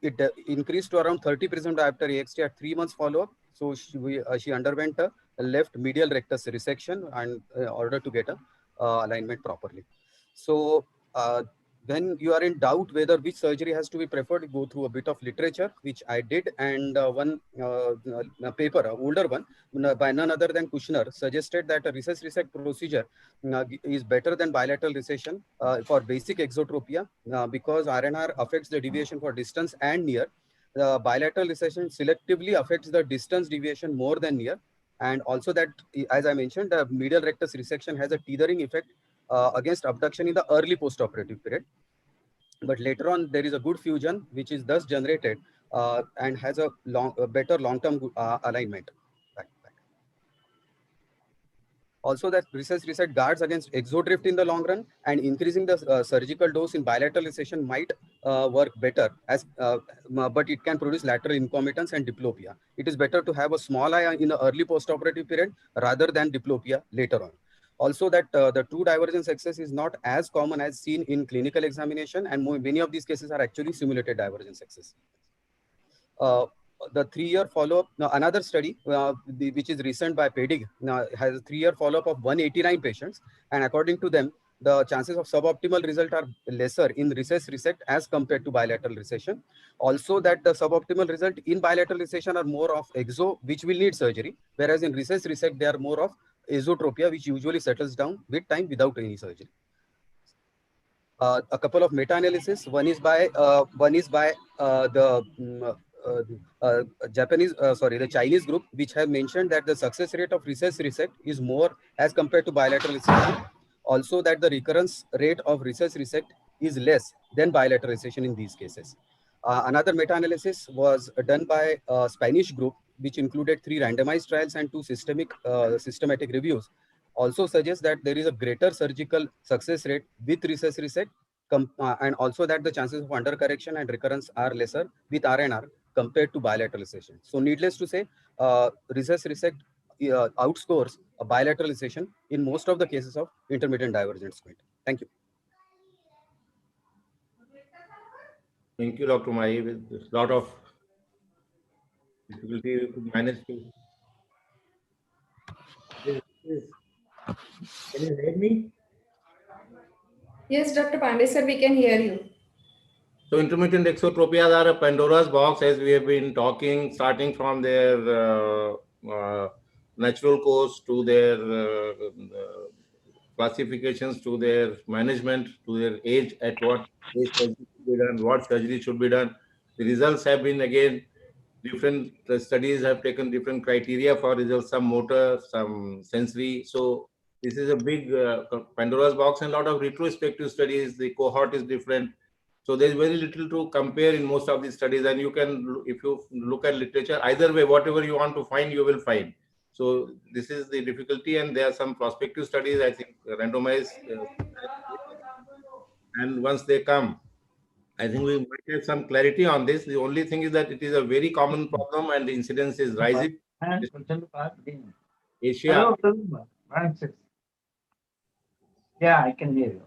it increased to around 30 prism diopter AXT at 3 months follow-up. So she underwent a left medial rectus resection and in order to get a alignment properly. So when you are in doubt whether which surgery has to be preferred, go through a bit of literature, which I did, and one paper, an older one, by none other than Kushner, suggested that a recess resect procedure is better than bilateral recession for basic exotropia because RNR affects the deviation for distance and near. The bilateral recession selectively affects the distance deviation more than near, and also that, as I mentioned, the medial rectus resection has a tethering effect against abduction in the early post-operative period. But later on, there is a good fusion, which is thus generated and has a better long-term alignment. Also that recess reset guards against exodrift in the long run, and increasing the surgical dose in bilateral recession might work better, but it can produce lateral incompetence and diplopia. It is better to have a small eye in the early postoperative period rather than diplopia later on. Also that the true divergence excess is not as common as seen in clinical examination, and many of these cases are actually simulated divergence excess. The 3-year follow-up, another study, which is recent by PEDIG, has a 3-year follow-up of 189 patients. And according to them, the chances of suboptimal result are lesser in recess reset as compared to bilateral recession. Also that the suboptimal result in bilateral recession are more of exo, which will need surgery, whereas in recess reset, they are more of esotropia, which usually settles down with time without any surgery. A couple of meta-analysis. One is by the Chinese group, which have mentioned that the success rate of recess reset is more as compared to bilateral recession. Also that the recurrence rate of recess reset is less than bilateral recession in these cases. Another meta-analysis was done by a Spanish group, which included 3 randomized trials and 2 systematic reviews. Also suggests that there is a greater surgical success rate with recess reset, and also that the chances of undercorrection and recurrence are lesser with RNR compared to bilateral recession. So needless to say, recess reset outscores a bilateral recession in most of the cases of intermittent divergent squint. Thank you. Thank you, Dr. Mai. With a lot of difficulty, we could manage to. Can you hear me? Yes, Dr. Pandey sir, we can hear you. So intermittent exotropias are a Pandora's box, as we have been talking, starting from their natural course to their classifications, to their management, to their age, at what age surgery should be done, what surgery should be done. The results have been, again, different. The studies have taken different criteria for results, some motor, some sensory. So this is a big Pandora's box, and a lot of retrospective studies. The cohort is different. So there's very little to compare in most of these studies. And you can, if you look at literature, either way, whatever you want to find, you will find. So this is the difficulty. And there are some prospective studies, I think, randomized. And once they come, I think we might have some clarity on this. The only thing is that it is a very common problem and the incidence is rising. Asia. Yeah, I can hear you.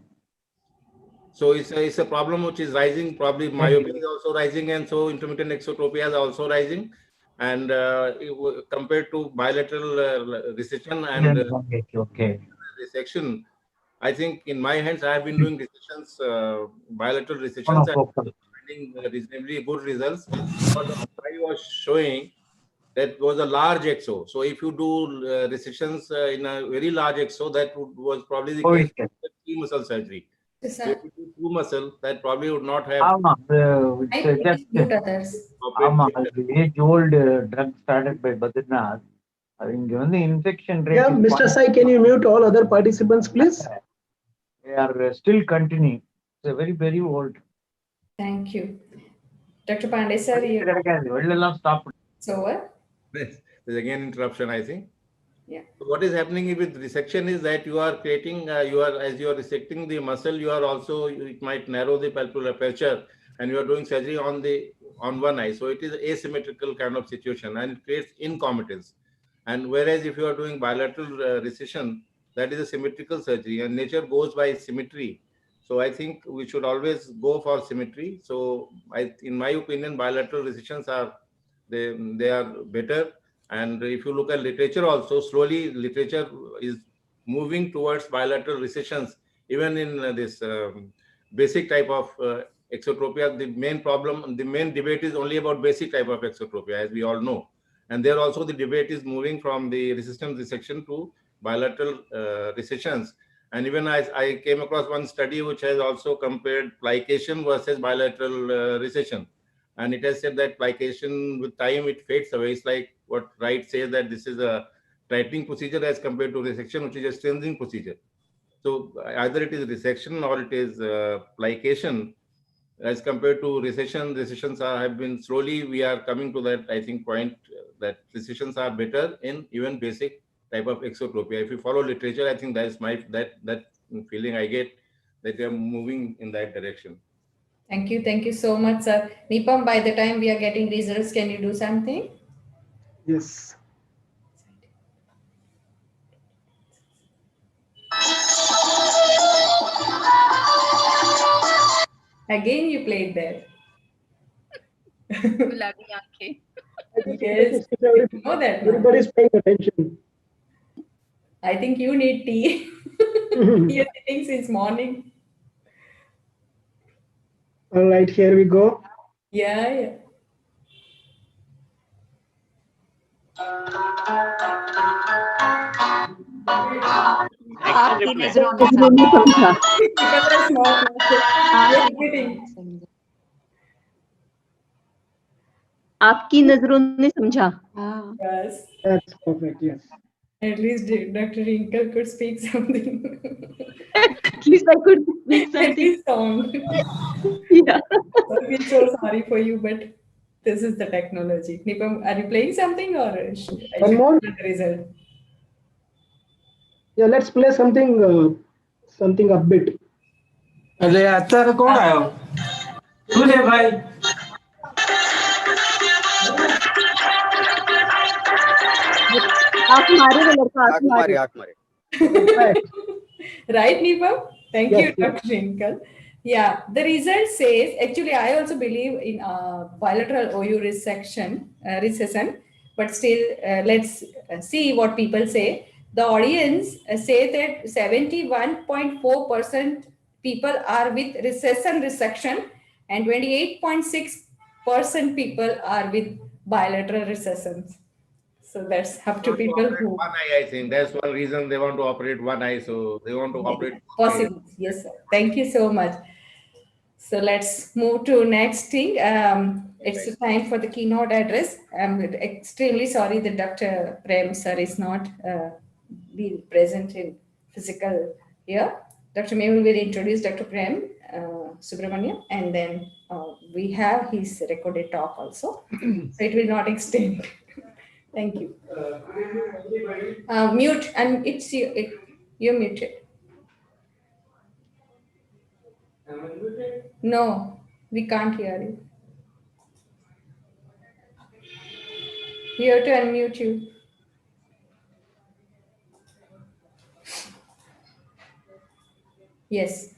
So it's a problem which is rising. Probably myopia is also rising, and so intermittent exotropia is also rising. And compared to bilateral recession and resection, I think in my hands I have been doing recessions, bilateral recessions, and finding reasonably good results. What I was showing, that was a large exo. So if you do recessions in a very large exo, that was probably the case with key muscle surgery. So if you do two muscle, that probably would not have. Age-old drug started by Badrinath. Having given the infection rate. Yeah, Mr. Sai, can you mute all other participants, please? They are still continuing. It's a very, very old. Thank you. Dr. Pandey sir, So what? There's again interruption, I think. Yeah. So what is happening with resection is that you are creating, as you are resecting the muscle, you are also, it might narrow the palpebral aperture, and you are doing surgery on one eye. So it is asymmetrical kind of situation, and it creates incompetence. And whereas if you are doing bilateral recession, that is a symmetrical surgery, and nature goes by symmetry. So I think we should always go for symmetry. So in my opinion, bilateral recessions are, they are better. And if you look at literature also, slowly literature is moving towards bilateral recessions, even in this basic type of exotropia. The main problem, the main debate is only about basic type of exotropia, as we all know. And there also the debate is moving from the resistant resection to bilateral recessions. And even I came across one study which has also compared plication versus bilateral recession. And it has said that plication with time, it fades away. It's like what Wright says, that this is a tightening procedure as compared to resection, which is a strengthening procedure. So either it is resection or it is plication. As compared to recession, recessions have been slowly, we are coming to that, I think, point that recessions are better in even basic type of exotropia. If you follow literature, I think that's that feeling I get, that they are moving in that direction. Thank you so much, sir. Nipam, by the time we are getting results, can you do something? Yes. Again, you played there. Gulabi aankhein. Yes, you know that now. Everybody's paying attention. I think you need tea. You're sitting since morning. All right, here we go. Yeah. आपकी नजरों ने समझा आपकी नजरों ने समझा. Yes. That's perfect. Yes. At least Dr. Rinkle could speak something. At least I could speak something. At least sound. Yeah. I feel so sorry for you, but this is the technology. Nipam, are you playing something or I One should more? the result? Yeah, let's play something something upbeat. अरे अच्छा कौन आया हो? तू है भाई. आँख मारे वो लड़का, आँख मारे. आँख मारे. Right, Nipam? Thank Yes, you, Dr. Rinkle. Yeah, the result says, actually, I also believe in bilateral OU recession, but still, let's see what people say. The audience say that 71.4% people are with recession resection and 28.6% people are with bilateral recessions. So that's up to people who... One eye, I think. That's one reason they want to operate one eye. So they want to operate. Possible. Yes, sir. Thank you so much. So let's move to next thing. It's time for the keynote address. I'm extremely sorry that Dr. Prem sir is not be present in physical here. Dr. Mehul will introduce Dr. Prem Subramaniam, and then we have his recorded talk also. So it will not extend. Thank you. Mute, and it's you. You're muted. No, we can't hear you. We have to unmute you. Yes.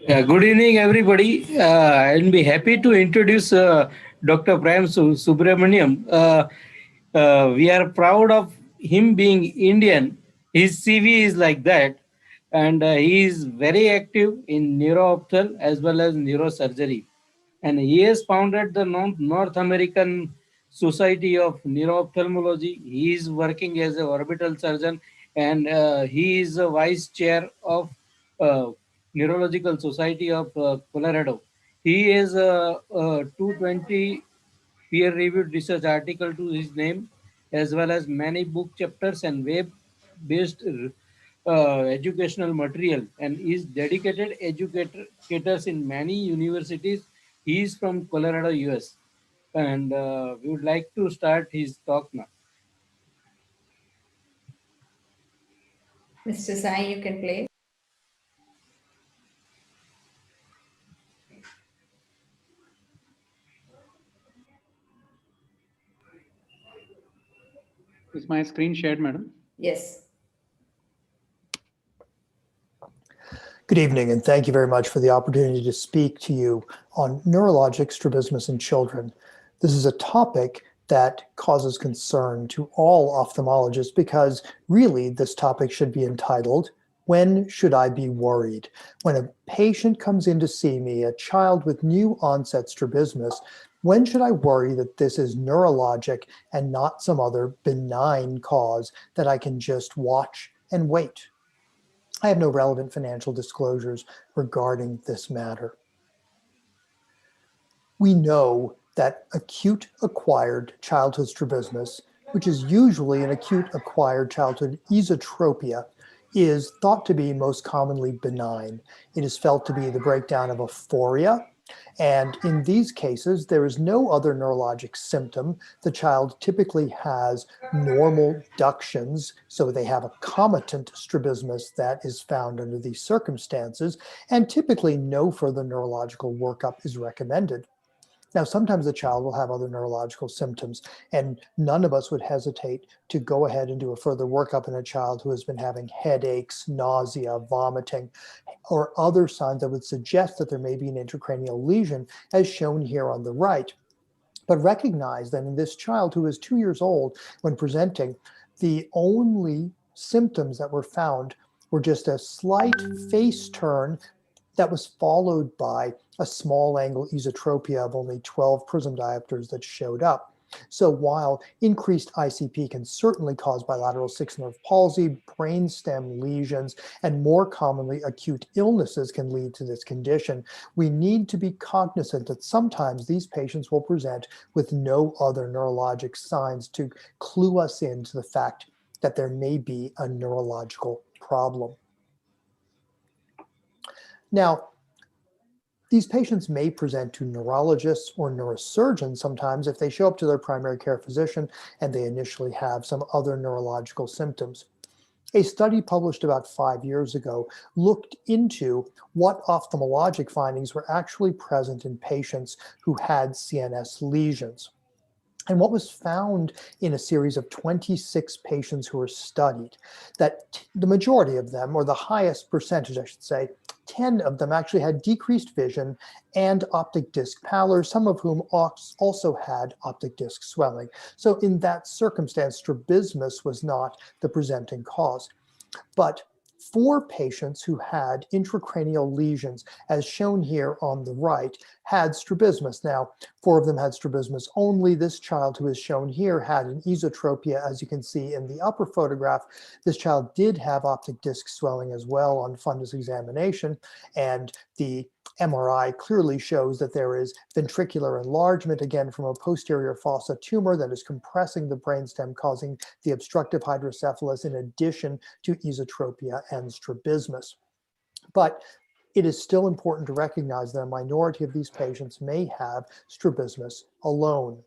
Good evening, everybody. I'll be happy to introduce Dr. Prem Subramaniam. We are proud of him being Indian. His CV is like that, and he is very active in neuro-opthal as well as neurosurgery. And he has founded the North American Society of Neuro-Ophthalmology. He is working as an orbital surgeon, and he is a vice chair of Neurological Society of Colorado. He has a 220 peer-reviewed research article to his name, as well as many book chapters and web-based educational material, and is dedicated educators in many universities. He is from Colorado, US, and we would like to start his talk now. Mr. Sai, you can play. Is my screen shared, madam? Yes. Good evening, and thank you very much for the opportunity to speak to you on neurologic strabismus in children. This is a topic that causes concern to all ophthalmologists because really this topic should be entitled, "When Should I Be Worried?" When a patient comes in to see me, a child with new onset strabismus, when should I worry that this is neurologic and not some other benign cause that I can just watch and wait? I have no relevant financial disclosures regarding this matter. We know that acute acquired childhood strabismus, which is usually an acute acquired childhood esotropia, is thought to be most commonly benign. It is felt to be the breakdown of aphoria And in these cases, there is no other neurologic symptom. The child typically has normal ductions, so they have a comitant strabismus that is found under these circumstances, and typically no further neurological workup is recommended. Now, sometimes the child will have other neurological symptoms, and none of us would hesitate to go ahead and do a further workup in a child who has been having headaches, nausea, vomiting, or other signs that would suggest that there may be an intracranial lesion, as shown here on the right. But recognize that in this child who is 2 years old when presenting, the only symptoms that were found were just a slight face turn that was followed by a small angle esotropia of only 12 prism diopters that showed up. So while increased ICP can certainly cause bilateral sixth nerve palsy, brainstem lesions, and more commonly acute illnesses can lead to this condition, we need to be cognizant that sometimes these patients will present with no other neurologic signs to clue us into the fact that there may be a neurological problem. Now, these patients may present to neurologists or neurosurgeons sometimes if they show up to their primary care physician and they initially have some other neurological symptoms. A study published about 5 years ago looked into what ophthalmologic findings were actually present in patients who had CNS lesions. And what was found in a series of 26 patients who were studied, that the majority of them, or the highest percentage, I should say, 10 of them actually had decreased vision and optic disc pallor, some of whom also had optic disc swelling. So in that circumstance, strabismus was not the presenting cause. But 4 patients who had intracranial lesions, as shown here on the right, had strabismus. Now, 4 of them had strabismus only. This child who is shown here had an esotropia, as you can see in the upper photograph. This child did have optic disc swelling as well on fundus examination, and the MRI clearly shows that there is ventricular enlargement, again from a posterior fossa tumor that is compressing the brainstem, causing the obstructive hydrocephalus in addition to esotropia and strabismus. But it is still important to recognize that a minority of these patients may have strabismus alone.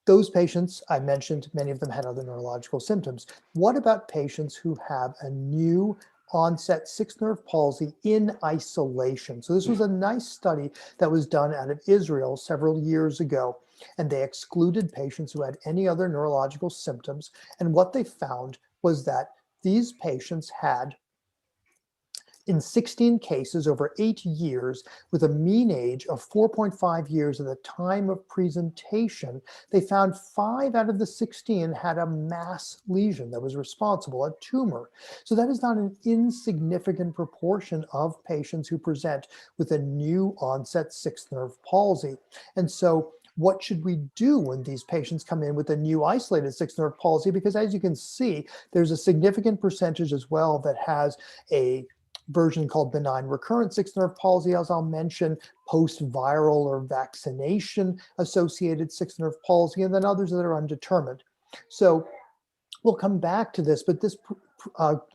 Those patients, I mentioned, many of them had other neurological symptoms. What about patients who have a new onset sixth nerve palsy in isolation? So this was a nice study that was done out of Israel several years ago, and they excluded patients who had any other neurological symptoms. And what they found was that these patients had, in 16 cases over 8 years, with a mean age of 4.5 years at the time of presentation, they found 5 out of the 16 had a mass lesion that was responsible, a tumor. So that is not an insignificant proportion of patients who present with a new onset sixth nerve palsy. And so what should we do when these patients come in with a new isolated sixth nerve palsy? Because as you can see, there's a significant percentage as well that has a version called benign recurrent sixth nerve palsy, as I'll mention, post-viral or vaccination associated sixth nerve palsy, and then others that are undetermined. So we'll come back to this, but this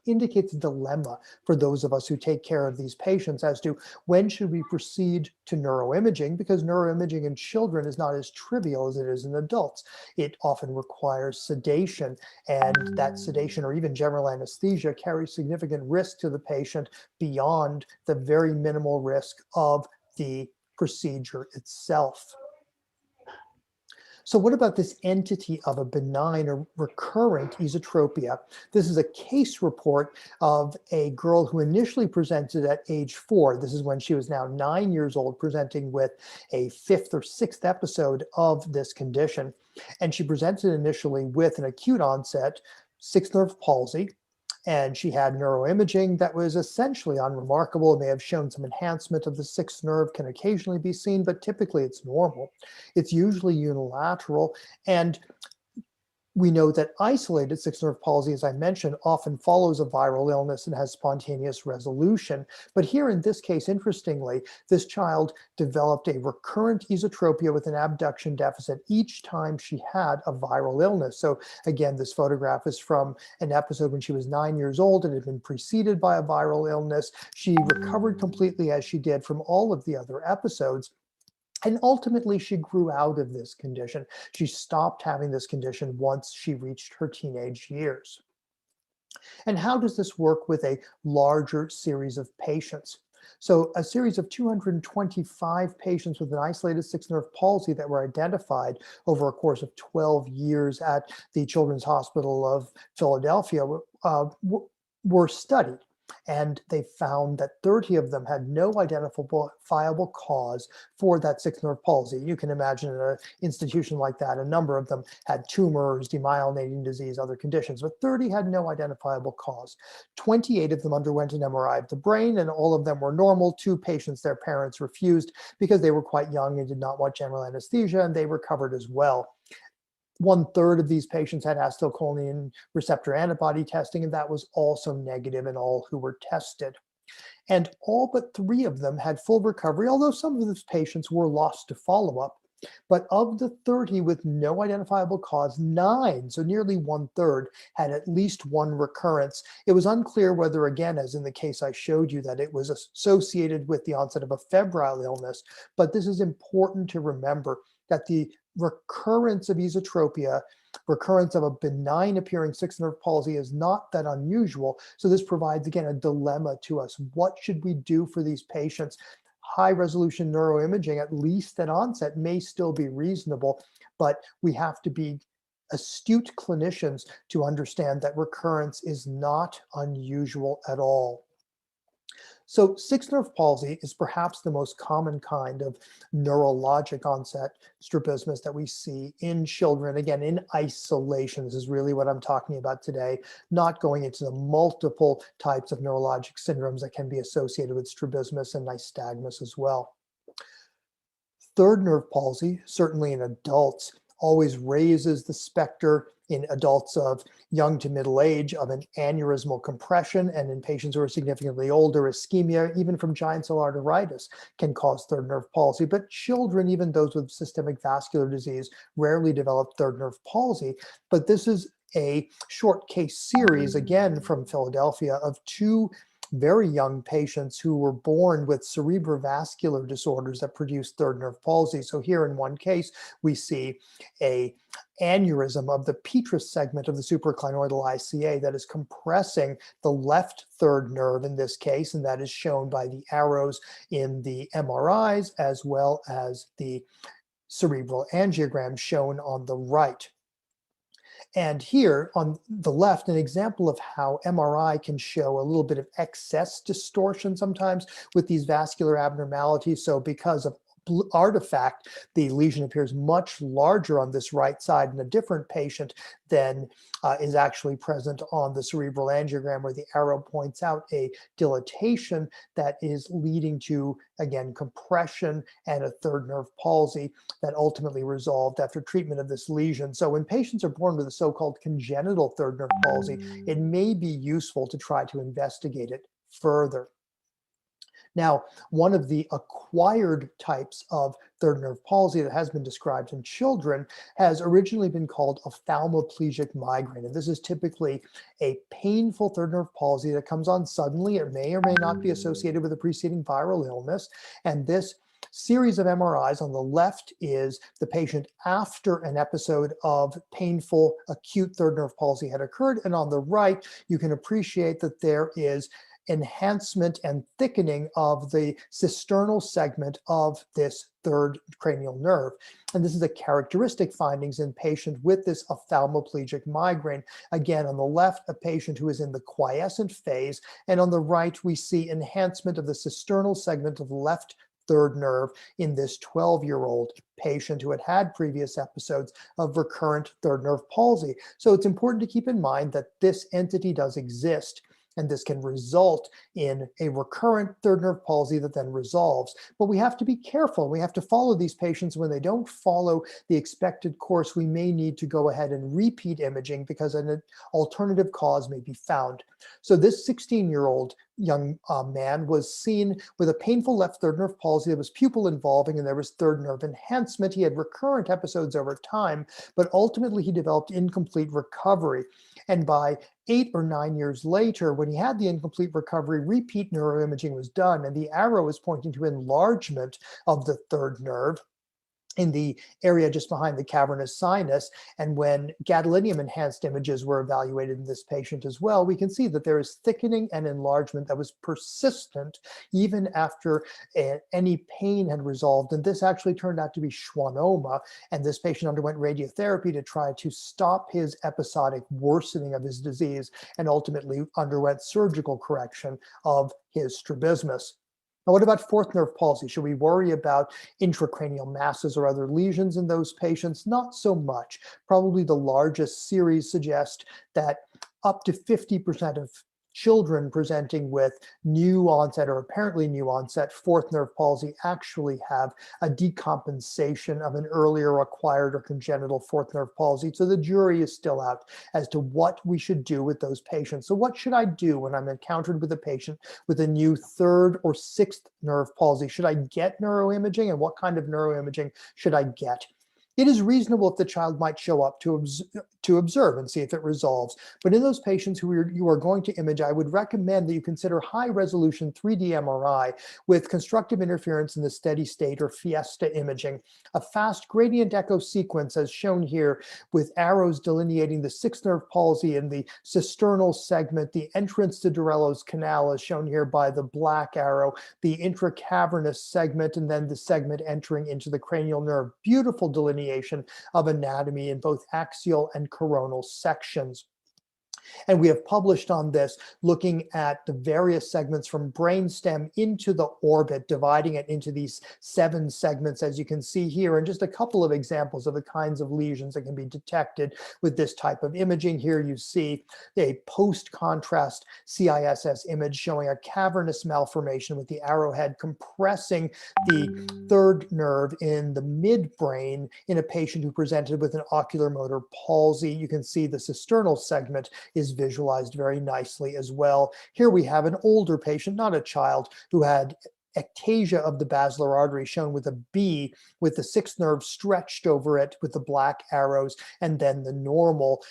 indicates a dilemma for those of us who take care of these patients as to when should we proceed to neuroimaging, because neuroimaging in children is not as trivial as it is in adults. It often requires sedation, and that sedation or even general anesthesia carries significant risk to the patient beyond the very minimal risk of the procedure itself. So what about this entity of a benign or recurrent esotropia? This is a case report of a girl who initially presented at age 4. This is when she was now 9 years old, presenting with a 5th or 6th episode of this condition. And she presented initially with an acute onset sixth nerve palsy. And she had neuroimaging that was essentially unremarkable. It may have shown some enhancement of the sixth nerve, can occasionally be seen, but typically it's normal. It's usually unilateral. And We know that isolated sixth nerve palsy, as I mentioned, often follows a viral illness and has spontaneous resolution. But here in this case, interestingly, this child developed a recurrent esotropia with an abduction deficit each time she had a viral illness. So again, this photograph is from an episode when she was 9 years old. It had been preceded by a viral illness. She recovered completely as she did from all of the other episodes. And ultimately, she grew out of this condition. She stopped having this condition once she reached her teenage years. And how does this work with a larger series of patients? So a series of 225 patients with an isolated sixth nerve palsy that were identified over a course of 12 years at the Children's Hospital of Philadelphia were studied. And they found that 30 of them had no identifiable cause for that sixth nerve palsy. You can imagine in an institution like that, a number of them had tumors, demyelinating disease, other conditions, but 30 had no identifiable cause. 28 of them underwent an MRI of the brain, and all of them were normal. 2 patients, their parents refused because they were quite young and did not want general anesthesia, and they recovered as well. 1/3 of these patients had acetylcholine receptor antibody testing, and that was also negative in all who were tested. And all but 3 of them had full recovery, although some of those patients were lost to follow-up. But of the 30 with no identifiable cause, 9, so nearly 1/3, had at least 1 recurrence. It was unclear whether, again, as in the case I showed you, that it was associated with the onset of a febrile illness. But this is important to remember, that the recurrence of esotropia, recurrence of a benign appearing sixth nerve palsy, is not that unusual. So this provides, again, a dilemma to us. What should we do for these patients? High resolution neuroimaging, at least at onset, may still be reasonable, but we have to be astute clinicians to understand that recurrence is not unusual at all. So sixth nerve palsy is perhaps the most common kind of neurologic onset strabismus that we see in children. Again, in isolation, this is really what I'm talking about today, not going into the multiple types of neurologic syndromes that can be associated with strabismus and nystagmus as well. Third nerve palsy, certainly in adults, always raises the specter in adults of young to middle age of an aneurysmal compression, and in patients who are significantly older, ischemia, even from giant cell arteritis, can cause third nerve palsy. But children, even those with systemic vascular disease, rarely develop third nerve palsy. But this is a short case series, again from Philadelphia, of 2 very young patients who were born with cerebrovascular disorders that produce third nerve palsy. So here in one case, we see a aneurysm of the petrous segment of the supraclinoidal ICA that is compressing the left third nerve in this case, and that is shown by the arrows in the MRIs as well as the cerebral angiogram shown on the right. And here on the left, an example of how MRI can show a little bit of excess distortion sometimes with these vascular abnormalities. So because of artifact, the lesion appears much larger on this right side in a different patient than is actually present on the cerebral angiogram, where the arrow points out a dilatation that is leading to, again, compression and a third nerve palsy that ultimately resolved after treatment of this lesion. So when patients are born with a so-called congenital third nerve palsy, it may be useful to try to investigate it further. Now, one of the acquired types of third nerve palsy that has been described in children has originally been called ophthalmoplegic migraine. And this is typically a painful third nerve palsy that comes on suddenly. It may or may not be associated with a preceding viral illness. And this series of MRIs on the left is the patient after an episode of painful acute third nerve palsy had occurred. And on the right, you can appreciate that there is enhancement and thickening of the cisternal segment of this third cranial nerve. And this is a characteristic findings in patients with this ophthalmoplegic migraine. Again, on the left, a patient who is in the quiescent phase, and on the right, we see enhancement of the cisternal segment of the left third nerve in this 12-year-old patient who had had previous episodes of recurrent third nerve palsy. So it's important to keep in mind that this entity does exist. And this can result in a recurrent third nerve palsy that then resolves. But we have to be careful. We have to follow these patients. When they don't follow the expected course, we may need to go ahead and repeat imaging because an alternative cause may be found. So this 16-year-old young man was seen with a painful left third nerve palsy that was pupil involving, and there was third nerve enhancement. He had recurrent episodes over time, but ultimately he developed incomplete recovery. And by 8 or 9 years later, when he had the incomplete recovery, repeat neuroimaging was done, and the arrow is pointing to enlargement of the third nerve in the area just behind the cavernous sinus. And when gadolinium enhanced images were evaluated in this patient as well, we can see that there is thickening and enlargement that was persistent even after any pain had resolved. And this actually turned out to be schwannoma. And this patient underwent radiotherapy to try to stop his episodic worsening of his disease, and ultimately underwent surgical correction of his strabismus. Now, what about fourth nerve palsy? Should we worry about intracranial masses or other lesions in those patients? Not so much. Probably the largest series suggest that up to 50% of children presenting with new onset or apparently new onset fourth nerve palsy actually have a decompensation of an earlier acquired or congenital fourth nerve palsy. So the jury is still out as to what we should do with those patients. So what should I do when I'm encountered with a patient with a new third or sixth nerve palsy? Should I get neuroimaging, and what kind of neuroimaging should I get? It is reasonable if the child might show up to observe and see if it resolves. But in those patients who you are going to image, I would recommend that you consider high-resolution 3D MRI with constructive interference in the steady state or Fiesta imaging. A fast gradient echo sequence, as shown here, with arrows delineating the sixth nerve palsy in the cisternal segment, the entrance to Dorello's canal, as shown here by the black arrow, the intracavernous segment, and then the segment entering into the cranial nerve. Beautiful delineation of anatomy in both axial and coronal sections. And we have published on this, looking at the various segments from brainstem into the orbit, dividing it into these 7 segments, as you can see here, and just a couple of examples of the kinds of lesions that can be detected with this type of imaging. Here you see a post-contrast CISS image showing a cavernous malformation with the arrowhead compressing the third nerve in the midbrain in a patient who presented with an ocular motor palsy. You can see the cisternal segment is visualized very nicely as well. Here we have an older patient, not a child, who had ectasia of the basilar artery shown with a B, with the sixth nerve stretched over it with the black arrows, and then the normal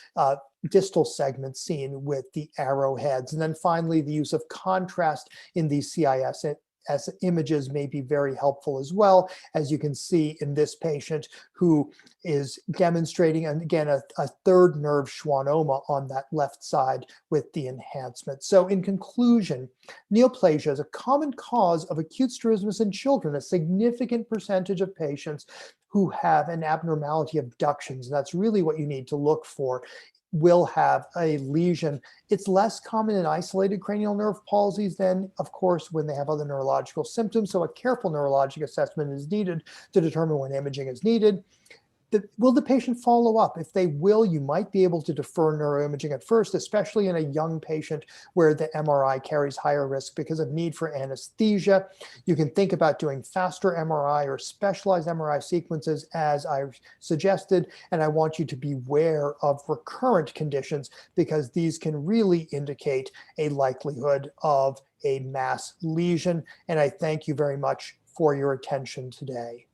distal segment seen with the arrowheads. And then finally, the use of contrast in these CIS as images may be very helpful as well, as you can see in this patient who is demonstrating, and again, a third nerve schwannoma on that left side with the enhancement. So in conclusion, neoplasia is a common cause of acute strabismus in children. A significant percentage of patients who have an abnormality of abductions, and that's really what you need to look for, will have a lesion. It's less common in isolated cranial nerve palsies than, of course, when they have other neurological symptoms. So a careful neurologic assessment is needed to determine when imaging is needed. Will the patient follow up? If they will, you might be able to defer neuroimaging at first, especially in a young patient where the MRI carries higher risk because of need for anesthesia. You can think about doing faster MRI or specialized MRI sequences, as I've suggested, and I want you to beware of recurrent conditions because these can really indicate a likelihood of a mass lesion. And I thank you very much for your attention today.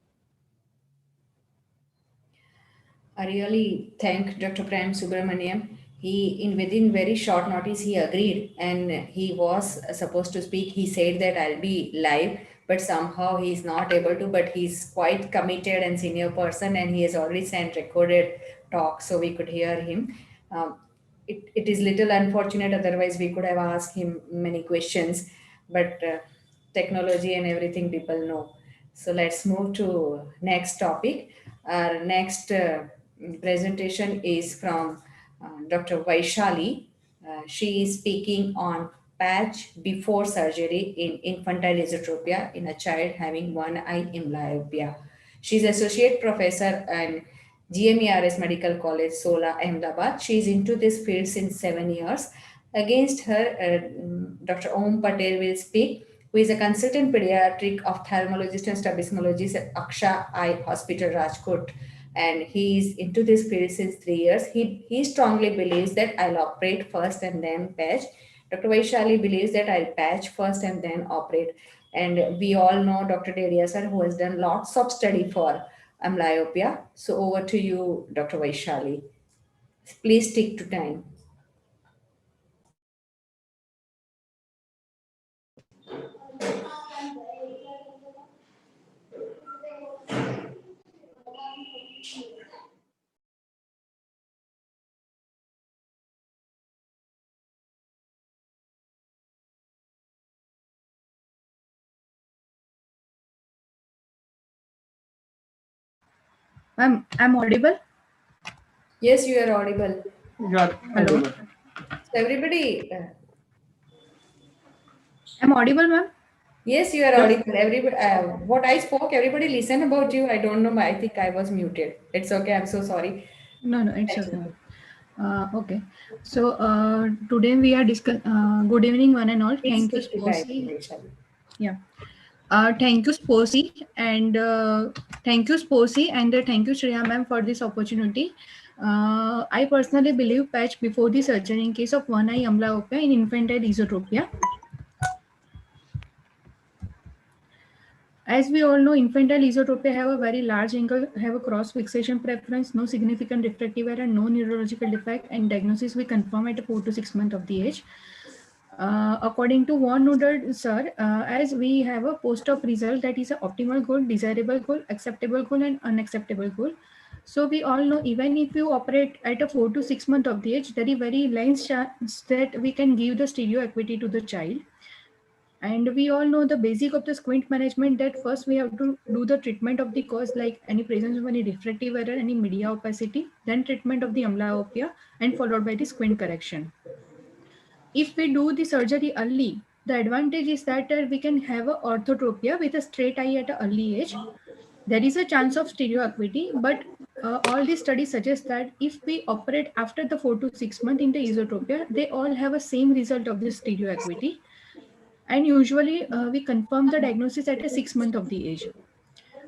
I really thank Dr. Prem Subramaniam. Within very short notice, he agreed, and he was supposed to speak. He said that I'll be live, but somehow he's not able to, but he's quite committed and senior person, and he has already sent recorded talk so we could hear him. It is little unfortunate, otherwise we could have asked him many questions, but technology and everything people know. So let's move to next topic. Our next presentation is from Dr. Vaishali. She is speaking on patch before surgery in infantile esotropia in a child having one eye amblyopia. She's associate professor and GMERS Medical College, Sola, Ahmedabad. She's into this field since 7 years. Against her, Dr. Om Patel will speak, who is a consultant pediatric ophthalmologist and strabismologist at Aksha Eye Hospital, Rajkot. And he is into this field since 3 years. He strongly believes that I'll operate first and then patch. Dr. Vaishali believes that I'll patch first and then operate. And we all know Dr. Deria sir, who has done lots of study for amblyopia. So over to you, Dr. Vaishali. Please stick to time. I'm audible? Yes, you are audible. Hello. So everybody, I'm audible, ma'am? yes, you are audible. Everybody, what I spoke, everybody listen about you. I don't know. I think I was muted. It's okay. I'm so sorry. No, it's Thank okay. you. Okay. So today we are good evening, one and all. Please Thank you, stick to time, SPOSI. Vaishali. Yeah. Thank you, SPOSI, and thank you, SPOSI, and thank you, Shreya ma'am, for this opportunity. I personally believe patch before the surgery in case of one eye amblyopia in infantile esotropia. As we all know, infantile esotropia have a very large angle, have a cross fixation preference, no significant refractive error, no neurological defect, and diagnosis we confirm at 4 to 6 months of the age. According to Von Noodle, sir, as we have a post-op result that is an optimal goal, desirable goal, acceptable goal, and unacceptable goal. So we all know even if you operate at a 4 to 6 months of the age, there is very less chance that we can give the stereo equity to the child. And we all know the basic of the squint management that first we have to do the treatment of the cause, like any presence of any refractive error, any media opacity, then treatment of the amblyopia, and followed by the squint correction. If we do the surgery early, the advantage is that we can have a orthotropia with a straight eye at an early age. There is a chance of stereo acuity, but all these studies suggest that if we operate after the 4 to 6 months in the esotropia, they all have a same result of this stereo acuity. And usually we confirm the diagnosis at a 6 month of the age.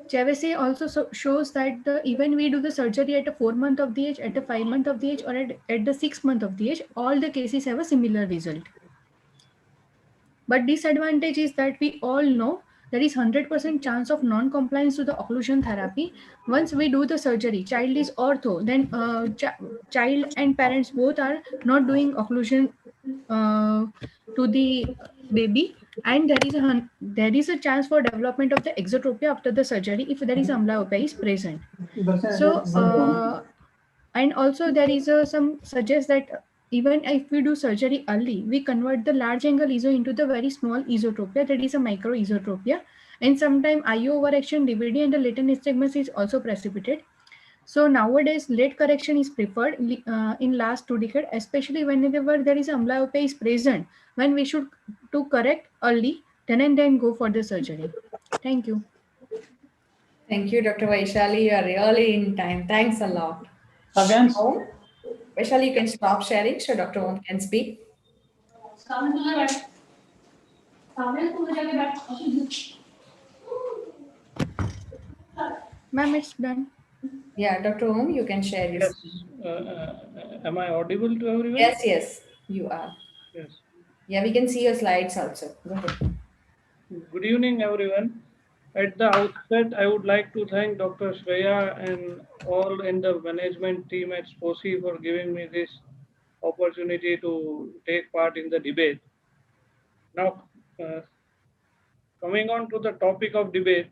Chavese also shows that even we do the surgery at a 4 month of the age, at a 5 month of the age, or at the 6 month of the age, all the cases have a similar result. But disadvantage is that we all know there is 100% chance of non-compliance to the occlusion therapy. Once we do the surgery, child is ortho, then child and parents both are not doing occlusion to the baby, and there is a chance for development of the exotropia after the surgery if there is amblyopia is present. So and also there is some suggest that even if we do surgery early, we convert the large angle ESO into the very small esotropia, that is a micro esotropia, and sometimes IO overaction, DVD, and the latent nystagmus is also precipitate. So nowadays, late correction is preferred in last 2 decades, especially whenever there is amblyopia is present, when we should to correct early, then and then go for the surgery. Thank you. Thank you, Dr. Vaishali. You are really in time. Thanks a lot. Again? Om, Vaishali, you can stop sharing so Dr. Om can speak. Ma'am, it's done. Yeah, Dr. Om, you can share your screen. Am I audible to everyone? Yes, you are. Yes. Yeah, we can see your slides also. Go ahead. Good evening, everyone. At the outset, I would like to thank Dr. Shreya and all in the management team at SPOSI for giving me this opportunity to take part in the debate. Now, coming on to the topic of debate,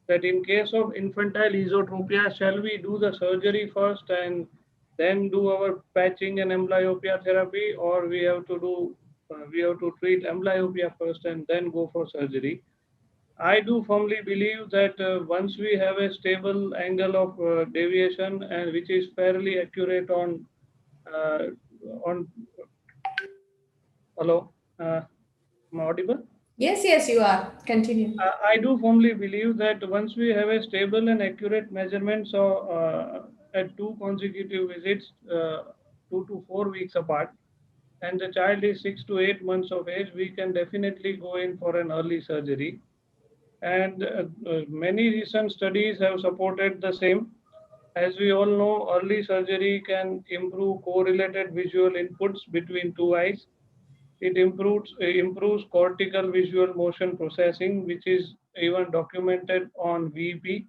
that in case of infantile esotropia, shall we do the surgery first and then do our patching and amblyopia therapy, or we have to treat amblyopia first and then go for surgery? I do firmly believe that once we have a stable angle of deviation and which is fairly accurate on hello, am I audible? Yes, you are. Continue. I do firmly believe that once we have a stable and accurate measurements at 2 consecutive visits, 2 to 4 weeks apart, and the child is 6 to 8 months of age, we can definitely go in for an early surgery. And many recent studies have supported the same. As we all know, early surgery can improve correlated visual inputs between two eyes. It improves cortical visual motion processing, which is even documented on VEP.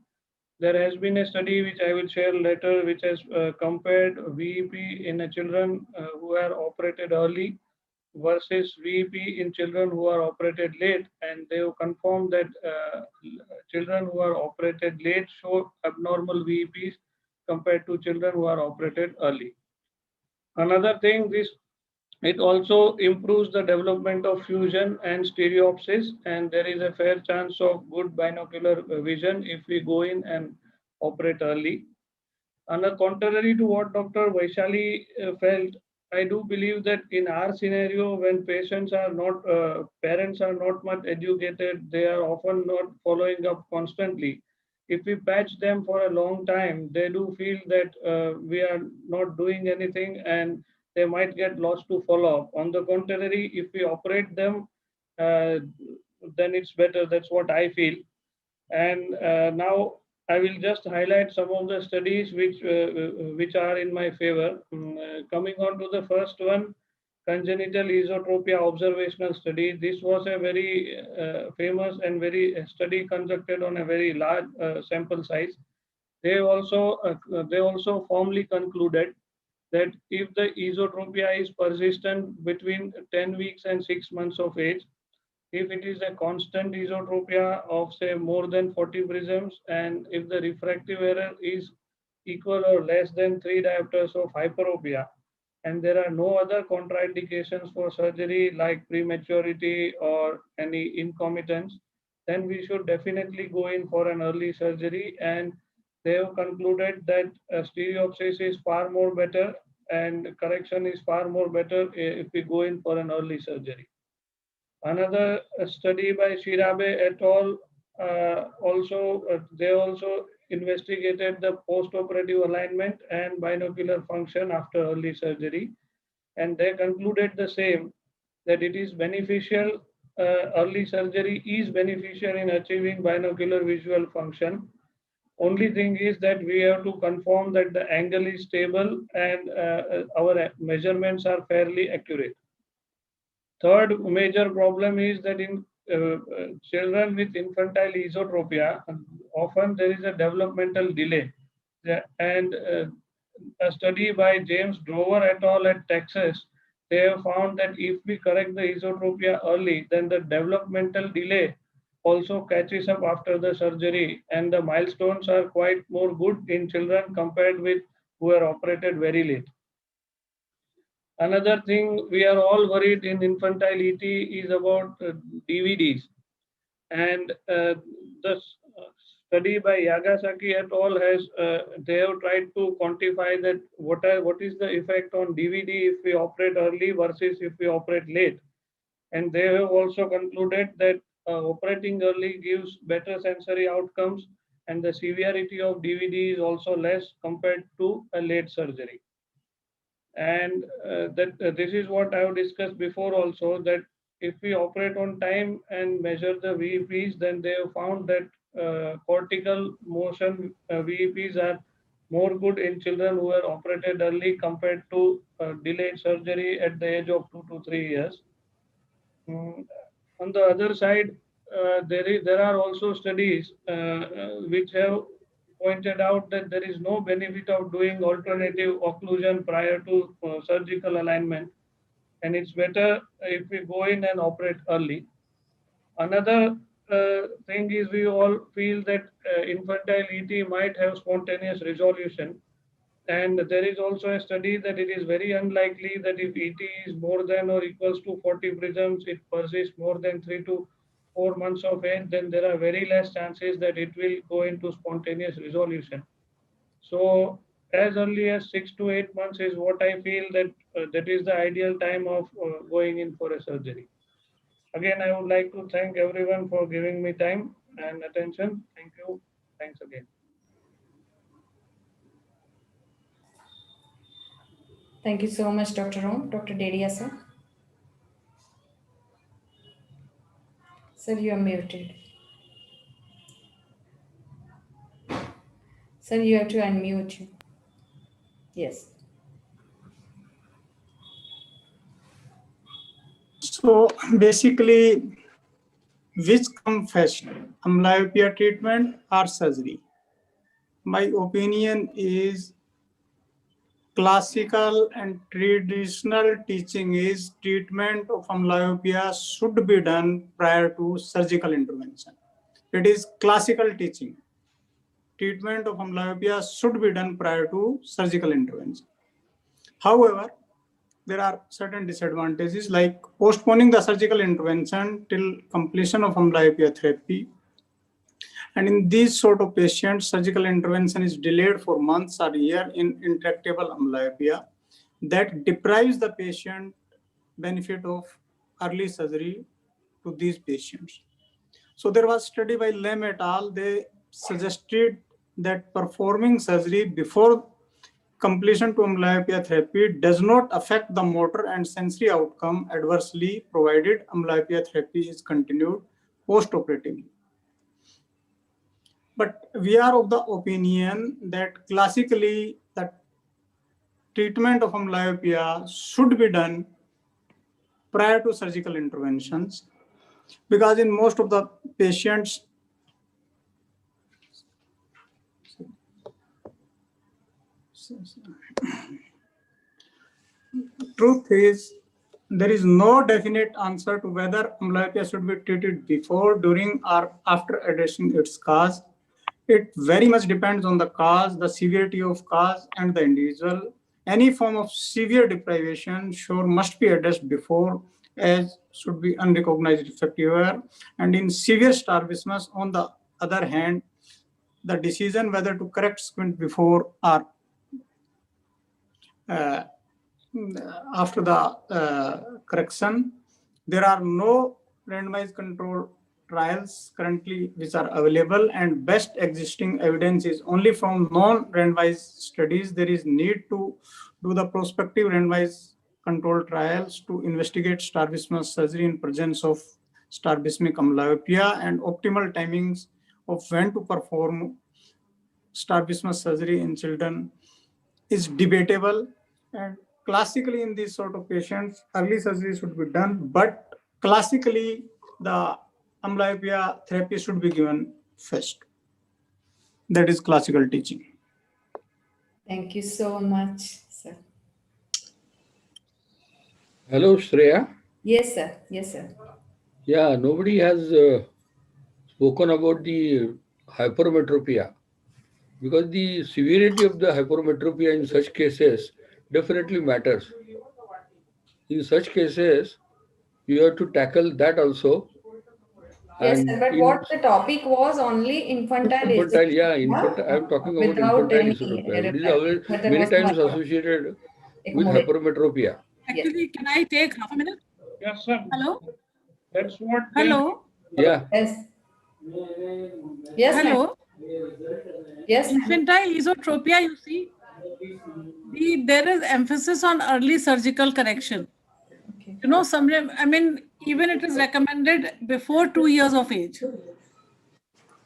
There has been a study which I will share later, which has compared VEP in a children who are operated early versus VEP in children who are operated late, and they have confirmed that children who are operated late show abnormal VEPs compared to children who are operated early. Another thing, it also improves the development of fusion and stereopsis, and there is a fair chance of good binocular vision if we go in and operate early. On the contrary to what Dr. Vaishali felt, I do believe that in our scenario, when patients are not, parents are not much educated, they are often not following up constantly. If we patch them for a long time, they do feel that we are not doing anything and they might get lost to follow up. On the contrary, if we operate them, then it's better. That's what I feel. And now I will just highlight some of the studies which are in my favor. Coming on to the first one, congenital esotropia observational study. This was a very famous and very study conducted on a very large sample size. They also formally concluded that if the esotropia is persistent between 10 weeks and 6 months of age, if it is a constant esotropia of say more than 40 prisms, and if the refractive error is equal or less than 3 diopters of hyperopia, and there are no other contraindications for surgery like prematurity or any incomitance, then we should definitely go in for an early surgery. And they have concluded that stereopsis is far more better and correction is far more better if we go in for an early surgery. Another study by Shirabe et al. They also investigated the post-operative alignment and binocular function after early surgery, and they concluded the same, that it is beneficial. Early surgery is beneficial in achieving binocular visual function. Only thing is that we have to confirm that the angle is stable and our measurements are fairly accurate. Third major problem is that in children with infantile esotropia, often there is a developmental delay. And a study by James Drover et al. At Texas, they have found that if we correct the esotropia early, then the developmental delay also catches up after the surgery, and the milestones are quite more good in children compared with who are operated very late. Another thing we are all worried in infantile ET is about DVDs. And the study by Yagasaki et al. They have tried to quantify that what is the effect on DVD if we operate early versus if we operate late. And they have also concluded that operating early gives better sensory outcomes, and the severity of DVD is also less compared to a late surgery. And this is what I have discussed before also, that if we operate on time and measure the VEPs, then they have found that cortical motion VEPs are more good in children who are operated early compared to delayed surgery at the age of 2 to 3 years. On the other side, there are also studies which have pointed out that there is no benefit of doing alternative occlusion prior to surgical alignment, and it's better if we go in and operate early. Another thing is we all feel that infantile ET might have spontaneous resolution, and there is also a study that it is very unlikely that if ET is more than or equals to 40 prisms, it persists more than 3 to 4 months of age, then there are very less chances that it will go into spontaneous resolution. So as early as 6 to 8 months is what I feel that that is the ideal time of going in for a surgery. Again, I would like to thank everyone for giving me time and attention. Thank you. Thanks again. Thank you so much, Dr. Rom. Dr. Dedia, sir. Sir, you are muted. Sir, you have to unmute you. Yes. So basically, which come first, amblyopia treatment or surgery? My opinion is classical and traditional teaching is treatment of amblyopia should be done prior to surgical intervention. It is classical teaching. Treatment of amblyopia should be done prior to surgical intervention. However, there are certain disadvantages like postponing the surgical intervention till completion of amblyopia therapy. And in these sort of patients, surgical intervention is delayed for months or year in intractable amblyopia. That deprives the patient benefit of early surgery to these patients. So there was a study by Lem et al. They suggested that performing surgery before completion to amblyopia therapy does not affect the motor and sensory outcome adversely, provided amblyopia therapy is continued post-operatively. But we are of the opinion that classically the treatment of amblyopia should be done prior to surgical interventions, because in most of the patients, truth is there is no definite answer to whether amblyopia should be treated before, during, or after addressing its cause. It very much depends on the cause, the severity of cause, and the individual. Any form of severe deprivation must be addressed before, as should be unrecognized defective error. And in severe strabismus, on the other hand, the decision whether to correct squint before or after the correction, there are no randomized control trials currently which are available, and best existing evidence is only from non-randomized studies. There is need to do the prospective randomized control trials to investigate strabismus surgery in presence of strabismic amblyopia, and optimal timings of when to perform strabismus surgery in children is debatable. And classically in these sort of patients, early surgery should be done, but classically the amblyopia therapy should be given first. That is classical teaching. Thank you so much, sir. Hello, Shreya. Yes, sir. Yes, sir. Yeah, nobody has spoken about the hypermetropia, because the severity of the hypermetropia in such cases definitely matters. In such cases, you have to tackle that also. Yes, And sir, but what the topic was only infantile. Infantile, yeah, infantile. I'm talking about Without infantile any isotropia. It is always but there many was no times associated with accommodation. hypermetropia. Actually, can I take half a minute? Yes, sir. Hello? That's what. Hello? Yeah. Yes. Yes, Hello? Yes. Infantile esotropia, you see, there is emphasis on early surgical correction. You know, I mean, even it is recommended before 2 years of age.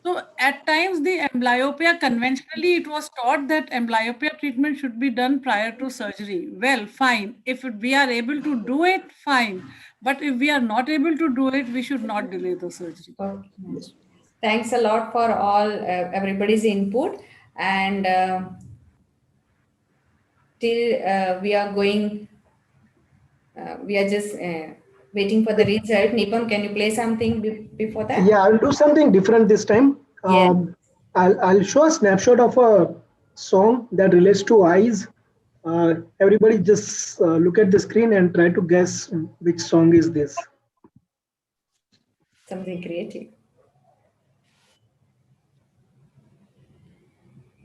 So at times the amblyopia, conventionally it was taught that amblyopia treatment should be done prior to surgery. Well, fine. If we are able to do it, fine. But if we are not able to do it, we should not delay the surgery. Okay. Thanks a lot for all everybody's input, and till we are going, we are just waiting for the result. Nipam, can you play something before that? Yeah, I'll do something different this time. I'll show a snapshot of a song that relates to eyes. Everybody just look at the screen and try to guess which song is this. Something creative.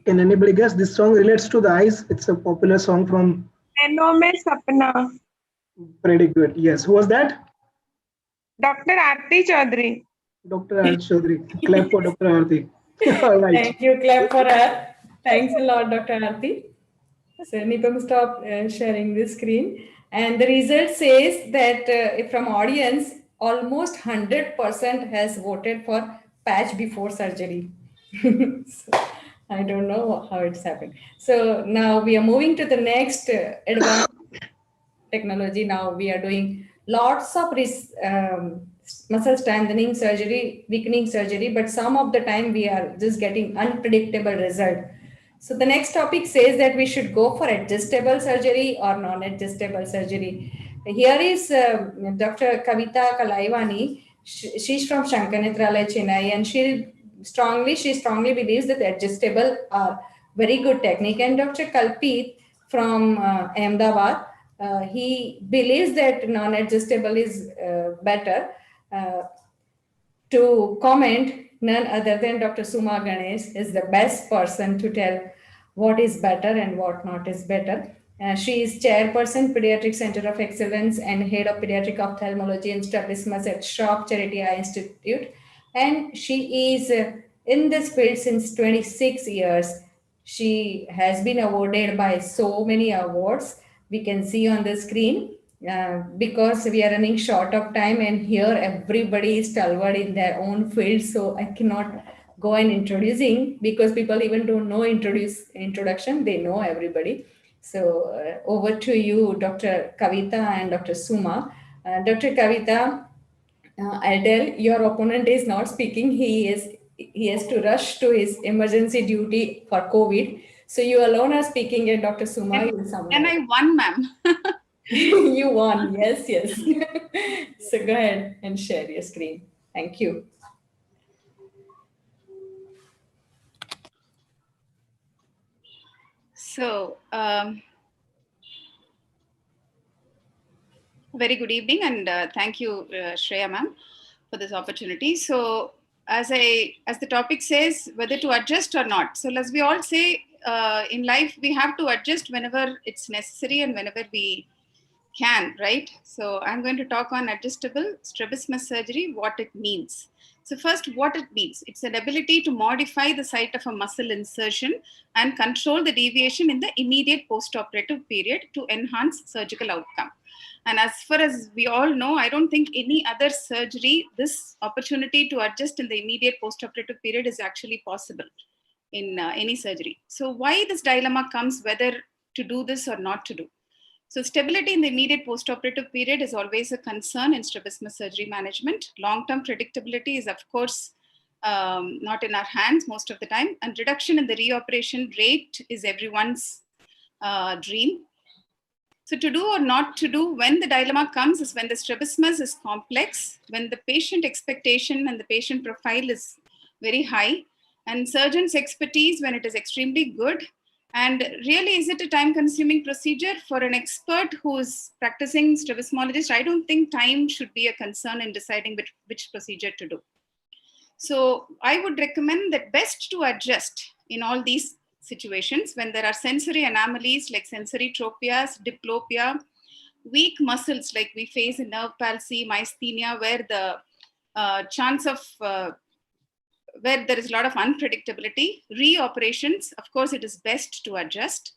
Can anybody guess? This song relates to the eyes. It's a popular song from Enome Sapna. Pretty good. Yes. Who was that? Dr. Aarti Chaudhary. Dr. Aarti Chaudhary. Clap for Dr. Aarti. All right. Thank you. Clap for her. Thanks a lot, Dr. Aarti. So Nipam, stop sharing the screen. And the result says that from audience, almost 100% has voted for patch before surgery. So, I don't know how it's happened. So now we are moving to the next advanced technology. Now we are doing lots of muscle strengthening surgery, weakening surgery, but some of the time we are just getting unpredictable result. So the next topic says that we should go for adjustable surgery or non-adjustable surgery. Here is Dr. Kavita Kalaivani. She's from Shankanetralaya, Chennai, and she strongly believes that adjustable are very good technique. And Dr. Kalpit from Ahmedabad, he believes that non-adjustable is better. To comment, none other than Dr. Suma Ganesh is the best person to tell what is better and what not is better. She is chairperson, Pediatric Center of Excellence and head of pediatric ophthalmology and strabismus at Schrock Charity Eye Institute. And she is in this field since 26 years. She has been awarded by so many awards we can see on the screen. Because we are running short of time and here everybody is stalwart in their own field, so I cannot go and introducing because people even don't know introduction, they know everybody. So over to you, Dr. Kavita and Dr. Suma. Dr. Kavita, I'll tell your opponent is not speaking. He has to rush to his emergency duty for COVID. So you alone are speaking, and Dr. Suma, you will summarize. And I won, ma'am. You won. Yes. So go ahead and share your screen. Thank you. So, very good evening, and thank you, Shreya ma'am, for this opportunity. So, as the topic says, whether to adjust or not. So, as we all say, in life, we have to adjust whenever it's necessary and whenever we can, right? So, I'm going to talk on adjustable strabismus surgery, what it means. So first, what it means. It's an ability to modify the site of a muscle insertion and control the deviation in the immediate postoperative period to enhance surgical outcome. And as far as we all know, I don't think any other surgery, this opportunity to adjust in the immediate postoperative period is actually possible in any surgery. So why this dilemma comes whether to do this or not to do? So stability in the immediate postoperative period is always a concern in strabismus surgery management. Long-term predictability is, of course, not in our hands most of the time. And reduction in the reoperation rate is everyone's dream. So to do or not to do, when the dilemma comes is when the strabismus is complex, when the patient expectation and the patient profile is very high, and surgeon's expertise when it is extremely good. And really, is it a time-consuming procedure for an expert who is practicing strabismologist? I don't think time should be a concern in deciding which procedure to do. So I would recommend that best to adjust in all these situations when there are sensory anomalies like sensory tropias, diplopia, weak muscles like we face in nerve palsy, myasthenia, where the chance of where there is a lot of unpredictability. Reoperations, of course, it is best to adjust.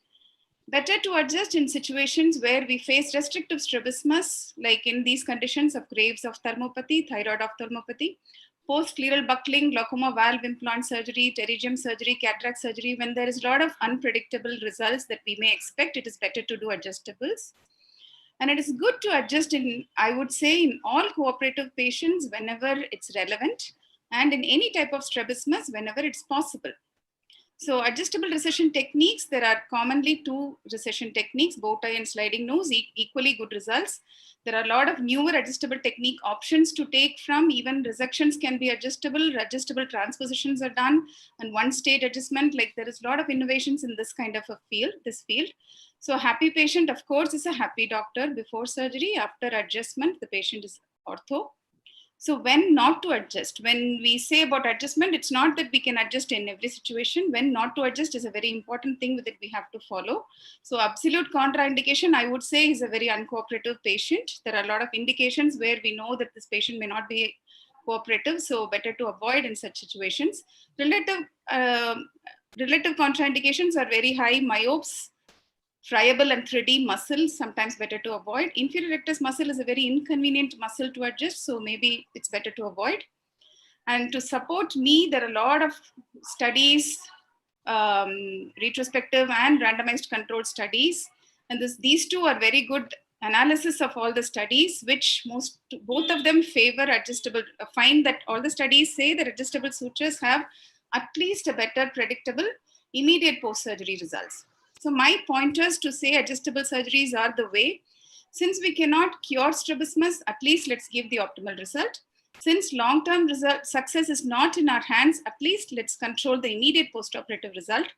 Better to adjust in situations where we face restrictive strabismus, like in these conditions of Graves' ophthalmopathy, thyroid ophthalmopathy, post-scleral buckling, glaucoma valve implant surgery, pterygium surgery, cataract surgery. When there is a lot of unpredictable results that we may expect, it is better to do adjustables. And it is good to adjust in, I would say, in all cooperative patients whenever it's relevant, and in any type of strabismus whenever it's possible. So adjustable recession techniques, there are commonly two recession techniques, bow tie and sliding nose, equally good results. There are a lot of newer adjustable technique options to take from. Even resections can be adjustable transpositions are done, and one stage adjustment, like there is a lot of innovations in this kind of a field, So happy patient, of course, is a happy doctor before surgery. After adjustment, the patient is ortho. So when not to adjust, when we say about adjustment, it's not that we can adjust in every situation. When not to adjust is a very important thing that we have to follow. So absolute contraindication, I would say, is a very uncooperative patient. There are a lot of indications where we know that this patient may not be cooperative, so better to avoid in such situations. Relative contraindications are very high. Myopes, Friable and thready muscles, sometimes better to avoid. Inferior rectus muscle is a very inconvenient muscle to adjust, so maybe it's better to avoid. And to support me, there are a lot of studies, retrospective and randomized controlled studies. And these two are very good analysis of all the studies, which both of them favor adjustable, find that all the studies say that adjustable sutures have at least a better predictable immediate post-surgery results. So my pointers to say adjustable surgeries are the way. Since we cannot cure strabismus, at least let's give the optimal result. Since long-term success is not in our hands, at least let's control the immediate post-operative result.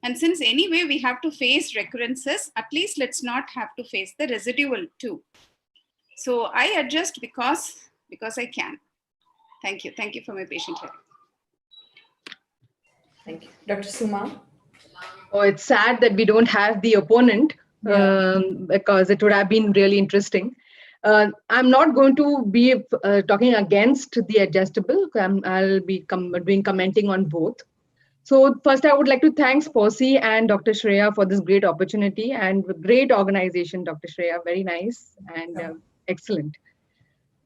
And since anyway we have to face recurrences, at least let's not have to face the residual too. So I adjust because I can. Thank you. Thank you for my patient hearing. Thank you. Dr. Suma? Oh, it's sad that we don't have the opponent, because it would have been really interesting. I'm not going to be talking against the adjustable. I'll be commenting on both. So first, I would like to thank SPOSI and Dr. Shreya for this great opportunity and great organization, Dr. Shreya. Very nice and excellent.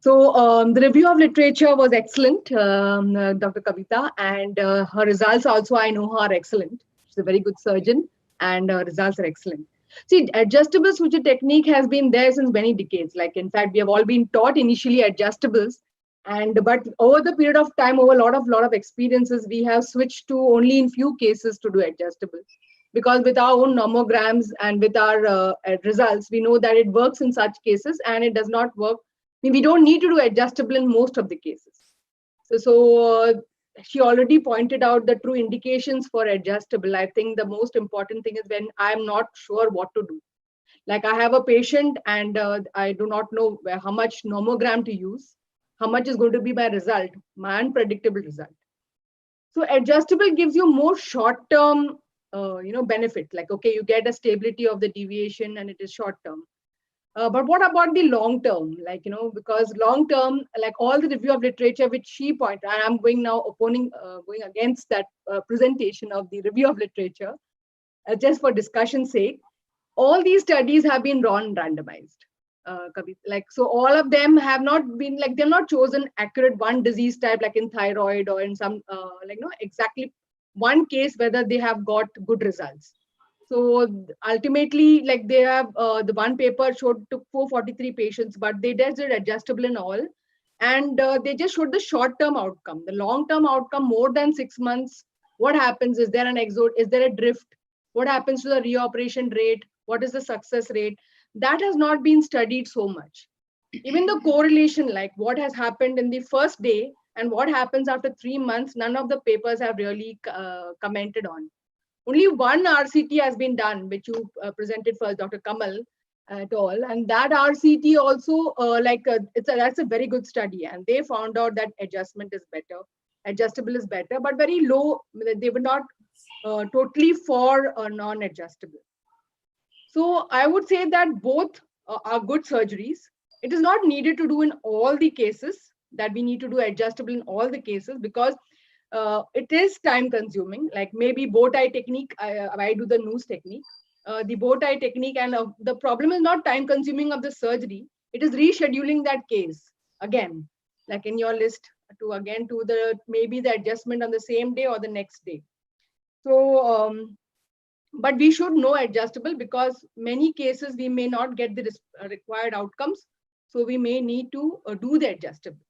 So the review of literature was excellent, Dr. Kavita, and her results also, I know, are excellent. She's a very good surgeon and results are excellent. See, adjustable suture technique has been there since many decades. Like, in fact, we have all been taught initially adjustables, but over the period of time, over a lot of experiences, we have switched to only in few cases to do adjustable. Because with our own nomograms and with our results, we know that it works in such cases and it does not work. I mean, we don't need to do adjustable in most of the cases. So she already pointed out the true indications for adjustable. I think the most important thing is when I'm not sure what to do. Like, I have a patient and I do not know how much nomogram to use, how much is going to be my result, my unpredictable result. So adjustable gives you more short-term benefit. Like, okay, you get a stability of the deviation and it is short-term. But what about the long term? Like, because long term, like all the review of literature which she pointed, and I'm going now going against that presentation of the review of literature, just for discussion's sake, all these studies have been randomized. So all of them have not been, like, they're not chosen accurate one disease type, like in thyroid or in some, exactly one case whether they have got good results. So ultimately, like, they have the one paper showed to 443 patients, but they just did adjustable in all. And they just showed the short-term outcome. The long-term outcome, more than 6 months, what happens? Is there an exode? Is there a drift? What happens to the reoperation rate? What is the success rate? That has not been studied so much. Even the correlation, like what has happened in the first day and what happens after 3 months, none of the papers have really commented on. Only one RCT has been done, which you presented first, Dr. Kamal et al. And that RCT also, that's a very good study. And they found out that adjustment is better, adjustable is better, but very low. They were not totally for non-adjustable. So I would say that both are good surgeries. It is not needed to do in all the cases, that we need to do adjustable in all the cases, because it is time consuming. Like maybe bow tie technique, I do the noose technique, the bow tie technique, and the problem is not time consuming of the surgery, it is rescheduling that case again, like in your list, to the maybe the adjustment on the same day or the next day. So but we should know adjustable, because many cases we may not get the required outcomes, so we may need to do the adjustable,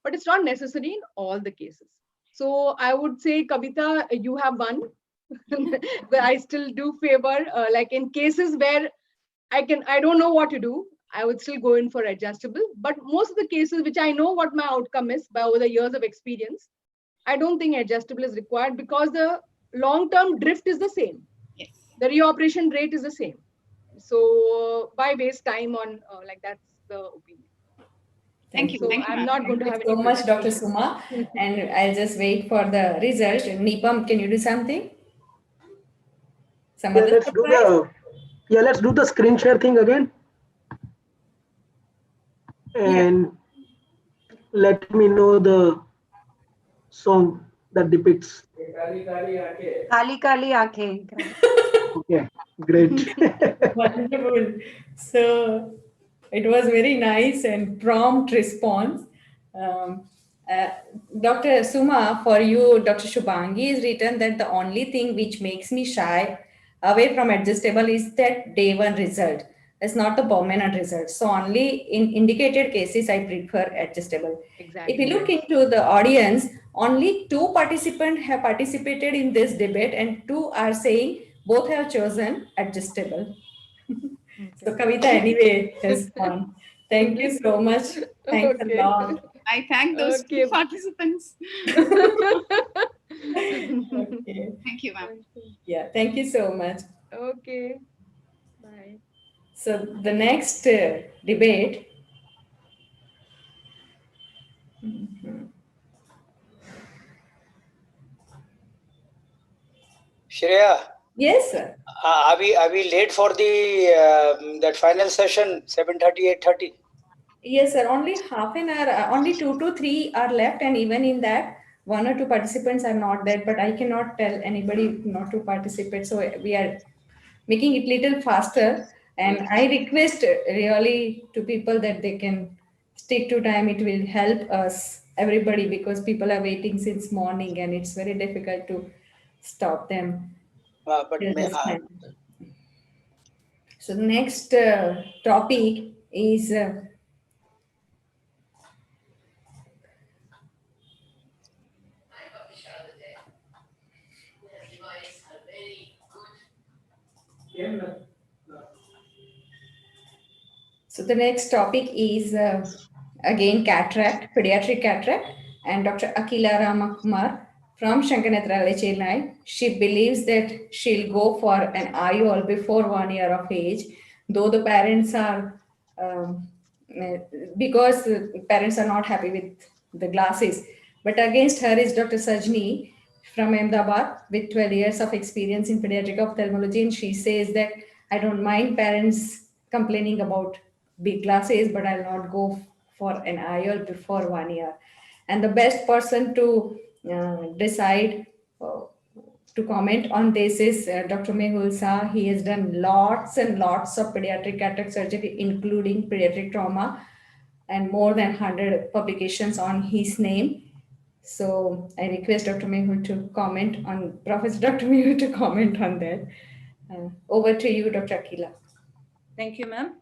but it's not necessary in all the cases. So I would say, Kavita, you have won. But I still do favor, like in cases where I don't know what to do, I would still go in for adjustable. But most of the cases which I know what my outcome is by over the years of experience, I don't think adjustable is required, because the long-term drift is the same. Yes. The reoperation rate is the same. So why waste time on like that's the opinion. Thank you. So Thank you, I'm not going to have so much, Dr. Suma, and I'll just wait for the result. Nipam, can you do something? Some other Let's do the screen share thing again, and let me know the song that depicts. Kali Kali Aakhe. Okay. Great. Wonderful. So it was very nice and prompt response. Um, uh, Dr. Suma, for you, Dr. Shubhangi is written that the only thing which makes me shy away from adjustable is that day one result. It's not the permanent result. So only in indicated cases, I prefer adjustable. If you look into the audience, only 2 participants have participated in this debate and 2 are saying both have chosen adjustable. So Kavita anyway has won. Thank you so much. Thanks a lot. I thank those 2 participants. Okay. Thank you, ma'am. Yeah, thank you so much. Okay. Bye. So the next debate. Shreya, Yes, sir. are we late for the that final session 7:30 8:30? Yes, sir. Only half an hour, only 2 to 3 are left, and even in that, 1 or 2 participants are not there. But I cannot tell anybody not to participate. So we are making it little faster. And I request really to people that they can stick to time. It will help us, everybody, because people are waiting since morning, and it's very difficult to stop them. till this time. So the next topic is so the next topic is again cataract, pediatric cataract, and Dr. Akila Ramakumar from Shankanetralaya, Chennai. She believes that she'll go for an IOL before 1 year of age, though the parents are because parents are not happy with the glasses. But against her is Dr. Sajni from Ahmedabad with 12 years of experience in pediatric ophthalmology, and she says that I don't mind parents complaining about big glasses, but I'll not go for an IOL before 1 year. And the best person to decide to comment on this is Dr. Mehul Shah. He has done lots and lots of pediatric cataract surgery, including pediatric trauma, and more than 100 publications on his name. So I request Dr. Mehul to comment on, Professor Dr. Mehul to comment on that. Over to you, Dr. Akila. Thank you, ma'am.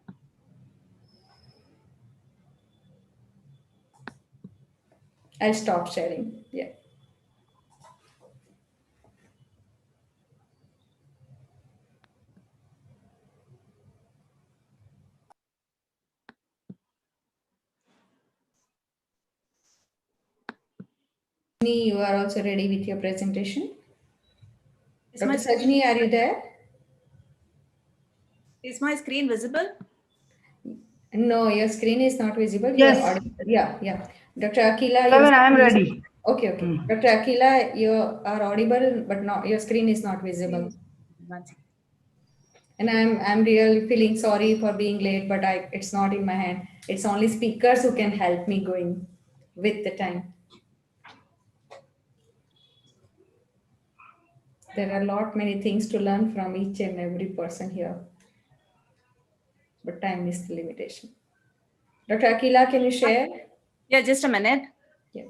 I'll stop sharing. Yeah. Sajni, you are also ready with your presentation? Dr. Sajni, are you there? Is my screen visible? No, your screen is not visible. Yes. Yeah. Dr. Akila, I am ready. Okay. Dr. Akila, you are audible, but not, your screen is not visible. And I'm really feeling sorry for being late, but it's not in my hand. It's only speakers who can help me going with the time. There are many things to learn from each and every person here, but time is the limitation. Dr. Akila, can you share? Yeah, just a minute. Yeah.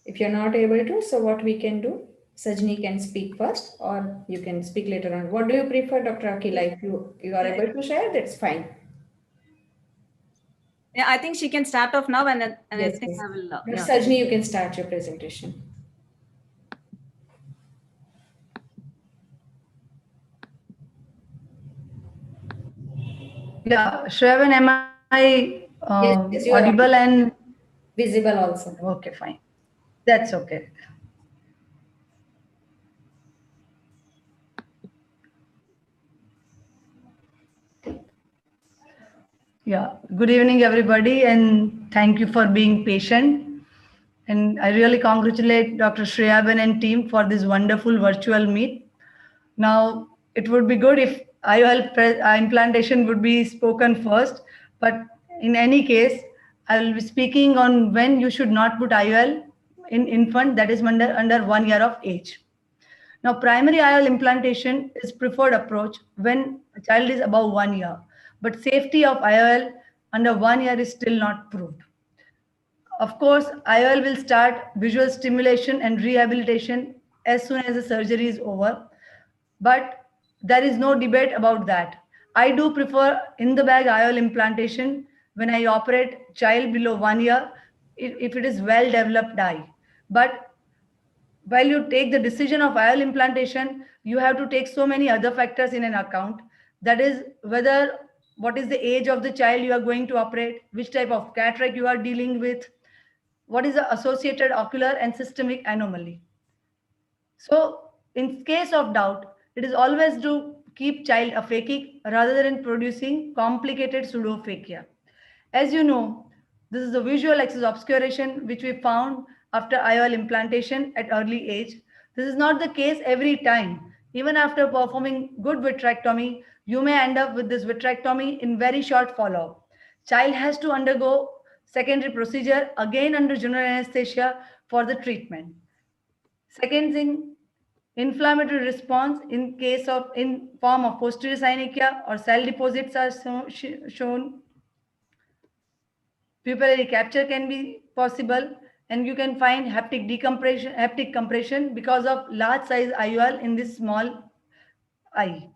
If you're not able to, so what we can do, Sajni can speak first, or you can speak later on. What do you prefer, Dr. Akila? If you are able to share, that's fine. Yeah, I think she can start off now, and then Yes, I think yes. I will. Dr. Sajni, you can start your presentation. Yeah, Shravan, am I Yes, you are audible and visible also? Okay, fine. That's okay. Yeah, good evening, everybody, and thank you for being patient. And I really congratulate Dr. Shreyaban and team for this wonderful virtual meet. Now, it would be good if IOL implantation would be spoken first, but in any case, I will be speaking on when you should not put IOL in infant that is under 1 year of age. Now, primary IOL implantation is preferred approach when a child is above 1 year, but safety of IOL under 1 year is still not proved. Of course, IOL will start visual stimulation and rehabilitation as soon as the surgery is over, but there is no debate about that. I do prefer in the bag IOL implantation when I operate child below 1 year if it is well developed eye. But while you take the decision of IOL implantation, you have to take so many other factors in an account. That is whether what is the age of the child you are going to operate, which type of cataract you are dealing with, what is the associated ocular and systemic anomaly. So in case of doubt, it is always to keep child aphakic rather than producing complicated pseudophakia. As you know, this is the visual axis obscuration which we found after IOL implantation at early age. This is not the case every time. Even after performing good vitrectomy, you may end up with this vitrectomy in very short follow-up. Child has to undergo secondary procedure again under general anesthesia for the treatment. Second thing, inflammatory response in case of in form of posterior synechiae or cell deposits are shown. Pupillary capture can be possible, and you can find haptic compression because of large size IOL in this small eye.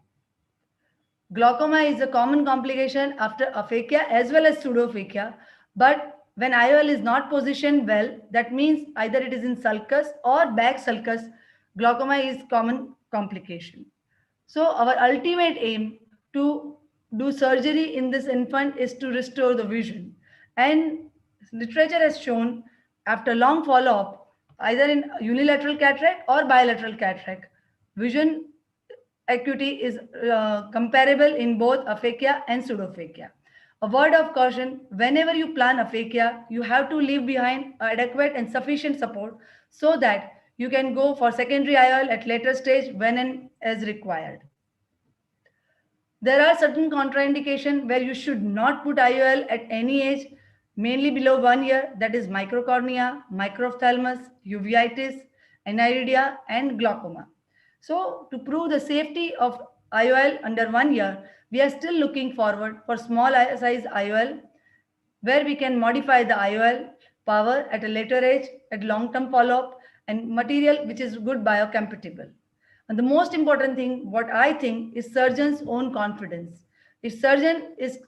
Glaucoma is a common complication after aphakia as well as pseudophakia, but when IOL is not positioned well, that means either it is in sulcus or back sulcus, glaucoma is common complication. So our ultimate aim to do surgery in this infant is to restore the vision. And literature has shown after long follow-up, either in unilateral cataract or bilateral cataract, vision acuity is comparable in both aphakia and pseudophakia. A word of caution, whenever you plan aphakia, you have to leave behind adequate and sufficient support so that you can go for secondary IOL at later stage when and as required. There are certain contraindications where you should not put IOL at any age, mainly below 1 year, that is microcornea, microphthalmus, uveitis, aniridia, and glaucoma. So to prove the safety of IOL under 1 year, we are still looking forward for small size IOL where we can modify the IOL power at a later age, at long-term follow-up, and material which is good biocompatible. And the most important thing, what I think, is surgeon's own confidence. If surgeon is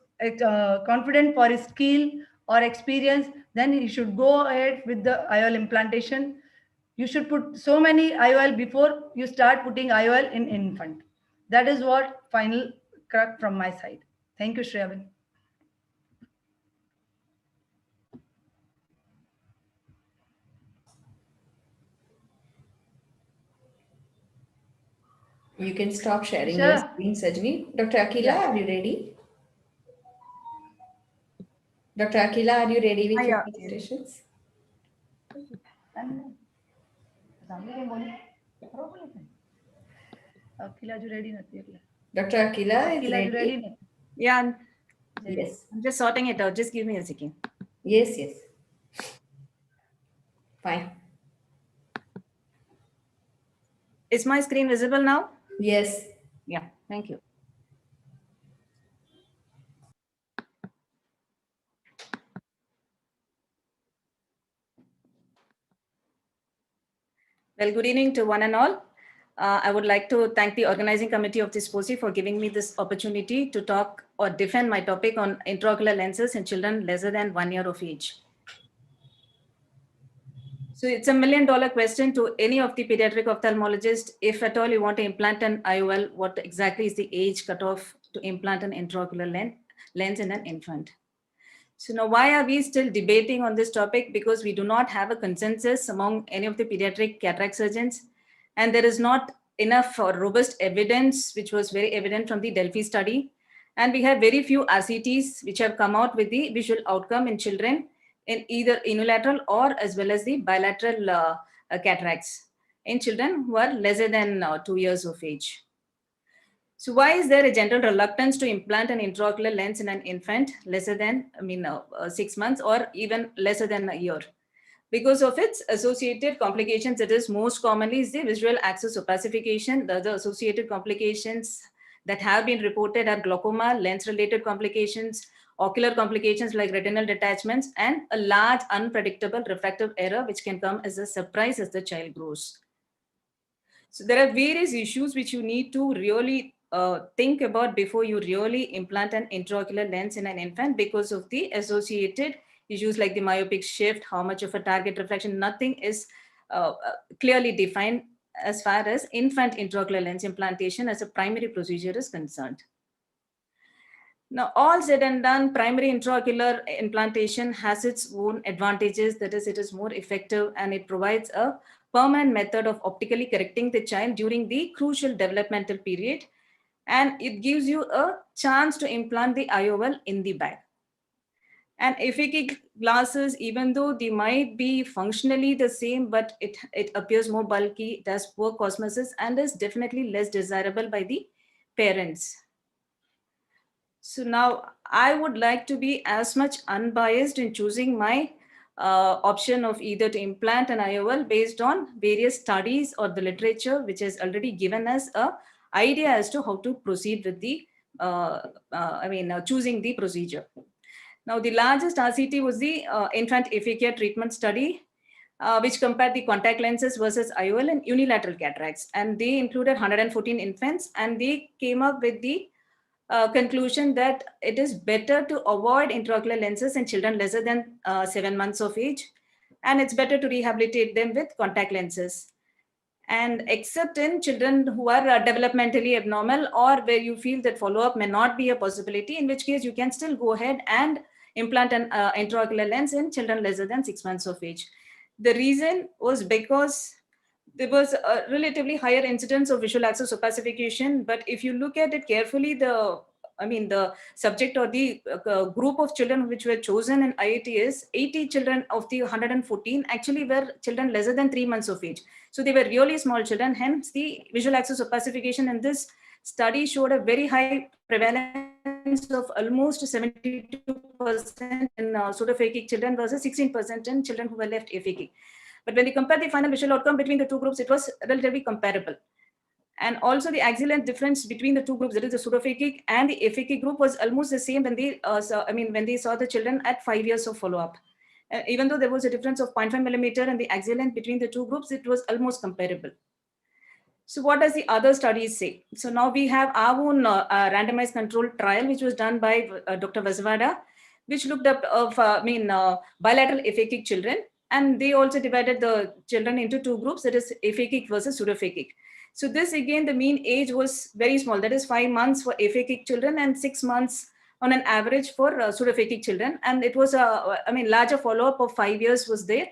confident for his skill or experience, then he should go ahead with the IOL implantation. You should put so many IOL before you start putting IOL in infant. That is what final crack from my side. Thank you, Shreyaban. You can stop sharing Sure. your screen, Sajni. Dr. Akila, are you ready? Dr. Akila, are you ready with your presentations? Dr. Akila is ready? Yeah, Yes. I'm just sorting it out. Just give me a second. Yes, yes. Fine. Is my screen visible now? Yes. Yeah, thank you. Well, good evening to one and all. I would like to thank the organizing committee of this SPOSI for giving me this opportunity to talk or defend my topic on intraocular lenses in children lesser than 1 year of age. So it's $1 million question to any of the pediatric ophthalmologists. If at all you want to implant an IOL, what exactly is the age cutoff to implant an intraocular lens in an infant? So now why are we still debating on this topic? Because we do not have a consensus among any of the pediatric cataract surgeons. And there is not enough robust evidence, which was very evident from the Delphi study. And we have very few RCTs which have come out with the visual outcome in children in either unilateral or as well as the bilateral cataracts in children who are lesser than 2 years of age. So why is there a general reluctance to implant an intraocular lens in an infant lesser than, 6 months or even lesser than a year? because of its associated complications. It is most commonly is the visual axis opacification. The other associated complications that have been reported are glaucoma, lens-related complications, ocular complications like retinal detachments, and a large unpredictable refractive error, which can come as a surprise as the child grows. So there are various issues which you need to really think about before you really implant an intraocular lens in an infant, because of the associated issues like the myopic shift, how much of a target reflection. Nothing is clearly defined as far as infant intraocular lens implantation as a primary procedure is concerned. Now, all said and done, primary intraocular implantation has its own advantages. That is, it is more effective and it provides a permanent method of optically correcting the child during the crucial developmental period. And it gives you a chance to implant the IOL in the bag. And aphakic glasses, even though they might be functionally the same, but it appears more bulky, does poor cosmesis, and is definitely less desirable by the parents. So now I would like to be as much unbiased in choosing my option of either to implant an IOL based on various studies or the literature, which has already given us a idea as to how to proceed with the, choosing the procedure. Now, the largest RCT was the infant aphakia treatment study, which compared the contact lenses versus IOL and unilateral cataracts. And they included 114 infants, and they came up with the conclusion that it is better to avoid intraocular lenses in children lesser than 7 months of age, and it's better to rehabilitate them with contact lenses. And except in children who are developmentally abnormal, or where you feel that follow-up may not be a possibility, in which case you can still go ahead and implant an intraocular lens in children lesser than 6 months of age. The reason was because there was a relatively higher incidence of visual axis opacification, but if you look at it carefully, the subject or the group of children which were chosen in IITS, 80 children of the 114 actually were children lesser than 3 months of age. So they were really small children, hence the visual axis opacification in this study showed a very high prevalence of almost 72% in pseudophakic children versus 16% in children who were left aphakic. But when we compare the final visual outcome between the two groups, it was relatively comparable. And also the axial length difference between the two groups, that is the pseudophakic and the aphakic group, was almost the same when they when they saw the children at 5 years of follow-up. Even though there was a difference of 0.5 millimeter in the axial length between the two groups, it was almost comparable. So what does the other studies say? So now we have our own randomized controlled trial, which was done by Dr. Vasavada, which looked up of bilateral aphakic children. And they also divided the children into two groups, that is aphakic versus pseudophakic. So this, again, the mean age was very small, that is 5 months for aphakic children and 6 months on an average for pseudophakic children. And it was a, larger follow-up of 5 years was there.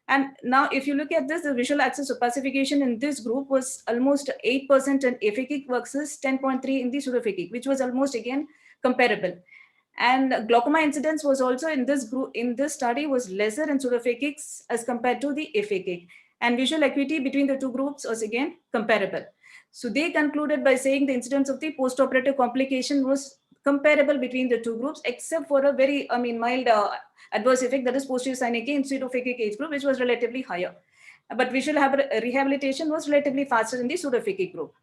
And now if you look at this, the visual axis opacification in this group was almost 8% in aphakic versus 10.3 in the pseudophakic, which was almost, again, comparable. And glaucoma incidence was also in this group, in this study, was lesser in pseudophakics as compared to the aphakic. And visual acuity between the two groups was again comparable. So they concluded by saying the incidence of the postoperative complication was comparable between the two groups, except for a very, mild adverse effect, that is posterior synechia in pseudophakic age group, which was relatively higher. But visual rehabilitation was relatively faster in the pseudophakic group.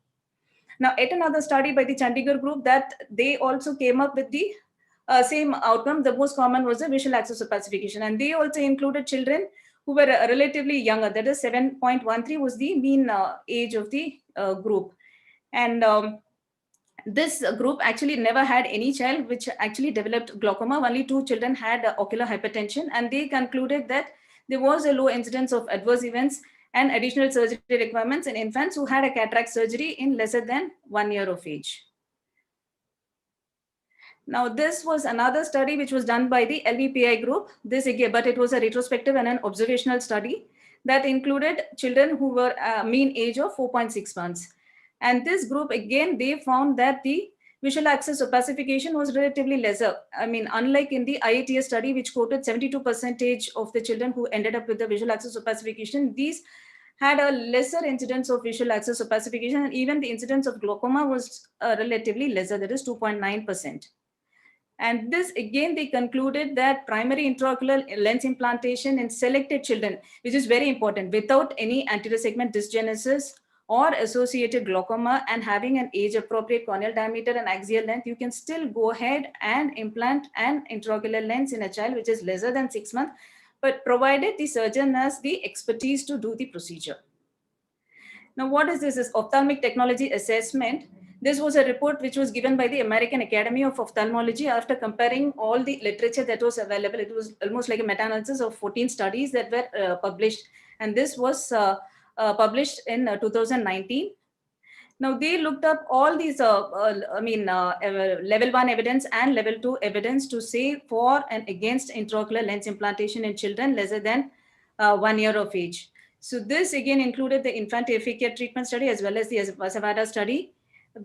Now, at another study by the Chandigarh group, that they also came up with the same outcome. The most common was the visual axis opacification, and they also included children who were relatively younger, that is 7.13 was the mean age of the group. And this group actually never had any child which actually developed glaucoma. Only 2 children had ocular hypertension, and they concluded that there was a low incidence of adverse events and additional surgery requirements in infants who had a cataract surgery in lesser than 1 year of age. Now, this was another study which was done by the LVPI group. This again, but it was a retrospective and an observational study that included children who were mean age of 4.6 months. And this group, again, they found that the visual axis opacification was relatively lesser. Unlike in the IITS study, which quoted 72% of the children who ended up with the visual axis opacification, these had a lesser incidence of visual axis opacification, and even the incidence of glaucoma was relatively lesser, that is 2.9%. And this again, they concluded that primary intraocular lens implantation in selected children, which is very important, without any anterior segment dysgenesis or associated glaucoma and having an age appropriate corneal diameter and axial length, you can still go ahead and implant an intraocular lens in a child which is lesser than 6 months, but provided the surgeon has the expertise to do the procedure. Now, what is this? Is ophthalmic technology assessment. This was a report which was given by the American Academy of Ophthalmology after comparing all the literature that was available. It was almost like a meta-analysis of 14 studies that were published. And this was published in 2019. Now, they looked up all these, level 1 evidence and level 2 evidence to say for and against intraocular lens implantation in children lesser than 1 year of age. So this again included the infant aphakia treatment study as well as the Vasavada study,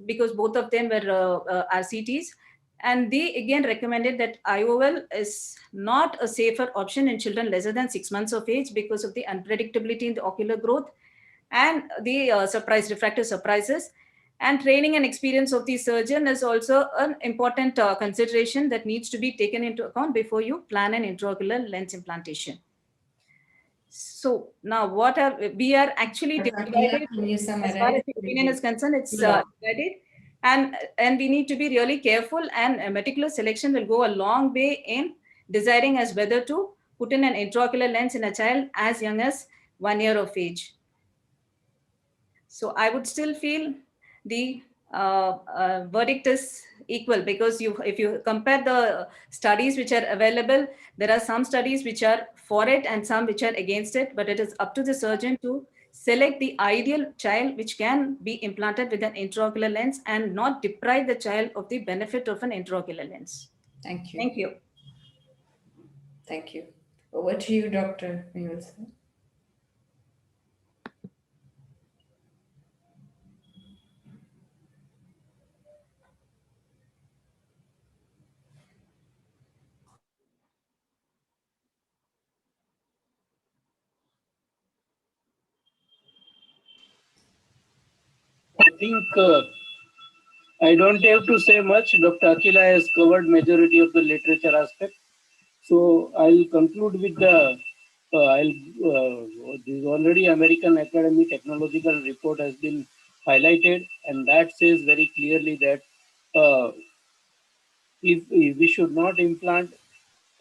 because both of them were RCTs. And they again recommended that IOL is not a safer option in children lesser than 6 months of age because of the unpredictability in the ocular growth and the refractive surprises. And training and experience of the surgeon is also an important consideration that needs to be taken into account before you plan an intraocular lens implantation. So now we are actually divided as far as the opinion is concerned. It's divided, and we need to be really careful, and meticulous selection will go a long way in deciding as whether to put in an intraocular lens in a child as young as 1 year of age. So I would still feel the verdict is equal, because if you compare the studies which are available, there are some studies which are for it and some which are against it, but it is up to the surgeon to select the ideal child which can be implanted with an intraocular lens and not deprive the child of the benefit of an intraocular lens. Thank you. Thank you. Thank you. Over to you, Dr. Nielsen. I think I don't have to say much. Dr. Akila has covered majority of the literature aspect. So I'll conclude with the, this already American Academy Technological Report has been highlighted, and that says very clearly that if we should not implant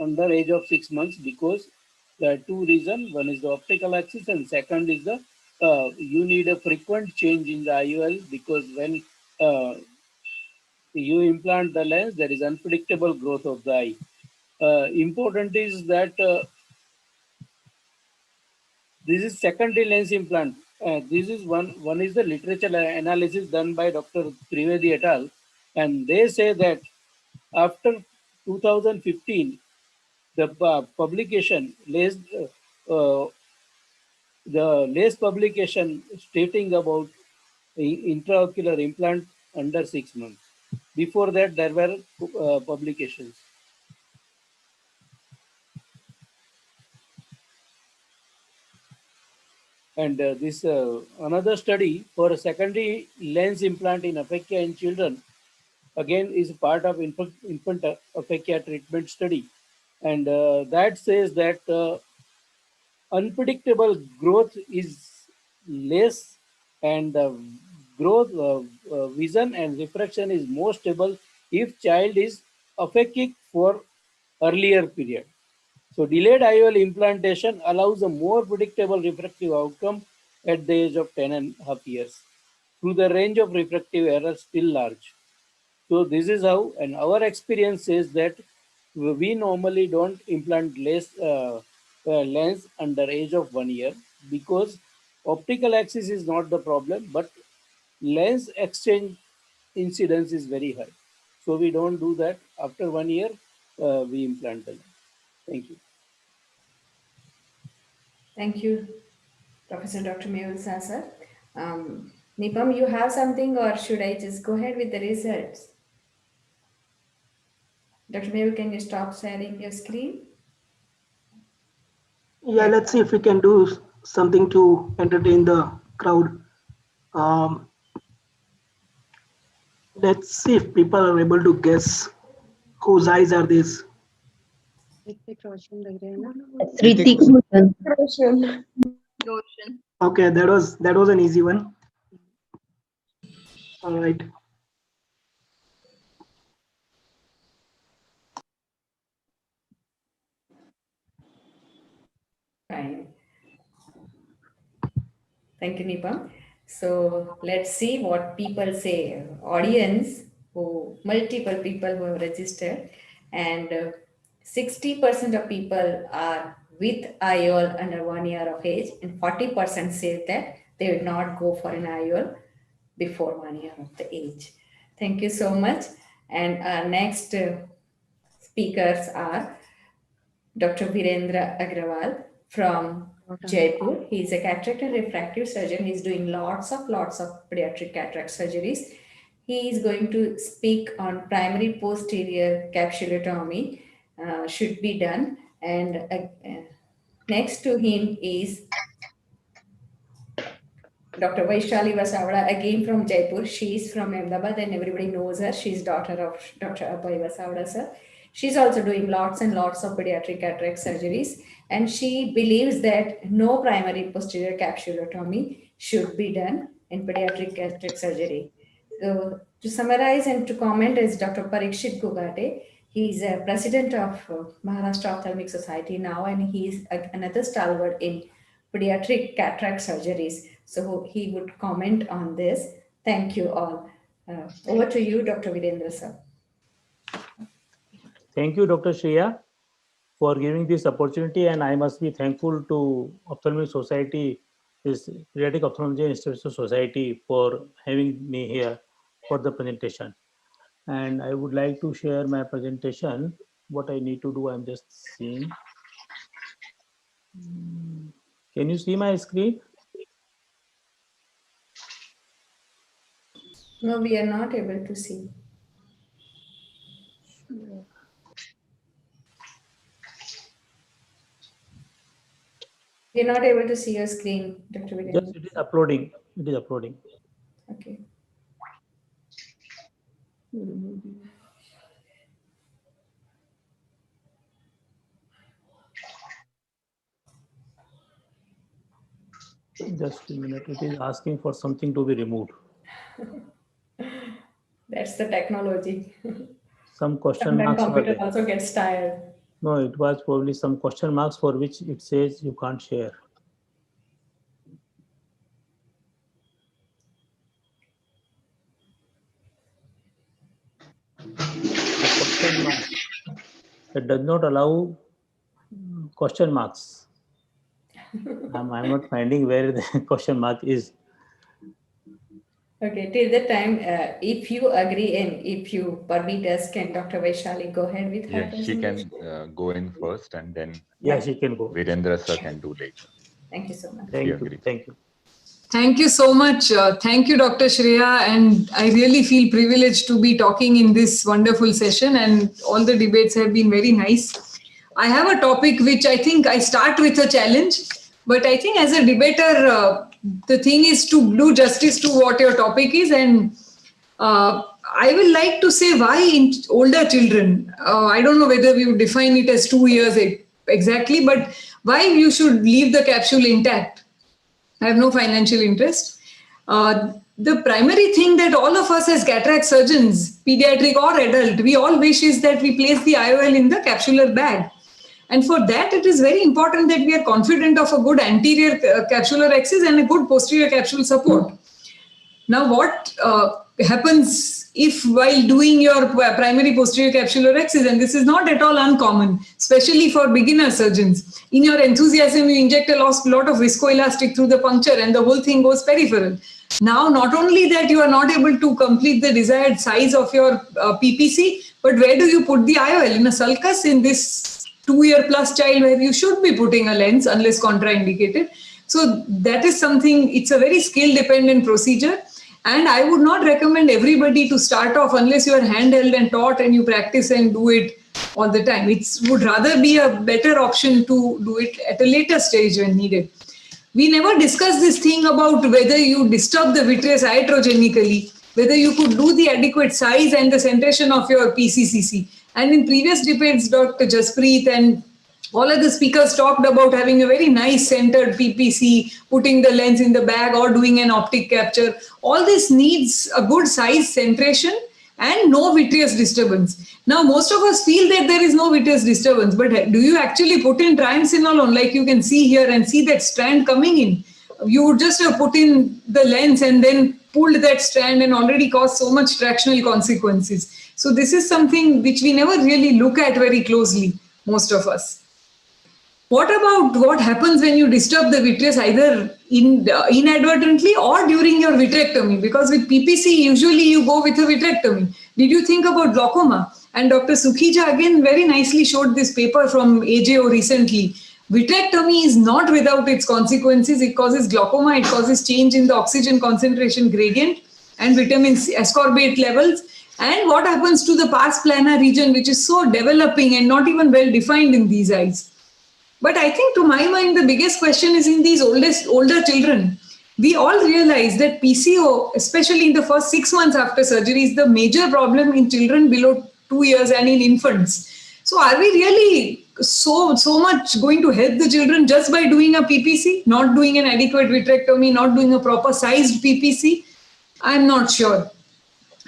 under age of 6 months, because there are two reasons. One is the optical axis, and second is the you need a frequent change in the IOL, because when you implant the lens, there is unpredictable growth of the eye. Important is that this is secondary lens implant. This is one is the literature analysis done by Dr. Trivedi et al. And they say that after 2015, the publication the latest publication stating about intraocular implant under 6 months. Before that, there were publications. And this another study for a secondary lens implant in aphakia in children, again, is part of infant aphakia treatment study. And that says that unpredictable growth is less, and growth vision and refraction is more stable if child is aphakic for earlier period. So delayed IOL implantation allows a more predictable refractive outcome at the age of 10.5 years. Through the range of refractive errors still large. So this is how, and our experience says that we normally don't implant lens under age of 1 year, because optical axis is not the problem, but lens exchange incidence is very high. So we don't do that. After 1 year, we implant the lens. Thank you. Thank you, Professor Dr. Mehul sir. Nipam, you have something, or should I just go ahead with the results? Dr. Mehul, can you stop sharing your screen? Yeah, let's see if we can do something to entertain the crowd. Let's see if people are able to guess whose eyes are these? Ritik. Okay, that was an easy one. All right. Fine. Thank you, Nipam. So let's see what people say. Audience, multiple people who have registered, and 60% of people are with IOL under 1 year of age, and 40% say that they would not go for an IOL before 1 year of the age. Thank you so much. And our next speakers are Dr. Virendra Agrawal from Jaipur. He is a cataract and refractive surgeon. He is doing lots of pediatric cataract surgeries. He is going to speak on primary posterior capsulotomy should be done. And next to him is Dr. Vaishali Vasavada, again from Jaipur. She is from Ahmedabad and everybody knows her. She is daughter of Dr. Abhay Vasavada, sir. She's also doing lots and lots of pediatric cataract surgeries. And she believes that no primary posterior capsulotomy should be done in pediatric cataract surgery. So to summarize and to comment is Dr. Parikshit Gugate. He's a president of Maharashtra Ophthalmic Society now, and he's another stalwart in pediatric cataract surgeries. So he would comment on this. Thank you all. Over to you, Dr. Virendra, sir. Thank you, Dr. Shreya, for giving this opportunity, and I must be thankful to Ophthalmic Society, this Pediatric Ophthalmology and Institutional Society, for having me here for the presentation. And I would like to share my presentation. What I need to do, I'm just seeing. Can you see my screen? No, we are not able to see. We are not able to see your screen, Dr. Virendra. Yes, it is uploading. It is uploading. Okay. Just a minute. It is asking for something to be removed. That's the technology. Some question Sometimes marks. computer also gets tired. No, it was probably some question marks for which it says you can't share. Question mark. It does not allow question marks. I'm not finding where the question mark is. Okay, till the time, if you agree and if you permit us, can Dr. Vaishali go ahead with her Yeah, she presentation? can go in first, and then Yeah, she can go. Virendra sir can do later. Thank you so much. Thank you. Thank you. Thank you so much. Thank you, Dr. Shreya. And I really feel privileged to be talking in this wonderful session, and all the debates have been very nice. I have a topic which I think I start with a challenge, but I think as a debater, the thing is to do justice to what your topic is. And I will like to say why in older children, I don't know whether we would define it as 2 years exactly, but why you should leave the capsule intact. I have no financial interest. The primary thing that all of us as cataract surgeons, pediatric or adult, we all wish is that we place the IOL in the capsular bag. And for that, it is very important that we are confident of a good anterior capsular axis and a good posterior capsule support. Now, what happens if while doing your primary posterior capsular axis, and this is not at all uncommon, especially for beginner surgeons, in your enthusiasm, you inject a lot of viscoelastic through the puncture and the whole thing goes peripheral. Now, not only that you are not able to complete the desired size of your PPC, but where do you put the IOL? In a sulcus in this 2-year-plus child where you should be putting a lens unless contraindicated. So that is something, it's a very skill dependent procedure. And I would not recommend everybody to start off unless you are handheld and taught and you practice and do it all the time. It would rather be a better option to do it at a later stage when needed. We never discussed this thing about whether you disturb the vitreous iatrogenically, whether you could do the adequate size and the centration of your PCCC. And in previous debates, Dr. Jaspreet and all of the speakers talked about having a very nice centered PPC, putting the lens in the bag or doing an optic capture. All this needs a good size centration and no vitreous disturbance. Now, most of us feel that there is no vitreous disturbance, but do you actually put in triamcinolone like you can see here and see that strand coming in? You would just have put in the lens and then pulled that strand and already caused so much tractional consequences. So this is something which we never really look at very closely, most of us. What about what happens when you disturb the vitreous either inadvertently or during your vitrectomy? Because with PPC, usually you go with a vitrectomy. Did you think about glaucoma? And Dr. Sukhija again very nicely showed this paper from AJO recently. Vitrectomy is not without its consequences. It causes glaucoma, it causes change in the oxygen concentration gradient and vitamin C ascorbate levels. And what happens to the pars plana region, which is so developing and not even well defined in these eyes? But I think to my mind, the biggest question is in these older children. We all realize that PCO, especially in the first 6 months after surgery, is the major problem in children below 2 years and in infants. So are we really so much going to help the children just by doing a PPC, not doing an adequate vitrectomy, not doing a proper sized PPC? I'm not sure.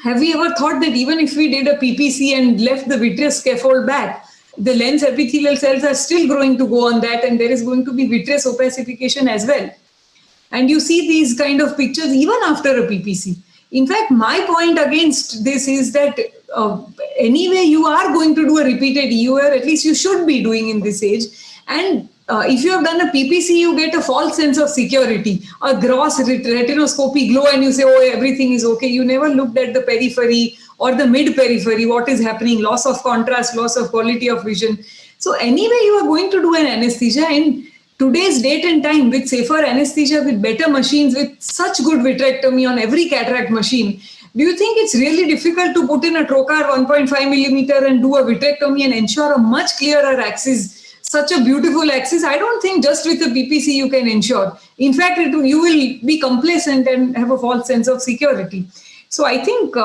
Have we ever thought that even if we did a PPC and left the vitreous scaffold back, the lens epithelial cells are still growing to go on that and there is going to be vitreous opacification as well? And you see these kind of pictures even after a PPC. In fact, my point against this is that anyway, you are going to do a repeated EUR, at least you should be doing in this age. And if you have done a PPC, you get a false sense of security, a gross retinoscopy glow and you say, oh, everything is okay. You never looked at the periphery or the mid-periphery, what is happening, loss of contrast, loss of quality of vision. So anyway, you are going to do an anesthesia in today's date and time with safer anesthesia, with better machines, with such good vitrectomy on every cataract machine. Do you think it's really difficult to put in a trocar 1.5 millimeter and do a vitrectomy and ensure a much clearer axis, such a beautiful axis? I don't think just with a PPC you can ensure. In fact, you will be complacent and have a false sense of security. So I think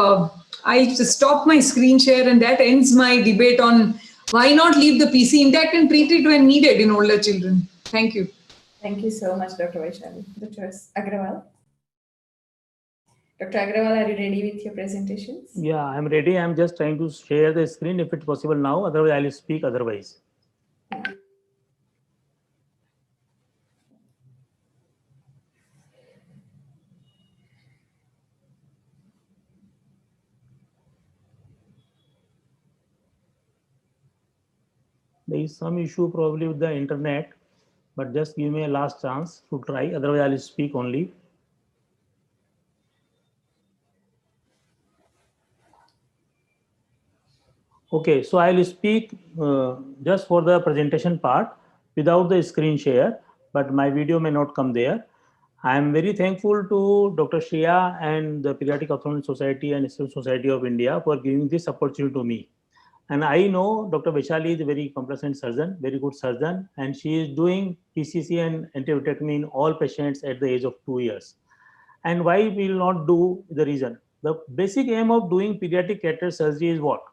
I'll just stop my screen share and that ends my debate on why not leave the PC intact and treat it when needed in older children. Thank you. Thank you so much, Dr. Vaishali. Dr. Agrawal. Dr. Agrawal, are you ready with your presentations? Yeah, I'm ready. I'm just trying to share the screen if it's possible now. Otherwise, I'll speak otherwise. There is some issue probably with the internet, but just give me a last chance to try. Otherwise, I'll speak only. Okay, so I'll speak just for the presentation part without the screen share, but my video may not come there. I am very thankful to Dr. Shreya and the Pediatric Ophthalmology Society and Institute Society of India for giving this opportunity to me. And I know Dr. Vaishali is a very competent surgeon, very good surgeon, and she is doing PCC and anti-vitrectomy in all patients at the age of 2 years. And why we will not do the reason? The basic aim of doing pediatric cataract surgery is what?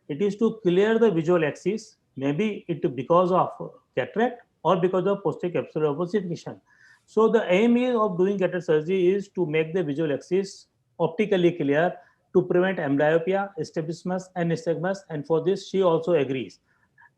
It is to clear the visual axis, maybe it because of cataract or because of posterior capsular opacification. So the aim of doing cataract surgery is to make the visual axis optically clear, to prevent amblyopia, strabismus, and nystagmus, and for this she also agrees.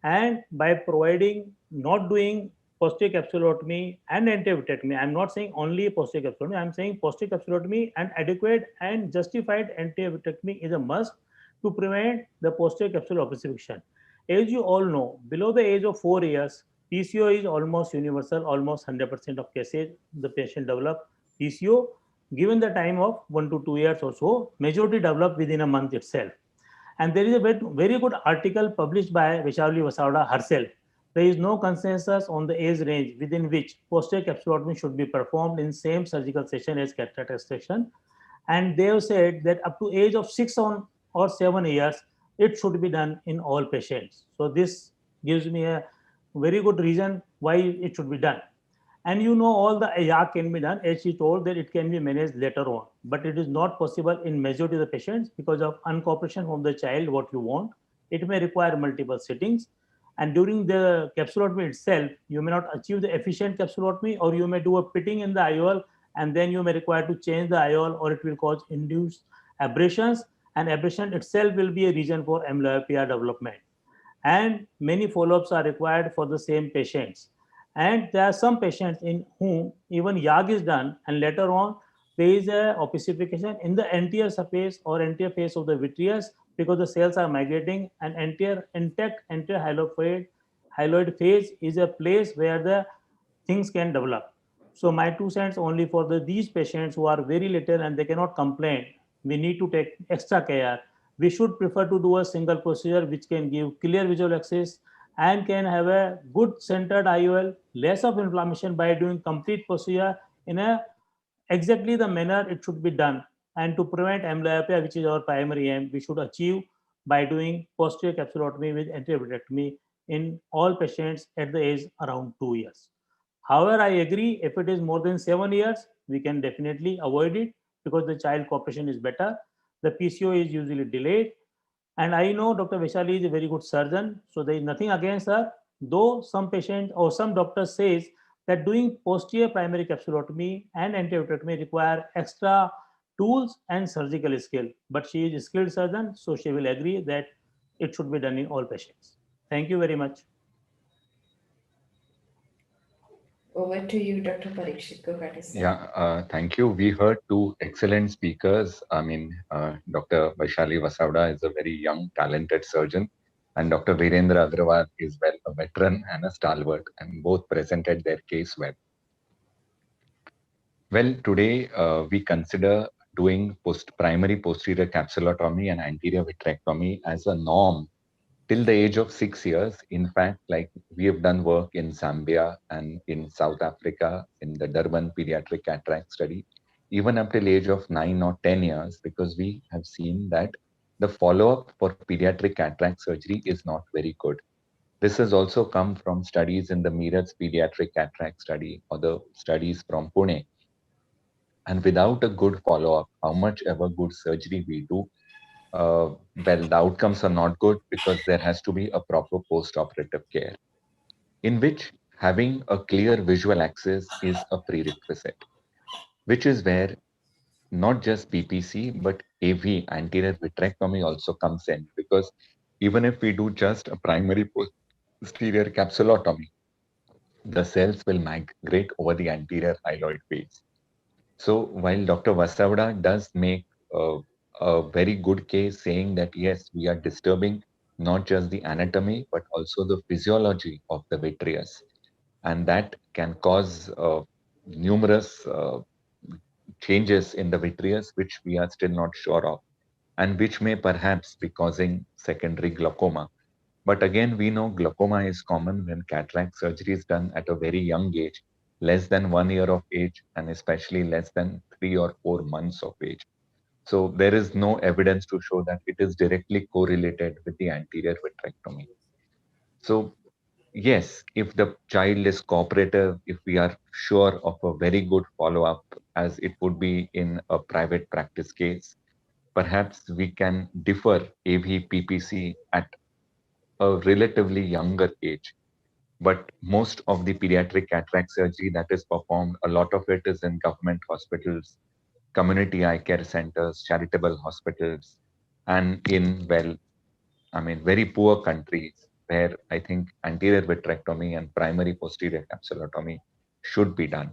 And by providing, not doing posterior capsulotomy and anti-vitrectomy, I'm not saying only posterior capsulotomy, I'm saying posterior capsulotomy and adequate and justified anti-vitrectomy is a must to prevent the posterior capsular opacification. As you all know, below the age of 4 years, PCO is almost universal, almost 100% of cases the patient develop PCO. Given the time of 1 to 2 years or so, majority develop within a month itself. And there is a very good article published by Vaishali Vasavada herself. There is no consensus on the age range within which posterior capsulotomy should be performed in same surgical session as cataract extraction. And they have said that up to age of 6 or 7 years, it should be done in all patients. So this gives me a very good reason why it should be done. And you know, all the AYAC can be done, as she told that it can be managed later on, but it is not possible in majority of the patients because of uncooperation from the child what you want. it may require multiple sittings. And during the capsulotomy itself, you may not achieve the efficient capsulotomy, or you may do a pitting in the IOL, and then you may require to change the IOL, or it will cause induced abrasions, and abrasion itself will be a reason for amblyopia development. And many follow-ups are required for the same patients. And there are some patients in whom even YAG is done, and later on there is a opacification in the anterior surface or anterior face of the vitreous, because the cells are migrating, and intact anterior hyaloid phase is a place where the things can develop. So my 2 cents only for these patients who are very little and they cannot complain. We need to take extra care. We should prefer to do a single procedure which can give clear visual access and can have a good centered IOL, less of inflammation by doing complete procedure in a exactly the manner it should be done. And to prevent amblyopia, which is our primary aim, we should achieve by doing posterior capsulotomy with anterior vitrectomy in all patients at the age around 2 years. However, I agree, if it is more than 7 years, we can definitely avoid it because the child cooperation is better. The PCO is usually delayed. And I know Dr. Vaishali is a very good surgeon, so there is nothing against her. Though some patient or some doctors says that doing posterior primary capsulotomy and anterior require extra tools and surgical skill. But she is a skilled surgeon, so she will agree that it should be done in all patients. Thank you very much. Over to you, Dr. Parikshit. Go ahead. Yeah, thank you. We heard two excellent speakers. I mean, Dr. Vaishali Vasavda is a very young, talented surgeon, and Dr. Virendra Agrawal is well a veteran and a stalwart, and both presented their case well. Well, today we consider doing primary posterior capsulotomy and anterior vitrectomy as a norm till the age of 6 years. In fact, like we have done work in Zambia and in South Africa in the Durban pediatric cataract study, even up till age of 9 or 10 years, because we have seen that the follow-up for pediatric cataract surgery is not very good. This has also come from studies in the Meerut's pediatric cataract study or the studies from Pune. And without a good follow-up, how much ever good surgery we do, well, the outcomes are not good because there has to be a proper post-operative care, in which having a clear visual access is a prerequisite, which is where not just PPC, but AV, anterior vitrectomy, also comes in, because even if we do just a primary posterior capsulotomy, the cells will migrate over the anterior hyaloid phase. So while Dr. Vasavda does make a very good case saying that yes, we are disturbing not just the anatomy, but also the physiology of the vitreous. And that can cause numerous changes in the vitreous, which we are still not sure of, and which may perhaps be causing secondary glaucoma. But again, we know glaucoma is common when cataract surgery is done at a very young age, less than 1 year of age, and especially less than 3 or 4 months of age. So there is no evidence to show that it is directly correlated with the anterior vitrectomy. So yes, if the child is cooperative, if we are sure of a very good follow-up, as it would be in a private practice case, perhaps we can defer AV PPC at a relatively younger age. But most of the pediatric cataract surgery that is performed, a lot of it is in government hospitals, community eye care centers, charitable hospitals, and in, well, I mean, very poor countries where I think anterior vitrectomy and primary posterior capsulotomy should be done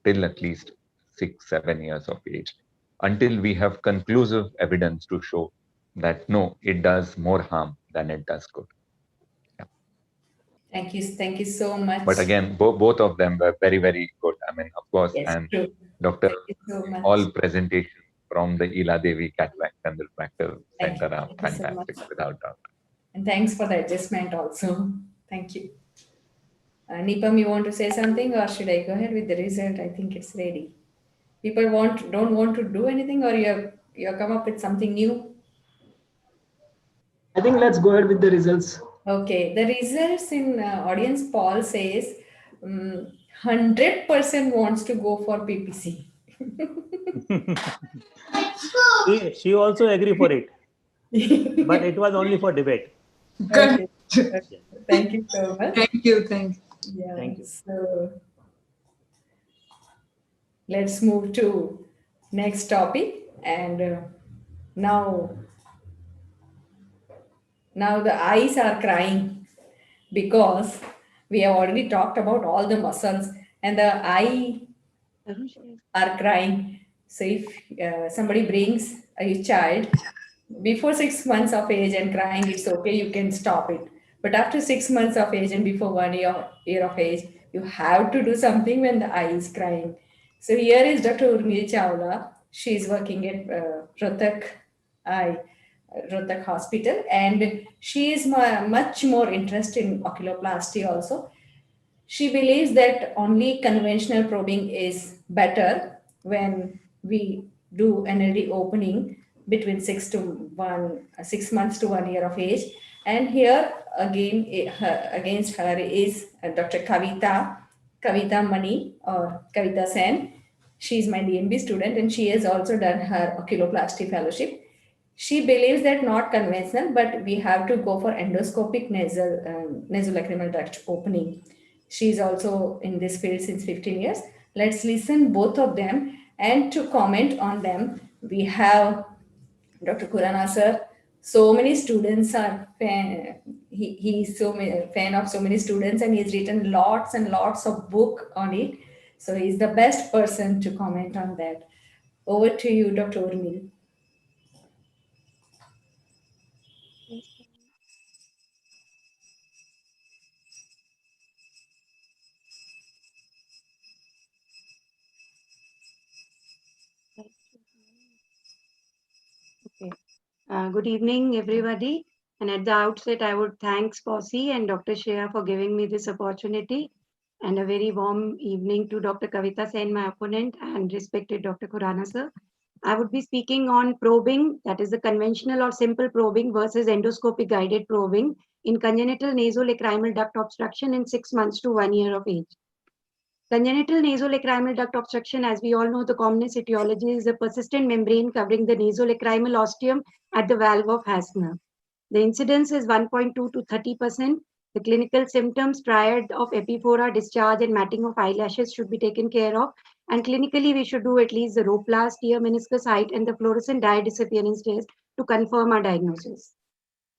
till at least 6, 7 years of age, until we have conclusive evidence to show that no, it does more harm than it does good. Thank you so much. But again, both of them were very, very good. I mean, of course, Yes, and true. Dr. Thank you so much. all presentations from the Ila Devi Cataract and Refractive Thank Center you. are Thank you so fantastic, much. without doubt. And thanks for the adjustment also. Thank you. Nipam, you want to say something, or should I go ahead with the result? I think it's ready. People don't want to do anything, or you have come up with something new? I think let's go ahead with the results. Okay, the results in audience poll says 100% wants to go for PPC. She also agree for it. but it was only for debate. Okay. Thank you so much. Thank you. Thank you. Yeah. Thank you. So let's move to next topic. And now the eyes are crying because we have already talked about all the muscles, and the eye are crying. So if somebody brings a child before 6 months of age and crying, it's okay, you can stop it. But after 6 months of age and before 1 year of age, you have to do something when the eye is crying. So here is Dr. Urmil Chawla. She is working at Rohtak Hospital, and she is much more interested in oculoplasty also. She believes that only conventional probing is better when we do NLD opening between 6 months to 1 year of age. And here again, against her is Dr. Kavita Mani or Kavita Sen. She is my DNB student, and she has also done her oculoplasty fellowship. She believes that not conventional, but we have to go for endoscopic nasolacrimal duct opening. She's also in this field since 15 years. Let's listen both of them, and to comment on them, we have Dr. Khurana sir. So many students are he's fan of so many students, and he's written lots and lots of book on it. So he's the best person to comment on that. Over to you, Dr. Urmil. Okay. Good evening, everybody. And at the outset, I would thank SPOSI and Dr. Shreya for giving me this opportunity. And a very warm evening to Dr. Kavita Sen, my opponent, and respected Dr. Khurana sir. I would be speaking on probing, that is the conventional or simple probing versus endoscopic guided probing in congenital nasolacrimal duct obstruction in 6 months to 1 year of age. Congenital nasolacrimal duct obstruction, as we all know, the commonest etiology is a persistent membrane covering the nasolacrimal ostium at the valve of Hasner. The incidence is 1.2 to 30%. The clinical symptoms, triad of epiphora, discharge, and matting of eyelashes should be taken care of. And clinically, we should do at least the Roplast, ear meniscus height, and the fluorescent dye disappearance test to confirm our diagnosis.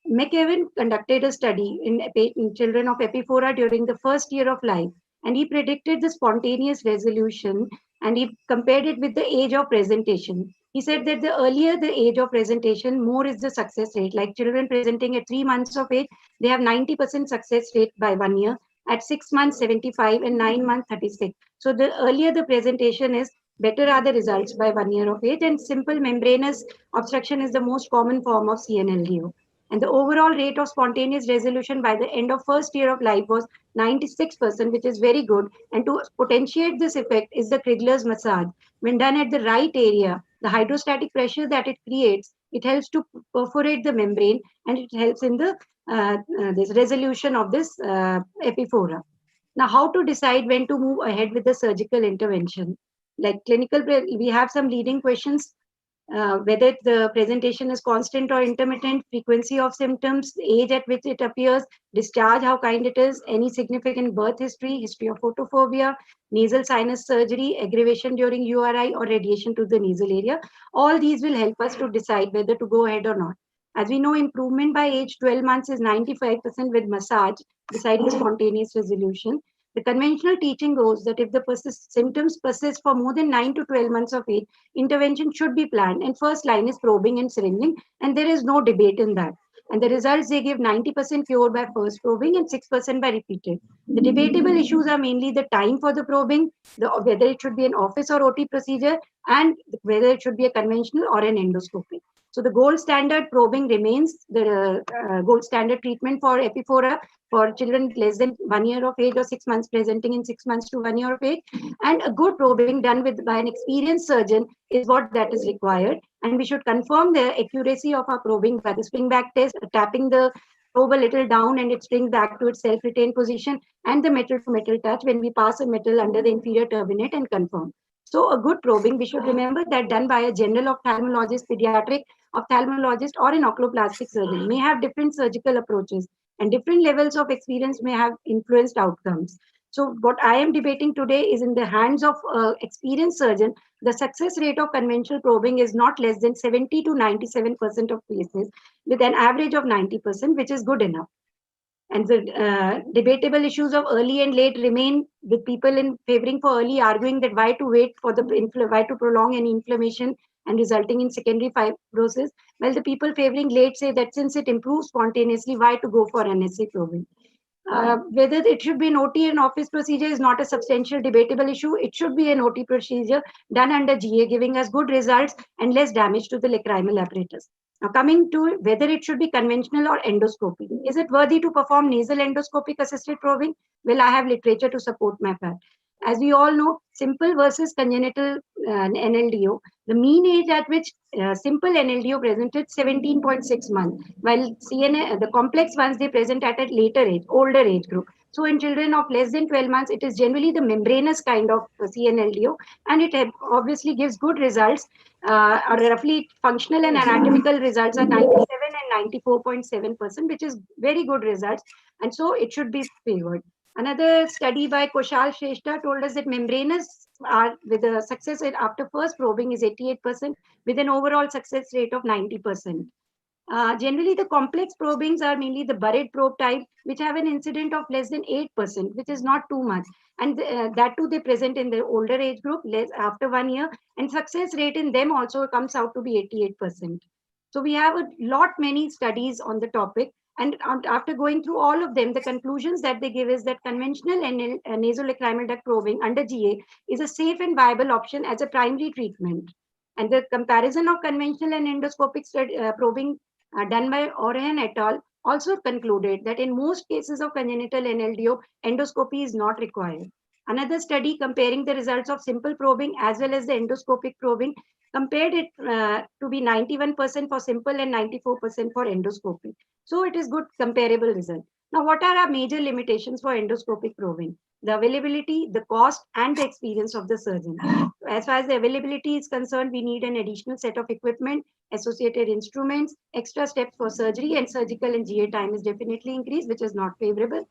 McEwen conducted a study in children of epiphora during the first year of life, and he predicted the spontaneous resolution, and he compared it with the age of presentation. He said that the earlier the age of presentation, more is the success rate. Like children presenting at 3 months of age, they have 90% success rate by 1 year. At 6 months, 75, and 9 months, 36. So the earlier the presentation is, better are the results by 1 year of age. And simple membranous obstruction is the most common form of CNLDO. And the overall rate of spontaneous resolution by the end of first year of life was 96%, which is very good. And to potentiate this effect is the Krigler's massage. When done at the right area, the hydrostatic pressure that it creates, it helps to perforate the membrane, and it helps in the this resolution of this epiphora. Now, how to decide when to move ahead with the surgical intervention? Like clinical, we have some leading questions. Whether the presentation is constant or intermittent, frequency of symptoms, age at which it appears, discharge, how kind it is, any significant birth history, history of photophobia, nasal sinus surgery, aggravation during URI, or radiation to the nasal area. All these will help us to decide whether to go ahead or not. As we know, improvement by age 12 months is 95% with massage, besides spontaneous resolution. The conventional teaching goes that if the symptoms persist for more than 9 to 12 months of age, intervention should be planned. And first line is probing and syringing, and there is no debate in that. And the results, they give 90% cure by first probing and 6% by repeated. The debatable issues are mainly the time for the probing, whether it should be an office or OT procedure, and whether it should be a conventional or an endoscopy. So the gold standard probing remains the gold standard treatment for epiphora for children less than 1 year of age or 6 months presenting in 6 months to 1 year of age. And a good probing done by an experienced surgeon is what that is required. And we should confirm the accuracy of our probing by the spring back test, tapping the probe a little down and it springs back to its self-retained position, and the metal to metal touch when we pass a metal under the inferior turbinate and confirm. So a good probing, we should remember that done by a general ophthalmologist, pediatric ophthalmologist or an oculoplastic surgeon may have different surgical approaches, and different levels of experience may have influenced outcomes. So what I am debating today is in the hands of experienced surgeon, the success rate of conventional probing is not less than 70 to 97% of cases, with an average of 90%, which is good enough. And the debatable issues of early and late remain, with people in favoring for early arguing that why to wait for the why to prolong an inflammation and resulting in secondary fibrosis, while the people favoring late say that since it improves spontaneously, why to go for NSA probing. Whether it should be an OT and office procedure is not a substantial debatable issue. It should be an OT procedure done under GA, giving us good results and less damage to the lacrimal apparatus. Now, coming to whether it should be conventional or endoscopy. Is it worthy to perform nasal endoscopic assisted probing? Well, I have literature to support my part. As we all know, simple versus congenital NLDO, the mean age at which simple NLDO presented 17.6 months, while CNA, the complex ones, they present at a later age, older age group. So in children of less than 12 months, it is generally the membranous kind of CNLDO, and it obviously gives good results, or roughly functional and anatomical results are 97 and 94.7%, which is very good results, and so it should be favored. Another study by Koshal Shrestha told us that membranous are with a success rate after first probing is 88%, with an overall success rate of 90%. Generally, the complex probings are mainly the buried probe type, which have an incidence of less than 8%, which is not too much. And that too, they present in the older age group less after 1 year, and success rate in them also comes out to be 88%. So we have a lot many studies on the topic. And after going through all of them, the conclusions that they give is that conventional nasolacrimal duct probing under GA is a safe and viable option as a primary treatment. And the comparison of conventional and endoscopic probing done by Orion et al. Also concluded that in most cases of congenital NLDO, endoscopy is not required. Another study comparing the results of simple probing as well as the endoscopic probing compared it to be 91% for simple and 94% for endoscopy. So it is good comparable result. Now, what are our major limitations for endoscopic probing? The availability, the cost, and the experience of the surgeon. As far as the availability is concerned, we need an additional set of equipment, associated instruments, extra steps for surgery, and surgical and GA time is definitely increased, which is not favorable.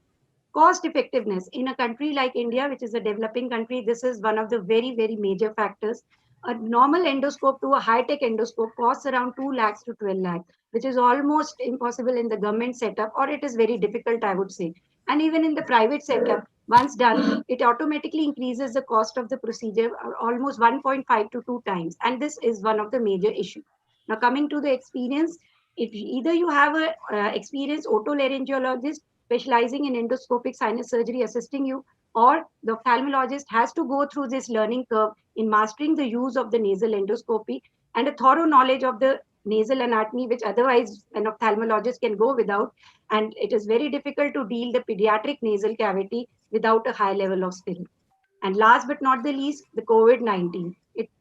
Cost effectiveness in a country like India, which is a developing country, this is one of the very, very major factors. A normal endoscope to a high-tech endoscope costs around 2 lakhs to 12 lakhs, which is almost impossible in the government setup, or it is very difficult, I would say. And even in the private setup, once done, it automatically increases the cost of the procedure almost 1.5 to 2 times. And this is one of the major issues. Now, coming to the experience, if either you have a experienced otolaryngologist specializing in endoscopic sinus surgery assisting you, or the ophthalmologist has to go through this learning curve in mastering the use of the nasal endoscopy and a thorough knowledge of the nasal anatomy, which otherwise an ophthalmologist can go without. And it is very difficult to deal the pediatric nasal cavity without a high level of skill. And last but not the least, the COVID-19.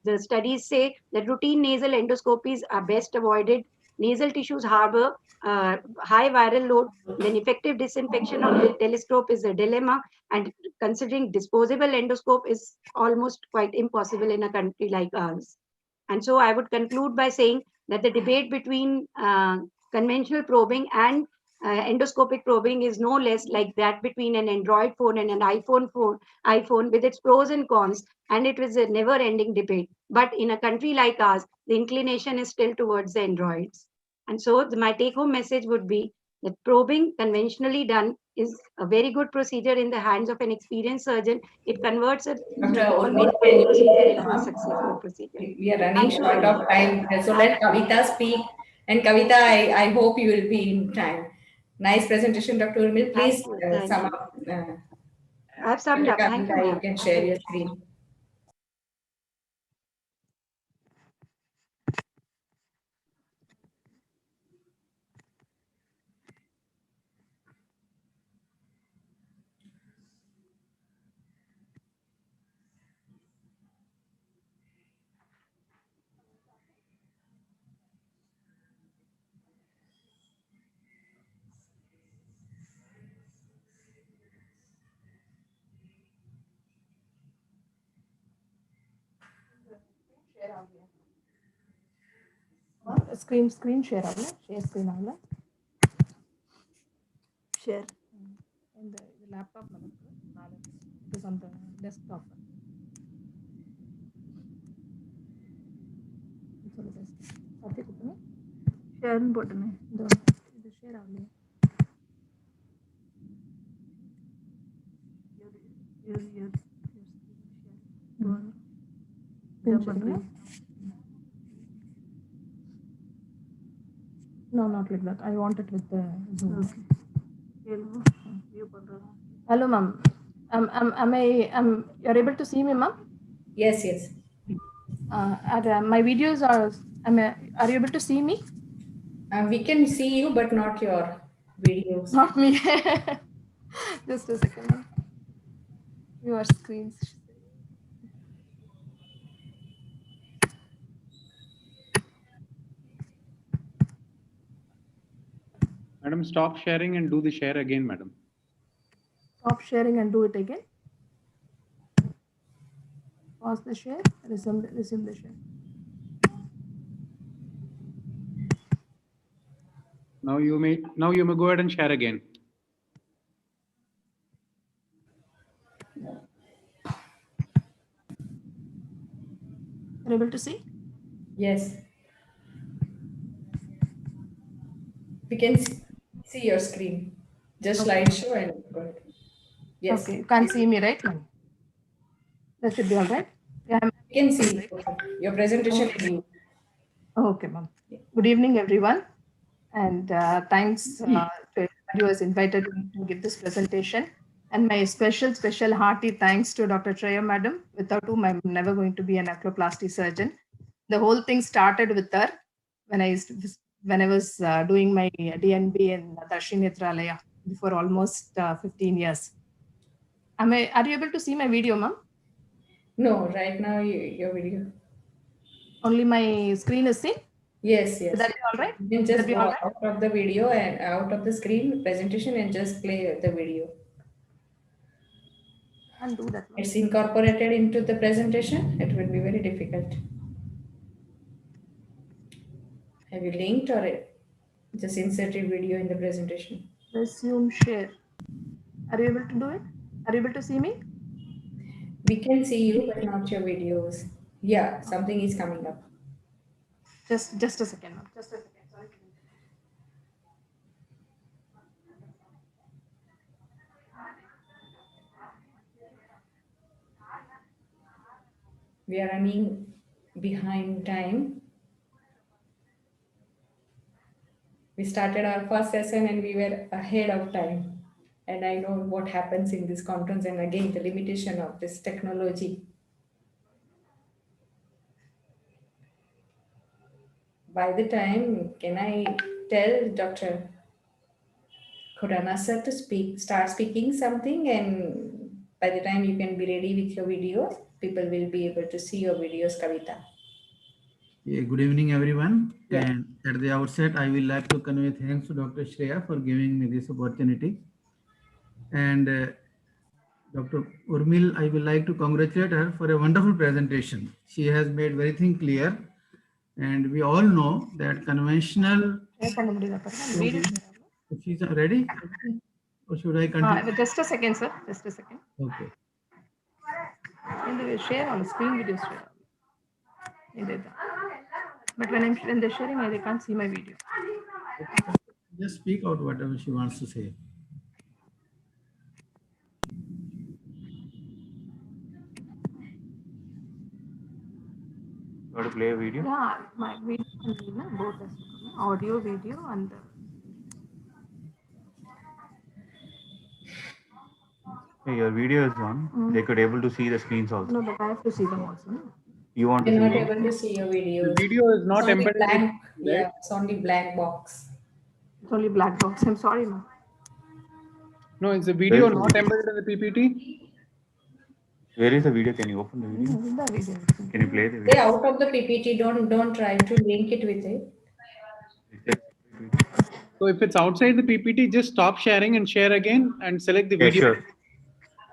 The studies say that routine nasal endoscopies are best avoided. Nasal tissues harbor high viral load. Then effective disinfection of the telescope is a dilemma. And considering disposable endoscope is almost quite impossible in a country like ours. And so I would conclude by saying that the debate between conventional probing and endoscopic probing is no less like that between an Android phone and an iPhone with its pros and cons, and it was a never-ending debate. But in a country like ours, the inclination is still towards the Androids. And so my take-home message would be that probing conventionally done is a very good procedure in the hands of an experienced surgeon. It converts a small procedure into a successful procedure. We are running short of time, so let Kavita speak. And Kavita, I hope you will be in time. Nice presentation, Dr. Urmil. Please sum up. I've summed up. Thank you, You can share your screen. screen share ಆಗಲ್ಲ share screen ಆಗಲ್ಲ share in the laptop it is on the desktop it's on the desktop ಅದಕ್ಕೆ ಕೊಡ್ತೀನಿ share போட்டுನೆ ಇದು share ಆಗಲಿ your screen share No, not like that. I want it with the Zoom. Okay. Hello, ma'am. You're able to see me, ma'am? Yes, yes. My videos are you able to see me? We can see you, but not your videos. Not me. Just a second. Ma'am. Your screens. Madam, stop sharing and do the share again, madam. Stop sharing and do it again. Pause the share. Resume the share. Now you may go ahead and share again. Are you able to see? Yes. We can see your screen. Just Okay. slideshow and go ahead. Yes. Okay. You can't see me, right? That should be all right. Yeah, you can see your presentation is you. Okay, ma'am. Good evening, everyone. And thanks to everybody who has invited me to give this presentation. And my special hearty thanks to Dr. Treya madam, without whom I'm never going to be an oculoplasty surgeon. The whole thing started with her when I was doing my DNB in Darshi Netralaya before almost 15 years. Are you able to see my video, ma'am? No, right now your video. Only my screen is seen? Yes, yes. Would that be all right? You can just go all right? out of the video and out of the screen presentation and just play the video. I'll do that. It's incorporated into the presentation. It will be very difficult. Have you linked or just inserted video in the presentation? Resume share. Are you able to do it? Are you able to see me? We can see you, but not your videos. Yeah, something is coming up. Just a second, ma'am. Just a second. Sorry. We are running behind time. We started our first session and we were ahead of time. And I know what happens in this conference and again the limitation of this technology. By the time, can I tell Dr. Khurana sir to start speaking something, and by the time you can be ready with your videos, people will be able to see your videos, Kavita. Yeah, good evening, everyone. Yeah. And at the outset, I will like to convey thanks to Dr. Shreya for giving me this opportunity. And Dr. Urmil, I would like to congratulate her for a wonderful presentation. She has made everything clear. And we all know that conventional... She's ready? Or should I continue? Just a second, sir. Just a second. Okay. In the share on the screen video share. But when they're sharing, they can't see my video. Just speak out whatever she wants to say. You want to play a video? Yeah, my video, both audio, video, and Hey, your video is on. They could able to see the screens also. No, but I have to see them also. No? You want You're to not see able to see your videos. The video is not it's embedded. Blank, right? yeah, it's only black box. It's only black box. I'm sorry, ma'am. No, is the video not embedded in the PPT? Where is the video? Can you open the video? Can you play the video? Stay out of the PPT. Don't try to link it with it. So if it's outside the PPT, just stop sharing and share again and select the video. Sure.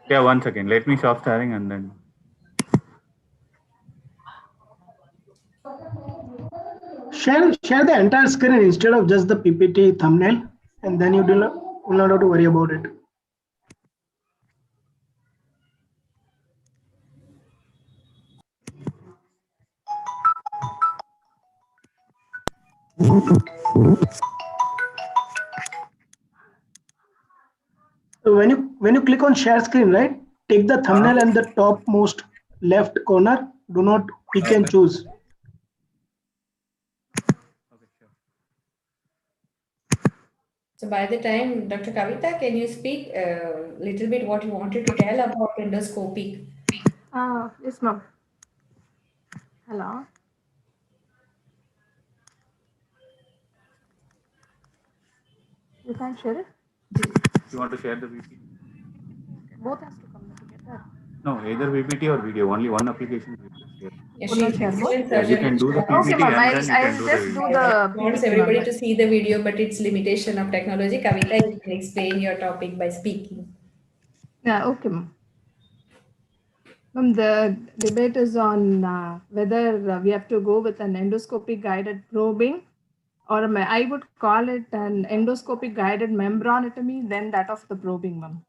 Yeah, 1 second. Let me stop sharing and then. share the entire screen instead of just the PPT thumbnail, and then you will not have to worry about it. So when you click on share screen, right, take the thumbnail and the topmost left corner. Do not pick and choose. So by the time, Dr. Kavita, can you speak a little bit what you wanted to tell about endoscopy? Yes, ma'am. Hello. You can share it? You want to share the PPT? Both has to come together. No, either PPT or video. Only one application. Yeah, she's excellent Yeah, you can do the PPT Okay, ma'am. and then you can I'll do just the do video. the Wants PPT, everybody ma'am. to see the video, but it's limitation of technology. Kavita, you can explain your topic by speaking. Yeah, okay, ma'am. Ma'am, the debate is on whether we have to go with an endoscopic guided probing, or I would call it an endoscopic guided membranotomy, then that of the probing, ma'am.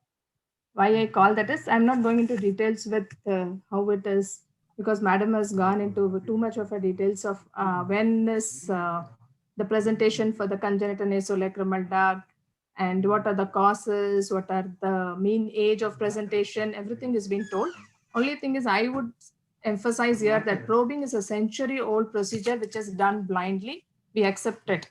Why I call that is, I'm not going into details with how it is, because madam has gone into too much of a details of when is the presentation for the congenital nasolacrimal duct, and what are the causes, what are the mean age of presentation, everything is being told. Only thing is, I would emphasize here that probing is a century-old procedure which is done blindly. We accept it.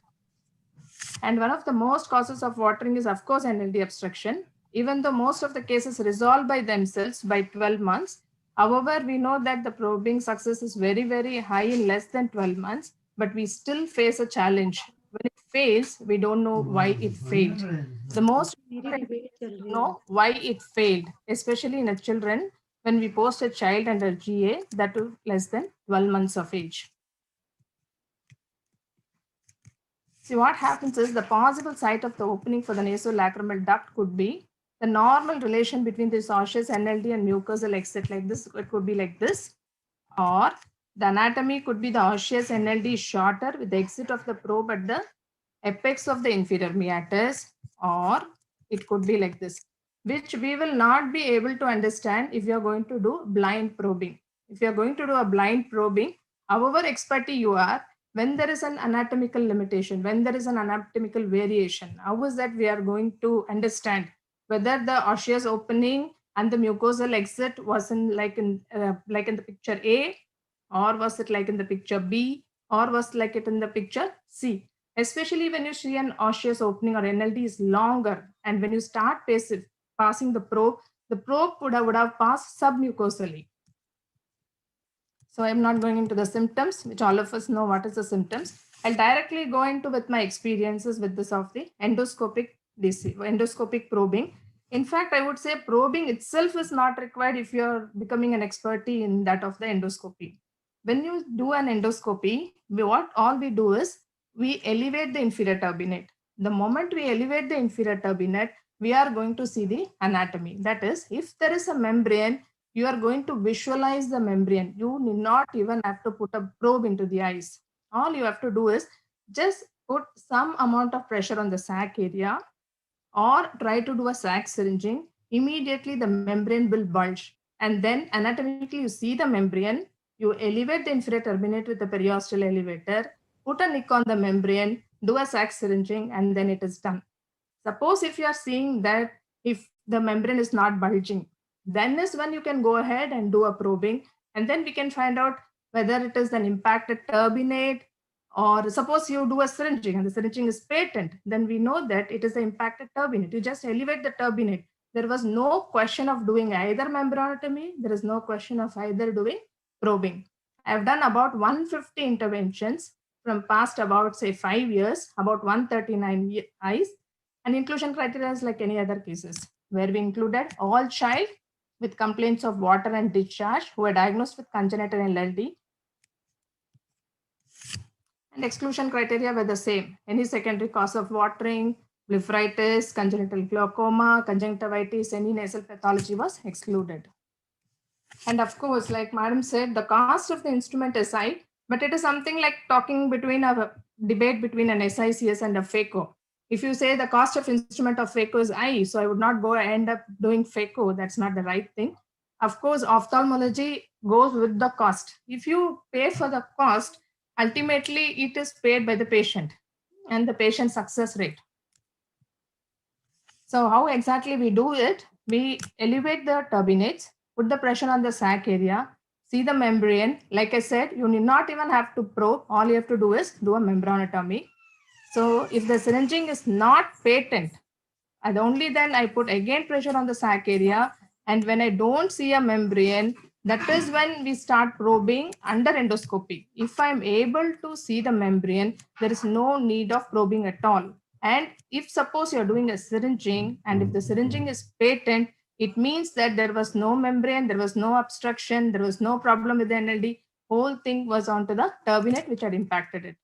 And one of the most causes of watering is, of course, NLD obstruction. Even though most of the cases resolve by themselves by 12 months, however, we know that the probing success is very, very high in less than 12 months, but we still face a challenge. When it fails, we don't know why it failed. The most important is to know why it failed, especially in a children, when we post a child under GA that is less than 12 months of age. See, what happens is the possible site of the opening for the nasolacrimal duct could be the normal relation between this osseous NLD and mucosal exit like this. It could be like this, or the anatomy could be the osseous NLD shorter with the exit of the probe at the apex of the inferior meatus, or it could be like this, which we will not be able to understand if you are going to do blind probing. If you are going to do a blind probing, however expertise you are, when there is an anatomical limitation, when there is an anatomical variation, how is that we are going to understand whether the osseous opening and the mucosal exit was in like in the picture A, or was it like in the picture B, or was like it in the picture C? Especially when you see an osseous opening or NLD is longer, and when you start passing the probe would have passed submucosally. So I'm not going into the symptoms, which all of us know what is the symptoms. I'll directly go into with my experiences with this of the endoscopic probing. In fact, I would say probing itself is not required if you're becoming an expert in that of the endoscopy. When you do an endoscopy, what all we do is we elevate the inferior turbinate. The moment we elevate the inferior turbinate, we are going to see the anatomy. That is, if there is a membrane, you are going to visualize the membrane. You need not even have to put a probe into the eyes. All you have to do is just put some amount of pressure on the sac area, or try to do a sac syringing. Immediately the membrane will bulge, and then anatomically you see the membrane. You elevate the inferior turbinate with the periosteal elevator, put a nick on the membrane, do a sac syringing, and then it is done. Suppose if you are seeing that if the membrane is not bulging, then is when you can go ahead and do a probing, and then we can find out whether it is an impacted turbinate, or suppose you do a syringing and the syringing is patent, then we know that it is the impacted turbinate. You just elevate the turbinate. There was no question of doing either membranotomy. There is no question of either doing probing. I've done about 150 interventions from past about say 5 years, about 139 eyes, and inclusion criteria is like any other cases, where we included all child with complaints of water and discharge who are diagnosed with congenital NLD. And exclusion criteria were the same. Any secondary cause of watering, blepharitis, congenital glaucoma, conjunctivitis, any nasal pathology was excluded. And of course, like madam said, the cost of the instrument aside, But it is something like talking between a debate between an SICS and a FACO. If you say the cost of instrument of FACO is I, so I would not go end up doing FACO, that's not the right thing. Of course, ophthalmology goes with the cost. If you pay for the cost, ultimately it is paid by the patient and the patient success rate. So how exactly we do it? We elevate the turbinates, put the pressure on the sac area, see the membrane. Like I said, you need not even have to probe. All you have to do is do a membranotomy. So if the syringing is not patent, and only then I put again pressure on the sac area. And when I don't see a membrane, that is when we start probing under endoscopy. If I'm able to see the membrane, there is no need of probing at all. And if suppose you're doing a syringing, and if the syringing is patent, it means that there was no membrane, there was no obstruction, there was no problem with the NLD. Whole thing was onto the turbinate which had impacted it.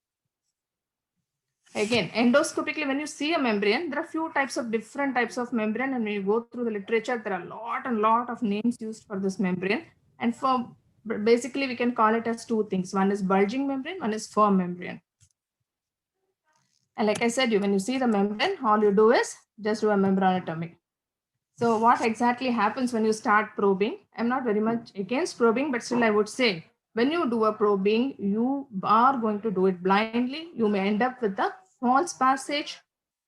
Again, endoscopically, when you see a membrane, there are few types of different types of membrane, and when you go through the literature, there are a lot of names used for this membrane. And for basically, we can call it as two things. One is bulging membrane, one is firm membrane. And like I said, when you see the membrane, all you do is just do a membranotomy. So what exactly happens when you start probing? I'm not very much against probing, but still I would say, when you do a probing, you are going to do it blindly. You may end up with a false passage.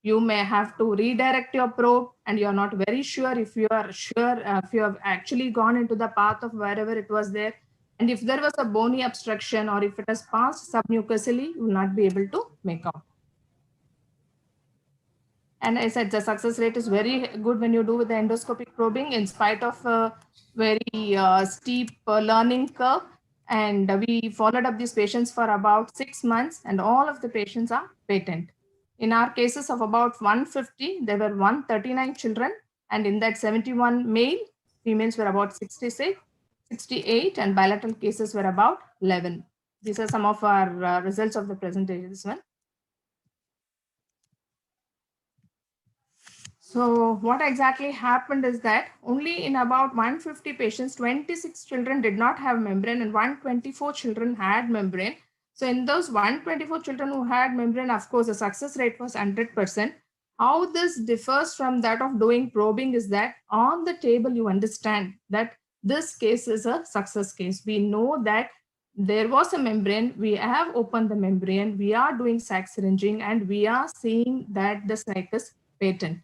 You may have to redirect your probe, and you're not very sure if you have actually gone into the path of wherever it was there. And if there was a bony obstruction, or if it has passed submucosally, you will not be able to make out. And I said the success rate is very good when you do with the endoscopic probing, in spite of a very steep learning curve. And we followed up these patients for about 6 months, and all of the patients are patent. In our cases of about 150, there were 139 children, and in that 71 male, females were about 66, 68, and bilateral cases were about 11. These are some of our results of the presentation. This one. So what exactly happened is that only in about 150 patients, 26 children did not have membrane and 124 children had membrane. So in those 124 children who had membrane, of course, the success rate was 100%. How this differs from that of doing probing is that on the table, you understand that this case is a success case. We know that there was a membrane, we have opened the membrane, we are doing sac syringing, and we are seeing that the sac is patent.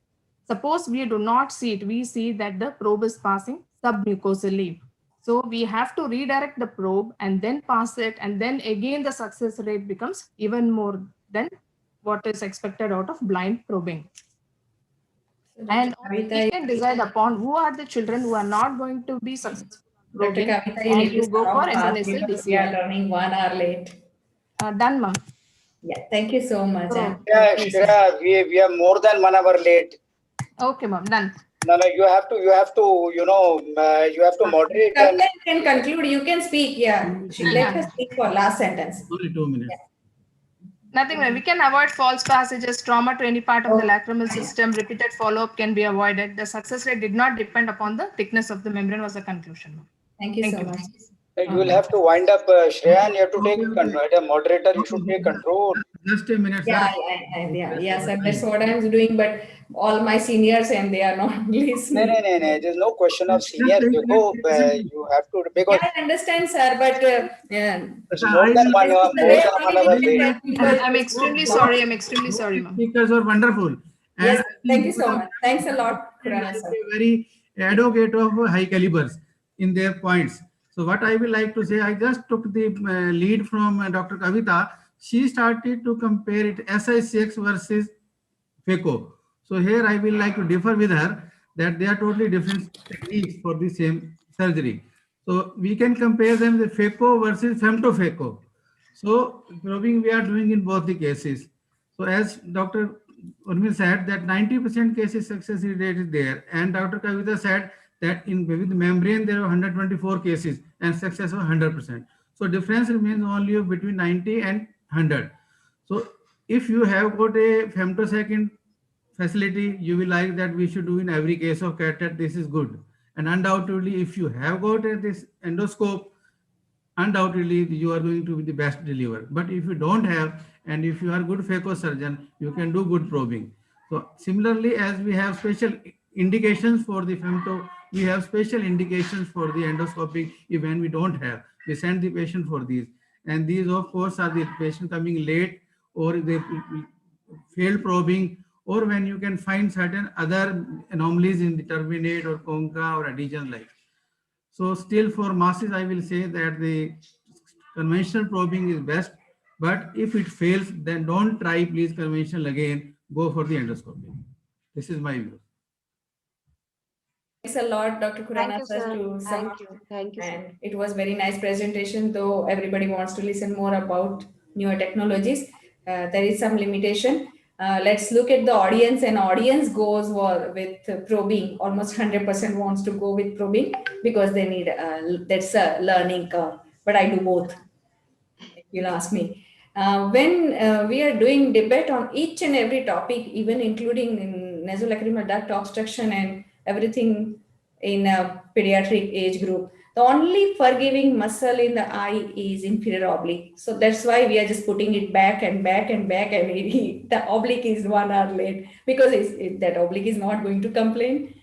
Suppose we do not see it, we see that the probe is passing submucosally. So we have to redirect the probe and then pass it, and then again the success rate becomes even more than what is expected out of blind probing. And we can decide upon who are the children who are not going to be successful probing, Dr. Kavita, and you go for intranasal intranasal DCI. We are DCI. running 1 hour late. Done, ma'am. Yeah, thank you so much. Yeah, Shreya, we are more than 1 hour late. Okay, ma'am, done. No, you have to, you have to moderate. Kavita, you can conclude. You can speak. Yeah, let her speak for last sentence. Only 2 minutes. Yeah. Nothing. We can avoid false passages, trauma to any part of the lacrimal system. Repeated follow-up can be avoided. The success rate did not depend upon the thickness of the membrane was the conclusion. Thank you so much. You will have to wind up, Shreya, and you have to take control. As a moderator, you should take control. Just a minute, Yeah, sir. That's what I was doing, but all my seniors and they are not listening. No. There's no question of senior. You have to, because I understand, sir, but it's more than 1 hour late. I'm extremely sorry. I'm extremely sorry, ma'am. Speakers are wonderful. Yes, thank you so much. Thanks a lot, Khurana sir. Very advocate of high calibers in their points. So what I will like to say, I just took the lead from Dr. Kavita. She started to compare it SI6 versus FACO. So here I will like to differ with her that they are totally different techniques for the same surgery. So we can compare them with FACO versus femto-FACO. So probing we are doing in both the cases. So as Dr. Urmil said that 90% cases success rate is there, and Dr. Kavita said that in with membrane there are 124 cases and success of 100%. So difference remains only between 90 and 100. So if you have got a femtosecond facility, you will like that we should do in every case of catheter. This is good. And undoubtedly, if you have got this endoscope, undoubtedly you are going to be the best deliver. But if you don't have, and if you are good phaco surgeon, you can do good probing. So similarly, as we have special indications for the femto, we have special indications for the endoscopic. When we don't have, we send the patient for these. And these of course are the patient coming late, or they failed probing, or when you can find certain other anomalies in the turbinate or concha or adhesion like. So still for masses, I will say that the conventional probing is best, but if it fails, then don't try please conventional again, go for the endoscopy. This is my view. Thanks a lot, Dr. Thank Khurana you, sir, sir. to Thank some, you. Thank you, sir. and it was very nice presentation, though everybody wants to listen more about newer technologies. There is some limitation. Let's look at the audience, and audience goes with probing. Almost 100% wants to go with probing because they need, that's a learning curve, but I do both, if you'll ask me. When we are doing debate on each and every topic, even including in nasolacrimal duct obstruction and everything in a pediatric age group, the only forgiving muscle in the eye is inferior oblique. So that's why we are just putting it back and back and back, and the oblique is 1 hour late because that oblique is not going to complain.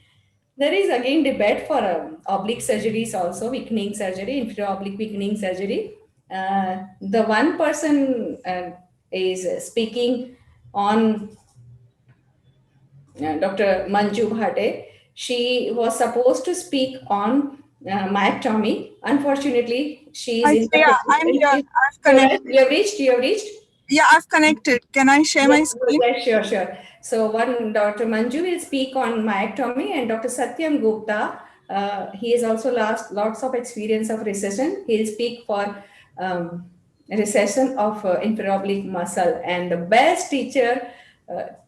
There is again debate for oblique surgeries also, weakening surgery, inferior oblique weakening surgery. The one person is speaking on Dr. Manju Bhate. She was supposed to speak on myectomy. Unfortunately, she is in Yeah, I'm here. I've connected. You have reached? You have reached? Yeah, I've connected. Can I share my screen? Yes, sure, sure. So one Dr. Manju will speak on myectomy, and Dr. Satyam Gupta, he has also lots of experience of recession. He'll speak for recession of inferior oblique muscle. And the best teacher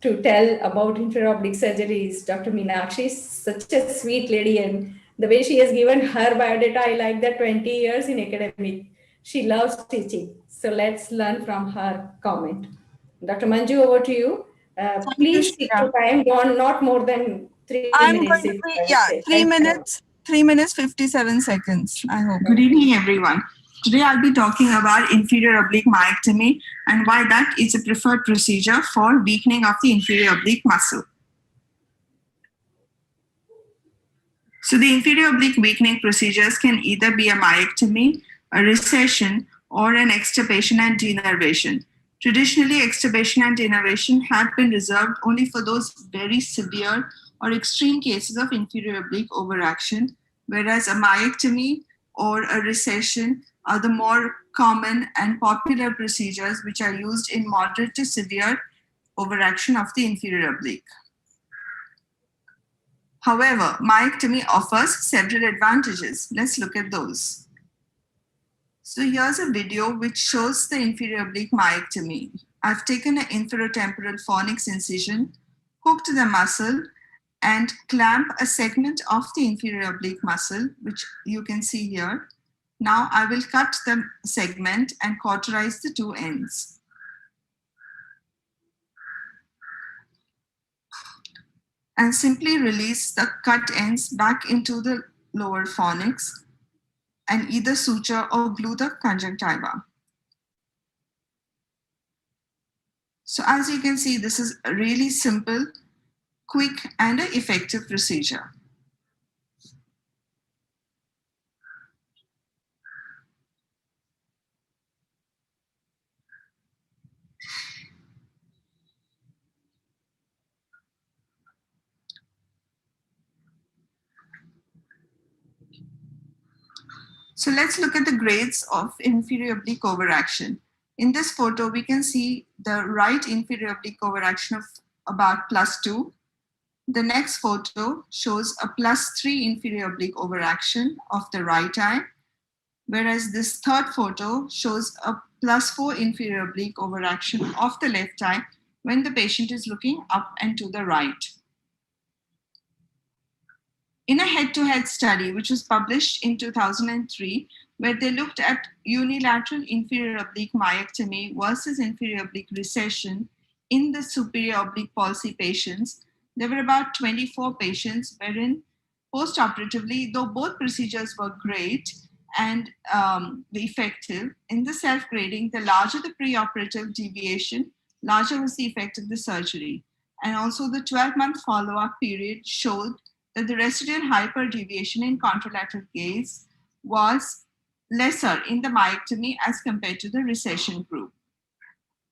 to tell about inferior oblique surgery is Dr. Meenakshi. She's such a sweet lady, and the way she has given her biodata, I like that. 20 years in academic. She loves teaching. So let's learn from her comment. Dr. Manju, over to you. Please stick to time, not more than 3 I'm minutes. going to be, yeah, 3 minutes, 3 minutes, 57 seconds, I hope. Good evening, everyone. Today I'll be talking about inferior oblique myectomy and why that is a preferred procedure for weakening of the inferior oblique muscle. So the inferior oblique weakening procedures can either be a myectomy, a recession, or an extirpation and denervation. Traditionally, extirpation and denervation have been reserved only for those very severe or extreme cases of inferior oblique overaction, whereas a myectomy or a recession are the more common and popular procedures which are used in moderate to severe overaction of the inferior oblique. However, myectomy offers several advantages. Let's look at those. So here's a video which shows the inferior oblique myectomy. I've taken an inferotemporal fornix incision, hooked the muscle, and clamp a segment of the inferior oblique muscle, which you can see here. Now I will cut the segment and cauterize the two ends. And simply release the cut ends back into the lower fornix and either suture or glue the conjunctiva. So as you can see, this is a really simple, quick, and an effective procedure. So let's look at the grades of inferior oblique overaction. In this photo, we can see the right inferior oblique overaction of about +2. The next photo shows a +3 inferior oblique overaction of the right eye, whereas this third photo shows a +4 inferior oblique overaction of the left eye when the patient is looking up and to the right. In a head-to-head study, which was published in 2003, where they looked at unilateral inferior oblique myectomy versus inferior oblique recession in the superior oblique palsy patients, there were about 24 patients wherein post-operatively, though both procedures were great and effective. In the self-grading, the larger the preoperative deviation, larger was the effect of the surgery. And also the 12-month follow-up period showed that the residual hyperdeviation in contralateral gaze was lesser in the myectomy as compared to the recession group.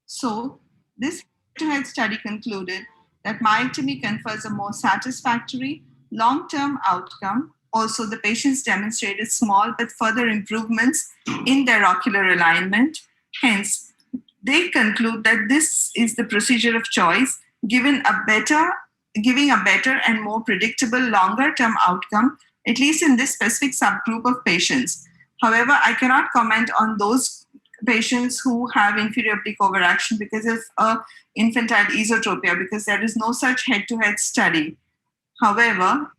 So this head-to-head study concluded that myectomy confers a more satisfactory long-term outcome. Also, the patients demonstrated small but further improvements in their ocular alignment. Hence, they conclude that this is the procedure of choice, giving a better and more predictable longer-term outcome, at least in this specific subgroup of patients. However, I cannot comment on those patients who have inferior oblique overaction because of infantile esotropia, because there is no such head-to-head study. However,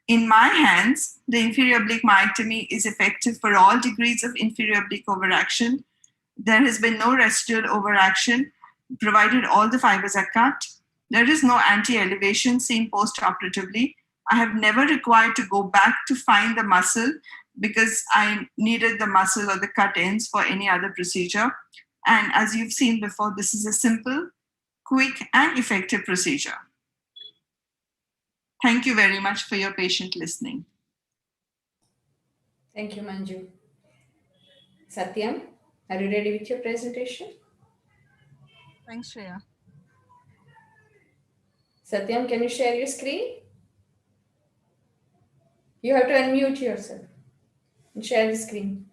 in my hands, the inferior oblique myectomy is effective for all degrees of inferior oblique overaction. There has been no residual overaction, provided all the fibers are cut. There is no anti-elevation seen post-operatively. I have never required to go back to find the muscle because I needed the muscle or the cut ends for any other procedure. And as you've seen before, this is a simple, quick, and effective procedure. Thank you very much for your patient listening. Thank you, Manju. Satyam, are you ready with your presentation? Thanks, Shreya. Satyam, can you share your screen? You have to unmute yourself and share the screen.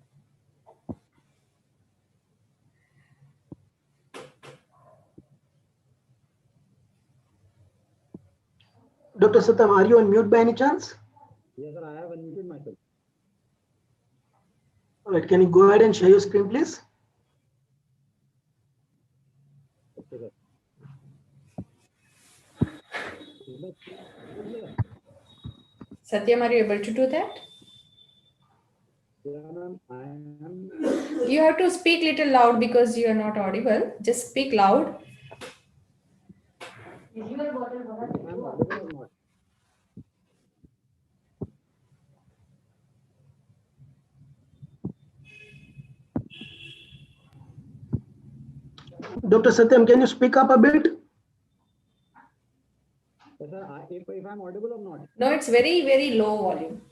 Dr. Satyam, are you on mute by any chance? Yes, sir, I have unmuted myself. All right, can you go ahead and share your screen, please? Okay, sir. Satyam, are you able to do that? Yeah, ma'am, I am. You have to speak little loud because you are not audible. Just speak loud. Is your bottle audible or not? Dr. Satyam, can you speak up a bit? Yes, sir, if I'm audible or not? No, it's very, very low volume.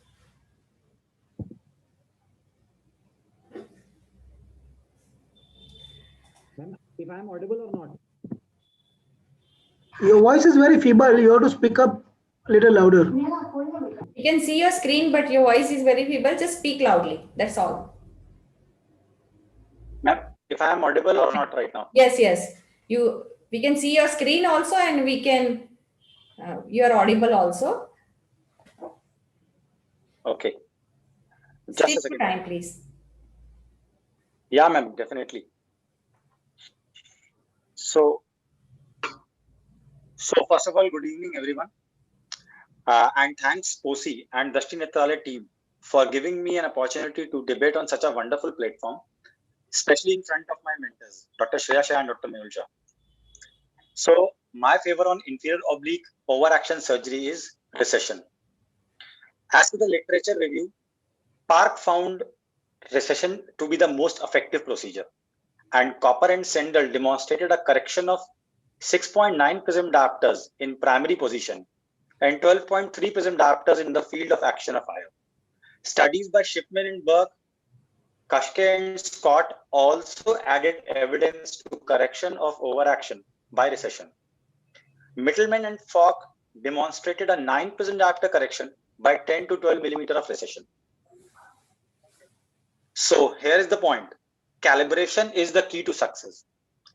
Ma'am, if I'm audible or not? Your voice is very feeble. You have to speak up a little louder. You can see your screen, but your voice is very feeble. Just speak loudly. That's all. Ma'am, if I am audible or not right now? Yes, yes. We can see your screen also, and we can. You are audible also. Okay. Just Speak a second. time, please. Yeah, ma'am, definitely. So first of all, good evening, everyone. And thanks, SPOSI and Dustin et al. Team for giving me an opportunity to debate on such a wonderful platform, especially in front of my mentors, Dr. Shreya Shah and Dr. Mehul Shah. So my favor on inferior oblique overaction surgery is recession. As per the literature review, Park found recession to be the most effective procedure, and Copper and Sendel demonstrated a correction of 6.9 prism diopters in primary position and 12.3 prism diopters in the field of action of IO. Studies by Shipman and Burke, Kashke and Scott also added evidence to correction of overaction by recession. Mittleman and Falk demonstrated a 9 prism diopter correction by 10 to 12 millimeter of recession. So here is the point. Calibration is the key to success,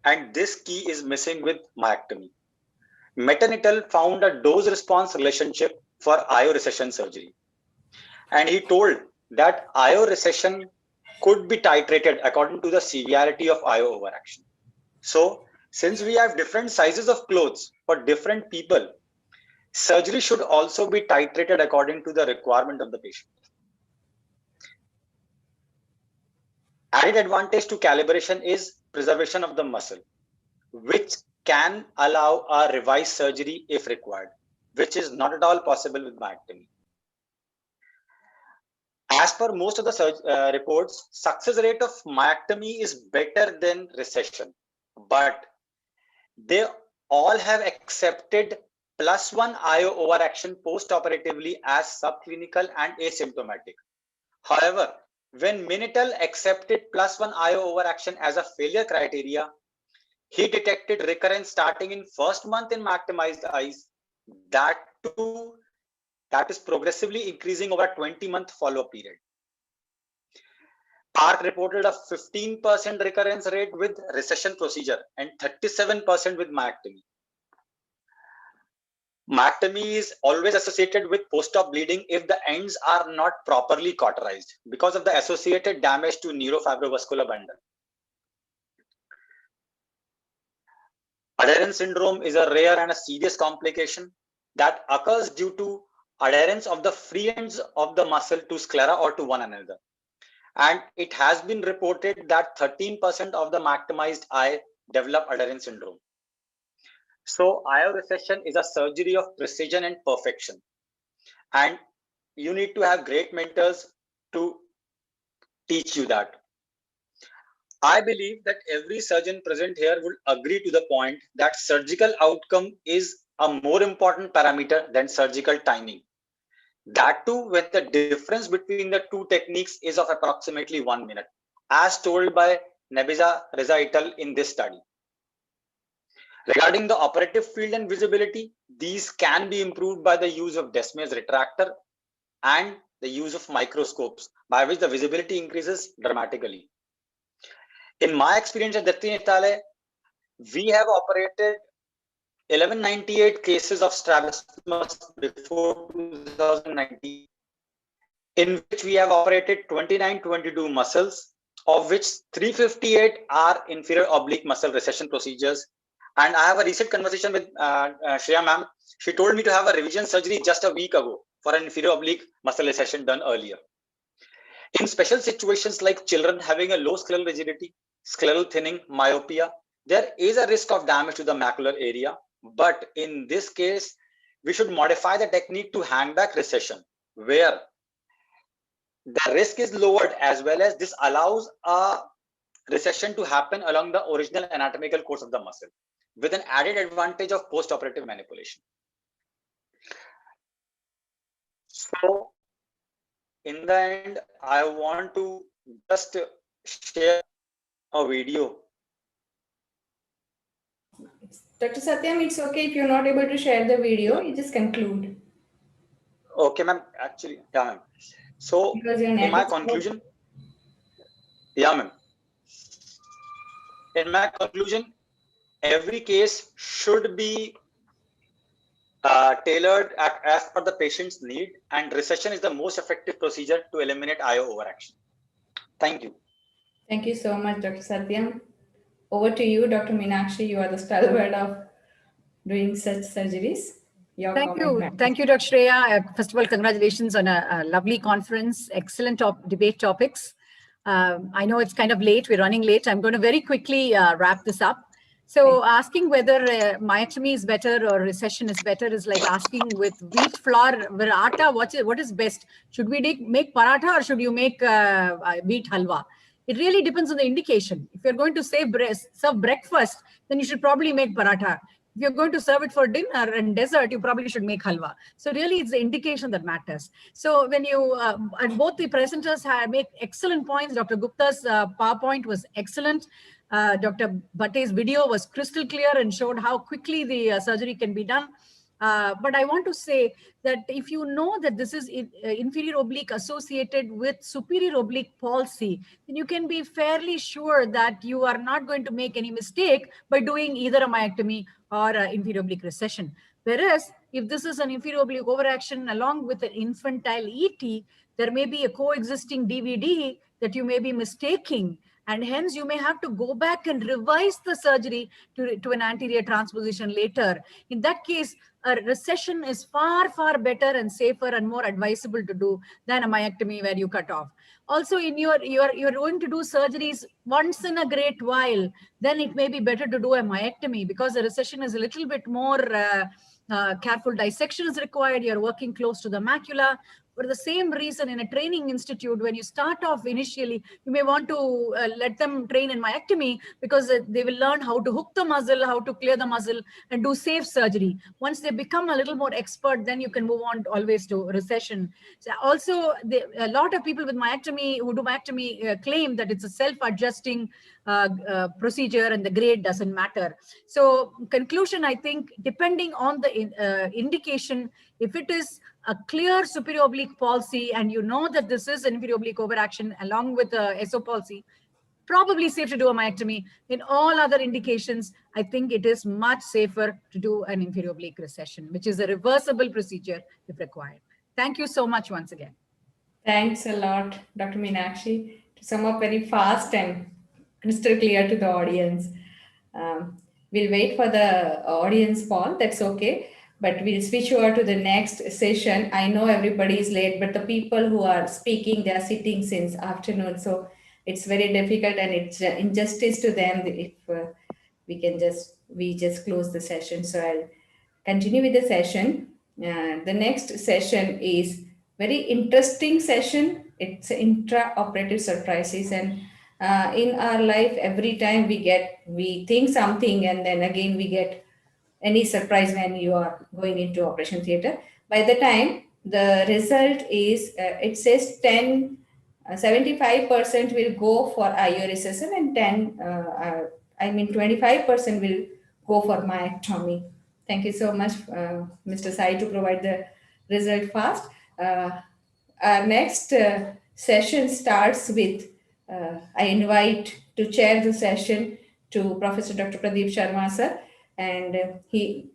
and this key is missing with myectomy. Metten et al. Found a dose-response relationship for IO recession surgery, and he told that IO recession could be titrated according to the severity of IO overaction. So since we have different sizes of clothes for different people, surgery should also be titrated according to the requirement of the patient. Added advantage to calibration is preservation of the muscle, which can allow a revised surgery if required, which is not at all possible with myectomy. As per most of the reports, success rate of myectomy is better than recession, but they all have accepted +1 IO overaction post-operatively as subclinical and asymptomatic. However, when Minitel accepted +1 IO overaction as a failure criteria, he detected recurrence starting in first month in myectomized eyes, that too, that is progressively increasing over a 20-month follow-up period. Park reported a 15% recurrence rate with recession procedure and 37% with myectomy. Myectomy is always associated with post-op bleeding if the ends are not properly cauterized because of the associated damage to neurofibrobascular bundle. Adherence syndrome is a rare and a serious complication that occurs due to adherence of the free ends of the muscle to sclera or to one another. And it has been reported that 13% of the myectomized eye develop adherence syndrome. So IO recession is a surgery of precision and perfection. And you need to have great mentors to teach you that. I believe that every surgeon present here would agree to the point that surgical outcome is a more important parameter than surgical timing. That too, when the difference between the two techniques is of approximately 1 minute, as told by Nebiza Reza et al. In this study. Regarding the operative field and visibility, these can be improved by the use of Desmai's retractor and the use of microscopes, by which the visibility increases dramatically. In my experience at Datti et al., we have operated 1198 cases of strabismus before 2019, in which we have operated 2922 muscles, of which 358 are inferior oblique muscle recession procedures. And I have a recent conversation with Shreya ma'am. She told me to have a revision surgery just a week ago for an inferior oblique muscle recession done earlier. In special situations like children having a low scleral rigidity, scleral thinning, myopia, there is a risk of damage to the macular area. But in this case, we should modify the technique to hangback recession, where the risk is lowered, as well as this allows a recession to happen along the original anatomical course of the muscle, with an added advantage of post-operative manipulation. So, in the end, I want to just share a video. Dr. Satyam, it's okay if you're not able to share the video, you just conclude. Okay, ma'am. Actually, yeah, ma'am. So, in my conclusion, yeah, ma'am. In my conclusion, every case should be tailored as per the patient's need, and recession is the most effective procedure to eliminate IO overaction. Thank you. Thank you so much, Dr. Satyam. Over to you, Dr. Meenakshi. You are the stalwart of doing such surgeries. Thank you. Thank you, Dr. Shreya. First of all, congratulations on a lovely conference. Excellent debate topics. I know it's kind of late. We're running late. I'm going to very quickly wrap this up. So asking whether myectomy is better or recession is better is like asking with wheat flour, paratha, what is best? Should we make paratha or should you make wheat halwa? It really depends on the indication. If you're going to serve breakfast, then you should probably make paratha. If you're going to serve it for dinner and dessert, you probably should make halwa. So really, it's the indication that matters. So when you, and both the presenters make excellent points. Dr. Gupta's PowerPoint was excellent. Dr. Bhatte's video was crystal clear and showed how quickly the surgery can be done. But I want to say that if you know that this is inferior oblique associated with superior oblique palsy, then you can be fairly sure that you are not going to make any mistake by doing either a myectomy or inferior oblique recession. Whereas if this is an inferior oblique overaction along with an infantile ET, there may be a coexisting DVD that you may be mistaking. And hence you may have to go back and revise the surgery to an anterior transposition later. In that case, a recession is far, far better and safer and more advisable to do than a myectomy where you cut off. Also, in you're going to do surgeries once in a great while, then it may be better to do a myectomy because the recession is a little bit more careful dissection is required. You're working close to the macula. For the same reason, in a training institute, when you start off initially, you may want to let them train in myectomy because they will learn how to hook the muscle, how to clear the muscle, and do safe surgery. Once they become a little more expert, then you can move on always to recession. So also, a lot of people with myectomy who do myectomy claim that it's a self-adjusting procedure and the grade doesn't matter. So conclusion, I think, depending on the indication, if it is a clear superior oblique palsy and you know that this is an inferior oblique overaction along with a SO palsy, probably safe to do a myectomy. In all other indications, I think it is much safer to do an inferior oblique recession, which is a reversible procedure if required. Thank you so much once again. Thanks a lot, Dr. Meenakshi, to sum up very fast and crystal clear to the audience. We'll wait for the audience poll, that's okay. But we'll switch over to the next session. I know everybody is late, but the people who are speaking, they are sitting since afternoon. So it's very difficult and it's injustice to them if we just close the session. So I'll continue with the session. The next session is very interesting session. It's intraoperative surprises, and in our life, every time we think something and then again we get any surprise when you are going into operation theater. By the time the result is, it says 75% will go for IO recession and 25% will go for myectomy. Thank you so much, Mr. Sai, to provide the result fast. Our next session starts with, I invite to chair the session to Professor Dr. Pradeep Sharma, sir. And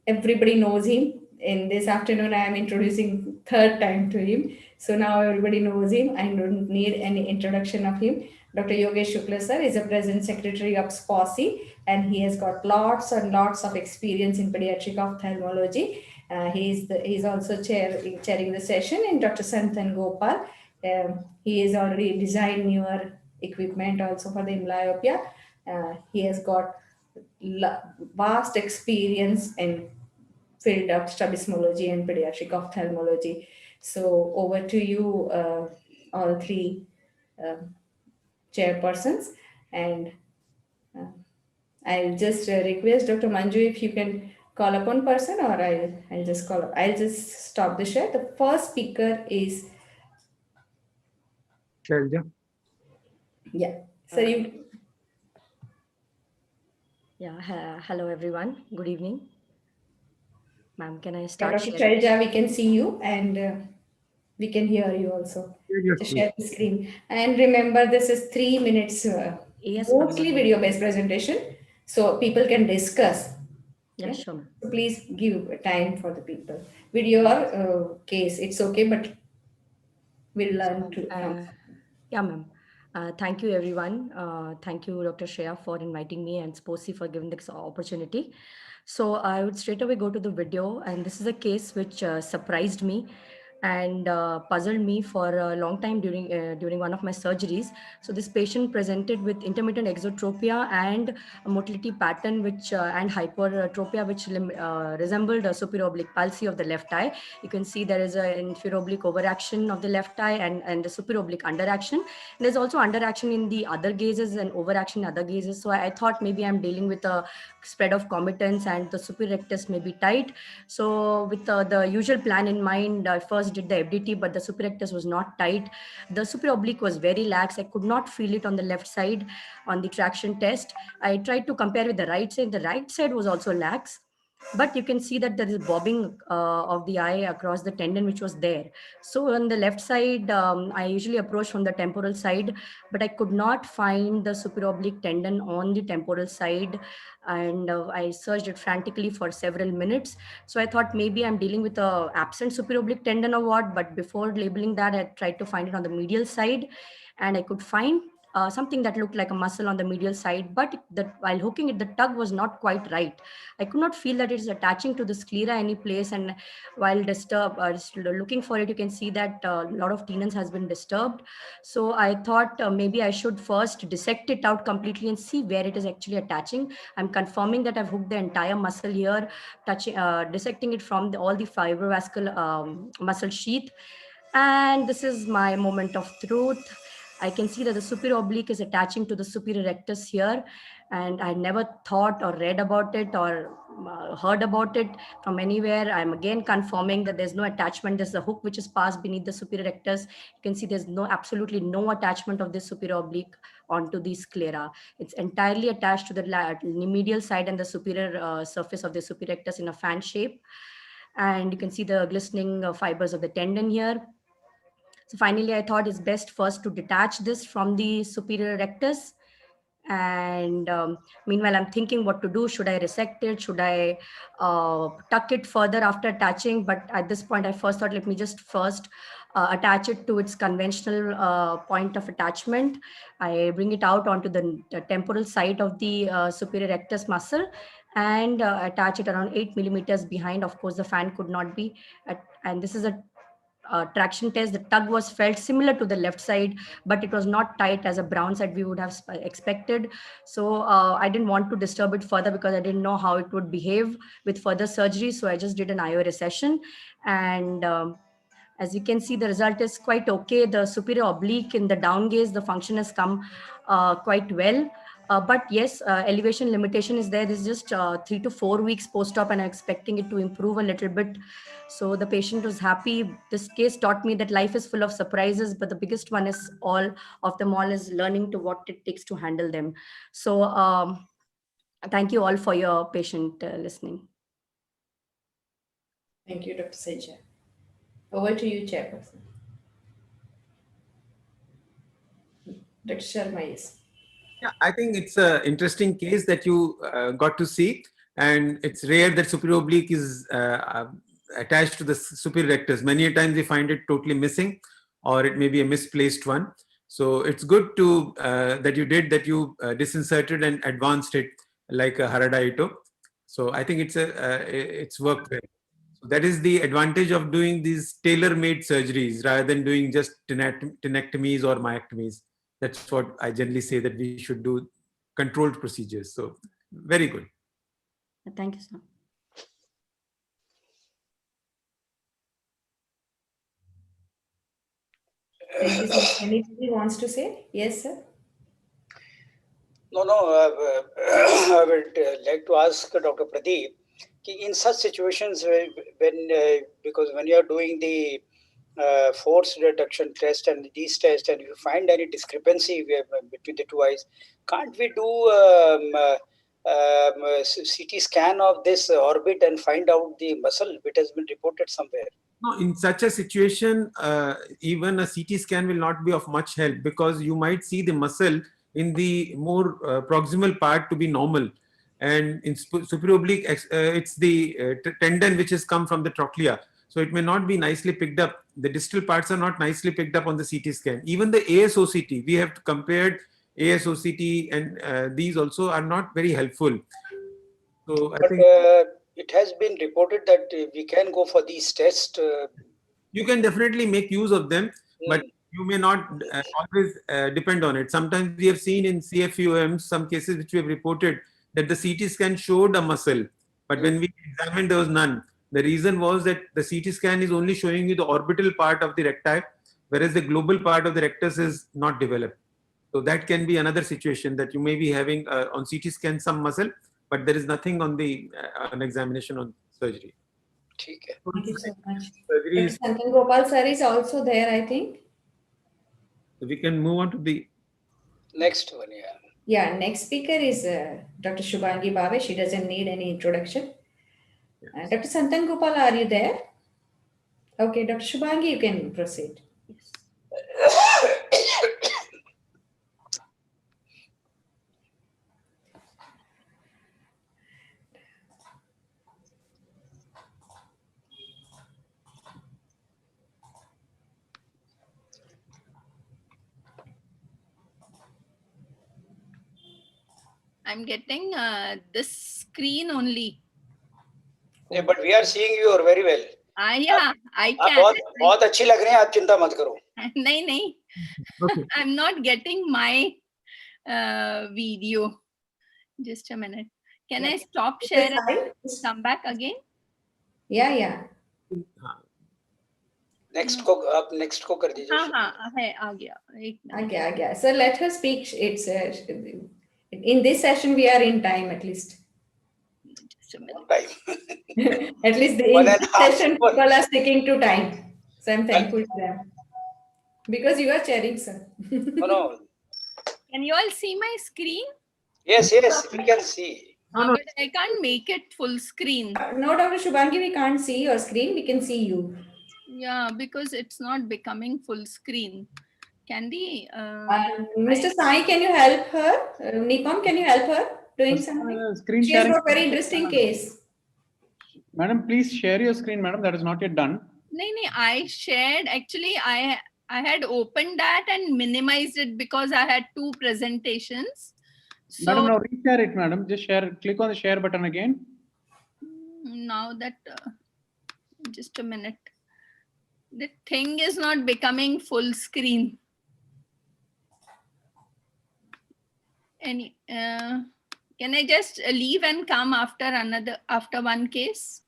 everybody knows him. In this afternoon, I am introducing third time to him. So now everybody knows him. I don't need any introduction of him. Dr. Yogesh Shukla, sir, is a present secretary of SPOSI, and he has got lots and lots of experience in pediatric ophthalmology. He's also chairing the session. And Dr. Santhan Gopal, he has already designed newer equipment also for the myopia. He has got vast experience in field of strabismology and pediatric ophthalmology. So over to you, all three chairpersons. And I'll just request Dr. Manju if you can call upon person, or I'll just stop the share. The first speaker is Shailja. Yeah. So you. Yeah. Hello, everyone. Good evening. Ma'am, can I start Dr. sharing? Shailja, we can see you and we can hear you also. Just share the screen. And remember, this is 3 minutes, Yes, mostly video-based presentation, so people can discuss. Yeah, sure. So please give time for the people. With your case, it's okay, but we'll learn to. Yeah, ma'am. Thank you, everyone. Thank you, Dr. Shreya, for inviting me, and SPOSI for giving this opportunity. So I would straight away go to the video, and this is a case which surprised me and puzzled me for a long time during one of my surgeries. So this patient presented with intermittent exotropia and a motility pattern which and hypertropia which resembled a superior oblique palsy of the left eye. You can see there is an inferior oblique overaction of the left eye and the superior oblique underaction. And there's also underaction in the other gazes and overaction in other gazes. So I thought maybe I'm dealing with a spread of comitants and the superior rectus may be tight. So with the usual plan in mind, I first did the FDT, but the superior rectus was not tight. The superior oblique was very lax. I could not feel it on the left side on the traction test. I tried to compare with the right side. The right side was also lax. But you can see that there is bobbing of the eye across the tendon, which was there. So on the left side, I usually approach from the temporal side, but I could not find the superior oblique tendon on the temporal side. And I searched it frantically for several minutes. So I thought maybe I'm dealing with a absent superior oblique tendon or what. But before labeling that, I tried to find it on the medial side, and I could find something that looked like a muscle on the medial side, but while hooking it, the tug was not quite right. I could not feel that it is attaching to the sclera any place, and while looking for it, you can see that a lot of tenons has been disturbed. So I thought maybe I should first dissect it out completely and see where it is actually attaching. I'm confirming that I've hooked the entire muscle here, dissecting it from all the fibrovascular muscle sheath. And this is my moment of truth. I can see that the superior oblique is attaching to the superior rectus here. And I never thought or read about it or heard about it from anywhere. I'm again confirming that there's no attachment. There's a hook which is passed beneath the superior rectus. You can see there's absolutely no attachment of this superior oblique onto the sclera. It's entirely attached to the medial side and the superior surface of the superior rectus in a fan shape. And you can see the glistening fibers of the tendon here. So finally, I thought it's best first to detach this from the superior rectus. And meanwhile, I'm thinking what to do. Should I resect it? Should I tuck it further after attaching? But at this point, I first thought, let me just first attach it to its conventional point of attachment. I bring it out onto the temporal side of the superior rectus muscle and attach it around 8 millimeters behind. Of course, the fan could not be. And this is a traction test. The tug was felt similar to the left side, but it was not tight as a brown side we would have expected. So I didn't want to disturb it further because I didn't know how it would behave with further surgery. So I just did an IO recession. And as you can see, the result is quite okay. The superior oblique in the down gaze, the function has come quite well. But yes, elevation limitation is there. This is just 3 to 4 weeks post-op, and I'm expecting it to improve a little bit. So the patient was happy. This case taught me that life is full of surprises, but the biggest one is all of them all is learning to what it takes to handle them. So thank you all for your patient listening. Thank you, Dr. Seja. Over to you, Chairperson. Dr. Sharma, yes. Yeah, I think it's an interesting case that you got to see, and it's rare that superior oblique is attached to the superior rectus. Many times we find it totally missing, or it may be a misplaced one. So it's good to that you disinserted and advanced it like a Harada Ito. So I think it's worked well. So that is the advantage of doing these tailor-made surgeries rather than doing just tenectomies or myectomies. That's what I generally say, that we should do controlled procedures. So very good. Thank you, sir. Thank you, sir. Anybody wants to say? Yes, sir. No, I would like to ask Dr. Pradeep, in such situations because when you are doing the force reduction test and these tests, and if you find any discrepancy between the two eyes, can't we do CT scan of this orbit and find out the muscle which has been reported somewhere? No, in such a situation, even a CT scan will not be of much help, because you might see the muscle in the more proximal part to be normal. And in superior oblique, it's the tendon which has come from the trochlea. So it may not be nicely picked up. The distal parts are not nicely picked up on the CT scan. Even the ASOCT, we have compared ASOCT, and these also are not very helpful. So I think it has been reported that we can go for these tests. You can definitely make use of them, but you may not always depend on it. Sometimes we have seen in CFUM some cases which we have reported that the CT scan showed a muscle, but when we examined, there was none. The reason was that the CT scan is only showing you the orbital part of the recti, whereas the global part of the rectus is not developed. So that can be another situation, that you may be having on CT scan some muscle, but there is nothing on the on examination on surgery. Thank you so much. Dr. Santan Gopal sir is also there, I think. So we can move on to the next one. Yeah, next speaker is Dr. Shubhangi Bave. She doesn't need any introduction. Dr. Santan Gopal, are you there? Okay, Dr. Shubhangi, you can proceed. I'm getting this screen only. Yeah, but we are seeing you very well. Yeah, I can. बहुत अच्छी लग रही हैं, आप चिंता मत करो. नहीं. I'm not getting my video. Just a minute. Can I stop sharing? Come back again? Yeah. Next को कर दीजिए। हाँ है आ गया आ गया So let her speak. It's in this session we are in time at least. Just a minute. Time. At least in this session people are sticking to time. So I'm thankful to them. Because you are chairing, sir. No. Can you all see my screen? Yes, we can see. But I can't make it full screen. No, Dr. Shubhangi, we can't see your screen. We can see you. Yeah, because it's not becoming full screen. Can we? Mr. Sai, can you help her? Nipam, can you help her doing something? Screen She has sharing. got very interesting case. Madam, please share your screen, madam. That is not yet done. No, I shared. Actually, I had opened that and minimized it because I had two presentations. So Madam, now reshare it, madam. Just share. Click on the share button again. now that just a minute. The thing is not becoming full screen. Can I just leave and come after one case?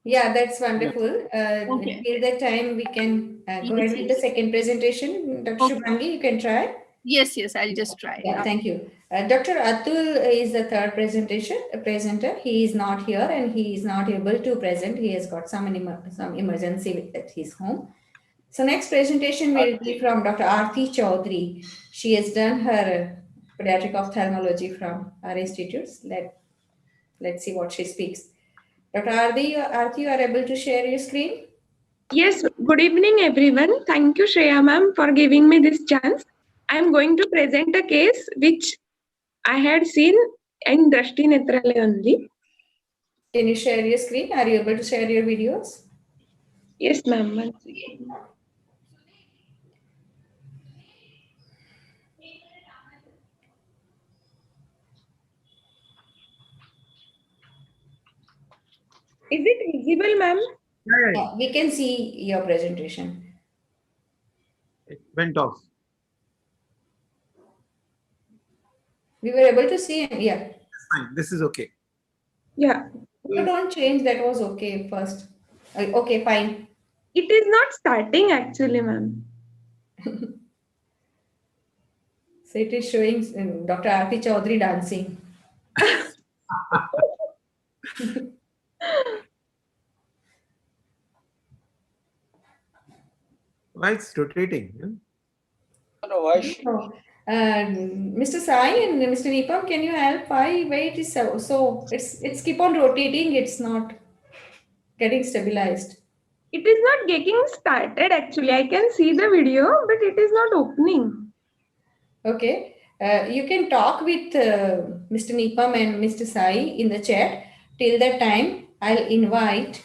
Yeah, that's wonderful. Okay. Till that time, we can go ahead with the second presentation. Dr. Shubhangi, you can try. Yes, I'll just try. Yeah, thank you. Dr. Atul is the third presenter. He is not here and he is not able to present. He has got some emergency at his home. So next presentation will be from Dr. Aarti Chaudhary. She has done her pediatric ophthalmology from our institutes. Let's see what she speaks. Dr. Aarti, you are able to share your screen? Yes, good evening everyone. Thank you Shreya ma'am for giving me this chance. I am going to present a case which I had seen in Drashti Netralaya only. Can you share your screen? Are you able to share your videos? Yes ma'am. One second. Is it visible ma'am? Yeah, we can see your presentation. It went off. We were able to see, yeah. Fine. This is okay. Yeah. No, don't change. That was okay first. Okay, fine. It is not starting actually ma'am. So it is showing Dr. Aarti Chaudhary dancing. Why it's rotating? Yeah? No, why? Mr. Sai and Mr. Nipam, can you help? Why it is so it's keep on rotating. It's not getting stabilized. It is not getting started actually. I can see the video, but it is not opening. Okay. You can talk with Mr. Nipam and Mr. Sai in the chat. Till that time, I'll invite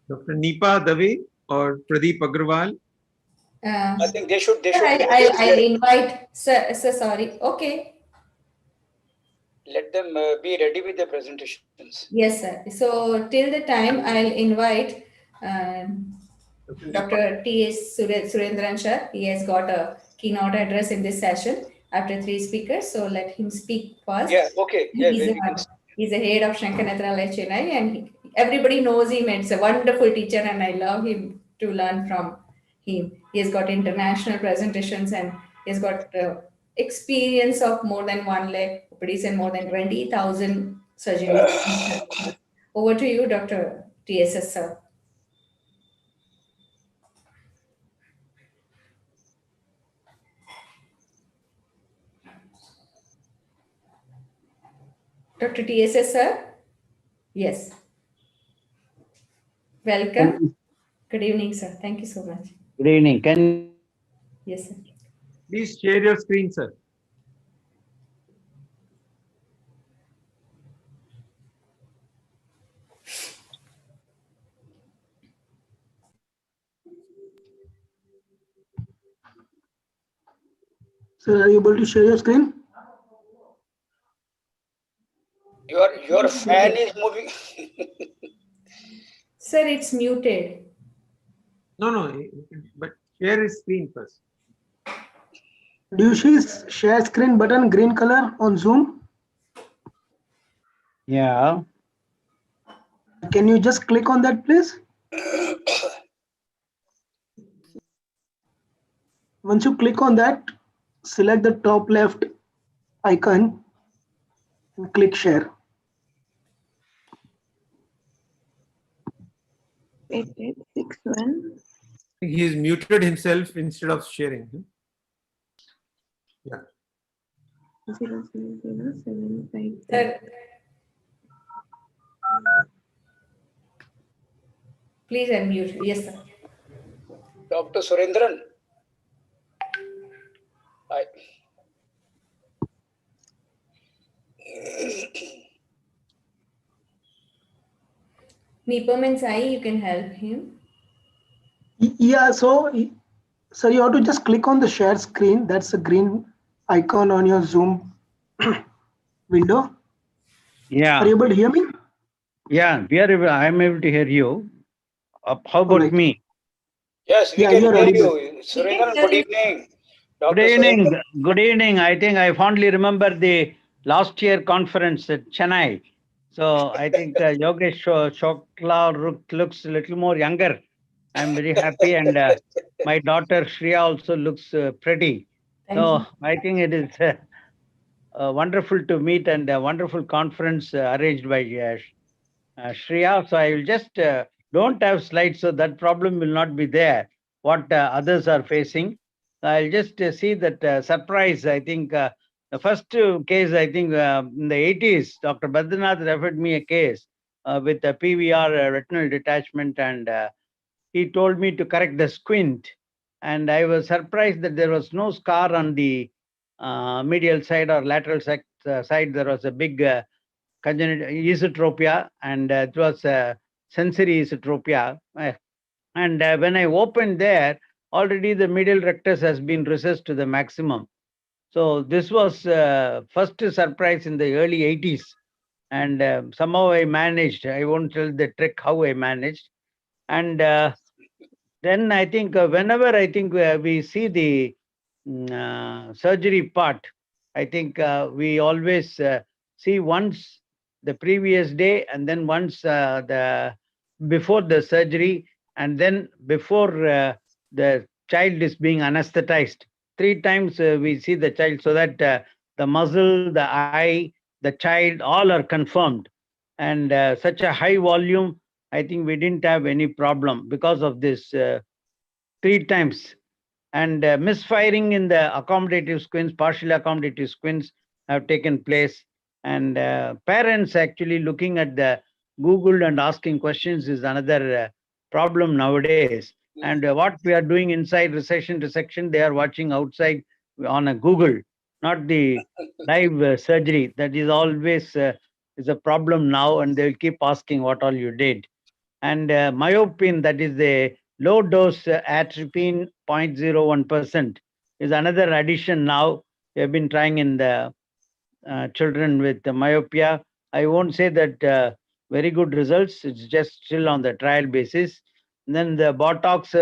Dr. Nipa Dave or Pradeep Agrawal. I think they should. I'll invite. Sir, sorry. Okay. Let them be ready with the presentations. Yes, sir. So till the time, I'll invite Dr. T.S. Surendran sir. He has got a keynote address in this session after 3 speakers. So let him speak first. Yeah, okay. Yeah, He's the head of Shankar Netralaya Chennai and everybody knows him. It's a wonderful teacher and I love him to learn from him. He has got international presentations and he's got experience of more than 1 lakh OPDs and more than 20,000 surgeries. Over to you, Dr. TSS, sir. Dr. TSS, sir? Yes. Welcome. Good evening, sir. Thank you so much. Good evening. Can Yes, sir. Please share your screen, sir. Sir, are you able to share your screen? Your fan is moving. Sir, it's muted. No, but share his screen first. Do you see share screen button green color on Zoom? Yeah. Can you just click on that, please? Once you click on that, select the top left icon and click share. Eight, 6, 1. He's muted himself instead of sharing. Yeah. 0, 0, 7, 5. Sir. Please unmute. Yes, sir. Dr. Surendran. Hi. Nipam and Sai, you can help him. Yeah, so you have to just click on the share screen. That's a green icon on your Zoom window. Yeah. Are you able to hear me? Yeah, I am able to hear you. How about me? Yes, we Yeah, can you're hear audible. you. Surendran, good evening. Good Dr. evening. Surendran. Good evening. I think I fondly remember the last year conference at Chennai. So I think Yogesh Shokla looks a little more younger. I'm very happy, and my daughter Shriya also looks pretty. So I think it is wonderful to meet, and a wonderful conference arranged by Shreya. So I will just don't have slides, so that problem will not be there. What others are facing, I'll just see that surprise. I think the first case, I think in the 80s, Dr. Badrinath referred me a case with a PVR retinal detachment, and he told me to correct the squint. And I was surprised that there was no scar on the medial side or lateral side. There was a big congenital esotropia, and it was sensory esotropia. And when I opened there, already the medial rectus has been recessed to the maximum. So this was first surprise in the early 80s. And somehow I managed. I won't tell the trick how I managed. And then I think whenever I think we see the surgery part, I think we always see once the previous day, and then once the before the surgery, and then before the child is being anesthetized. 3 times we see the child, so that the muzzle, the eye, the child, all are confirmed. And such a high volume, I think we didn't have any problem because of this 3 times. And misfiring in the accommodative squints, partial accommodative squints have taken place. And parents actually looking at the Google and asking questions is another problem nowadays. And what we are doing inside resection, they are watching outside on a Google, not the live surgery. That is always is a problem now, and they'll keep asking what all you did. And myopin, that is the low dose atropine 0.01%, is another addition now. We have been trying in the children with myopia. I won't say that very good results. It's just still on the trial basis. And then the Botox,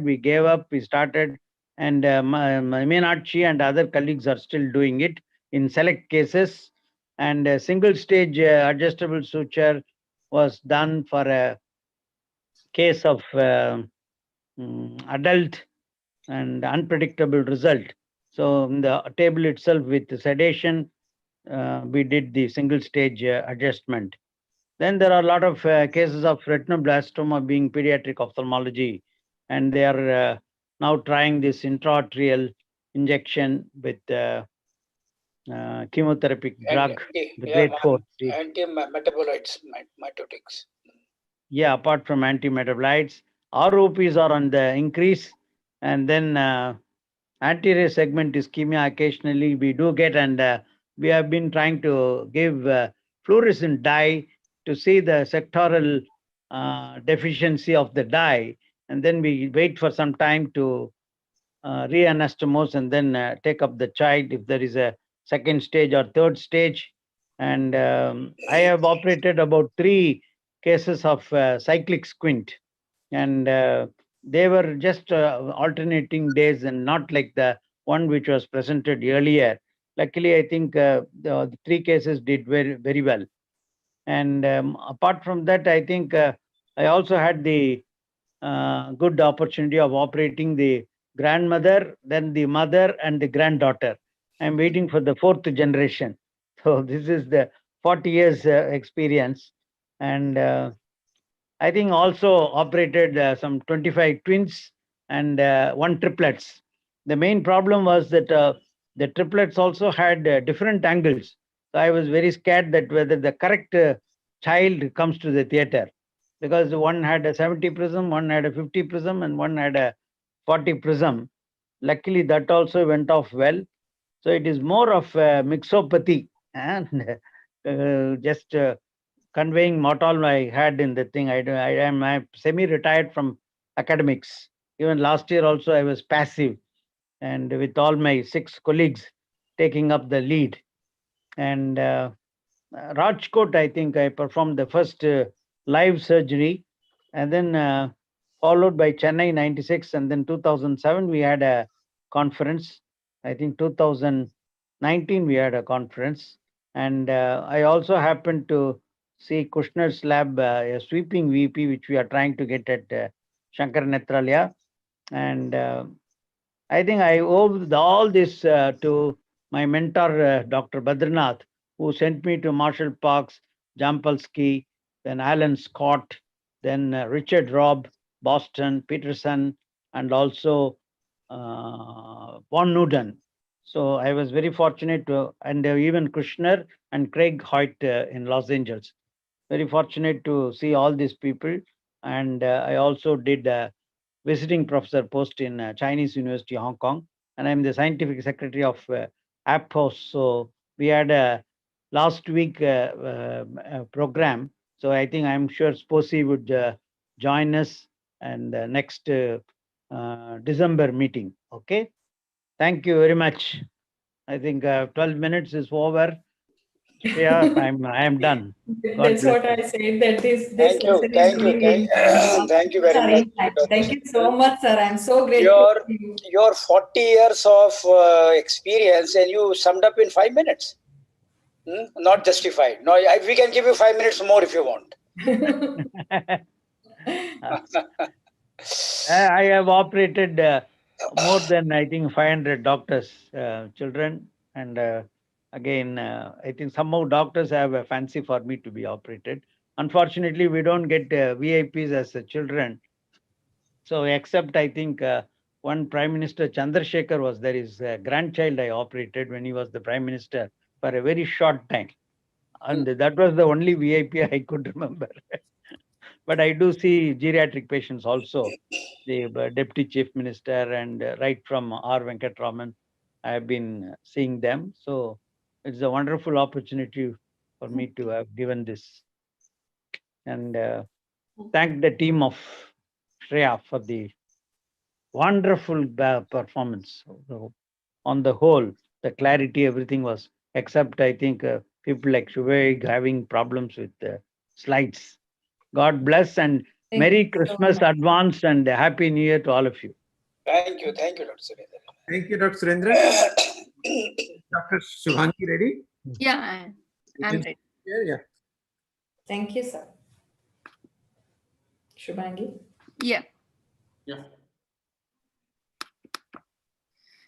we gave up, we started, and Meenakshi and other colleagues are still doing it in select cases. And single stage adjustable suture was done for a case of adult and unpredictable result. So in the table itself with sedation, we did the single stage adjustment. Then there are a lot of cases of retinoblastoma being pediatric ophthalmology, and they are now trying this intraarterial injection with chemotherapeutic drug, the grade 4. Anti-metabolites, mitotics. Yeah, apart from anti-metabolites, ROPs are on the increase, and then anterior segment ischemia occasionally we do get, and we have been trying to give fluorescent dye to see the sectoral deficiency of the dye, and then we wait for some time to re-anastomose and then take up the child if there is a second stage or third stage. And I have operated about 3 cases of cyclic squint, and they were just alternating days and not like the one which was presented earlier. Luckily, I think the 3 cases did very, very well. And apart from that, I think I also had the good opportunity of operating the grandmother, then the mother and the granddaughter. I'm waiting for the fourth generation. So this is the 40 years experience. And I think also operated some 25 twins and one triplets. The main problem was that the triplets also had different angles. So I was very scared that whether the correct child comes to the theater, because one had a 70 prism, one had a 50 prism, and one had a 40 prism. Luckily, that also went off well. So it is more of mixopathy and just conveying what all I had in the thing. I am semi-retired from academics. Even last year also I was passive, and with all my 6 colleagues taking up the lead. And Rajkot, I think I performed the first live surgery, and then followed by Chennai 96, and then 2007 we had a conference. I think 2019 we had a conference, and I also happened to see Kushner's lab, a sweeping VP, which we are trying to get at Shankar Netralaya. And I think I owe all this to my mentor, Dr. Badranath, who sent me to Marshall Parks, Jampolsky, then Alan Scott, then Richard Robb, Boston, Peterson, and also Von Nuden. So I was very fortunate to, and even Kushner and Craig Hoyt in Los Angeles. Very fortunate to see all these people. And I also did visiting professor post in Chinese University, Hong Kong, and I'm the scientific secretary of APHOS. So we had a last week program. So I think I'm sure SPOSI would join us and next December meeting. Okay. Thank you very much. I think 12 minutes is over. Yeah, I am done. God That's bless what I you. said, that this Thank you, lesson is thank you, really thank you very much, Dr. Thank you so Sundar. much, sir. I'm so grateful to you. Your 40 years of experience, and you summed up in 5 minutes. Not justified. No, we can give you 5 minutes more if you want. I have operated more than, I think, 500 doctors, children. And again, I think somehow doctors have a fancy for me to be operated. Unfortunately, we don't get VIPs as children. So except, I think, one Prime Minister, Chandrasekhar, was there, his grandchild I operated when he was the Prime Minister for a very short time. And that was the only VIP I could remember. But I do see geriatric patients also, the Deputy Chief Minister, and right from R. Venkatraman, I have been seeing them. So it's a wonderful opportunity for me to have given this. And thank the team of Shreya for the wonderful performance. On the whole, the clarity, everything was, except I think people like Shubhag having problems with slides. God bless and Merry Christmas advance and Happy New Year to all of you. Thank you, Dr. Surendra. Thank you, Dr. Surendra. Dr. Shubhangi, ready? Yeah, I'm ready. Yeah. Thank you, sir. Shubhangi? Yeah. Yeah.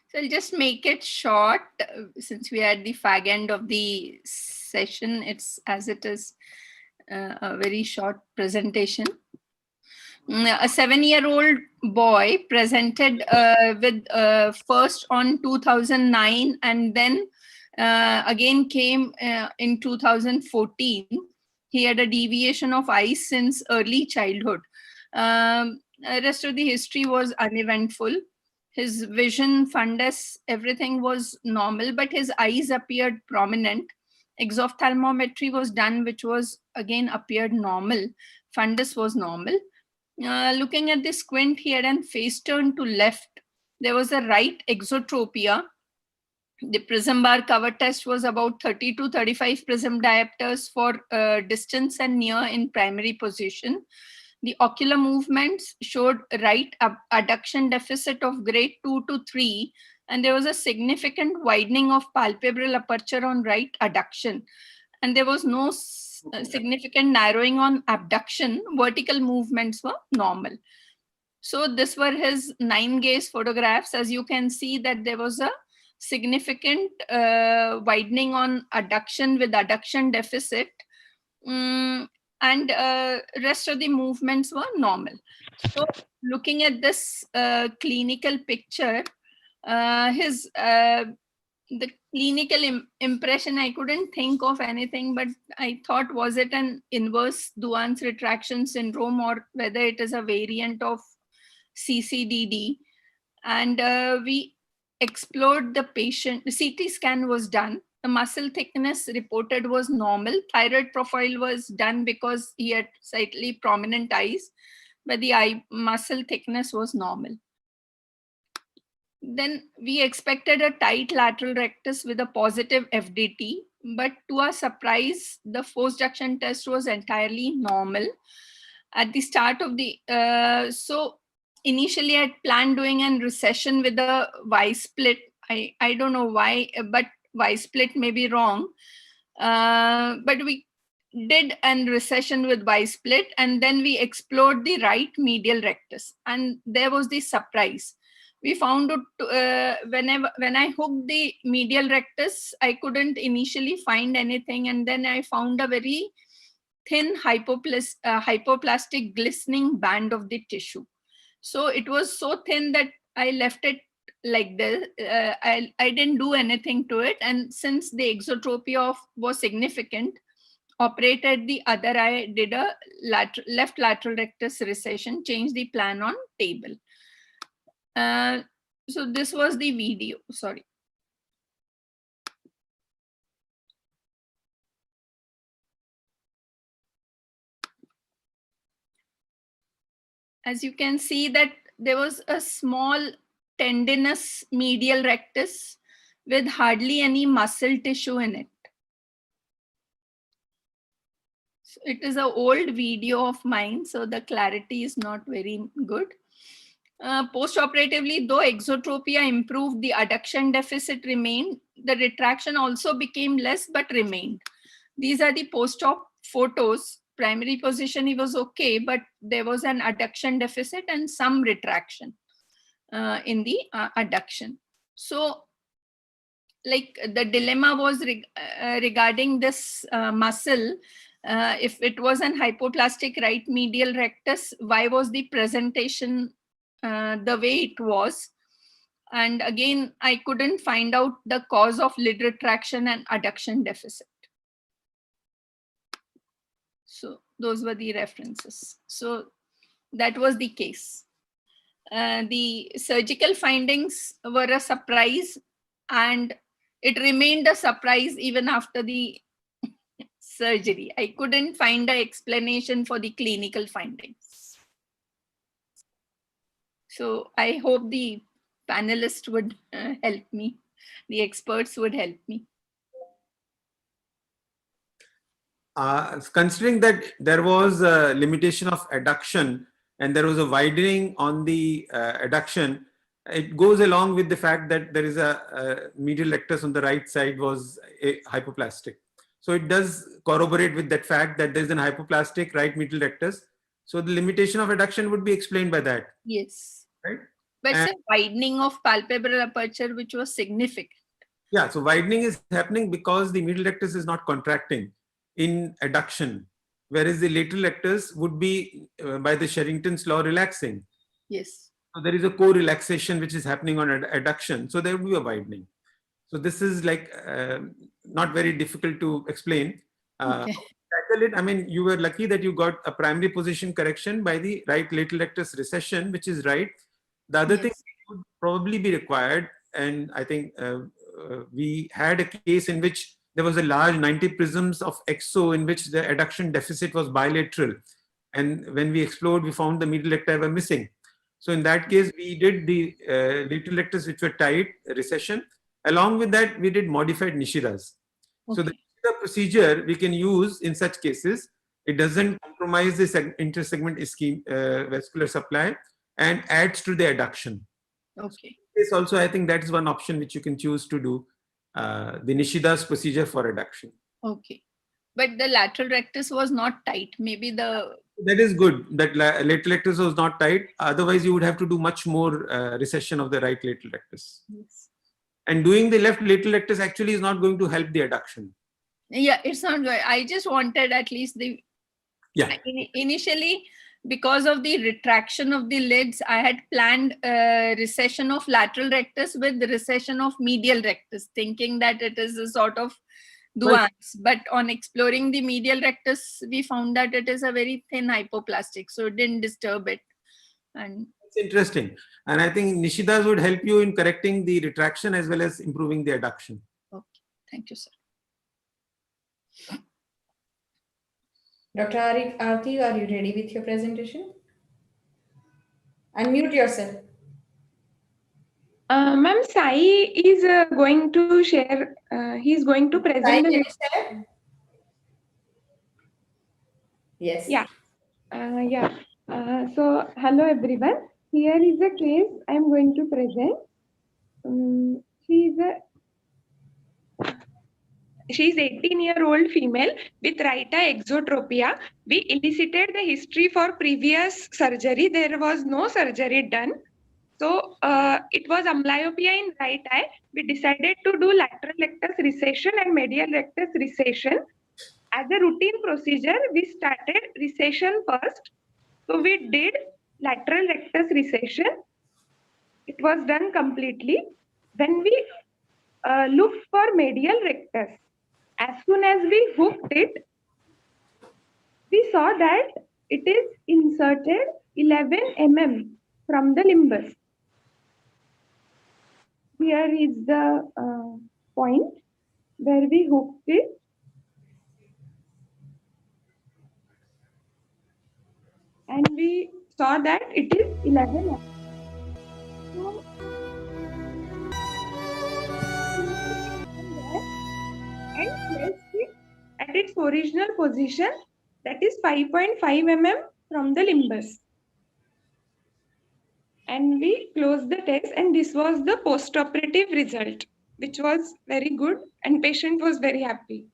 So I'll just make it short since we are at the fag end of the session. It's as it is a very short presentation. A 7-year-old boy presented with first on 2009 and then again came in 2014. He had a deviation of eyes since early childhood. Rest of the history was uneventful. His vision, fundus, everything was normal, but his eyes appeared prominent. Exophthalmometry was done, which was again appeared normal. Fundus was normal. Looking at the squint, he had a face turn to left. There was a right exotropia. The prism bar cover test was about 30 to 35 prism diopters for distance and near in primary position. The ocular movements showed right adduction deficit of grade 2 to 3, and there was a significant widening of palpebral aperture on right adduction. And there was no significant narrowing on abduction. Vertical movements were normal. So this were his 9 gaze photographs. As you can see that there was a significant widening on adduction with adduction deficit. And rest of the movements were normal. So looking at this clinical picture, the clinical impression, I couldn't think of anything, but I thought, was it an inverse Duane's retraction syndrome or whether it is a variant of CCDD? And we explored the patient. The CT scan was done. The muscle thickness reported was normal. Thyroid profile was done because he had slightly prominent eyes, but the eye muscle thickness was normal. Then we expected a tight lateral rectus with a positive FDT, but to our surprise, the force junction test was entirely normal. At the start of the, so initially I had planned doing a recession with a Y split. I don't know why, but Y split may be wrong. But we did a recession with Y split, and then we explored the right medial rectus, and there was the surprise. We found out when I hooked the medial rectus, I couldn't initially find anything, and then I found a very thin hypoplastic glistening band of the tissue. So it was so thin that I left it like this. I didn't do anything to it, and since the exotropia was significant, operated the other eye, did a left lateral rectus recession, changed the plan on table. So this was the video, sorry. As you can see that there was a small tendinous medial rectus with hardly any muscle tissue in it. So it is an old video of mine, so the clarity is not very good. Post-operatively, though exotropia improved, the adduction deficit remained. The retraction also became less but remained. These are the post-op photos. Primary position, he was okay, but there was an adduction deficit and some retraction in the adduction. So like the dilemma was regarding this muscle. If it was an hypoplastic right medial rectus, why was the presentation the way it was? And again, I couldn't find out the cause of lid retraction and adduction deficit. So those were the references. So that was the case. The surgical findings were a surprise, and it remained a surprise even after the surgery. I couldn't find an explanation for the clinical findings. So I hope the panelists would help me. The experts would help me. Considering that there was a limitation of adduction and there was a widening on the adduction, it goes along with the fact that there is a medial rectus on the right side was hypoplastic. So it does corroborate with that fact that there is an hypoplastic right medial rectus. So the limitation of adduction would be explained by that. Yes. Right. But it's a widening of palpebral aperture, which was significant. Yeah. So widening is happening because the medial rectus is not contracting in adduction, whereas the lateral rectus would be by the Sherrington's law relaxing. Yes. So there is a co-relaxation which is happening on adduction. So there would be a widening. So this is like not very difficult to explain. Okay. I mean, you were lucky that you got a primary position correction by the right lateral rectus recession, which is right. The other thing would probably be required, and I think we had a case in which there was a large 90 prisms of exo in which the adduction deficit was bilateral. And when we explored, we found the medial recti were missing. So in that case, we did the lateral rectus which were tight recession. Along with that, we did modified Nishidas. Okay. So the Nishida procedure we can use in such cases. It doesn't compromise the intersegment ischemic vascular supply and adds to the adduction. Okay. This also, I think that is one option which you can choose to do the Nishida's procedure for adduction. Okay. But the lateral rectus was not tight. Maybe the That is good that lateral rectus was not tight. Otherwise, you would have to do much more recession of the right lateral rectus. Yes. And doing the left lateral rectus actually is not going to help the adduction. Yeah, it's not good. I just wanted at least the, yeah. Initially, because of the retraction of the lids, I had planned recession of lateral rectus with the recession of medial rectus, thinking that it is a sort of nuance. But on exploring the medial rectus, we found that it is a very thin hypoplastic, so it didn't disturb it. And it's interesting. And I think Nishidas would help you in correcting the retraction as well as improving the adduction. Okay, thank you, sir. Dr. Aarti, are you ready with your presentation? Unmute yourself. Ma'am, Sai is going to share, he's going to present Sai, the can you next. share? Yes. Yeah. So, hello everyone. Here is a case I am going to present. She is 18-year-old female with right eye exotropia. We elicited the history for previous surgery. There was no surgery done. So it was amblyopia in right eye. We decided to do lateral rectus recession and medial rectus recession. As a routine procedure, we started recession first. So we did lateral rectus recession. It was done completely. Then we looked for medial rectus. As soon as we hooked it, we saw that it is inserted 11 mm from the limbus. Here is the point where we hooked it. And we saw that it is 11 mm. So, and placed it at its original position, that is 5.5 mm from the limbus. And we closed the test, and this was the post-operative result, which was very good, and patient was very happy.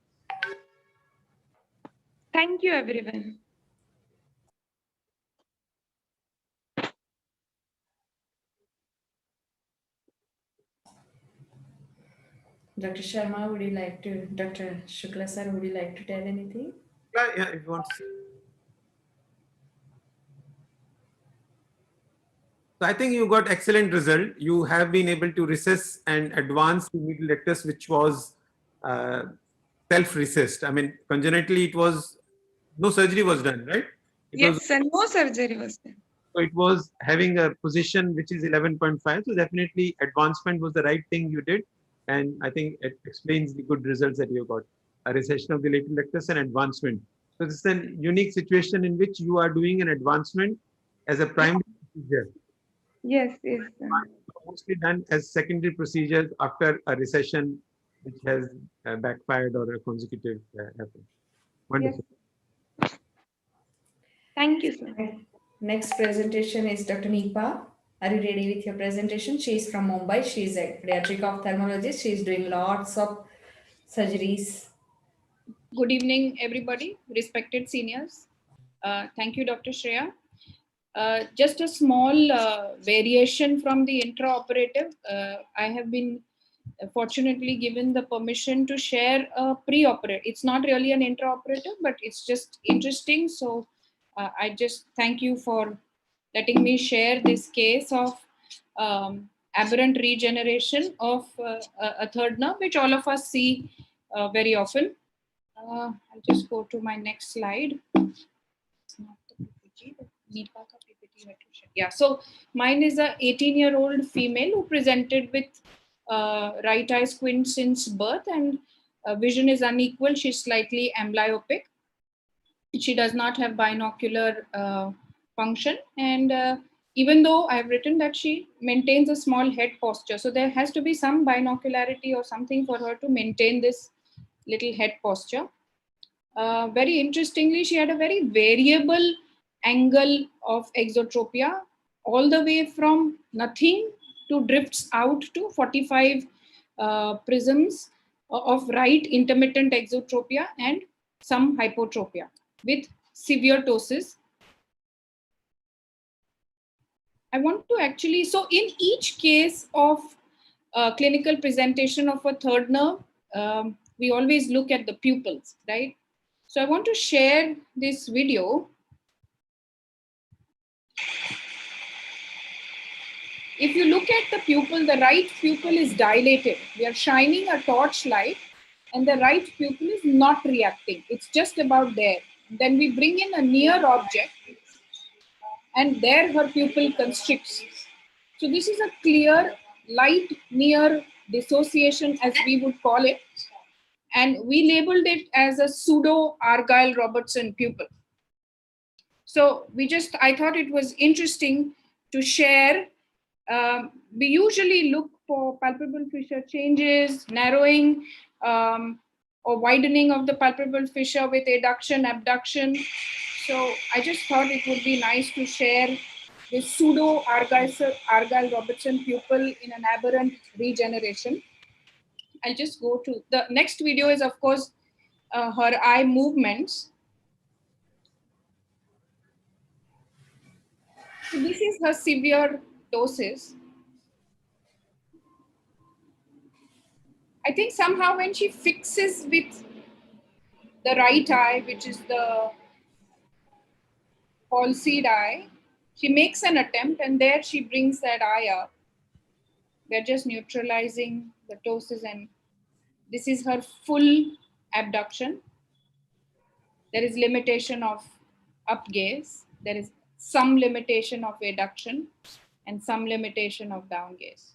Thank you, everyone. Dr. Sharma, would you like to, Dr. Shukla sir, would you like to tell anything? Yeah, if you want to. So I think you got excellent result. You have been able to recess and advance the medial rectus, which was self-recessed. I mean, congenitally, it was no surgery was done, right? Yes, and no surgery was done. So it was having a position which is 11.5. So definitely advancement was the right thing you did. And I think it explains the good results that you got. A recession of the lateral rectus and advancement. So this is a unique situation in which you are doing an advancement as a primary procedure. Yes, yes. Mostly done as secondary procedures after a recession which has backfired or a consecutive happened. Wonderful. Yes. Thank you, sir. Next presentation is Dr. Nipa. Are you ready with your presentation? She is from Mumbai. She is a pediatric ophthalmologist. She is doing lots of surgeries. Good evening, everybody, respected seniors. Thank you, Dr. Shreya. Just a small variation from the intraoperative. I have been fortunately given the permission to share a preoperative. It's not really an intraoperative, but it's just interesting. So I just thank you for letting me share this case of aberrant regeneration of a third nerve, which all of us see very often. I'll just go to my next slide. It's not the PPT, the Nipa ka PPT hai to share. Yeah, so mine is a 18-year-old female who presented with right eye squint since birth, and vision is unequal. She's slightly amblyopic. She does not have binocular function, and even though I've written that she maintains a small head posture, so there has to be some binocularity or something for her to maintain this little head posture. Very interestingly, she had a very variable angle of exotropia, all the way from nothing to drifts out to 45 prisms of right intermittent exotropia and some hypotropia with severe ptosis I want to actually, so in each case of clinical presentation of a third nerve, we always look at the pupils, right? So I want to share this video. If you look at the pupil, the right pupil is dilated. We are shining a torch light and the right pupil is not reacting. It's just about there. Then we bring in a near object and there her pupil constricts. So this is a clear light near dissociation, as we would call it. And we labeled it as a pseudo Argyll-Robertson pupil. So I thought it was interesting to share. We usually look for palpable fissure changes, narrowing or widening of the palpable fissure with adduction, abduction. So I just thought it would be nice to share this pseudo Argyll-Robertson pupil in an aberrant regeneration. I'll just go to the next video is, of course, her eye movements. So this is her severe ptosis. I think somehow when she fixes with the right eye, which is the palsied eye, she makes an attempt and there she brings that eye up. We're just neutralizing the ptosis and this is her full abduction. There is limitation of up gaze. There is some limitation of adduction and some limitation of down gaze.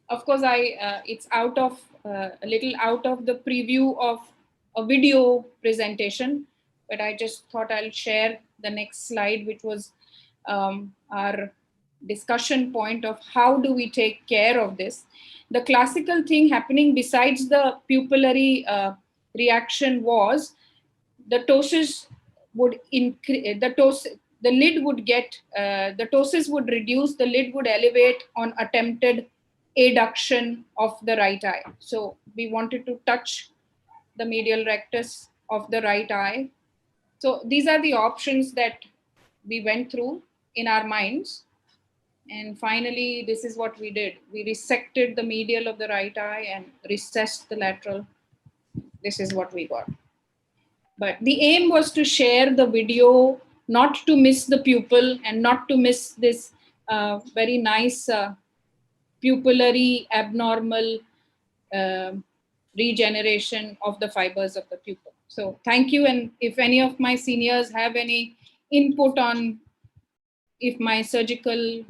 Of course, it's out of a little out of the preview of a video presentation, but I just thought I'll share the next slide, which was our discussion point of how do we take care of this. The classical thing happening besides the pupillary reaction was the ptosis would increase, the lid would get, the ptosis would reduce, the lid would elevate on attempted adduction of the right eye. So we wanted to touch the medial rectus of the right eye. So these are the options that we went through in our minds. And finally, this is what we did. We resected the medial of the right eye and recessed the lateral. This is what we got. But the aim was to share the video, not to miss the pupil and not to miss this very nice pupillary abnormal regeneration of the fibers of the pupil. So thank you. And if any of my seniors have any input on if my surgical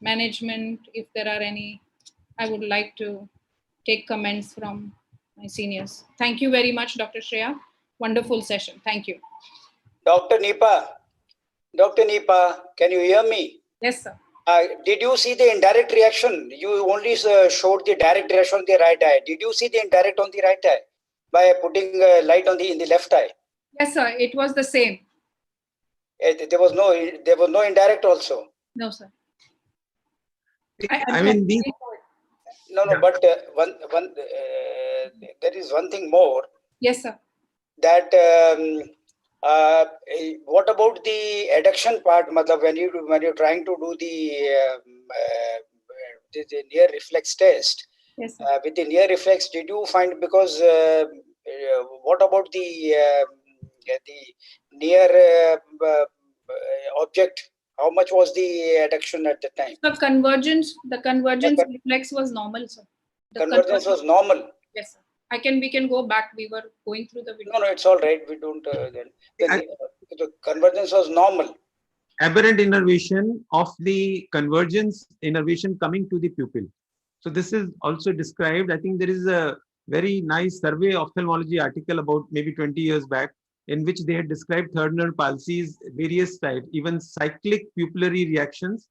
management, if there are any, I would like to take comments from my seniors. Thank you very much, Dr. Shreya. Wonderful session. Thank you. Dr. Nipa, can you hear me? Yes, sir. Did you see the indirect reaction? You only showed the direct reaction on the right eye. Did you see the indirect on the right eye by putting light on in the left eye? Yes, sir. It was the same. There was no indirect also. No, sir. I mean, no, but there is one thing more. Yes, sir. That what about the adduction part? When you're trying to do the near reflex test, yes, with the near reflex, did you find, because what about the near object? How much was the adduction at the time? The convergence reflex was normal, sir. Convergence was normal. Yes, sir. We can go back. We were going through the video. No, it's all right. We don't. The convergence was normal. Aberrant innervation of the convergence innervation coming to the pupil. So this is also described. I think there is a very nice survey ophthalmology article about maybe 20 years back, in which they had described third nerve palsies, various types, even cyclic pupillary reactions.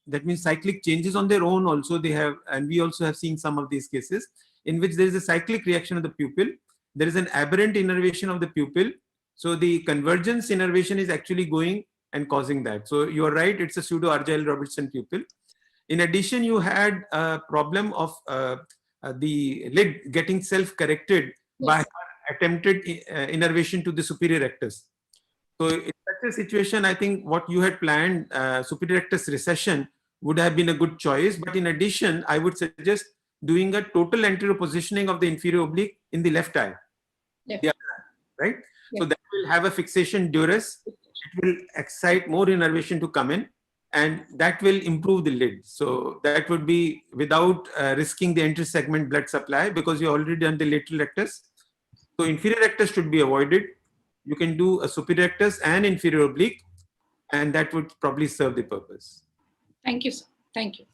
That means cyclic changes on their own also they have, and we also have seen some of these cases in which there is a cyclic reaction of the pupil. There is an aberrant innervation of the pupil. So the convergence innervation is actually going and causing that. So you are right, it's a pseudo Argyll-Robertson pupil. In addition, you had a problem of the lid getting self-corrected by attempted innervation to the superior rectus. So in such a situation, I think what you had planned, superior rectus recession, would have been a good choice. But in addition, I would suggest doing a total anterior positioning of the inferior oblique in the left eye. Yep. The other eye, right? Yep. So that will have a fixation durus. It will excite more innervation to come in, and that will improve the lid. So that would be without risking the anterior segment blood supply, because you already done the lateral rectus. So inferior rectus should be avoided. You can do a superior rectus and inferior oblique, and that would probably serve the purpose. Thank you, sir. Thank you.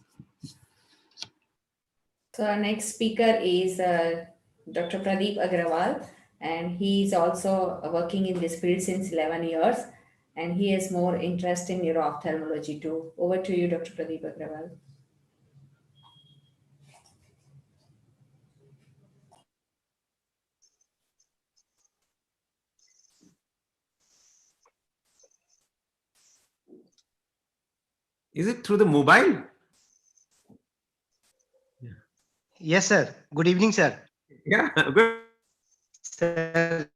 So our next speaker is Dr. Pradeep Agrawal, and he is also working in this field since 11 years, and he has more interest in neuro-ophthalmology too. Over to you, Dr. Pradeep Agrawal. Is it through the mobile? Yes, sir. Good evening, sir. Yeah, good. Sir,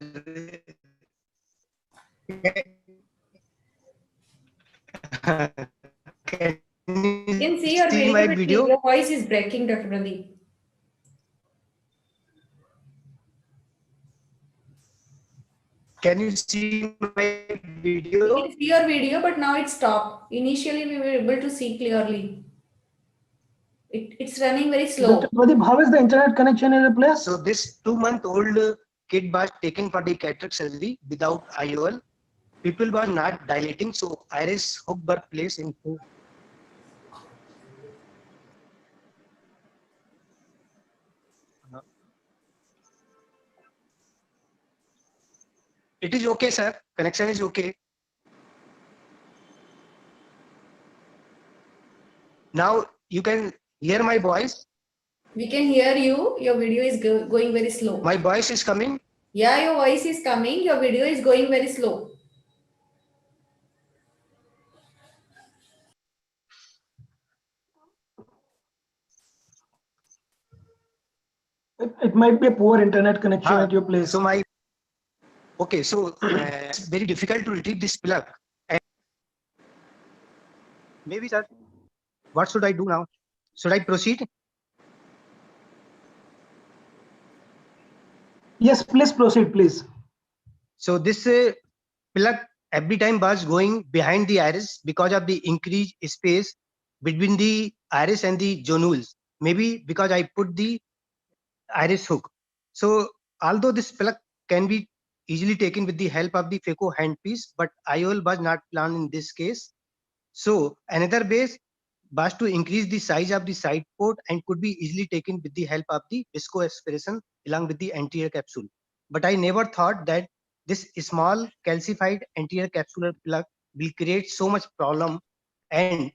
can You can see you your see video, my but video? your voice is breaking, Dr. Pradeep. Can you see my We video? can see your video, but now it stopped. Initially, we were able to see clearly. It's running very slow. Dr. Pradeep, how is the internet connection in your place? So this 2-month-old kid was taken for the cataract surgery without IOL. People were not dilating, so iris hook were placed in two. It is okay, sir. Connection is okay. Now you can hear my voice. We can hear you. Your video is going very slow. My voice is coming. Yeah, your voice is coming. Your video is going very slow. It might be a poor internet connection at your place. So my okay, so it's very difficult to retrieve this plug. And maybe, sir, what should I do now? Should I proceed? Yes, please proceed, please. So this plug every time was going behind the iris because of the increased space between the iris and the zonules. Maybe because I put the iris hook. So although this plug can be easily taken with the help of the phaco handpiece, but IOL was not planned in this case. So another base was to increase the size of the side port and could be easily taken with the help of the visco aspiration along with the anterior capsule. But I never thought that this small calcified anterior capsular plug will create so much problem, and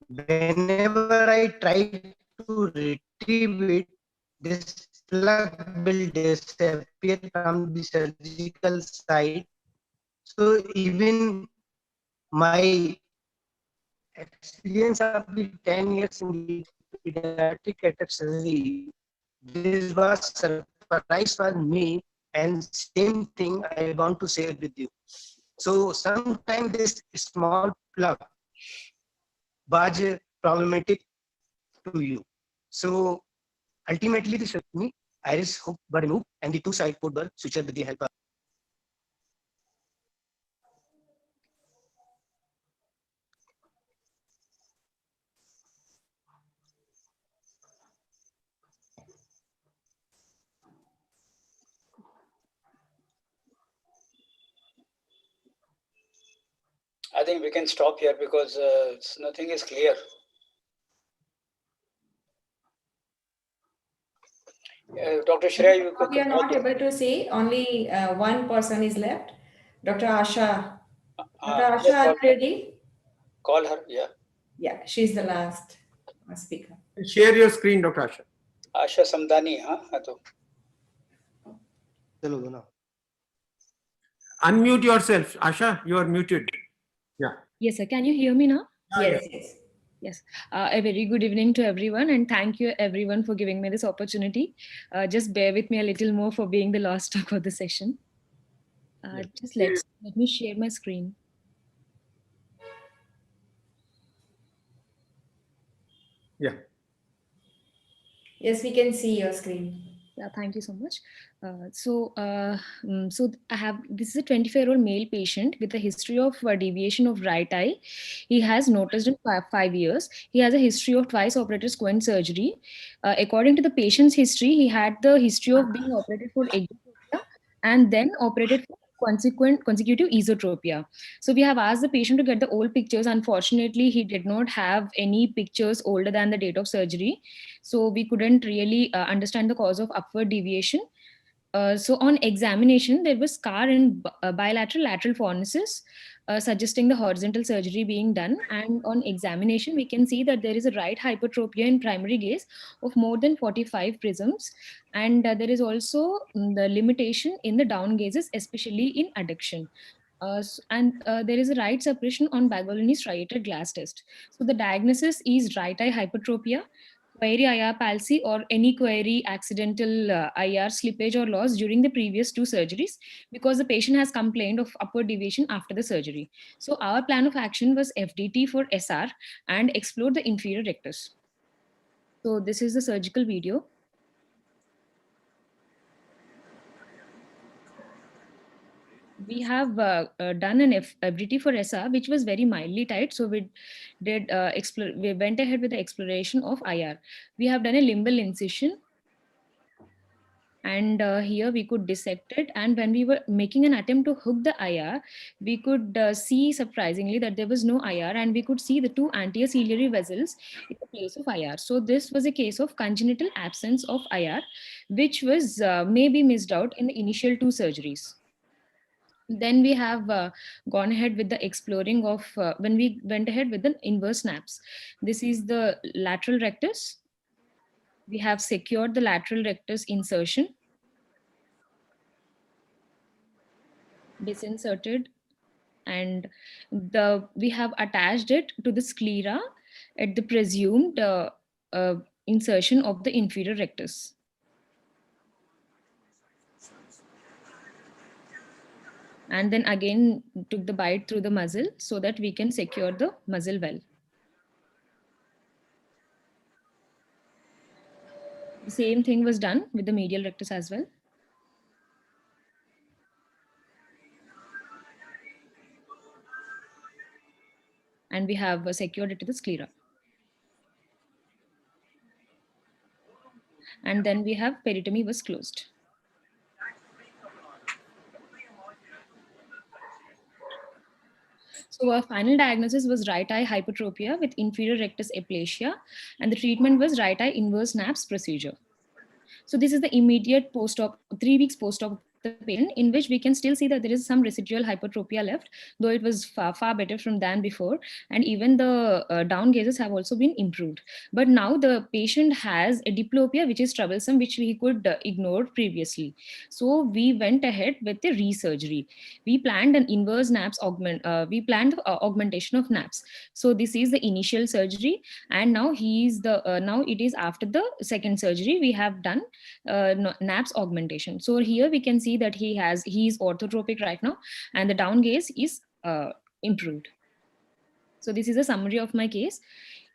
whenever I try to retrieve it, this plug will disappear from the surgical site. So even my experience of the 10 years in the pediatric cataract surgery, this was surprise for me, and same thing I want to share with you. So sometimes this small plug was problematic to you. So ultimately this me iris hook were removed and the two side port were switched with the help of I think we can stop here because nothing is clear. Dr. Shreya, you could. We are not able to see. Only one person is left. Dr. Asha. Dr. Asha, are you ready? Call her, yeah. Yeah, she's the last speaker. Share your screen, Dr. Asha. Asha Samdani, huh? Unmute yourself. Asha, you are muted. Yeah. Yes, sir. Can you hear me now? Yes, yes. Yes, a very good evening to everyone, and thank you everyone for giving me this opportunity. Just bear with me a little more for being the last talk of the session. Just let me share my screen. Yeah. Yes, we can see your screen. Yeah, thank you so much. So I have, this is a 25-year-old male patient with a history of deviation of right eye. He has noticed in 5 years. He has a history of twice operated squint surgery. According to the patient's history, he had the history of being operated for exotropia and then operated for consecutive esotropia. So we have asked the patient to get the old pictures. Unfortunately, he did not have any pictures older than the date of surgery. So we couldn't really understand the cause of upward deviation. So on examination, there was scar in bilateral lateral fornices, suggesting the horizontal surgery being done. And on examination, we can see that there is a right hypertropia in primary gaze of more than 45 prisms. And there is also the limitation in the down gazes, especially in adduction. There is a right suppression on Bagolini striated glass test. So the diagnosis is right eye hypertropia, query IR palsy, or any query accidental IR slippage or loss during the previous 2 surgeries, because the patient has complained of upward deviation after the surgery. So our plan of action was FDT for SR and explore the inferior rectus. So this is the surgical video. We have done an FDT for SR, which was very mildly tight. So we did we went ahead with the exploration of IR. We have done a limbal incision, and here we could dissect it. And when we were making an attempt to hook the IR, we could see surprisingly that there was no IR, and we could see the 2 anterior ciliary vessels in the place of IR. So this was a case of congenital absence of IR, which was maybe missed out in the initial 2 surgeries. Then we have gone ahead with the exploring of, when we went ahead with the inverse snaps. This is the lateral rectus. We have secured the lateral rectus insertion, disinserted, and we have attached it to the sclera at the presumed insertion of the inferior rectus. And then again took the bite through the muzzle so that we can secure the muzzle well. The same thing was done with the medial rectus as well. And we have secured it to the sclera. And then we have peritomy was closed. So our final diagnosis was right eye hypertropia with inferior rectus aplasia, and the treatment was right eye inverse naps procedure. So this is the immediate post-op, 3 weeks post-op the patient, in which we can still see that there is some residual hypertropia left, though it was far better than before. And even the down gazes have also been improved. But now the patient has a diplopia, which is troublesome, which we could ignore previously. So we went ahead with the resurgery. We planned an inverse naps augmentation of naps. So this is the initial surgery, and now now it is after the second surgery we have done naps augmentation. So here we can see that he is orthotropic right now, and the down gaze is improved. So this is a summary of my case.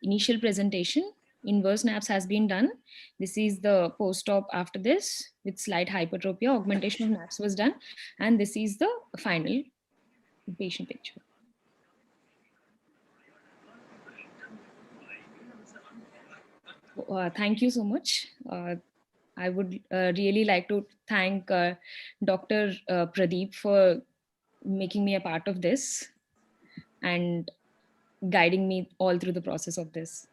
Initial presentation, inverse naps has been done. This is the post-op after this with slight hypertropia, augmentation of naps was done, and this is the final patient picture. Thank you so much. I would really like to thank Dr. Pradeep for making me a part of this and guiding me all through the process of this.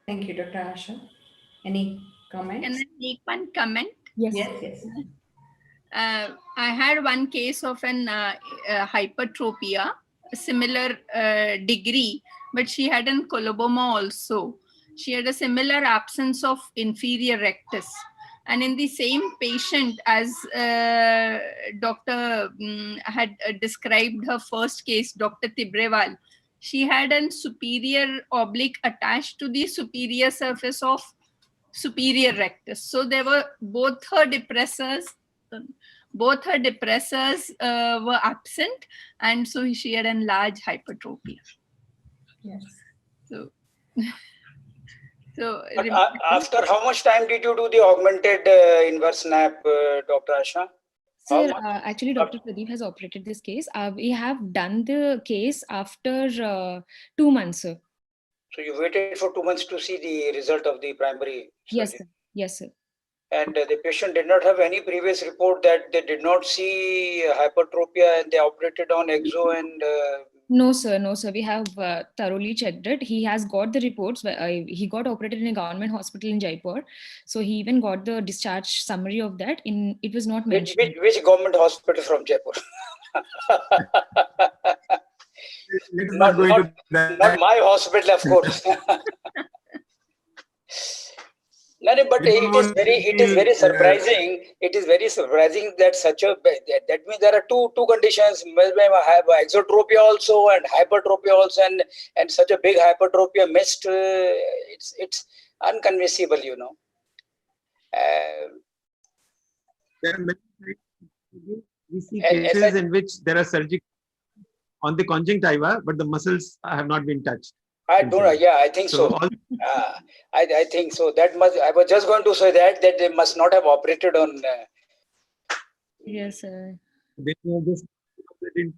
Thank you, Dr. Asha. Any comments? Can I make one comment? Yes. Yes. I had one case of an hypertropia, a similar degree, but she had an coloboma also. She had a similar absence of inferior rectus. And in the same patient, as doctor had described her first case, Dr. Tibrewal, she had an superior oblique attached to the superior surface of superior rectus. So there were both her depressors were absent, and so she had a large hypertropia. Yes. So, so But after how much time did you do the augmented inverse snap, Dr. Asha? Sir, actually, Dr. Pradeep has operated this case. We have done the case after 2 months, sir. So you waited for 2 months to see the result of the primary surgery? Yes, sir. Yes, sir. And the patient did not have any previous report that they did not see hypertropia and they operated on exo and... No, sir. No, sir. We have thoroughly checked it. He has got the reports. He got operated in a government hospital in Jaipur. So he even got the discharge summary of that. It was not mentioned. Which government hospital from Jaipur? not my hospital, of course. No, but it is very surprising. It is very surprising that that means there are two conditions. Have exotropia also and hypertropia also, and such a big hypertropia missed. It's unconvincible, you know. There are many we see cases in which there are surgery on the conjunctiva, but the muscles have not been touched. I don't know. Yeah, I think so. I think so. That must. I was just going to say that they must not have operated on. Yes, sir. They didn't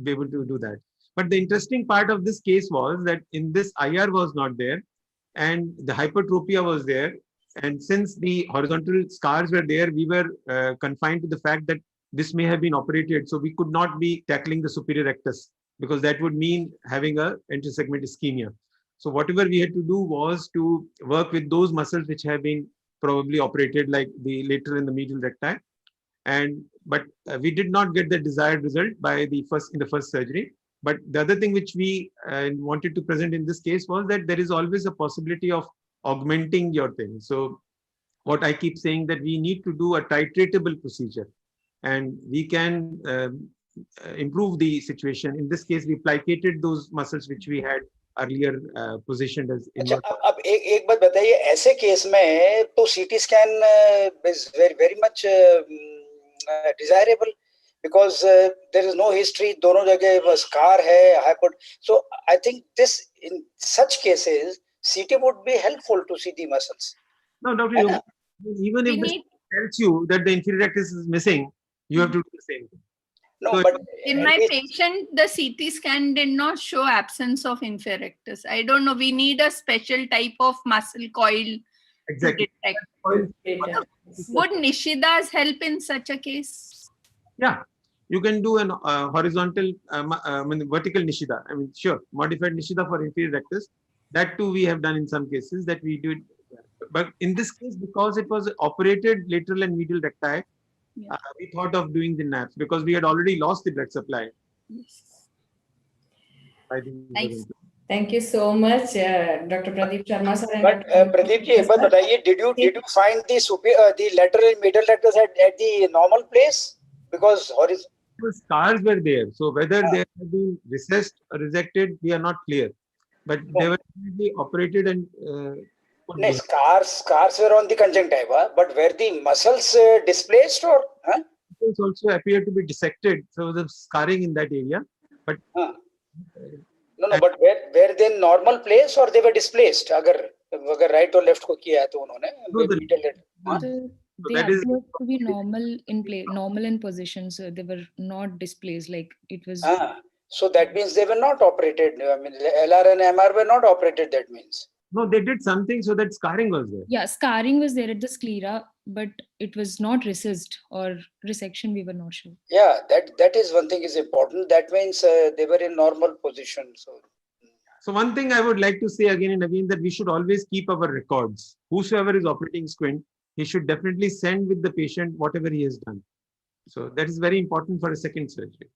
be able to do that. But the interesting part of this case was that in this IR was not there, and the hypertropia was there. And since the horizontal scars were there, we were confined to the fact that this may have been operated. So we could not be tackling the superior rectus, because that would mean having a intersegment ischemia. So whatever we had to do was to work with those muscles which have been probably operated, like the lateral and the medial recti. But we did not get the desired result in the first surgery. But the other thing which we wanted to present in this case was that there is always a possibility of augmenting your thing. So what I keep saying, that we need to do a titratable procedure, and we can improve the situation. In this case, we plicated those muscles which we had earlier positioned as inward. अब एक बात बताइए, ऐसे case में तो CT scan is very much desirable, because there is no history, दोनों जगह scar है, so I think this, in such cases, CT would be helpful to see the muscles. No, Dr. Even if this tells you that the inferior rectus is missing, you have to do the same thing. No, so but in my patient, the CT scan did not show absence of inferior rectus. I don't know. We need a special type of muscle coil to detect. Would Nishidas help in such a case? Yeah, you can do an horizontal, vertical Nishida. I mean, sure, modified Nishida for inferior rectus. That too we have done in some cases that we do. But in this case, because it was operated lateral and medial recti, we thought of doing the naps because we had already lost the blood supply. Yes. Thank you so much, Dr. Pradeep Sharma sir. But Pradeep ji, did you find the lateral and medial rectus at the normal place? Because scars were there, so whether they have been recessed or resected, we are not clear. But they were operated and. Scars were on the conjunctiva, but were the muscles displaced or? Muscles also appear to be dissected, so the scarring in that area. But no, but were they in normal place or they were displaced? अगर right or left को किया है तो उन्होंने. They appeared to be normal in position, so they were not displaced. Like it was. So that means they were not operated. I mean, LR and MR were not operated. That means. No, they did something so that scarring was there. Yeah, scarring was there at the sclera, but it was not recessed or resection. We were not sure. Yeah, that is one thing is important. That means they were in normal position. So one thing I would like to say again and again, that we should always keep our records. Whosoever is operating squint, he should definitely send with the patient whatever he has done. So that is very important for a second surgery.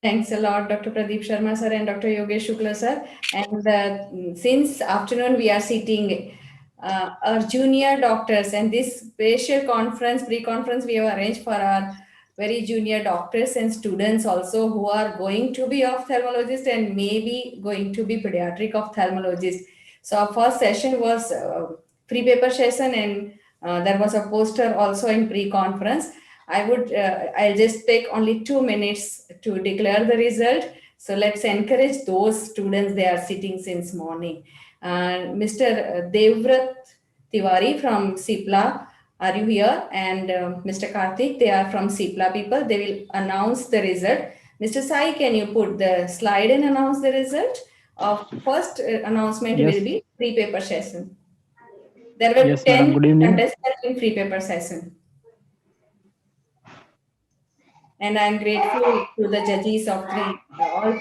Thanks a lot, Dr. Pradeep Sharma sir and Dr. Yogesh Shukla sir. And since afternoon we are sitting our junior doctors, and this special conference, pre-conference we have arranged for our very junior doctors and students also who are going to be ophthalmologists and maybe going to be pediatric ophthalmologists. So our first session was free paper session, and there was a poster also in pre-conference. I'll just take only 2 minutes to declare the result. So let's encourage those students, they are sitting since morning. Mr. Devvrat Tiwari from Sipla, are you here? And Mr. Karthik, they are from Sipla people. They will announce the result. Mr. Sai, can you put the slide and announce the result? First announcement will be free paper session. There were Yes, 10 madam. Good evening. contestants in free paper session. And I'm grateful to the judges of all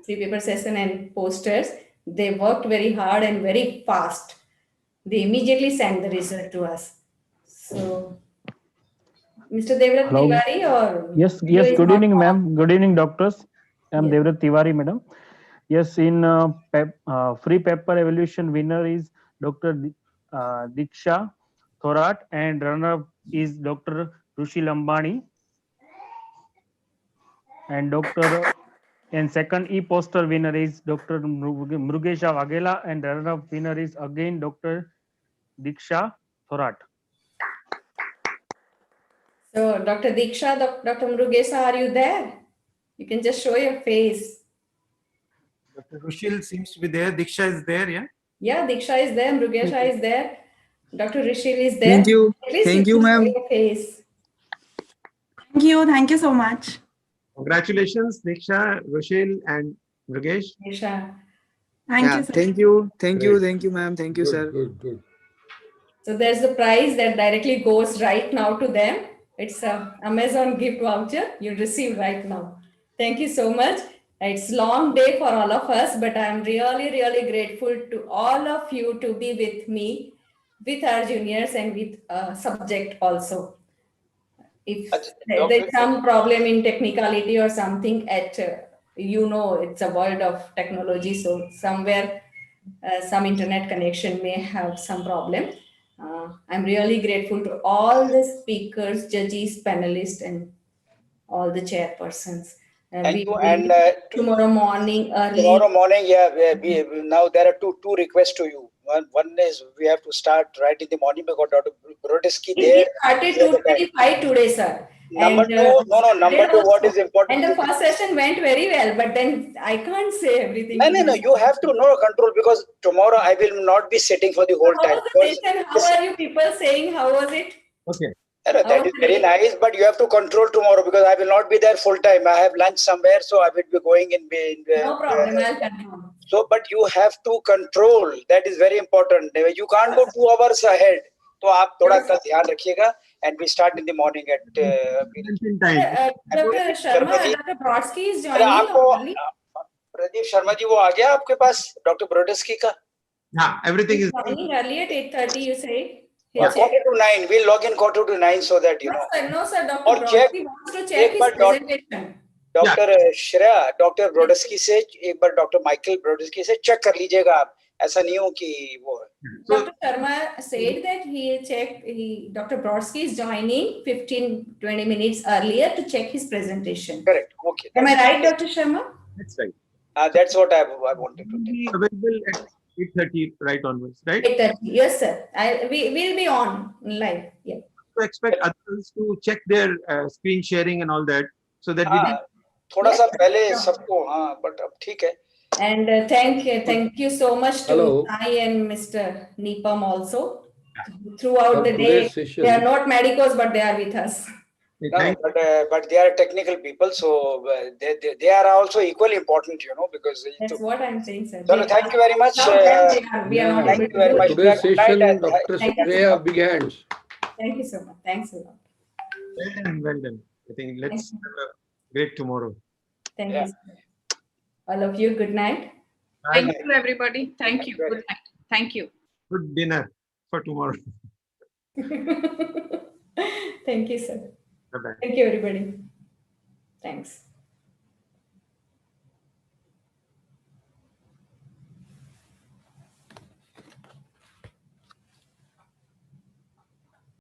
three paper session and posters. They worked very hard and very fast. They immediately sent the result to us. So, Mr. Devrat Hello. Tiwari or Yes, video is good not evening, on. ma'am. Good evening, doctors. I'm Yes. Devrat Tiwari, madam. Yes, in free paper evaluation winner is Dr. Diksha Thorat, and runner is Dr. Rushi Lambani. And second e-poster winner is Dr. Mrugesha Vagela, and runner-up winner is again Dr. Diksha Thorat. So, Dr. Diksha, Dr. Mrugesa, are you there? You can just show your face. Dr. Rushil seems to be there. Diksha is there, yeah? Yeah, Diksha is there, Mrugesha is there, Dr. Rishil is there. Thank you. At least Thank you you, can show ma'am. your face. Thank you so much. Congratulations, Diksha, Rushil, and Mrugesh. Diksha. Thank you, sir. Thank you, ma'am. Thank you, sir. Good. So there's the prize that directly goes right now to them. It's a Amazon gift voucher you'll receive right now. Thank you so much. It's long day for all of us, but I'm really, really grateful to all of you to be with me, with our juniors and with subject also. If there's some problem in technicality or something it's a world of technology, so somewhere some internet connection may have some problem. I'm really grateful to all the speakers, judges, panelists, and all the chairpersons. Thank you. Will And meet tomorrow morning early. Tomorrow morning, now there are two requests to you. One is we have to start right in the morning because Dr. Brodesky there. It started 2:25 today, sir. Number two, number two, what is important? And the first session went very well, but then I can't say everything. No, you have to know control because tomorrow I will not be sitting for the whole time. How are you people saying? How was it? Okay. That is very nice, but you have to control tomorrow because I will not be there full time. I have lunch somewhere, so I will be going in. No problem, I'll control. So, but you have to control. That is very important. You can't go 2 hours ahead. So, आप थोड़ा सा ध्यान रखिएगा. And we start in the morning at. Dr. Sharma, Dr. Brodsky is joining. Pradeep Sharma ji वो आ गया आपके पास doctor ब्रोडेस्की का? Yeah, everything is joining early at 8:30. You say. Yeah, 8:45. We'll log in 8:45 so that you know. No, sir. Dr. Brodsky wants to check his presentation. Doctor Shreya, doctor Brodesky से एक बार doctor Michael ब्रोडेस्की से check कर लीजिएगा आप. ऐसा नहीं हो कि वो. Dr. Sharma said that Dr. Brodsky is joining 15-20 minutes earlier to check his presentation. Correct. Okay. Am I right, Dr. Sharma? That's right. That's what I wanted to be available at 8:30 right onwards, right? 8:30. Yes, sir. We will be on live. Yeah. To expect others to check their screen sharing and all that, so that we can. थोड़ा सा पहले सबको but अब ठीक है. And thank you so much to I and Mr. Nipam also. Throughout the day, they are not medicos, but they are with us. No, but they are technical people, so they are also equally important, because. That's what I'm saying, sir. So thank you very much. We are not Thank you very much. Today's session, Dr. Shreya, big hands. Thank you so much. Thanks a lot. Well done. I think let's have a great tomorrow. Thank you, sir. All of you, good night. Thank you, everybody. Thank you. Good night. Thank you. Good dinner for tomorrow. Thank you, sir. Bye-bye. Thank you, everybody. Thanks.